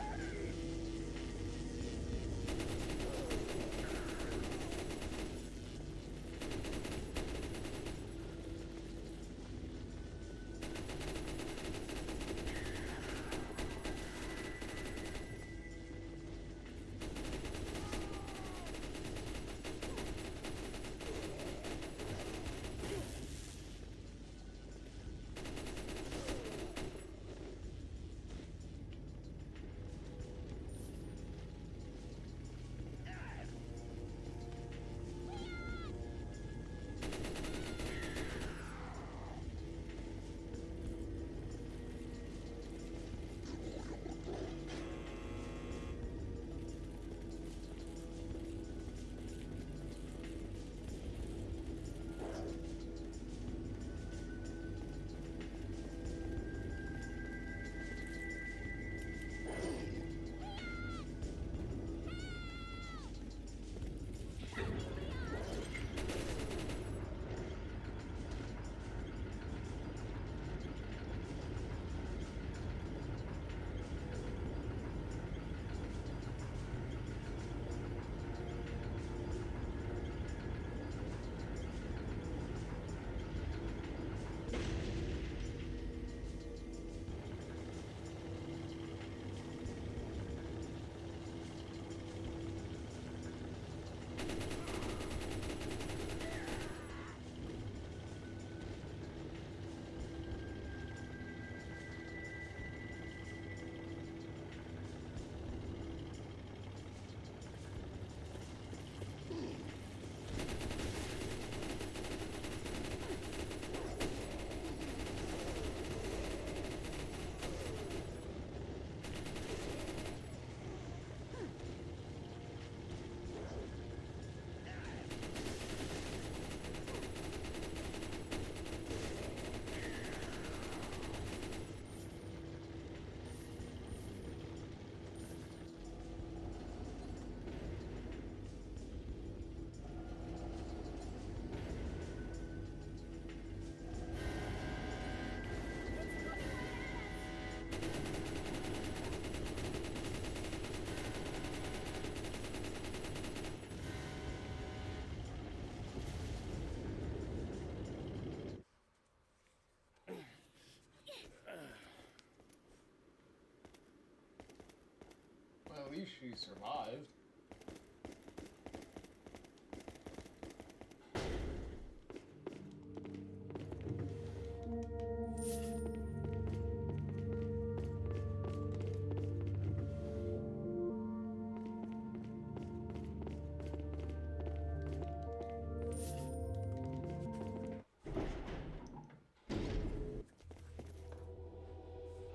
at least she survived.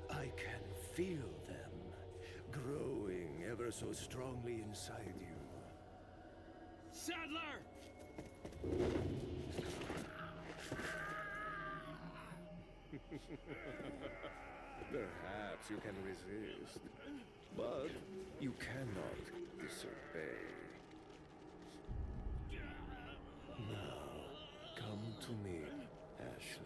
I can feel them growing ever so strongly inside you. Sadler! Perhaps you can resist, but you cannot disobey. Now, come to me, Ashley.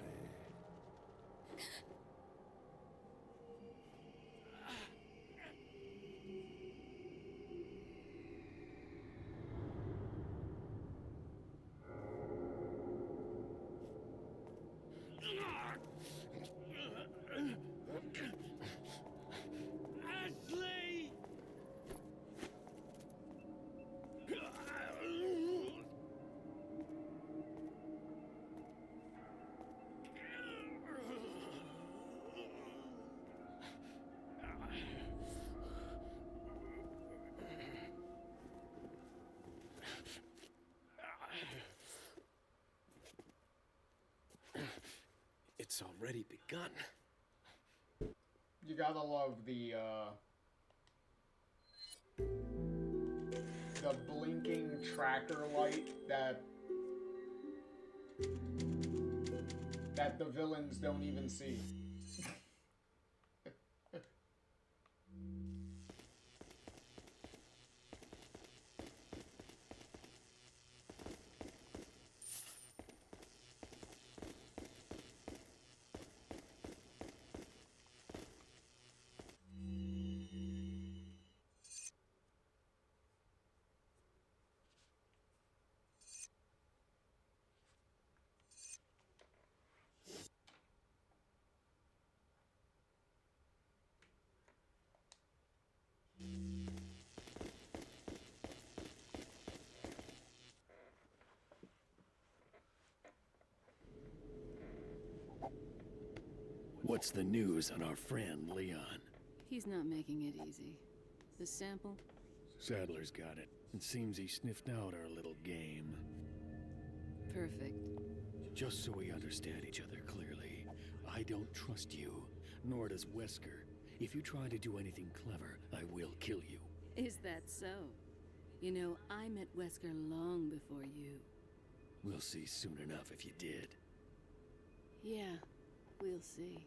Ashley! It's already begun. You gotta love the blinking tracker light that the villains don't even see. What's the news on our friend, Leon? He's not making it easy. The sample? Sadler's got it. It seems he sniffed out our little game. Perfect. Just so we understand each other clearly, I don't trust you, nor does Wesker. If you try to do anything clever, I will kill you. Is that so? You know, I met Wesker long before you. We'll see soon enough if you did. Yeah, we'll see.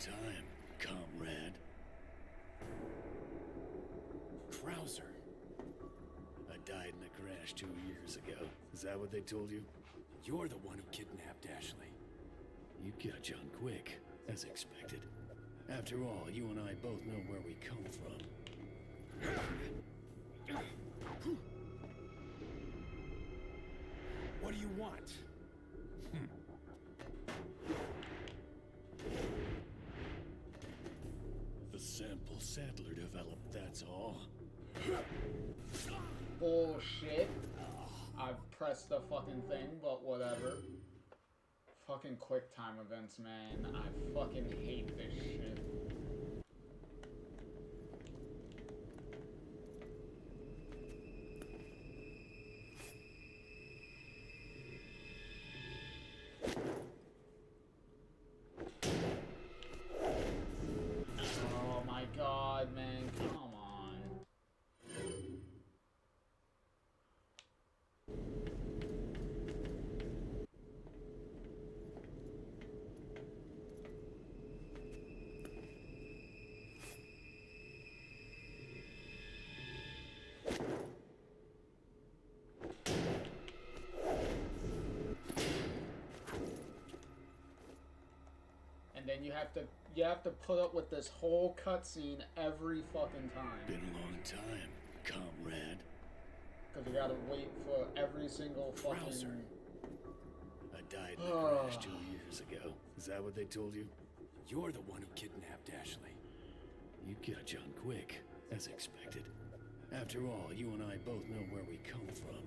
time, comrade. Krauser. I died in a crash 2 years ago. Is that what they told you? You're the one who kidnapped Ashley. You catch on quick, as expected. After all, you and I both know where we come from. What do you want? The sample Sadler developed, that's all. Bullshit. I've pressed the fucking thing, but whatever. Fucking quick time events, man. I fucking hate this shit. Oh my god, man. Come on. And then you have to put up with this whole cutscene every fucking time. Been a long time, comrade. Because you gotta wait for every single fucking... Krauser. I died in a crash 2 years ago. Is that what they told you? You're the one who kidnapped Ashley. You catch on quick, as expected. After all, you and I both know where we come from.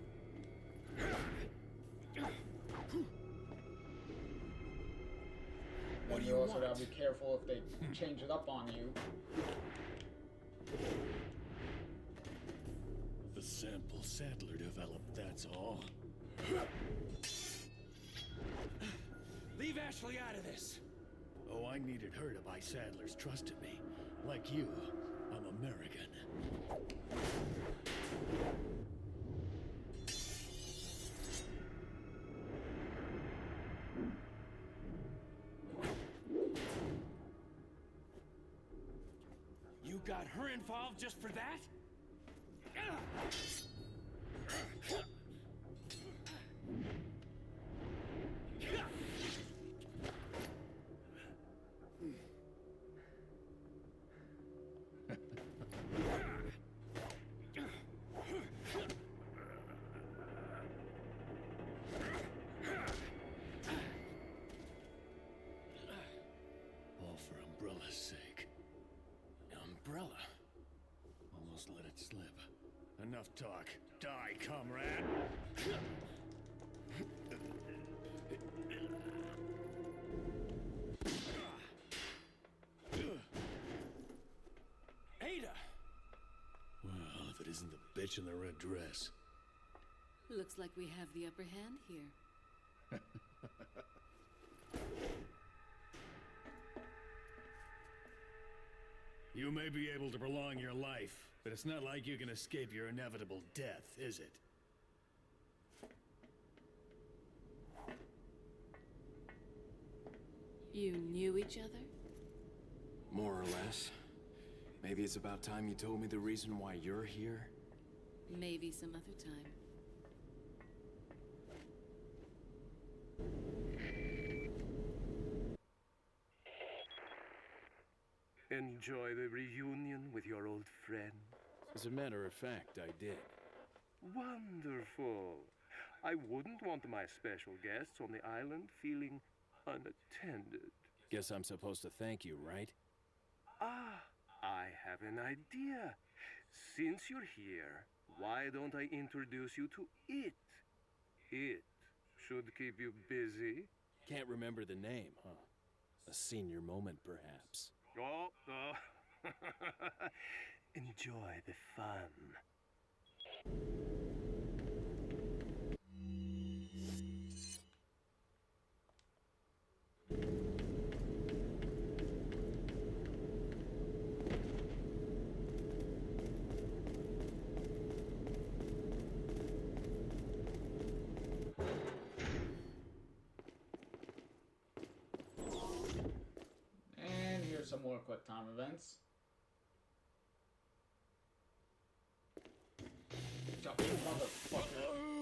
What do you you also want? gotta be careful if they change it up on you. The sample Sadler developed, that's all. Leave Ashley out of this. Oh, I needed her to buy Sadler's trust in me. Like you, I'm American. You got her involved just for that? All for Umbrella's sake. Umbrella. Almost let it slip. Enough talk. Die, comrade! Ada! Well, if it isn't the bitch in the red dress. Looks like we have the upper hand here. You may be able to prolong your life, but it's not like you can escape your inevitable death, is it? You knew each other? More or less. Maybe it's about time you told me the reason why you're here. Maybe some other time. Enjoy the reunion with your old friend? As a matter of fact, I did. Wonderful. I wouldn't want my special guests on the island feeling unattended. Guess I'm supposed to thank you, right? Ah, I have an idea. Since you're here, why don't I introduce you to it? It should keep you busy. Can't remember the name, huh? A senior moment, perhaps. Oh. Enjoy the fun. And some more quick time events. Oh, motherfucker.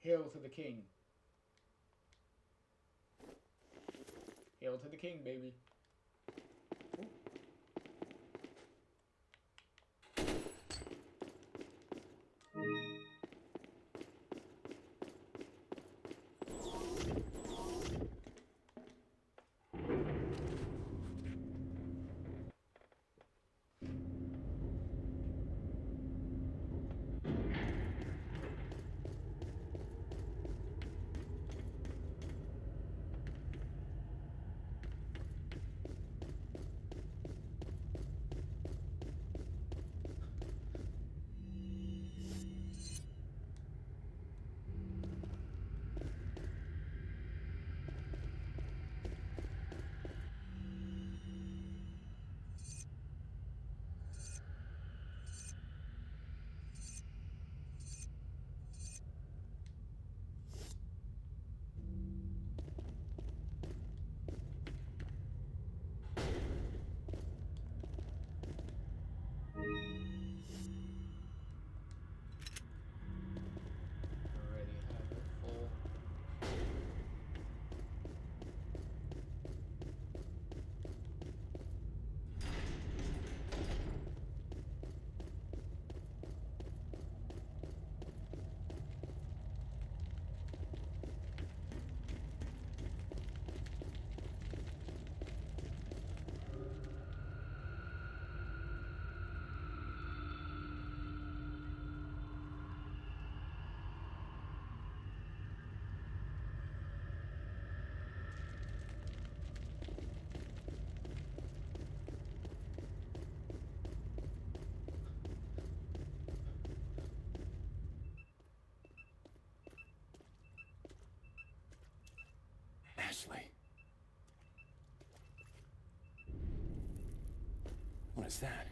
Hail to the king. Hail to the king, baby. Ashley. What is that?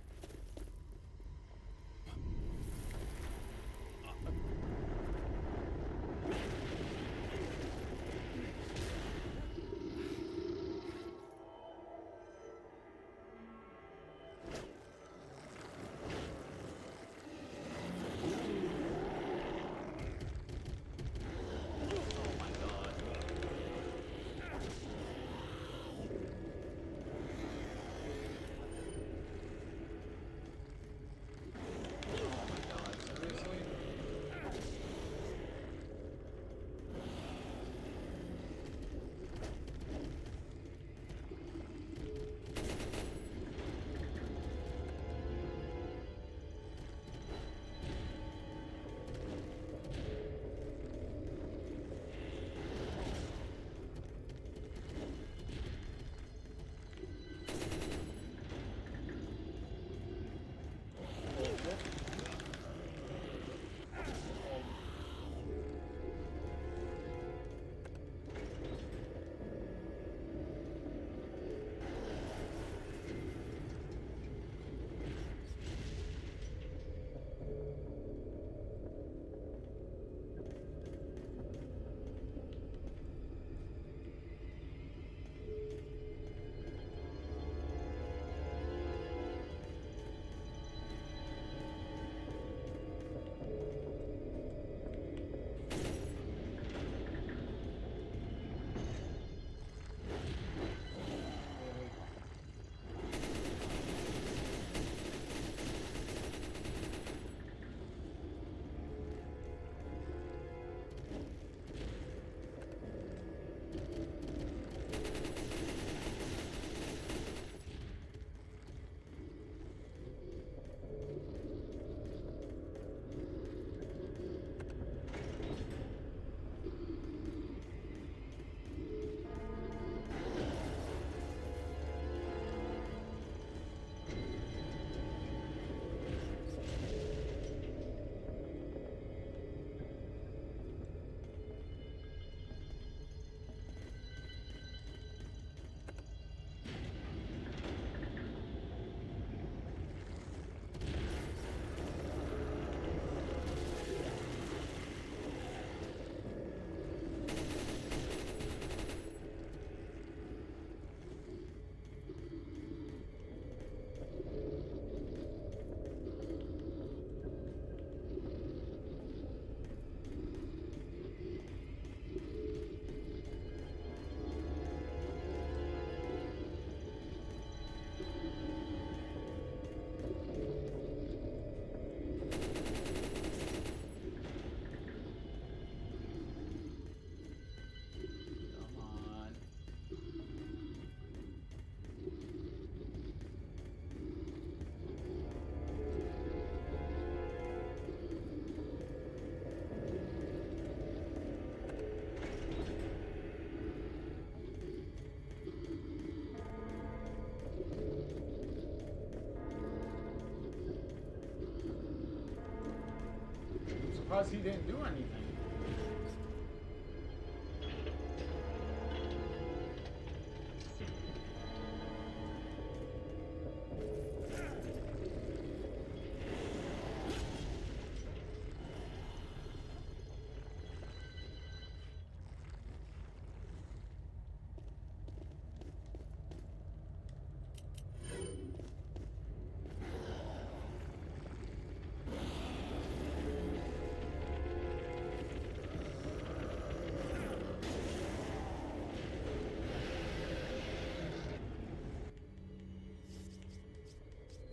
because he didn't do anything.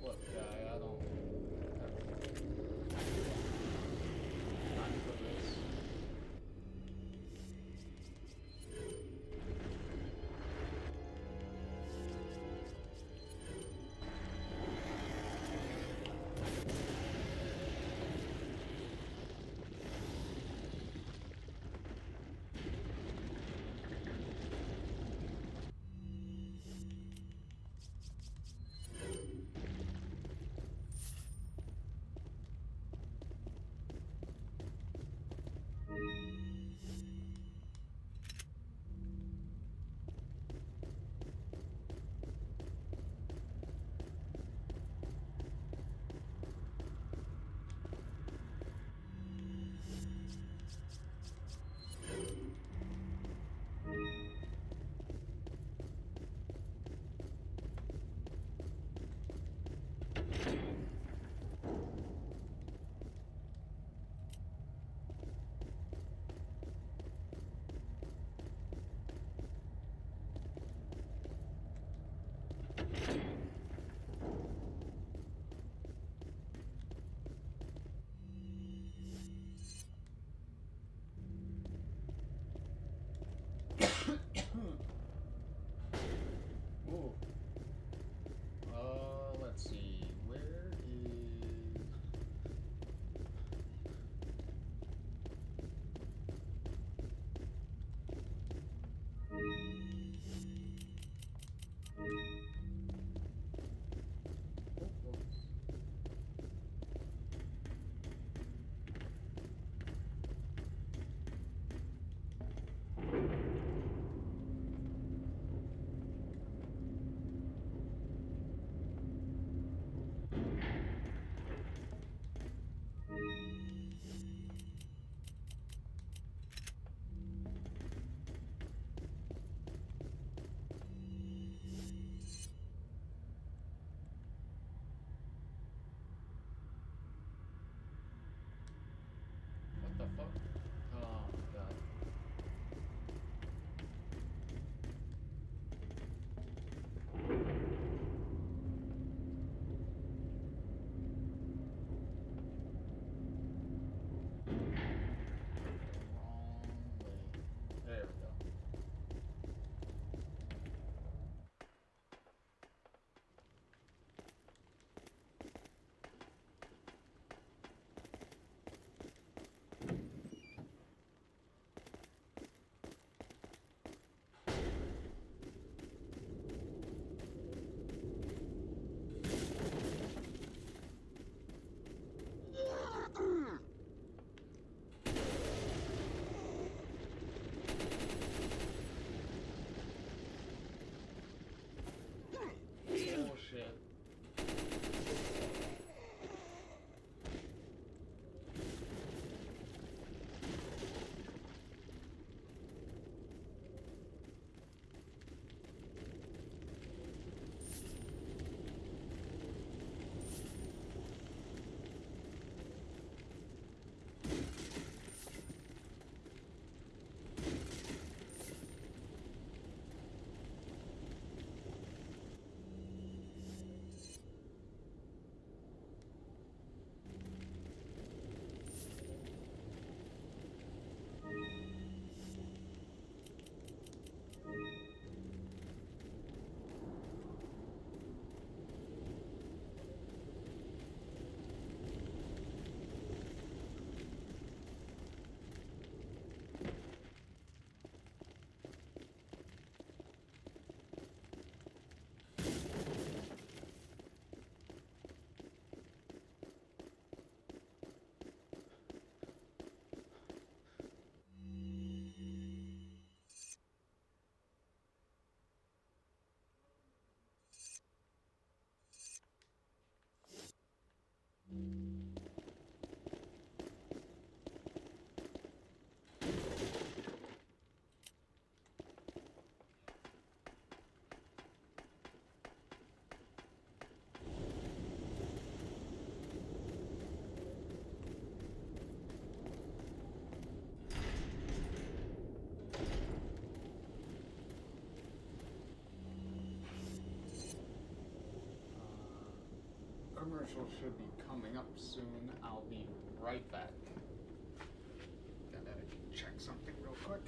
Look, guy, I don't have time for this. Ooh. Let's see. Where is... Oh, whoops. commercial should be coming up soon. I'll be right back. Gotta check something real quick.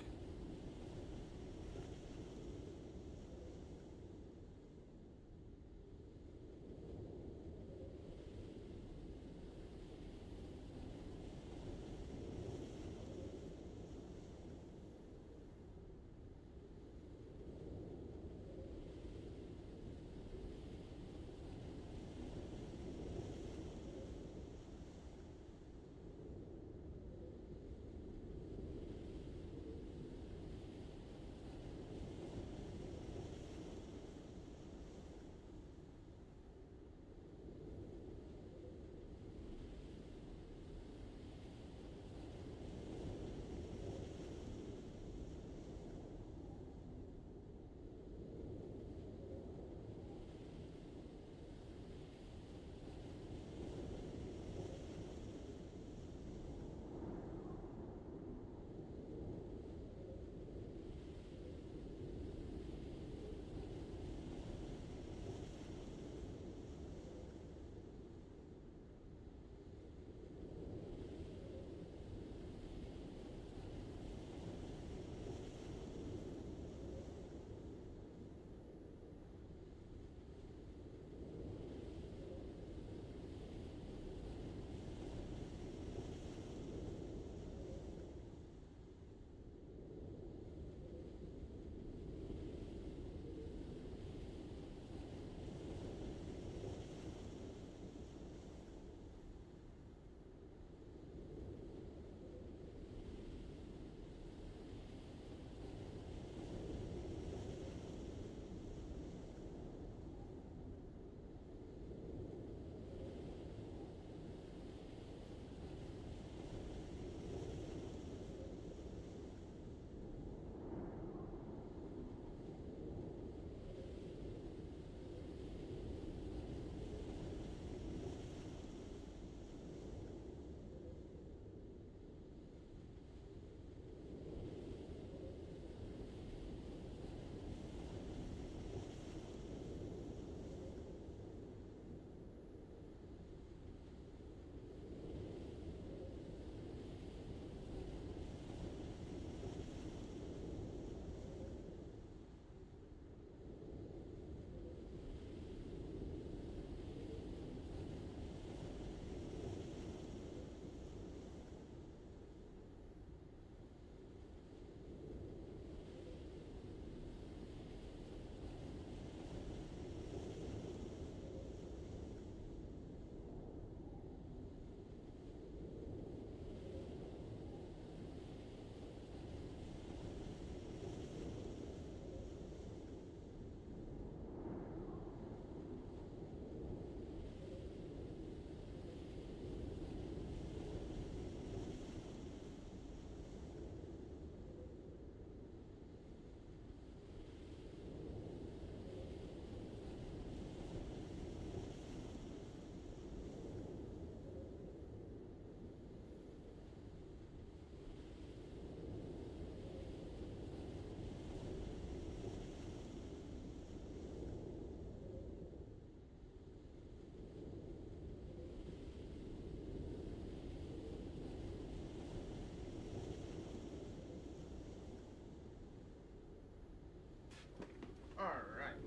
Alright.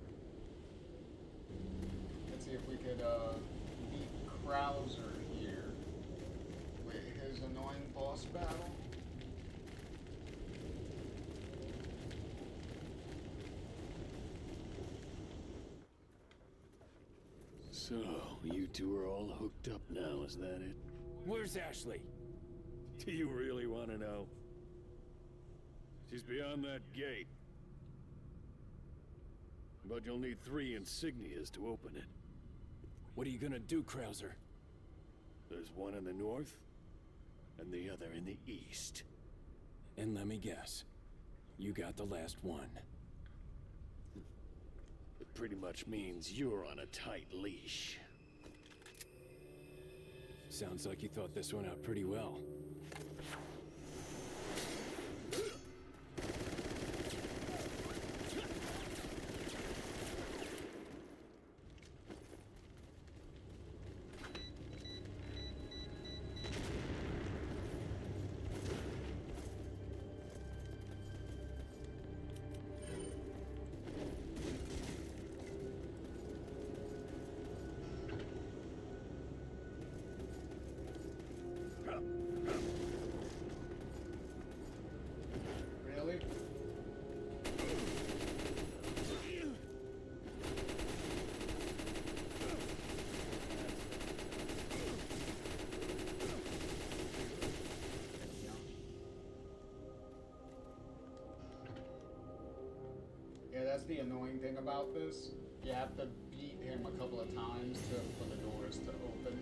Let's see if we could beat Krauser here with his annoying boss battle. So, you two are all hooked up now, is that it? Where's Ashley? Do you really want to know? She's beyond that gate. But you'll need 3 insignias to open it. What are you gonna do, Krauser? There's one in the north, and the other in the east. And let me guess, you got the last one. It pretty much means you're on a tight leash. Sounds like you thought this one out pretty well. That's the annoying thing about this. You have to beat him a couple of times for the doors to open.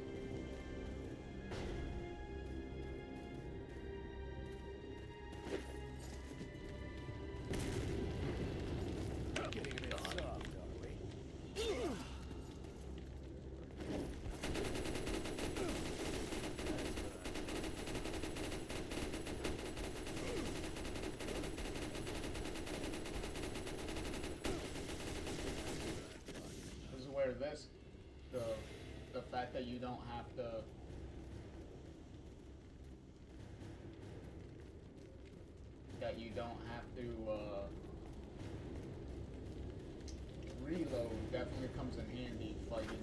This, the fact that you don't have to reload definitely comes in handy fighting him.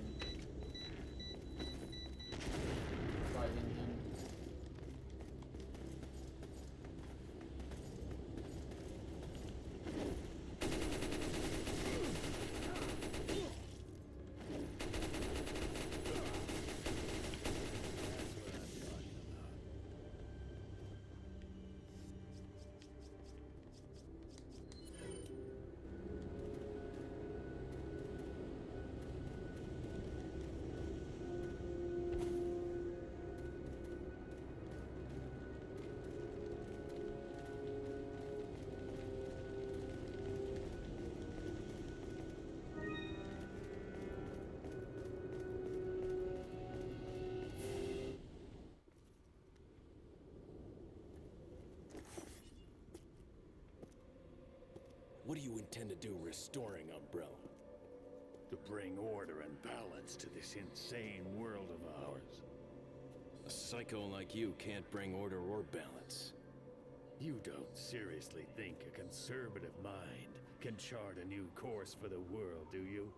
What do you intend to do restoring Umbrella? To bring order and balance to this insane world of ours. A psycho like you can't bring order or balance. You don't seriously think a conservative mind can chart a new course for the world, do you?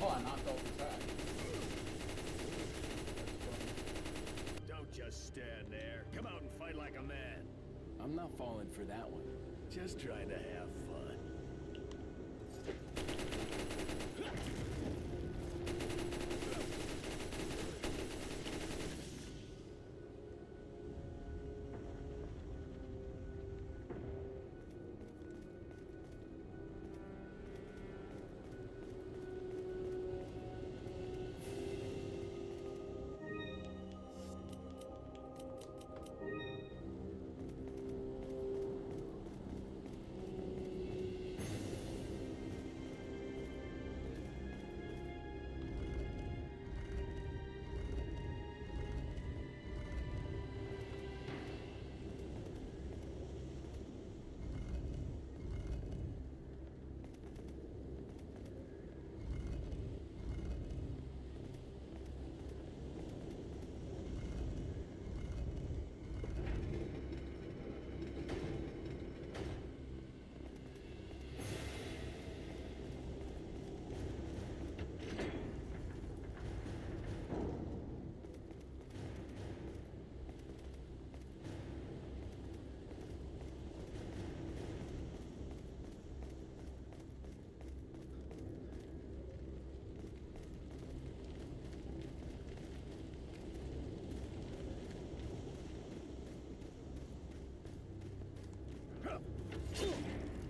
Oh, I knocked off his head. Don't just stand there. Come out and fight like a man. I'm not falling for that one. Just trying to have fun.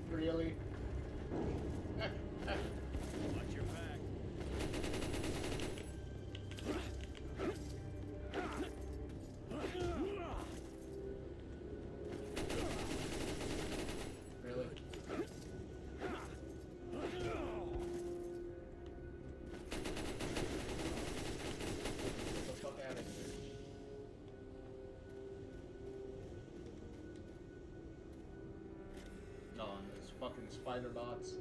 Really? Watch your back. Really? Get the fuck out of here. Oh, and those fucking spider bots.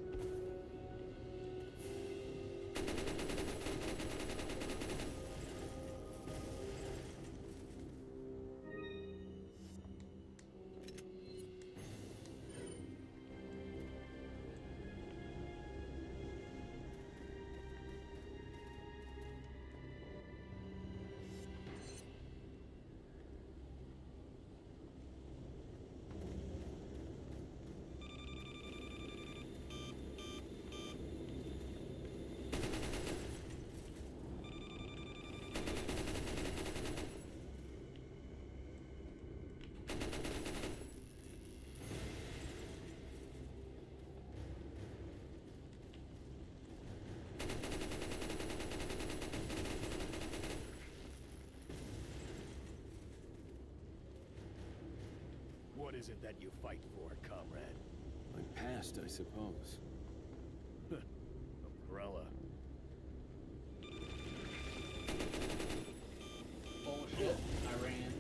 is it that you fight for, comrade? My past, I suppose. Umbrella. Bullshit. I ran.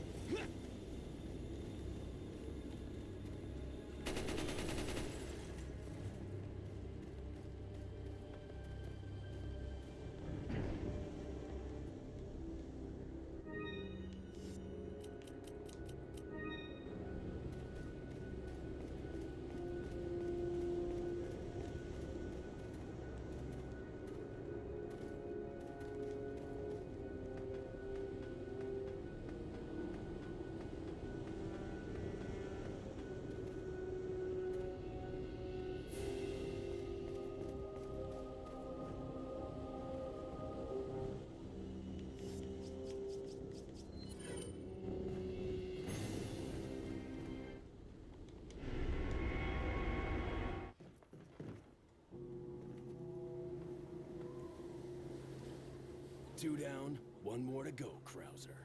Two down, one more to go, Krauser.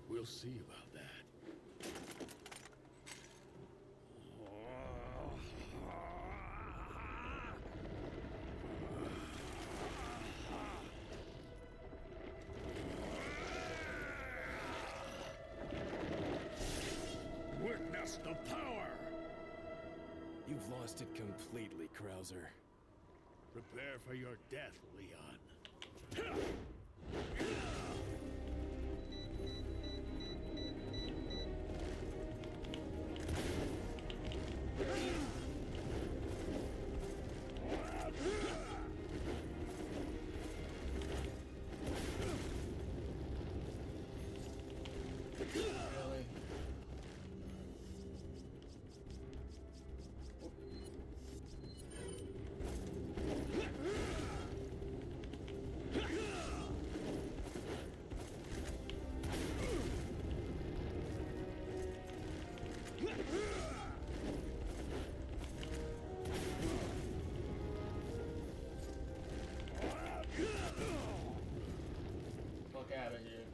We'll see about that. Witness the power! You've lost it completely, Krauser. Prepare for your death, Leon. Really? Fuck out of here.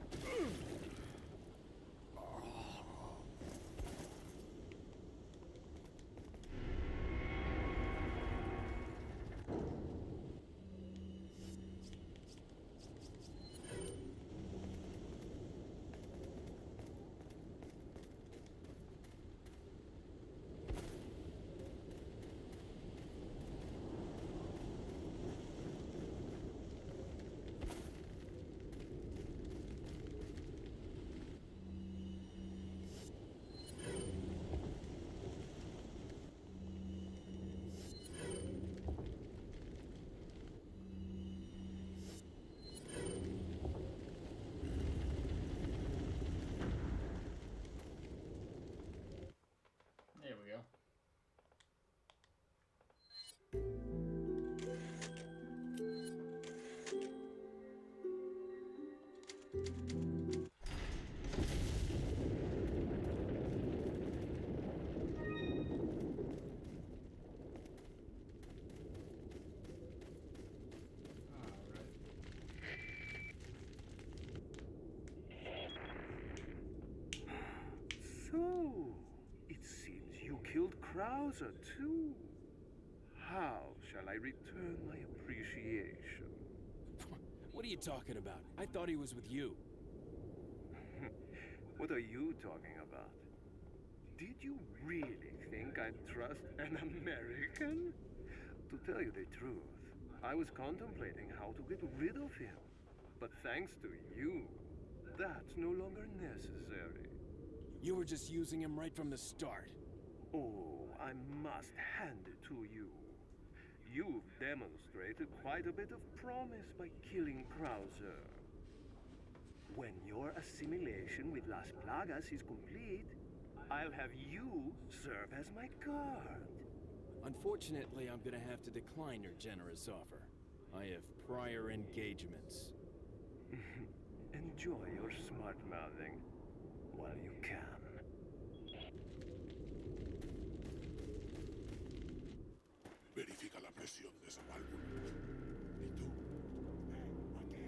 There we go. So, it seems you killed Krauser too. How shall I return my appreciation? What are you talking about? I thought he was with you. What are you talking about? Did you really think I'd trust an American? To tell you the truth, I was contemplating how to get rid of him. But thanks to you, that's no longer necessary. You were just using him right from the start. Oh, I must hand it to you. You've demonstrated quite a bit of promise by killing Krauser. When your assimilation with Las Plagas is complete, I'll have you serve as my guard. Unfortunately, I'm gonna have to decline your generous offer. I have prior engagements. Enjoy your smart-mouthing while you can. Verifica la presión de esa válvula. ¿Y tú? Aquí.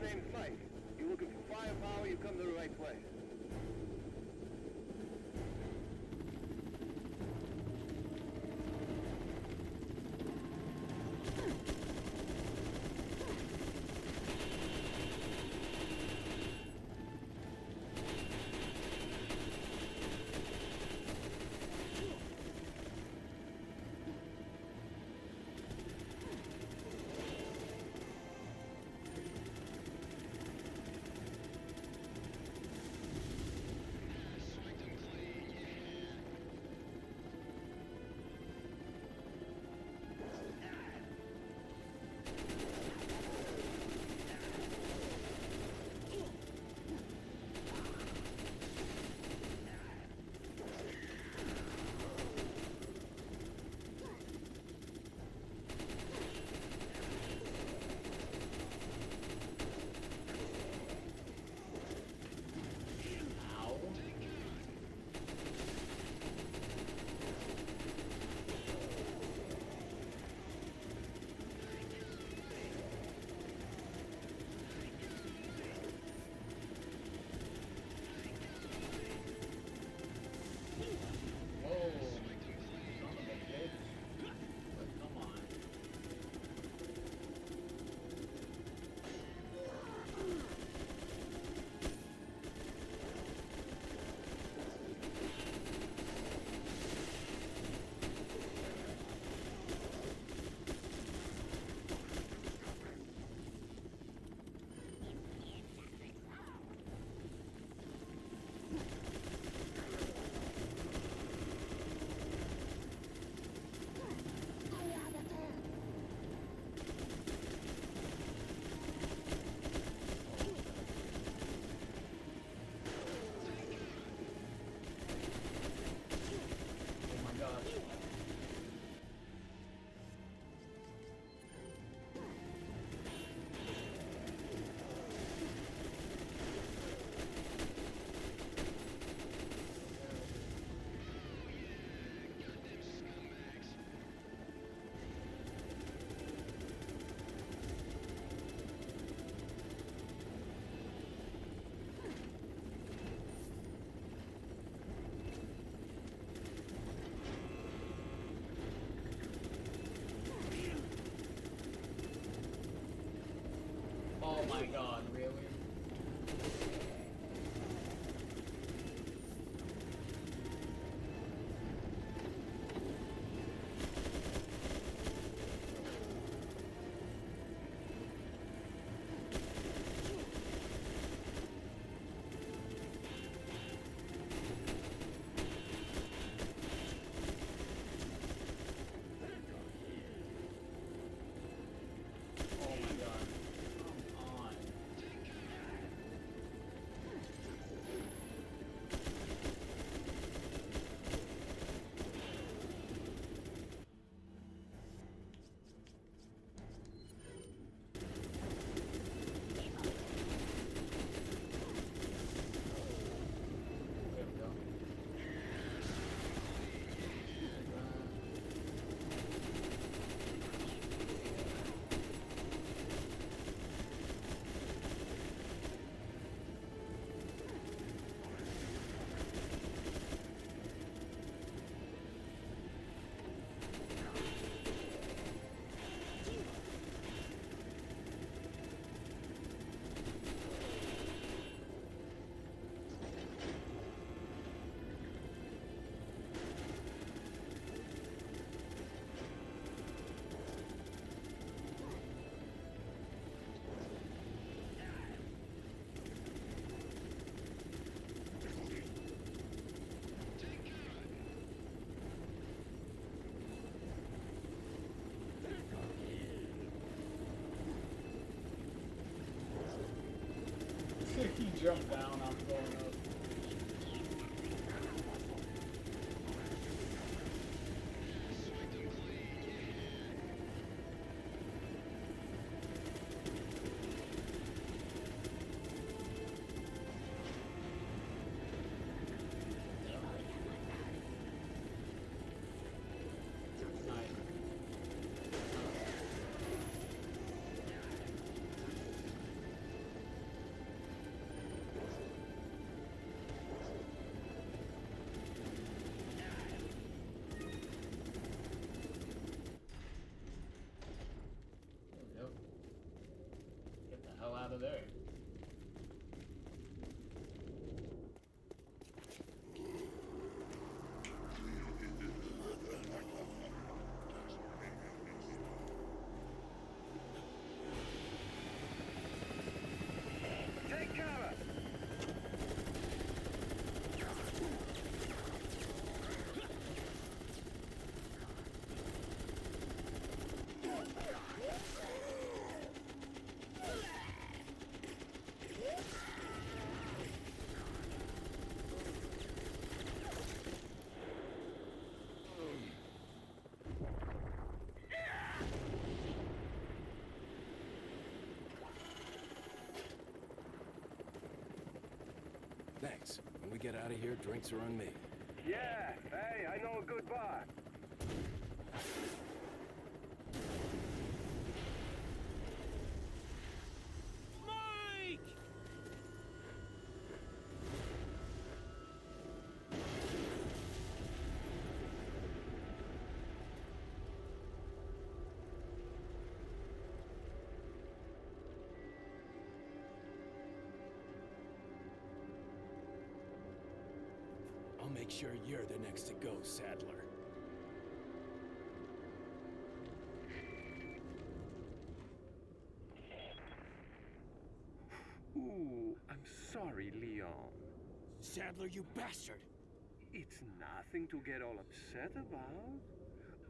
name's Mike. You looking for firepower, you come to the right place. Oh my god, really? Oh my god. Come on. There we go. He jumped down, I'm going up. Nice. out of there. Take cover! Thanks. When we get out of here, drinks are on me. Yeah, hey, I know a good bar. Mike! I'll make sure you're the next to go, Sadler. Ooh, I'm sorry, Leon. Sadler, you bastard! It's nothing to get all upset about.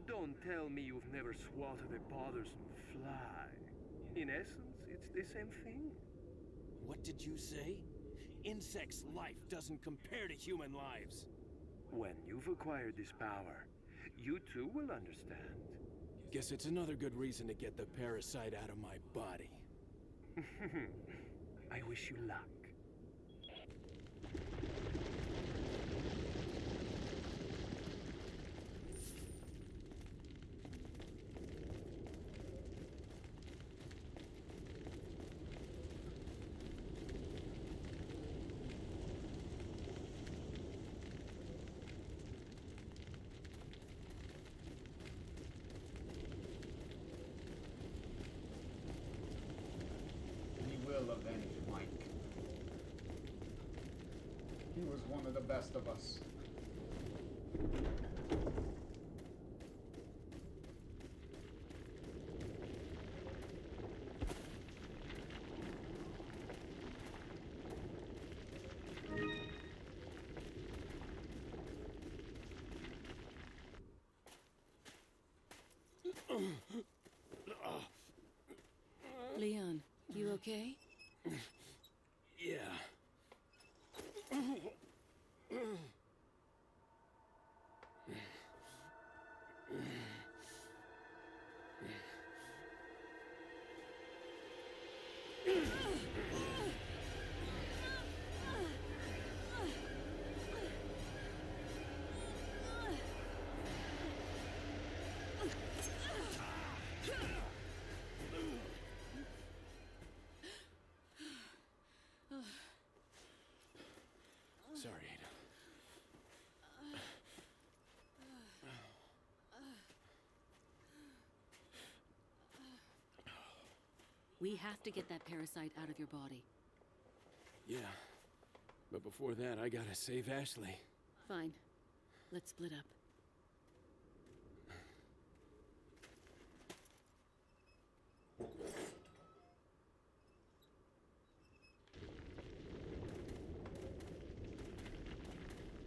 Don't tell me you've never swatted a bothersome fly. In essence, it's the same thing. What did you say? Insects' life doesn't compare to human lives. When you've acquired this power, you too will understand. Guess it's another good reason to get the parasite out of my body. I wish you luck. We will avenge Mike. He was one of the best of us. Leon, you okay? Yeah. Sorry, Ada. We have to get that parasite out of your body. Yeah. But before that, I gotta save Ashley. Fine. Let's split up.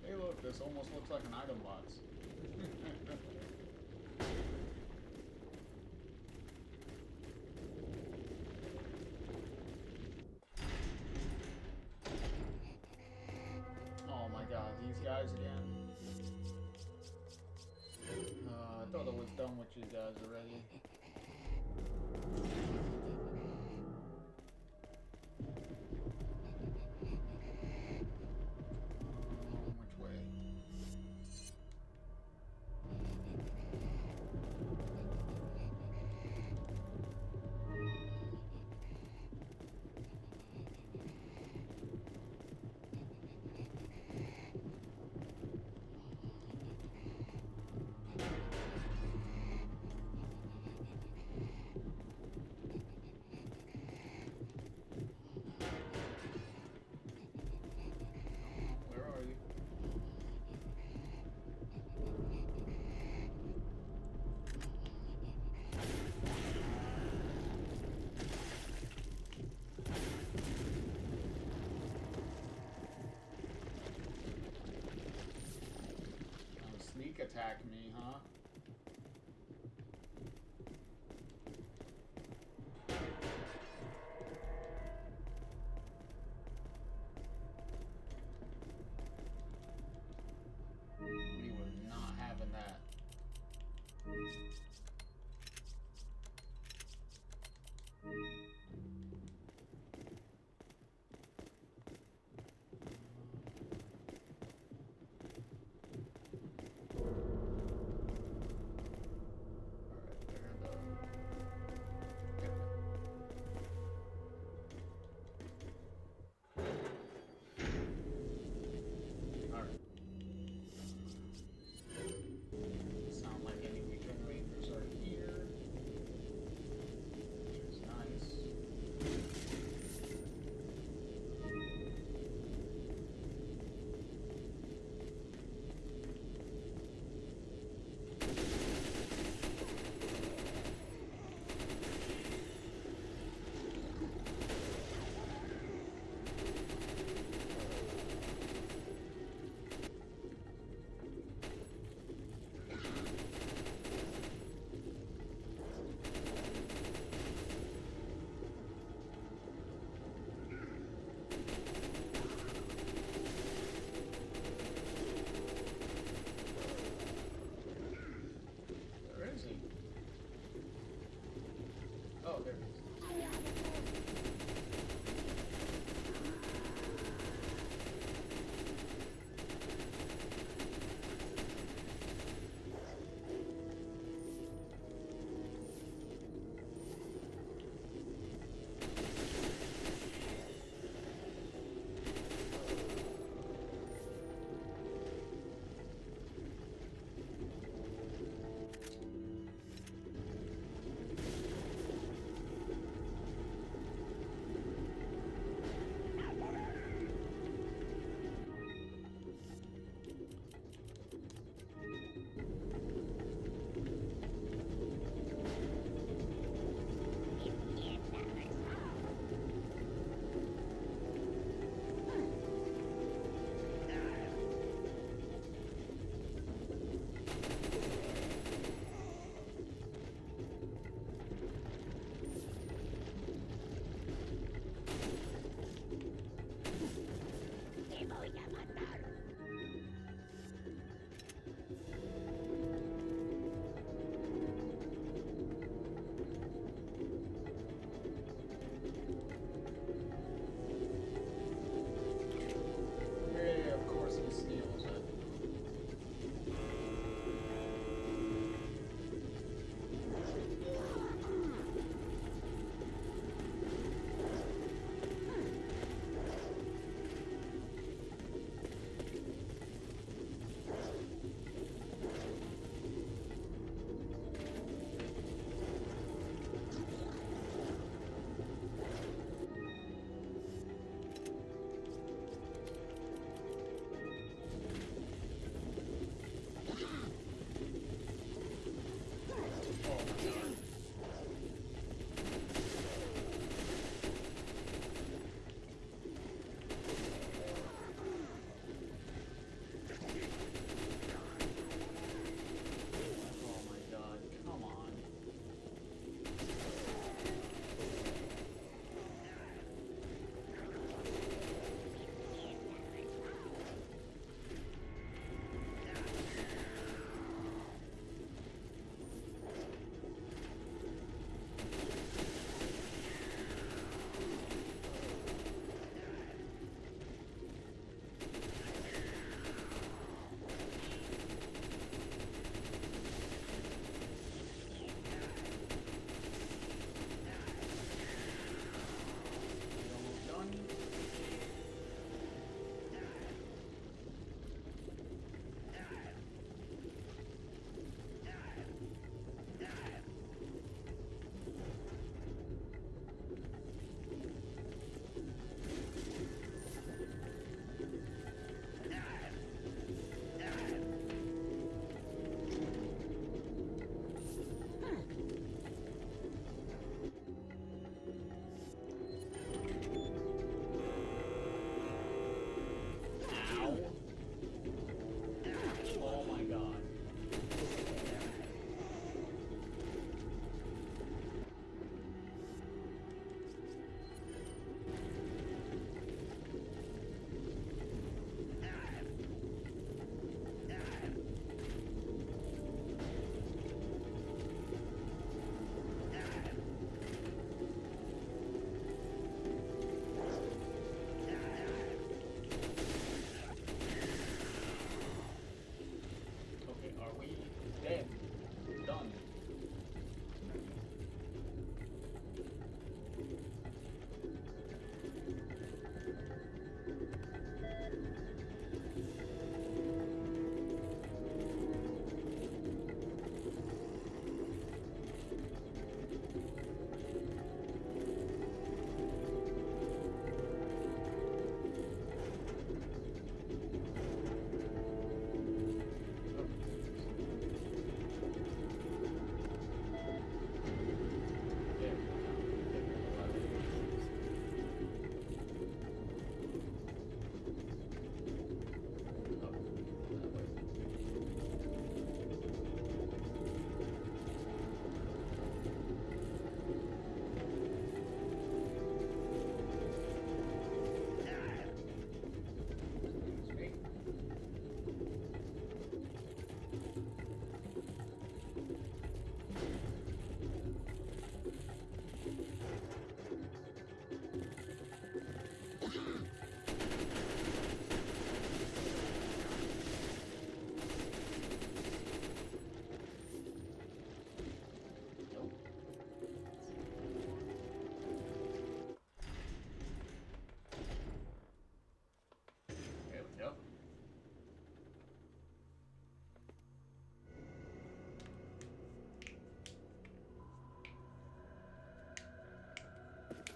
Hey look, this almost looks like an item box. Oh my god, these guys again. I thought I was done with you guys already. Which way? attack me, huh? We were not having that.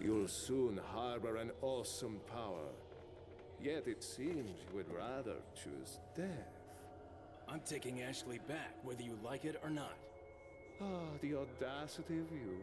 You'll soon harbor an awesome power. Yet it seems you would rather choose death. I'm taking Ashley back, whether you like it or not. Ah, the audacity of youth.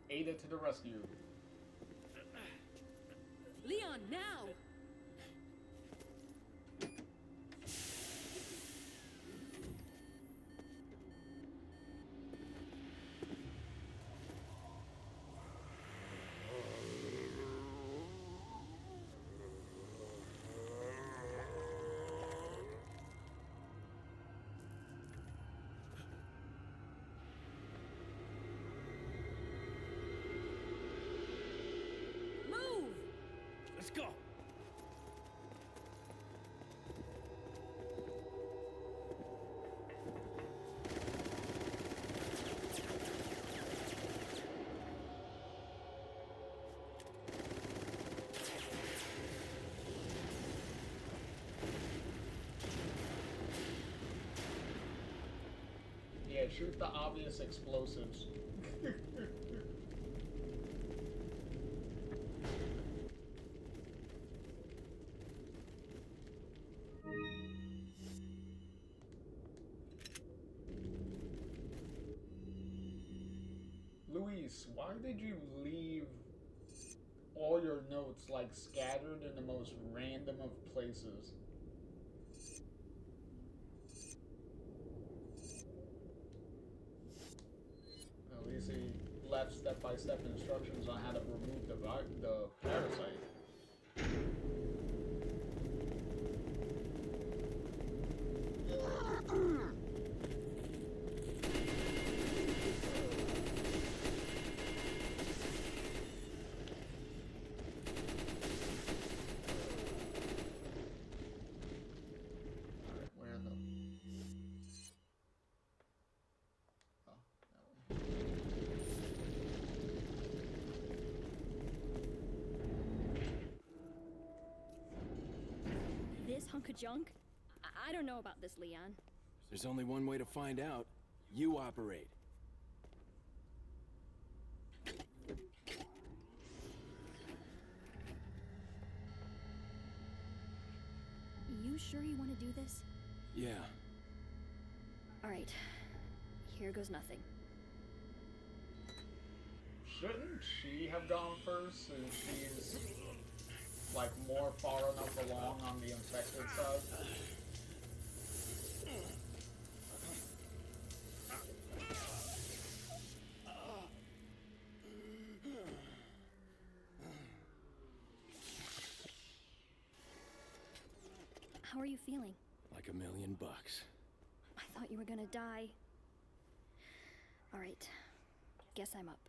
Ada to the rescue. Leon, now! Let's go. Yeah, shoot the obvious explosives. Luis, why did you leave all your notes like scattered in the most random of places? At least he left step-by-step instructions on how to remove the parasite. This hunk of junk? I don't know about this, Leon. There's only one way to find out. You operate. You sure you want to do this? Yeah. All right. Here goes nothing. Shouldn't she have gone first since she's like more far enough along on the infected side? How are you feeling? Like $1,000,000. I thought you were gonna die. All right. Guess I'm up.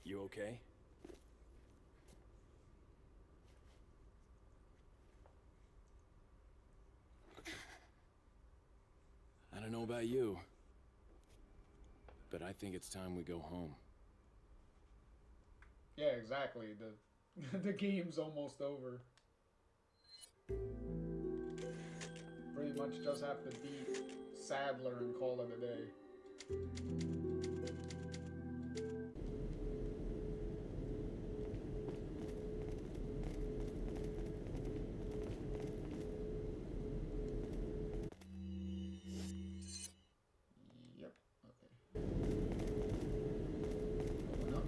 You okay? I don't know about you, but I think it's time we go home. Yeah, exactly. The game's almost over. Pretty much just have to beat Sadler and call it a day. Yep, okay. Open up.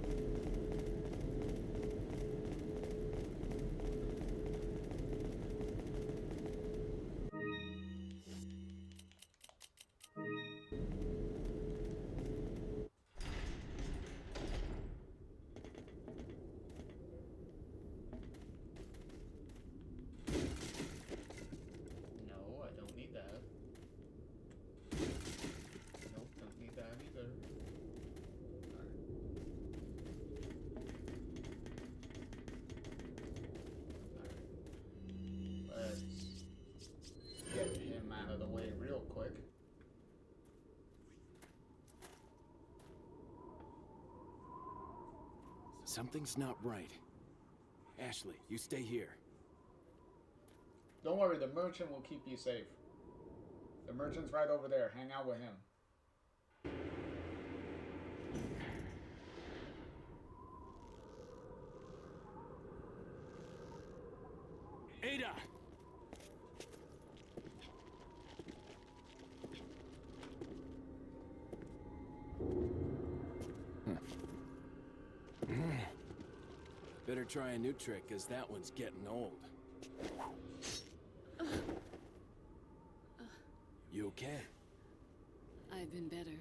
Something's not right. Ashley, you stay here. Don't worry, the merchant will keep you safe. The merchant's right over there. Hang out with him. Ada! Better try a new trick, because that one's getting old. You okay? I've been better.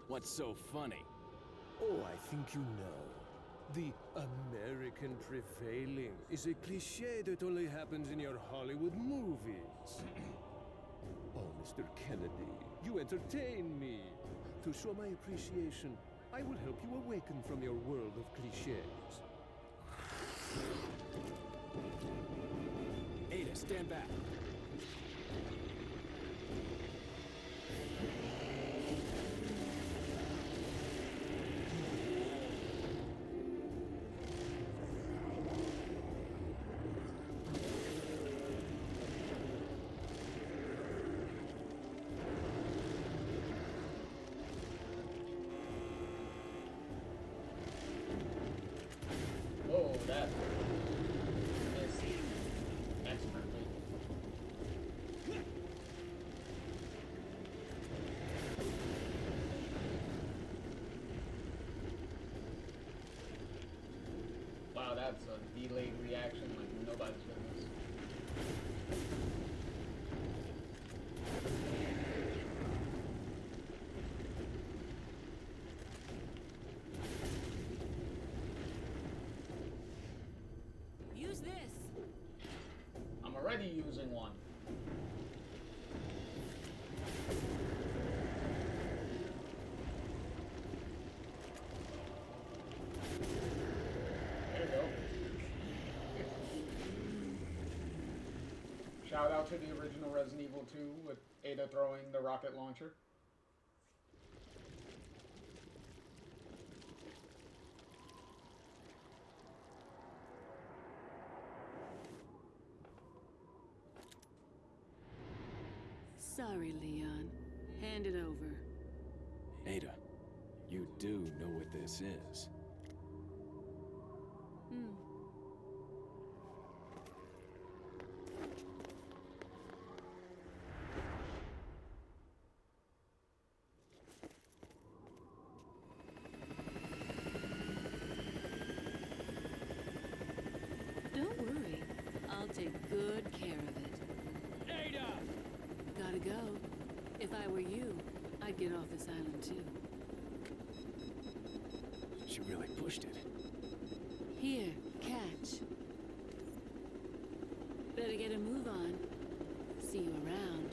What's so funny? Oh, I think you know. The American prevailing is a cliché that only happens in your Hollywood movies. Oh, Mr. Kennedy, you entertain me. To show my appreciation, I will help you awaken from your world of clichés. Ada, stand back. Oh, that missed expertly. Wow, that's a delayed reaction like nobody's business. Use this. I'm already using one. There you go. Shout out to the original Resident Evil 2 with Ada throwing the rocket launcher. Sorry, Leon. Hand it over. Ada, you do know what this is. Hmm. Don't worry. I'll take good care of it. Ada! Gotta go. If I were you, I'd get off this island too. She really pushed it. Here, catch. Better get a move on. See you around.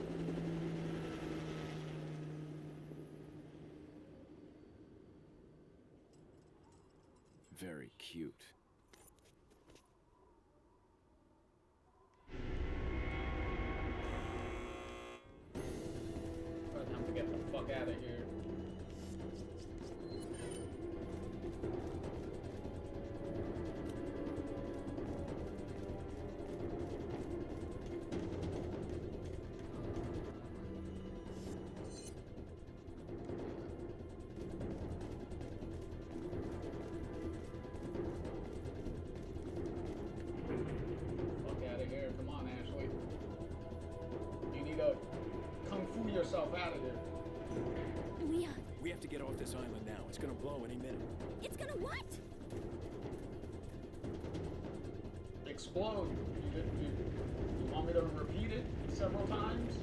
Very cute. Time to get the fuck out of here. Fuck out of here. Come on, Ashley. You need to kung fu yourself out of here. Leon, We have to get off this island now. It's gonna blow any minute. it's gonna what? Explode. You want me to repeat it several times?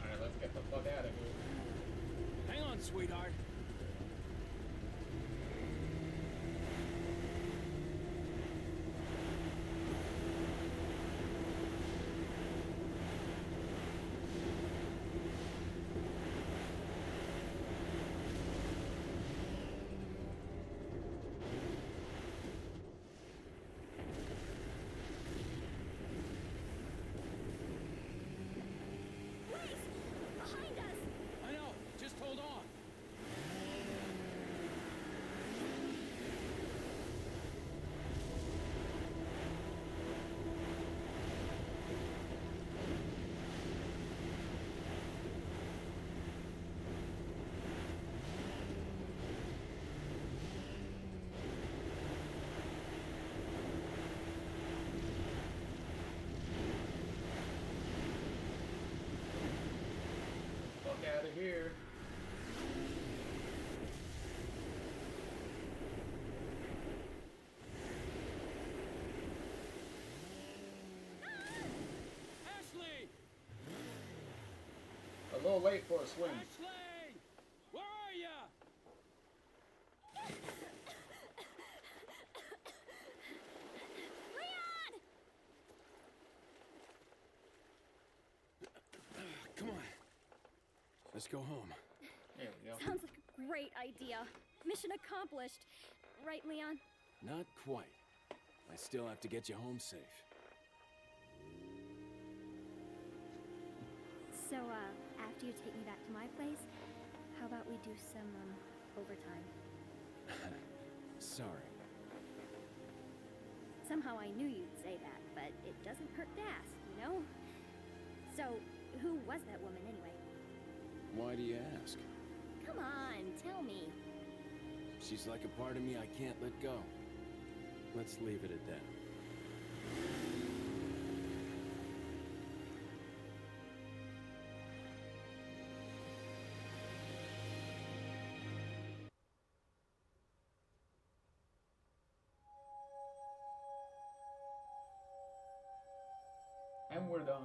Alright, let's get the fuck out of here. Hang on, sweetheart. fuck out of here. Ashley! A little late for a swing. Ashley! Where are ya? Leon! Come on. Let's go home. There we go. Sounds like a great idea. Mission accomplished. Right, Leon? Not quite. I still have to get you home safe. So, after you take me back to my place, how about we do some, overtime? Sorry. Somehow I knew you'd say that, but it doesn't hurt to ask, you know? So, who was that woman anyway? Why do you ask? Come on, tell me. She's like a part of me I can't let go. Let's leave it at that. And we're done.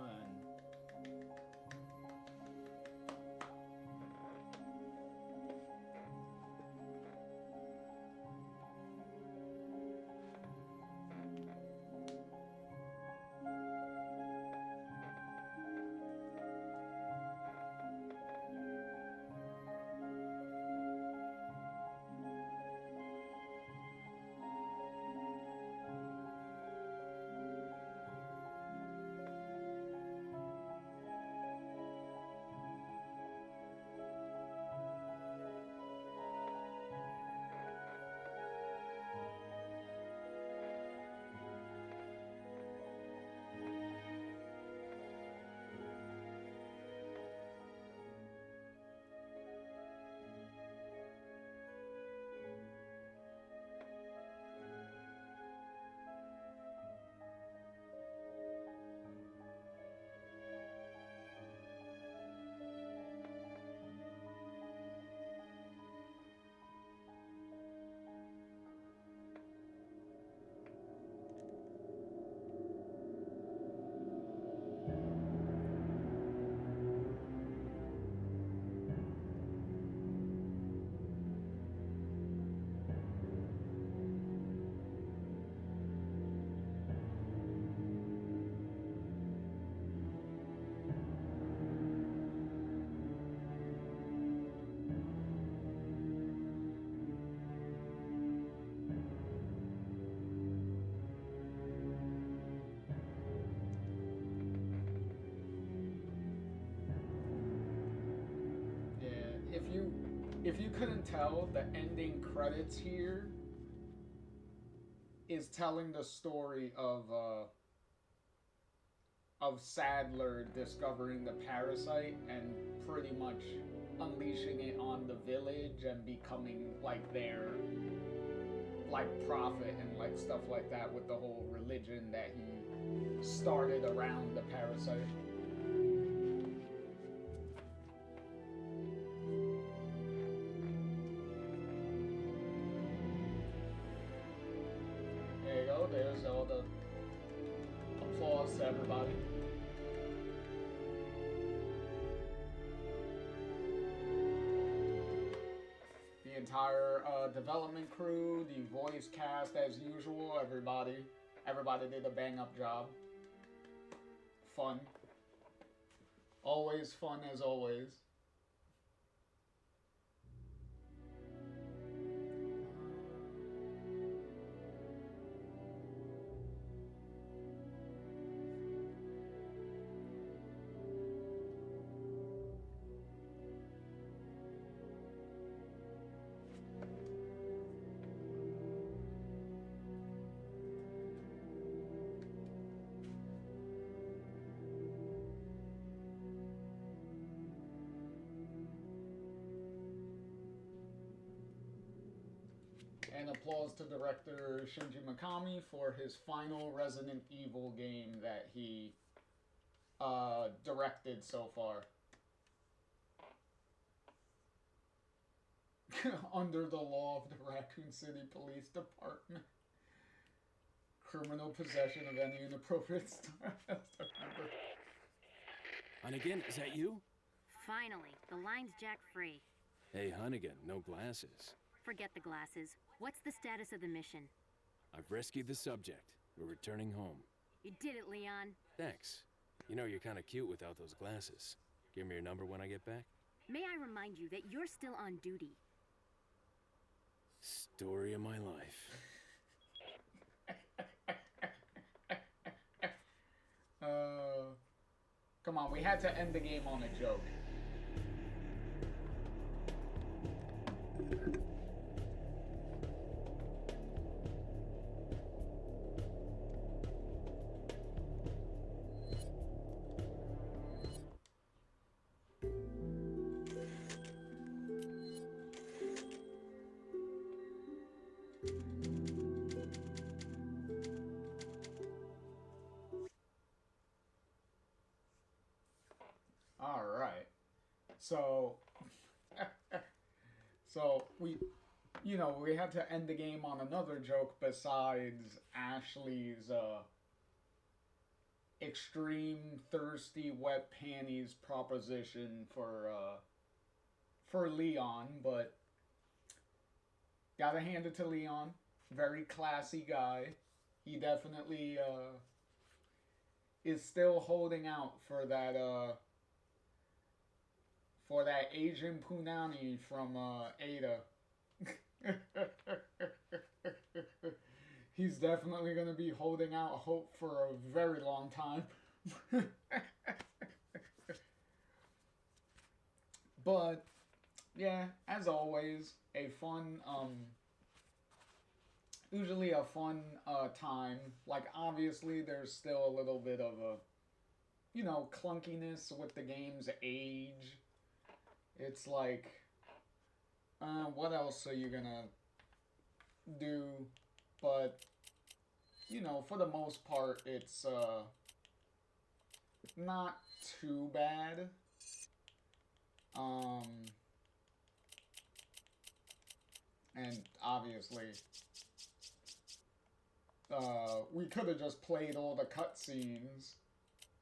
If you couldn't tell, the ending credits here is telling the story of Sadler discovering the parasite and pretty much unleashing it on the village and becoming like their like prophet and like stuff like that with the whole religion that he started around the parasite. There you go, there's all the applause to everybody. The entire development crew, the voice cast as usual, everybody did a bang up job. Fun. Always fun as always. And applause to director Shinji Mikami for his final Resident Evil game that he directed so far. under the law of the Raccoon City Police Department. Criminal possession of any inappropriate stuff. Hunnigan, is that you? Finally, the line's jack free. Hey, Hunnigan, no glasses. Forget the glasses. What's the status of the mission? I've rescued the subject. We're returning home. You did it, Leon. Thanks. You know, you're kind of cute without those glasses. Give me your number when I get back. May I remind you that you're still on duty. Story of my life. Come on, we had to end the game on a joke. Alright. So we had to end the game on another joke besides Ashley's extreme thirsty wet panties proposition for Leon, but gotta hand it to Leon. Very classy guy. He definitely is still holding out for that Asian punani from Ada. He's definitely going to be holding out hope for a very long time. But, yeah, as always, a fun, usually a fun time. Like, obviously, there's still a little bit of a, clunkiness with the game's age. It's like, what else are you gonna do? But, for the most part, it's, not too bad. And obviously, we could have just played all the cutscenes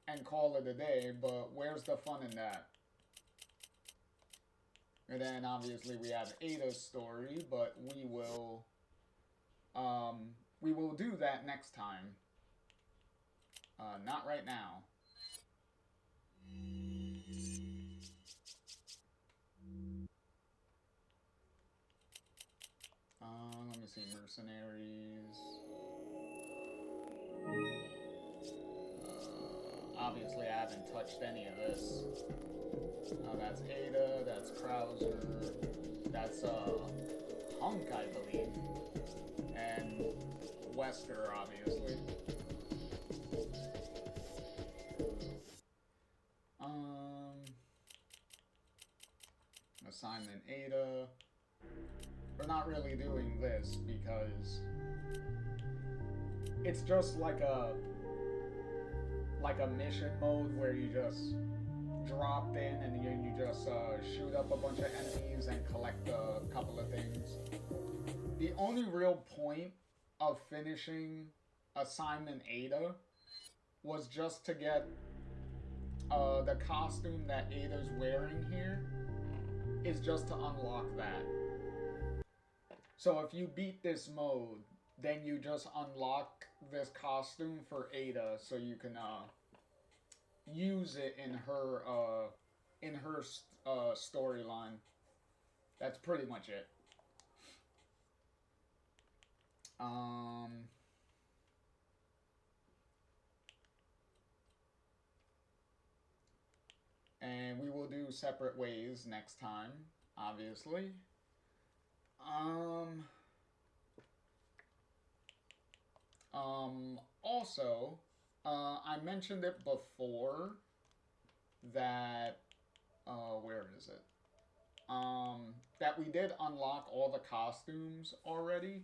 and call it a day, but where's the fun in that? And then obviously we have Ada's story, but we will do that next time. Not right now. Let me see, mercenaries. Obviously I haven't touched any of this. That's Ada, that's Krauser, that's Hunk, I believe, and Wesker, obviously. Assignment Ada. We're not really doing this because it's just like a mission mode where you just drop in and you just shoot up a bunch of enemies and collect a couple of things. The only real point of finishing Assignment Ada was just to get the costume that Ada's wearing here, is just to unlock that. So if you beat this mode, then you just unlock this costume for Ada, so you can use it in her storyline. That's pretty much it. And we will do separate ways next time, obviously. Also, I mentioned it before that, where is it? That we did unlock all the costumes already.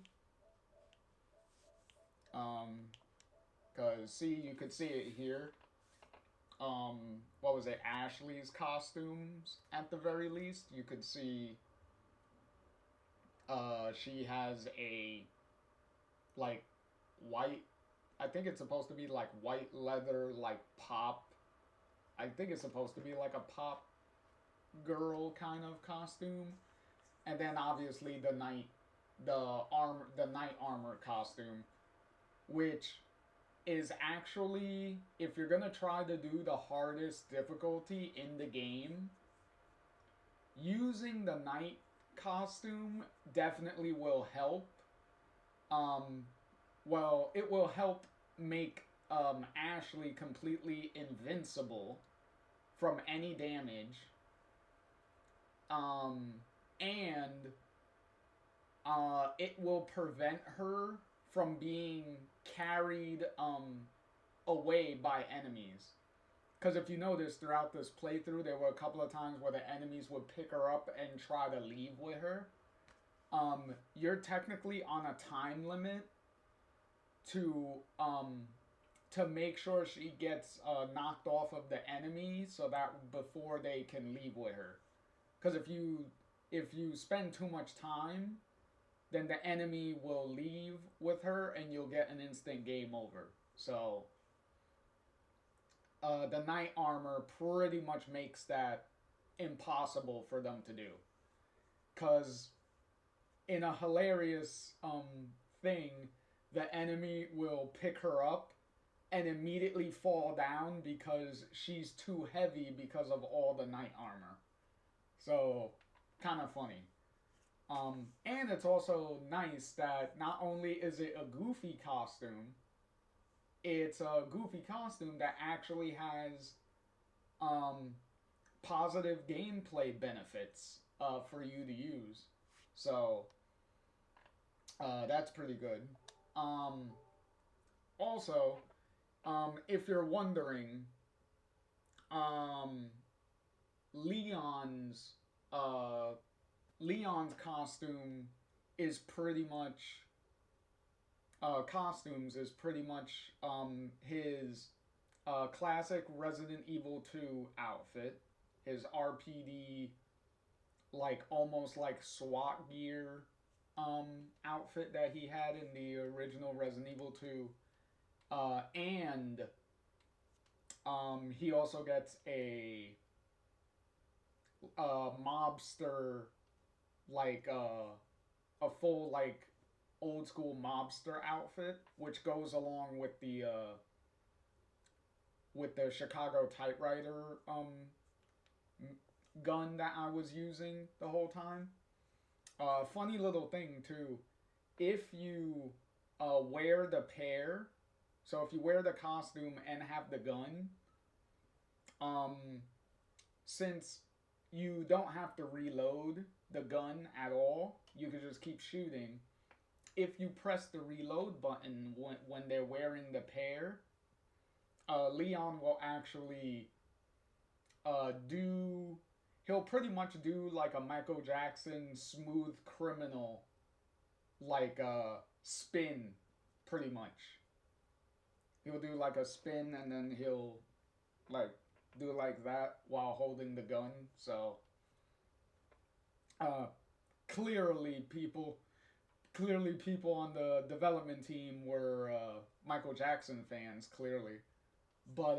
Cause see, you could see it here. What was it? Ashley's costumes, at the very least. You could see She has a like white, I think it's supposed to be like white leather, like pop. I think it's supposed to be like a pop girl kind of costume. And then obviously the night armor costume, which is actually, if you're gonna try to do the hardest difficulty in the game, using the night costume definitely will help. Well, it will help make Ashley completely invincible from any damage. And it will prevent her from being carried away by enemies. Because if you notice, throughout this playthrough, there were a couple of times where the enemies would pick her up and try to leave with her. You're technically on a time limit to make sure she gets knocked off of the enemy, so that before they can leave with her. Because if you spend too much time, then the enemy will leave with her and you'll get an instant game over. So the night armor pretty much makes that impossible for them to do. Because in a hilarious thing, the enemy will pick her up and immediately fall down because she's too heavy because of all the night armor. So, kind of funny. And it's also nice that not only is it a goofy costume, it's a goofy costume that actually has positive gameplay benefits for you to use. So, that's pretty good. Also, if you're wondering, Leon's costume is pretty much his classic Resident Evil 2 outfit, his RPD, like almost like SWAT gear outfit that he had in the original Resident Evil 2, and he also gets a mobster, like a full like old school mobster outfit, which goes along with the Chicago typewriter gun that I was using the whole time. Funny little thing too, if you wear the pair, so if you wear the costume and have the gun, since you don't have to reload the gun at all, you can just keep shooting. If you press the reload button when they're wearing the pair, Leon will actually he'll pretty much do like a Michael Jackson Smooth Criminal like spin, pretty much. He'll do like a spin and then he'll like do like that while holding the gun. So clearly people on the development team were Michael Jackson fans, clearly. But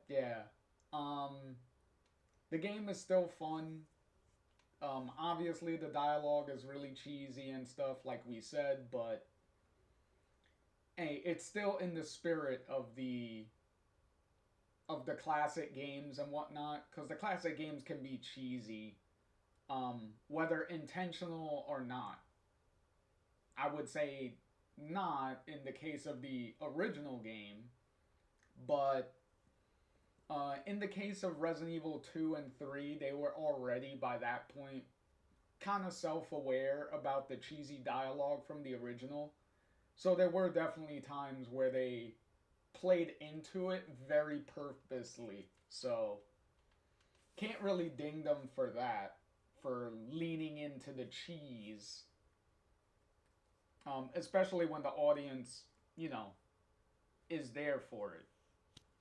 yeah, the game is still fun. Obviously the dialogue is really cheesy and stuff, like we said, but hey, it's still in the spirit of the classic games and whatnot, because the classic games can be cheesy, whether intentional or not. I would say not in the case of the original game, but in the case of Resident Evil 2 and 3, they were already, by that point, kind of self-aware about the cheesy dialogue from the original. So there were definitely times where they played into it very purposely. So can't really ding them for that, for leaning into the cheese. Especially when the audience, you know, is there for it.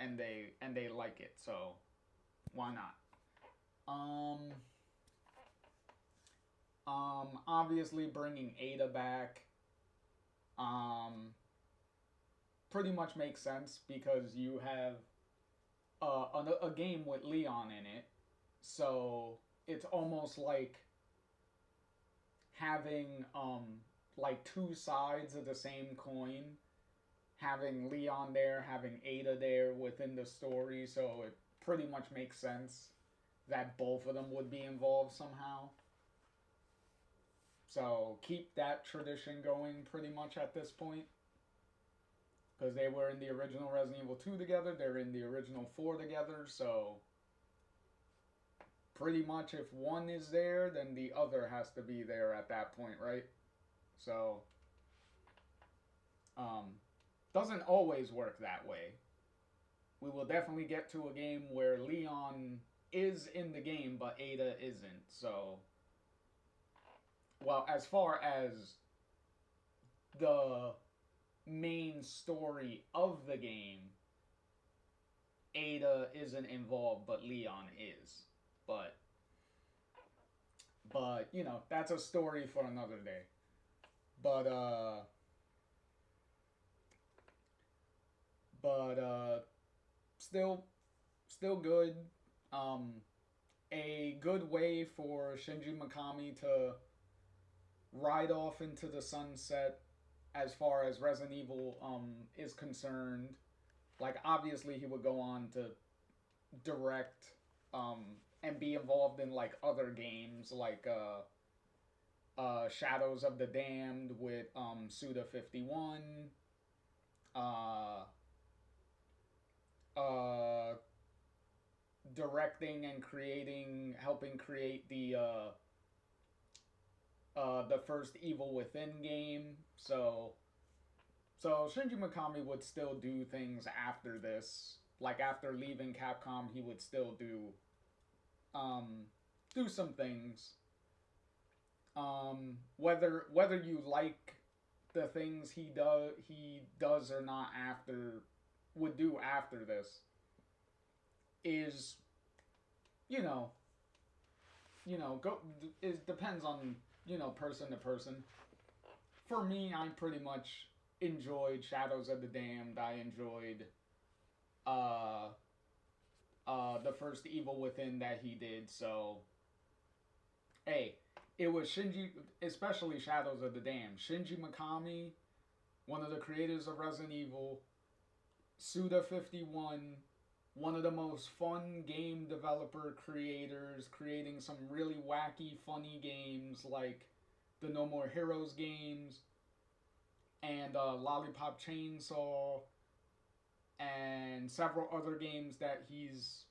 and they like it, so why not? Obviously bringing Ada back, pretty much makes sense because you have a game with Leon in it, so it's almost like having like two sides of the same coin, having Leon there, having Ada there within the story, so it pretty much makes sense that both of them would be involved somehow. So keep that tradition going pretty much at this point. Because they were in the original Resident Evil 2 together, they're in the original 4 together, so pretty much if one is there, then the other has to be there at that point, right? So, doesn't always work that way. We will definitely get to a game where Leon is in the game, but Ada isn't, so... Well, as far as the main story of the game, Ada isn't involved, but Leon is. But you know, that's a story for another day. But still good. A good way for Shinji Mikami to ride off into the sunset as far as Resident Evil is concerned. Like, obviously he would go on to direct and be involved in like other games like Shadows of the Damned with Suda51, directing and helping create the first Evil Within game. So Shinji Mikami would still do things after this. Like, after leaving Capcom, he would still do some things. Whether you like the things he does or not would do after this is, it depends on, person to person. For me, I pretty much enjoyed Shadows of the Damned. I enjoyed the first Evil Within that he did, so hey, it was Shinji, especially Shadows of the Damned. Shinji Mikami, one of the creators of Resident Evil, Suda51, one of the most fun game developer creators, creating some really wacky, funny games like the No More Heroes games and Lollipop Chainsaw and several other games that he's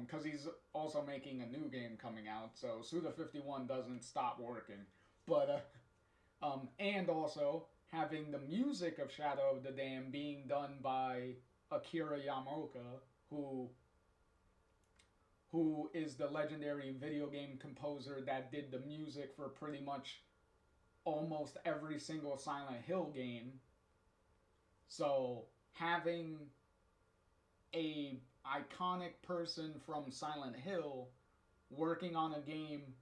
because he's also making a new game coming out, so Suda51 doesn't stop working. But and also having the music of Shadow of the Damned being done by Akira Yamaoka, who is the legendary video game composer that did the music for pretty much almost every single Silent Hill game. So having a iconic person from Silent Hill working on a game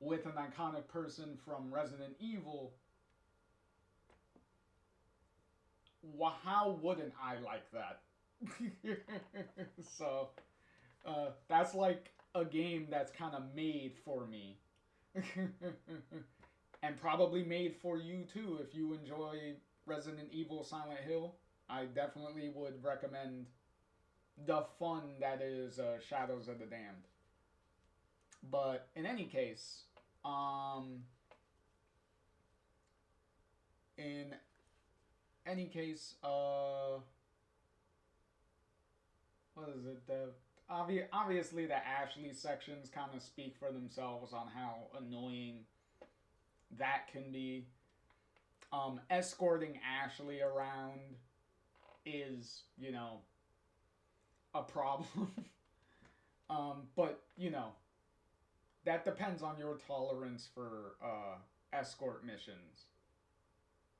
with an iconic person from Resident Evil, how wouldn't I like that? So that's like a game that's kind of made for me. And probably made for you too if you enjoy Resident Evil Silent Hill. I definitely would recommend the fun that is Shadows of the Damned. But in any case, what is it? Obviously, the Ashley sections kind of speak for themselves on how annoying that can be. Escorting Ashley around is, a problem. But, that depends on your tolerance for escort missions.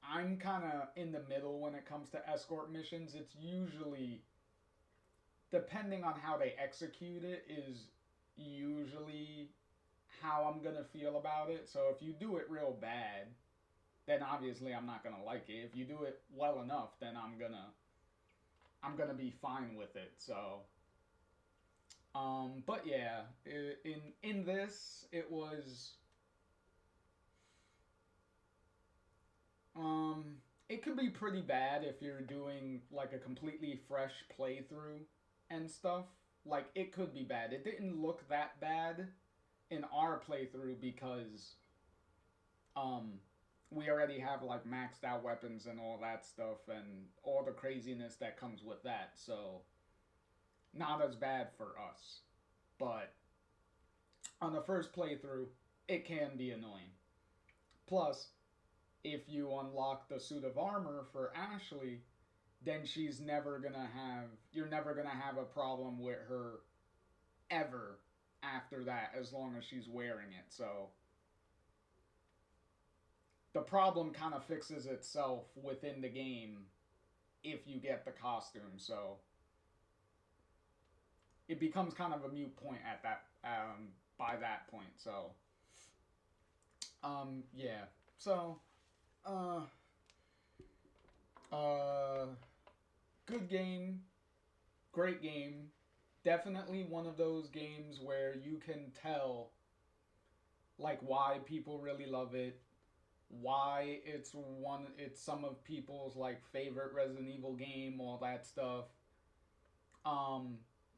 I'm kind of in the middle when it comes to escort missions. It's usually depending on how they execute it is usually how I'm gonna feel about it. So if you do it real bad, then obviously I'm not gonna like it. If you do it well enough, then I'm gonna be fine with it. So but yeah, in this it was it could be pretty bad if you're doing like a completely fresh playthrough and stuff. Like it could be bad. It didn't look that bad in our playthrough because we already have like maxed out weapons and all that stuff and all the craziness that comes with that. So not as bad for us. But on the first playthrough, it can be annoying. Plus, if you unlock the suit of armor for Ashley, then you're never gonna have a problem with her ever after that, as long as she's wearing it. So the problem kind of fixes itself within the game if you get the costume. So it becomes kind of a moot point at that by that point. So yeah. So good game, great game. Definitely one of those games where you can tell like why people really love it, why it's some of people's like favorite Resident Evil game, all that stuff.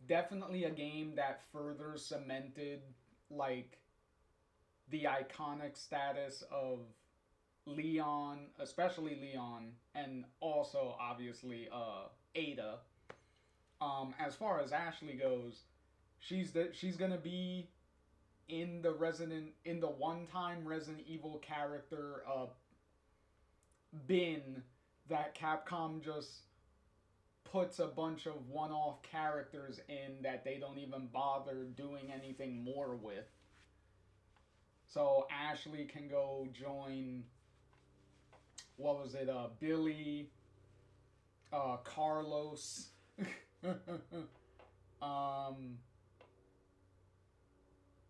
Definitely a game that further cemented like the iconic status of Leon, especially Leon, and also obviously Ada. As far as Ashley goes, she's gonna be in the one-time Resident Evil character bin that Capcom just puts a bunch of one-off characters in that they don't even bother doing anything more with. So Ashley can go join, what was it, Billy, Carlos,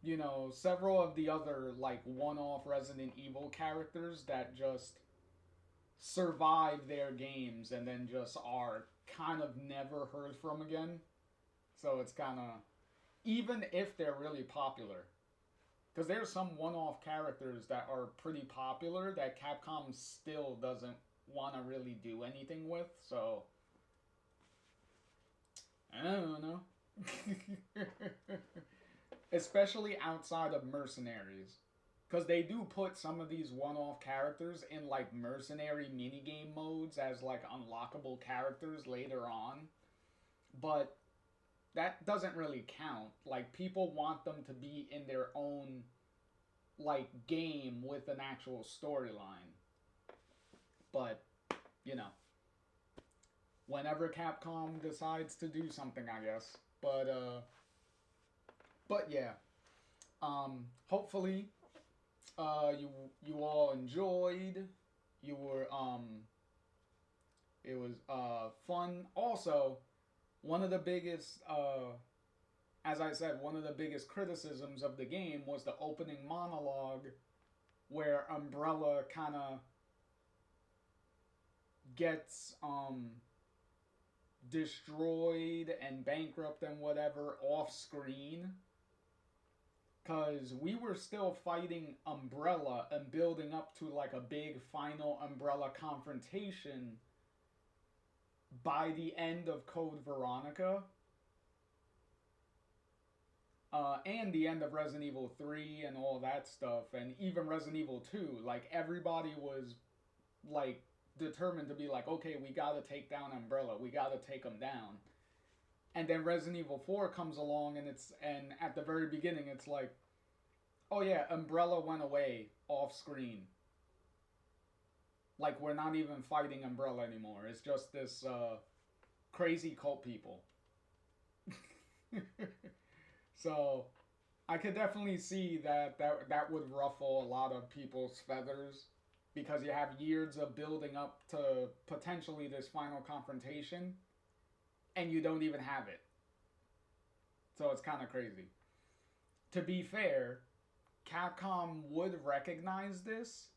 you know, several of the other like one-off Resident Evil characters that just survive their games and then just are kind of never heard from again. So it's kind of, even if they're really popular, because there's some one-off characters that are pretty popular that Capcom still doesn't want to really do anything with, so I don't know. Especially outside of Mercenaries. Because they do put some of these one-off characters in like mercenary minigame modes as like unlockable characters later on. But that doesn't really count. Like people want them to be in their own like game with an actual storyline. But, you know, whenever Capcom decides to do something, I guess. But yeah. Hopefully you all enjoyed. You were it was fun. Also, one of the biggest as I said, one of the biggest criticisms of the game was the opening monologue where Umbrella kind of gets destroyed and bankrupt and whatever off screen. Because we were still fighting Umbrella and building up to like a big final Umbrella confrontation by the end of Code Veronica. And the end of Resident Evil 3 and all that stuff. And even Resident Evil 2. Like, everybody was, like, determined to be like, okay, we gotta take down Umbrella. We gotta take them down. And then Resident Evil 4 comes along and at the very beginning it's like, oh yeah, Umbrella went away off screen. Like, we're not even fighting Umbrella anymore. It's just this crazy cult people. So, I could definitely see that would ruffle a lot of people's feathers. Because you have years of building up to potentially this final confrontation. And you don't even have it. So it's kind of crazy. To be fair, Capcom would recognize this,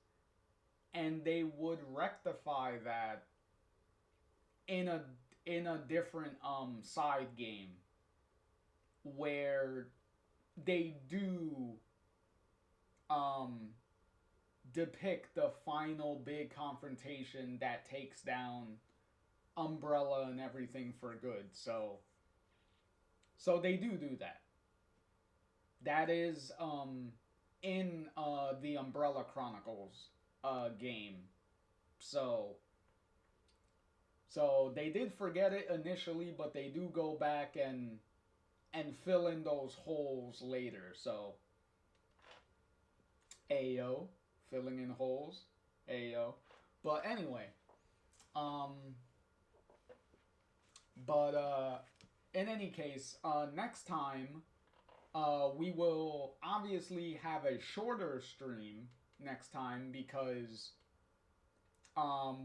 and they would rectify that in a different side game where they do depict the final big confrontation that takes down Umbrella and everything for good. So they do that. That is in the Umbrella Chronicles game. So they did forget it initially, but they do go back and fill in those holes later. So Ayo, filling in holes. Ayo. But anyway, in any case, next time we will obviously have a shorter stream next time because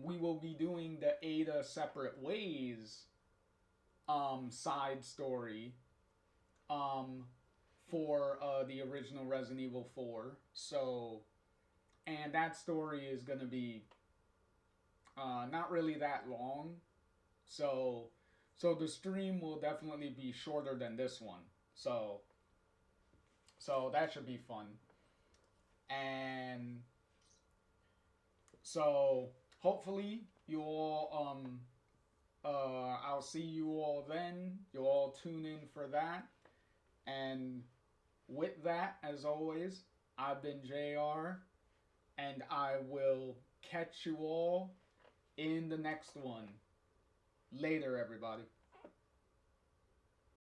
we will be doing the Ada Separate Ways side story for the original Resident Evil 4. So, and that story is going to be not really that long. So the stream will definitely be shorter than this one. So that should be fun. And so hopefully you all I'll see you all then. You'll all tune in for that. And with that, as always, I've been JR, and I will catch you all in the next one. Later, everybody.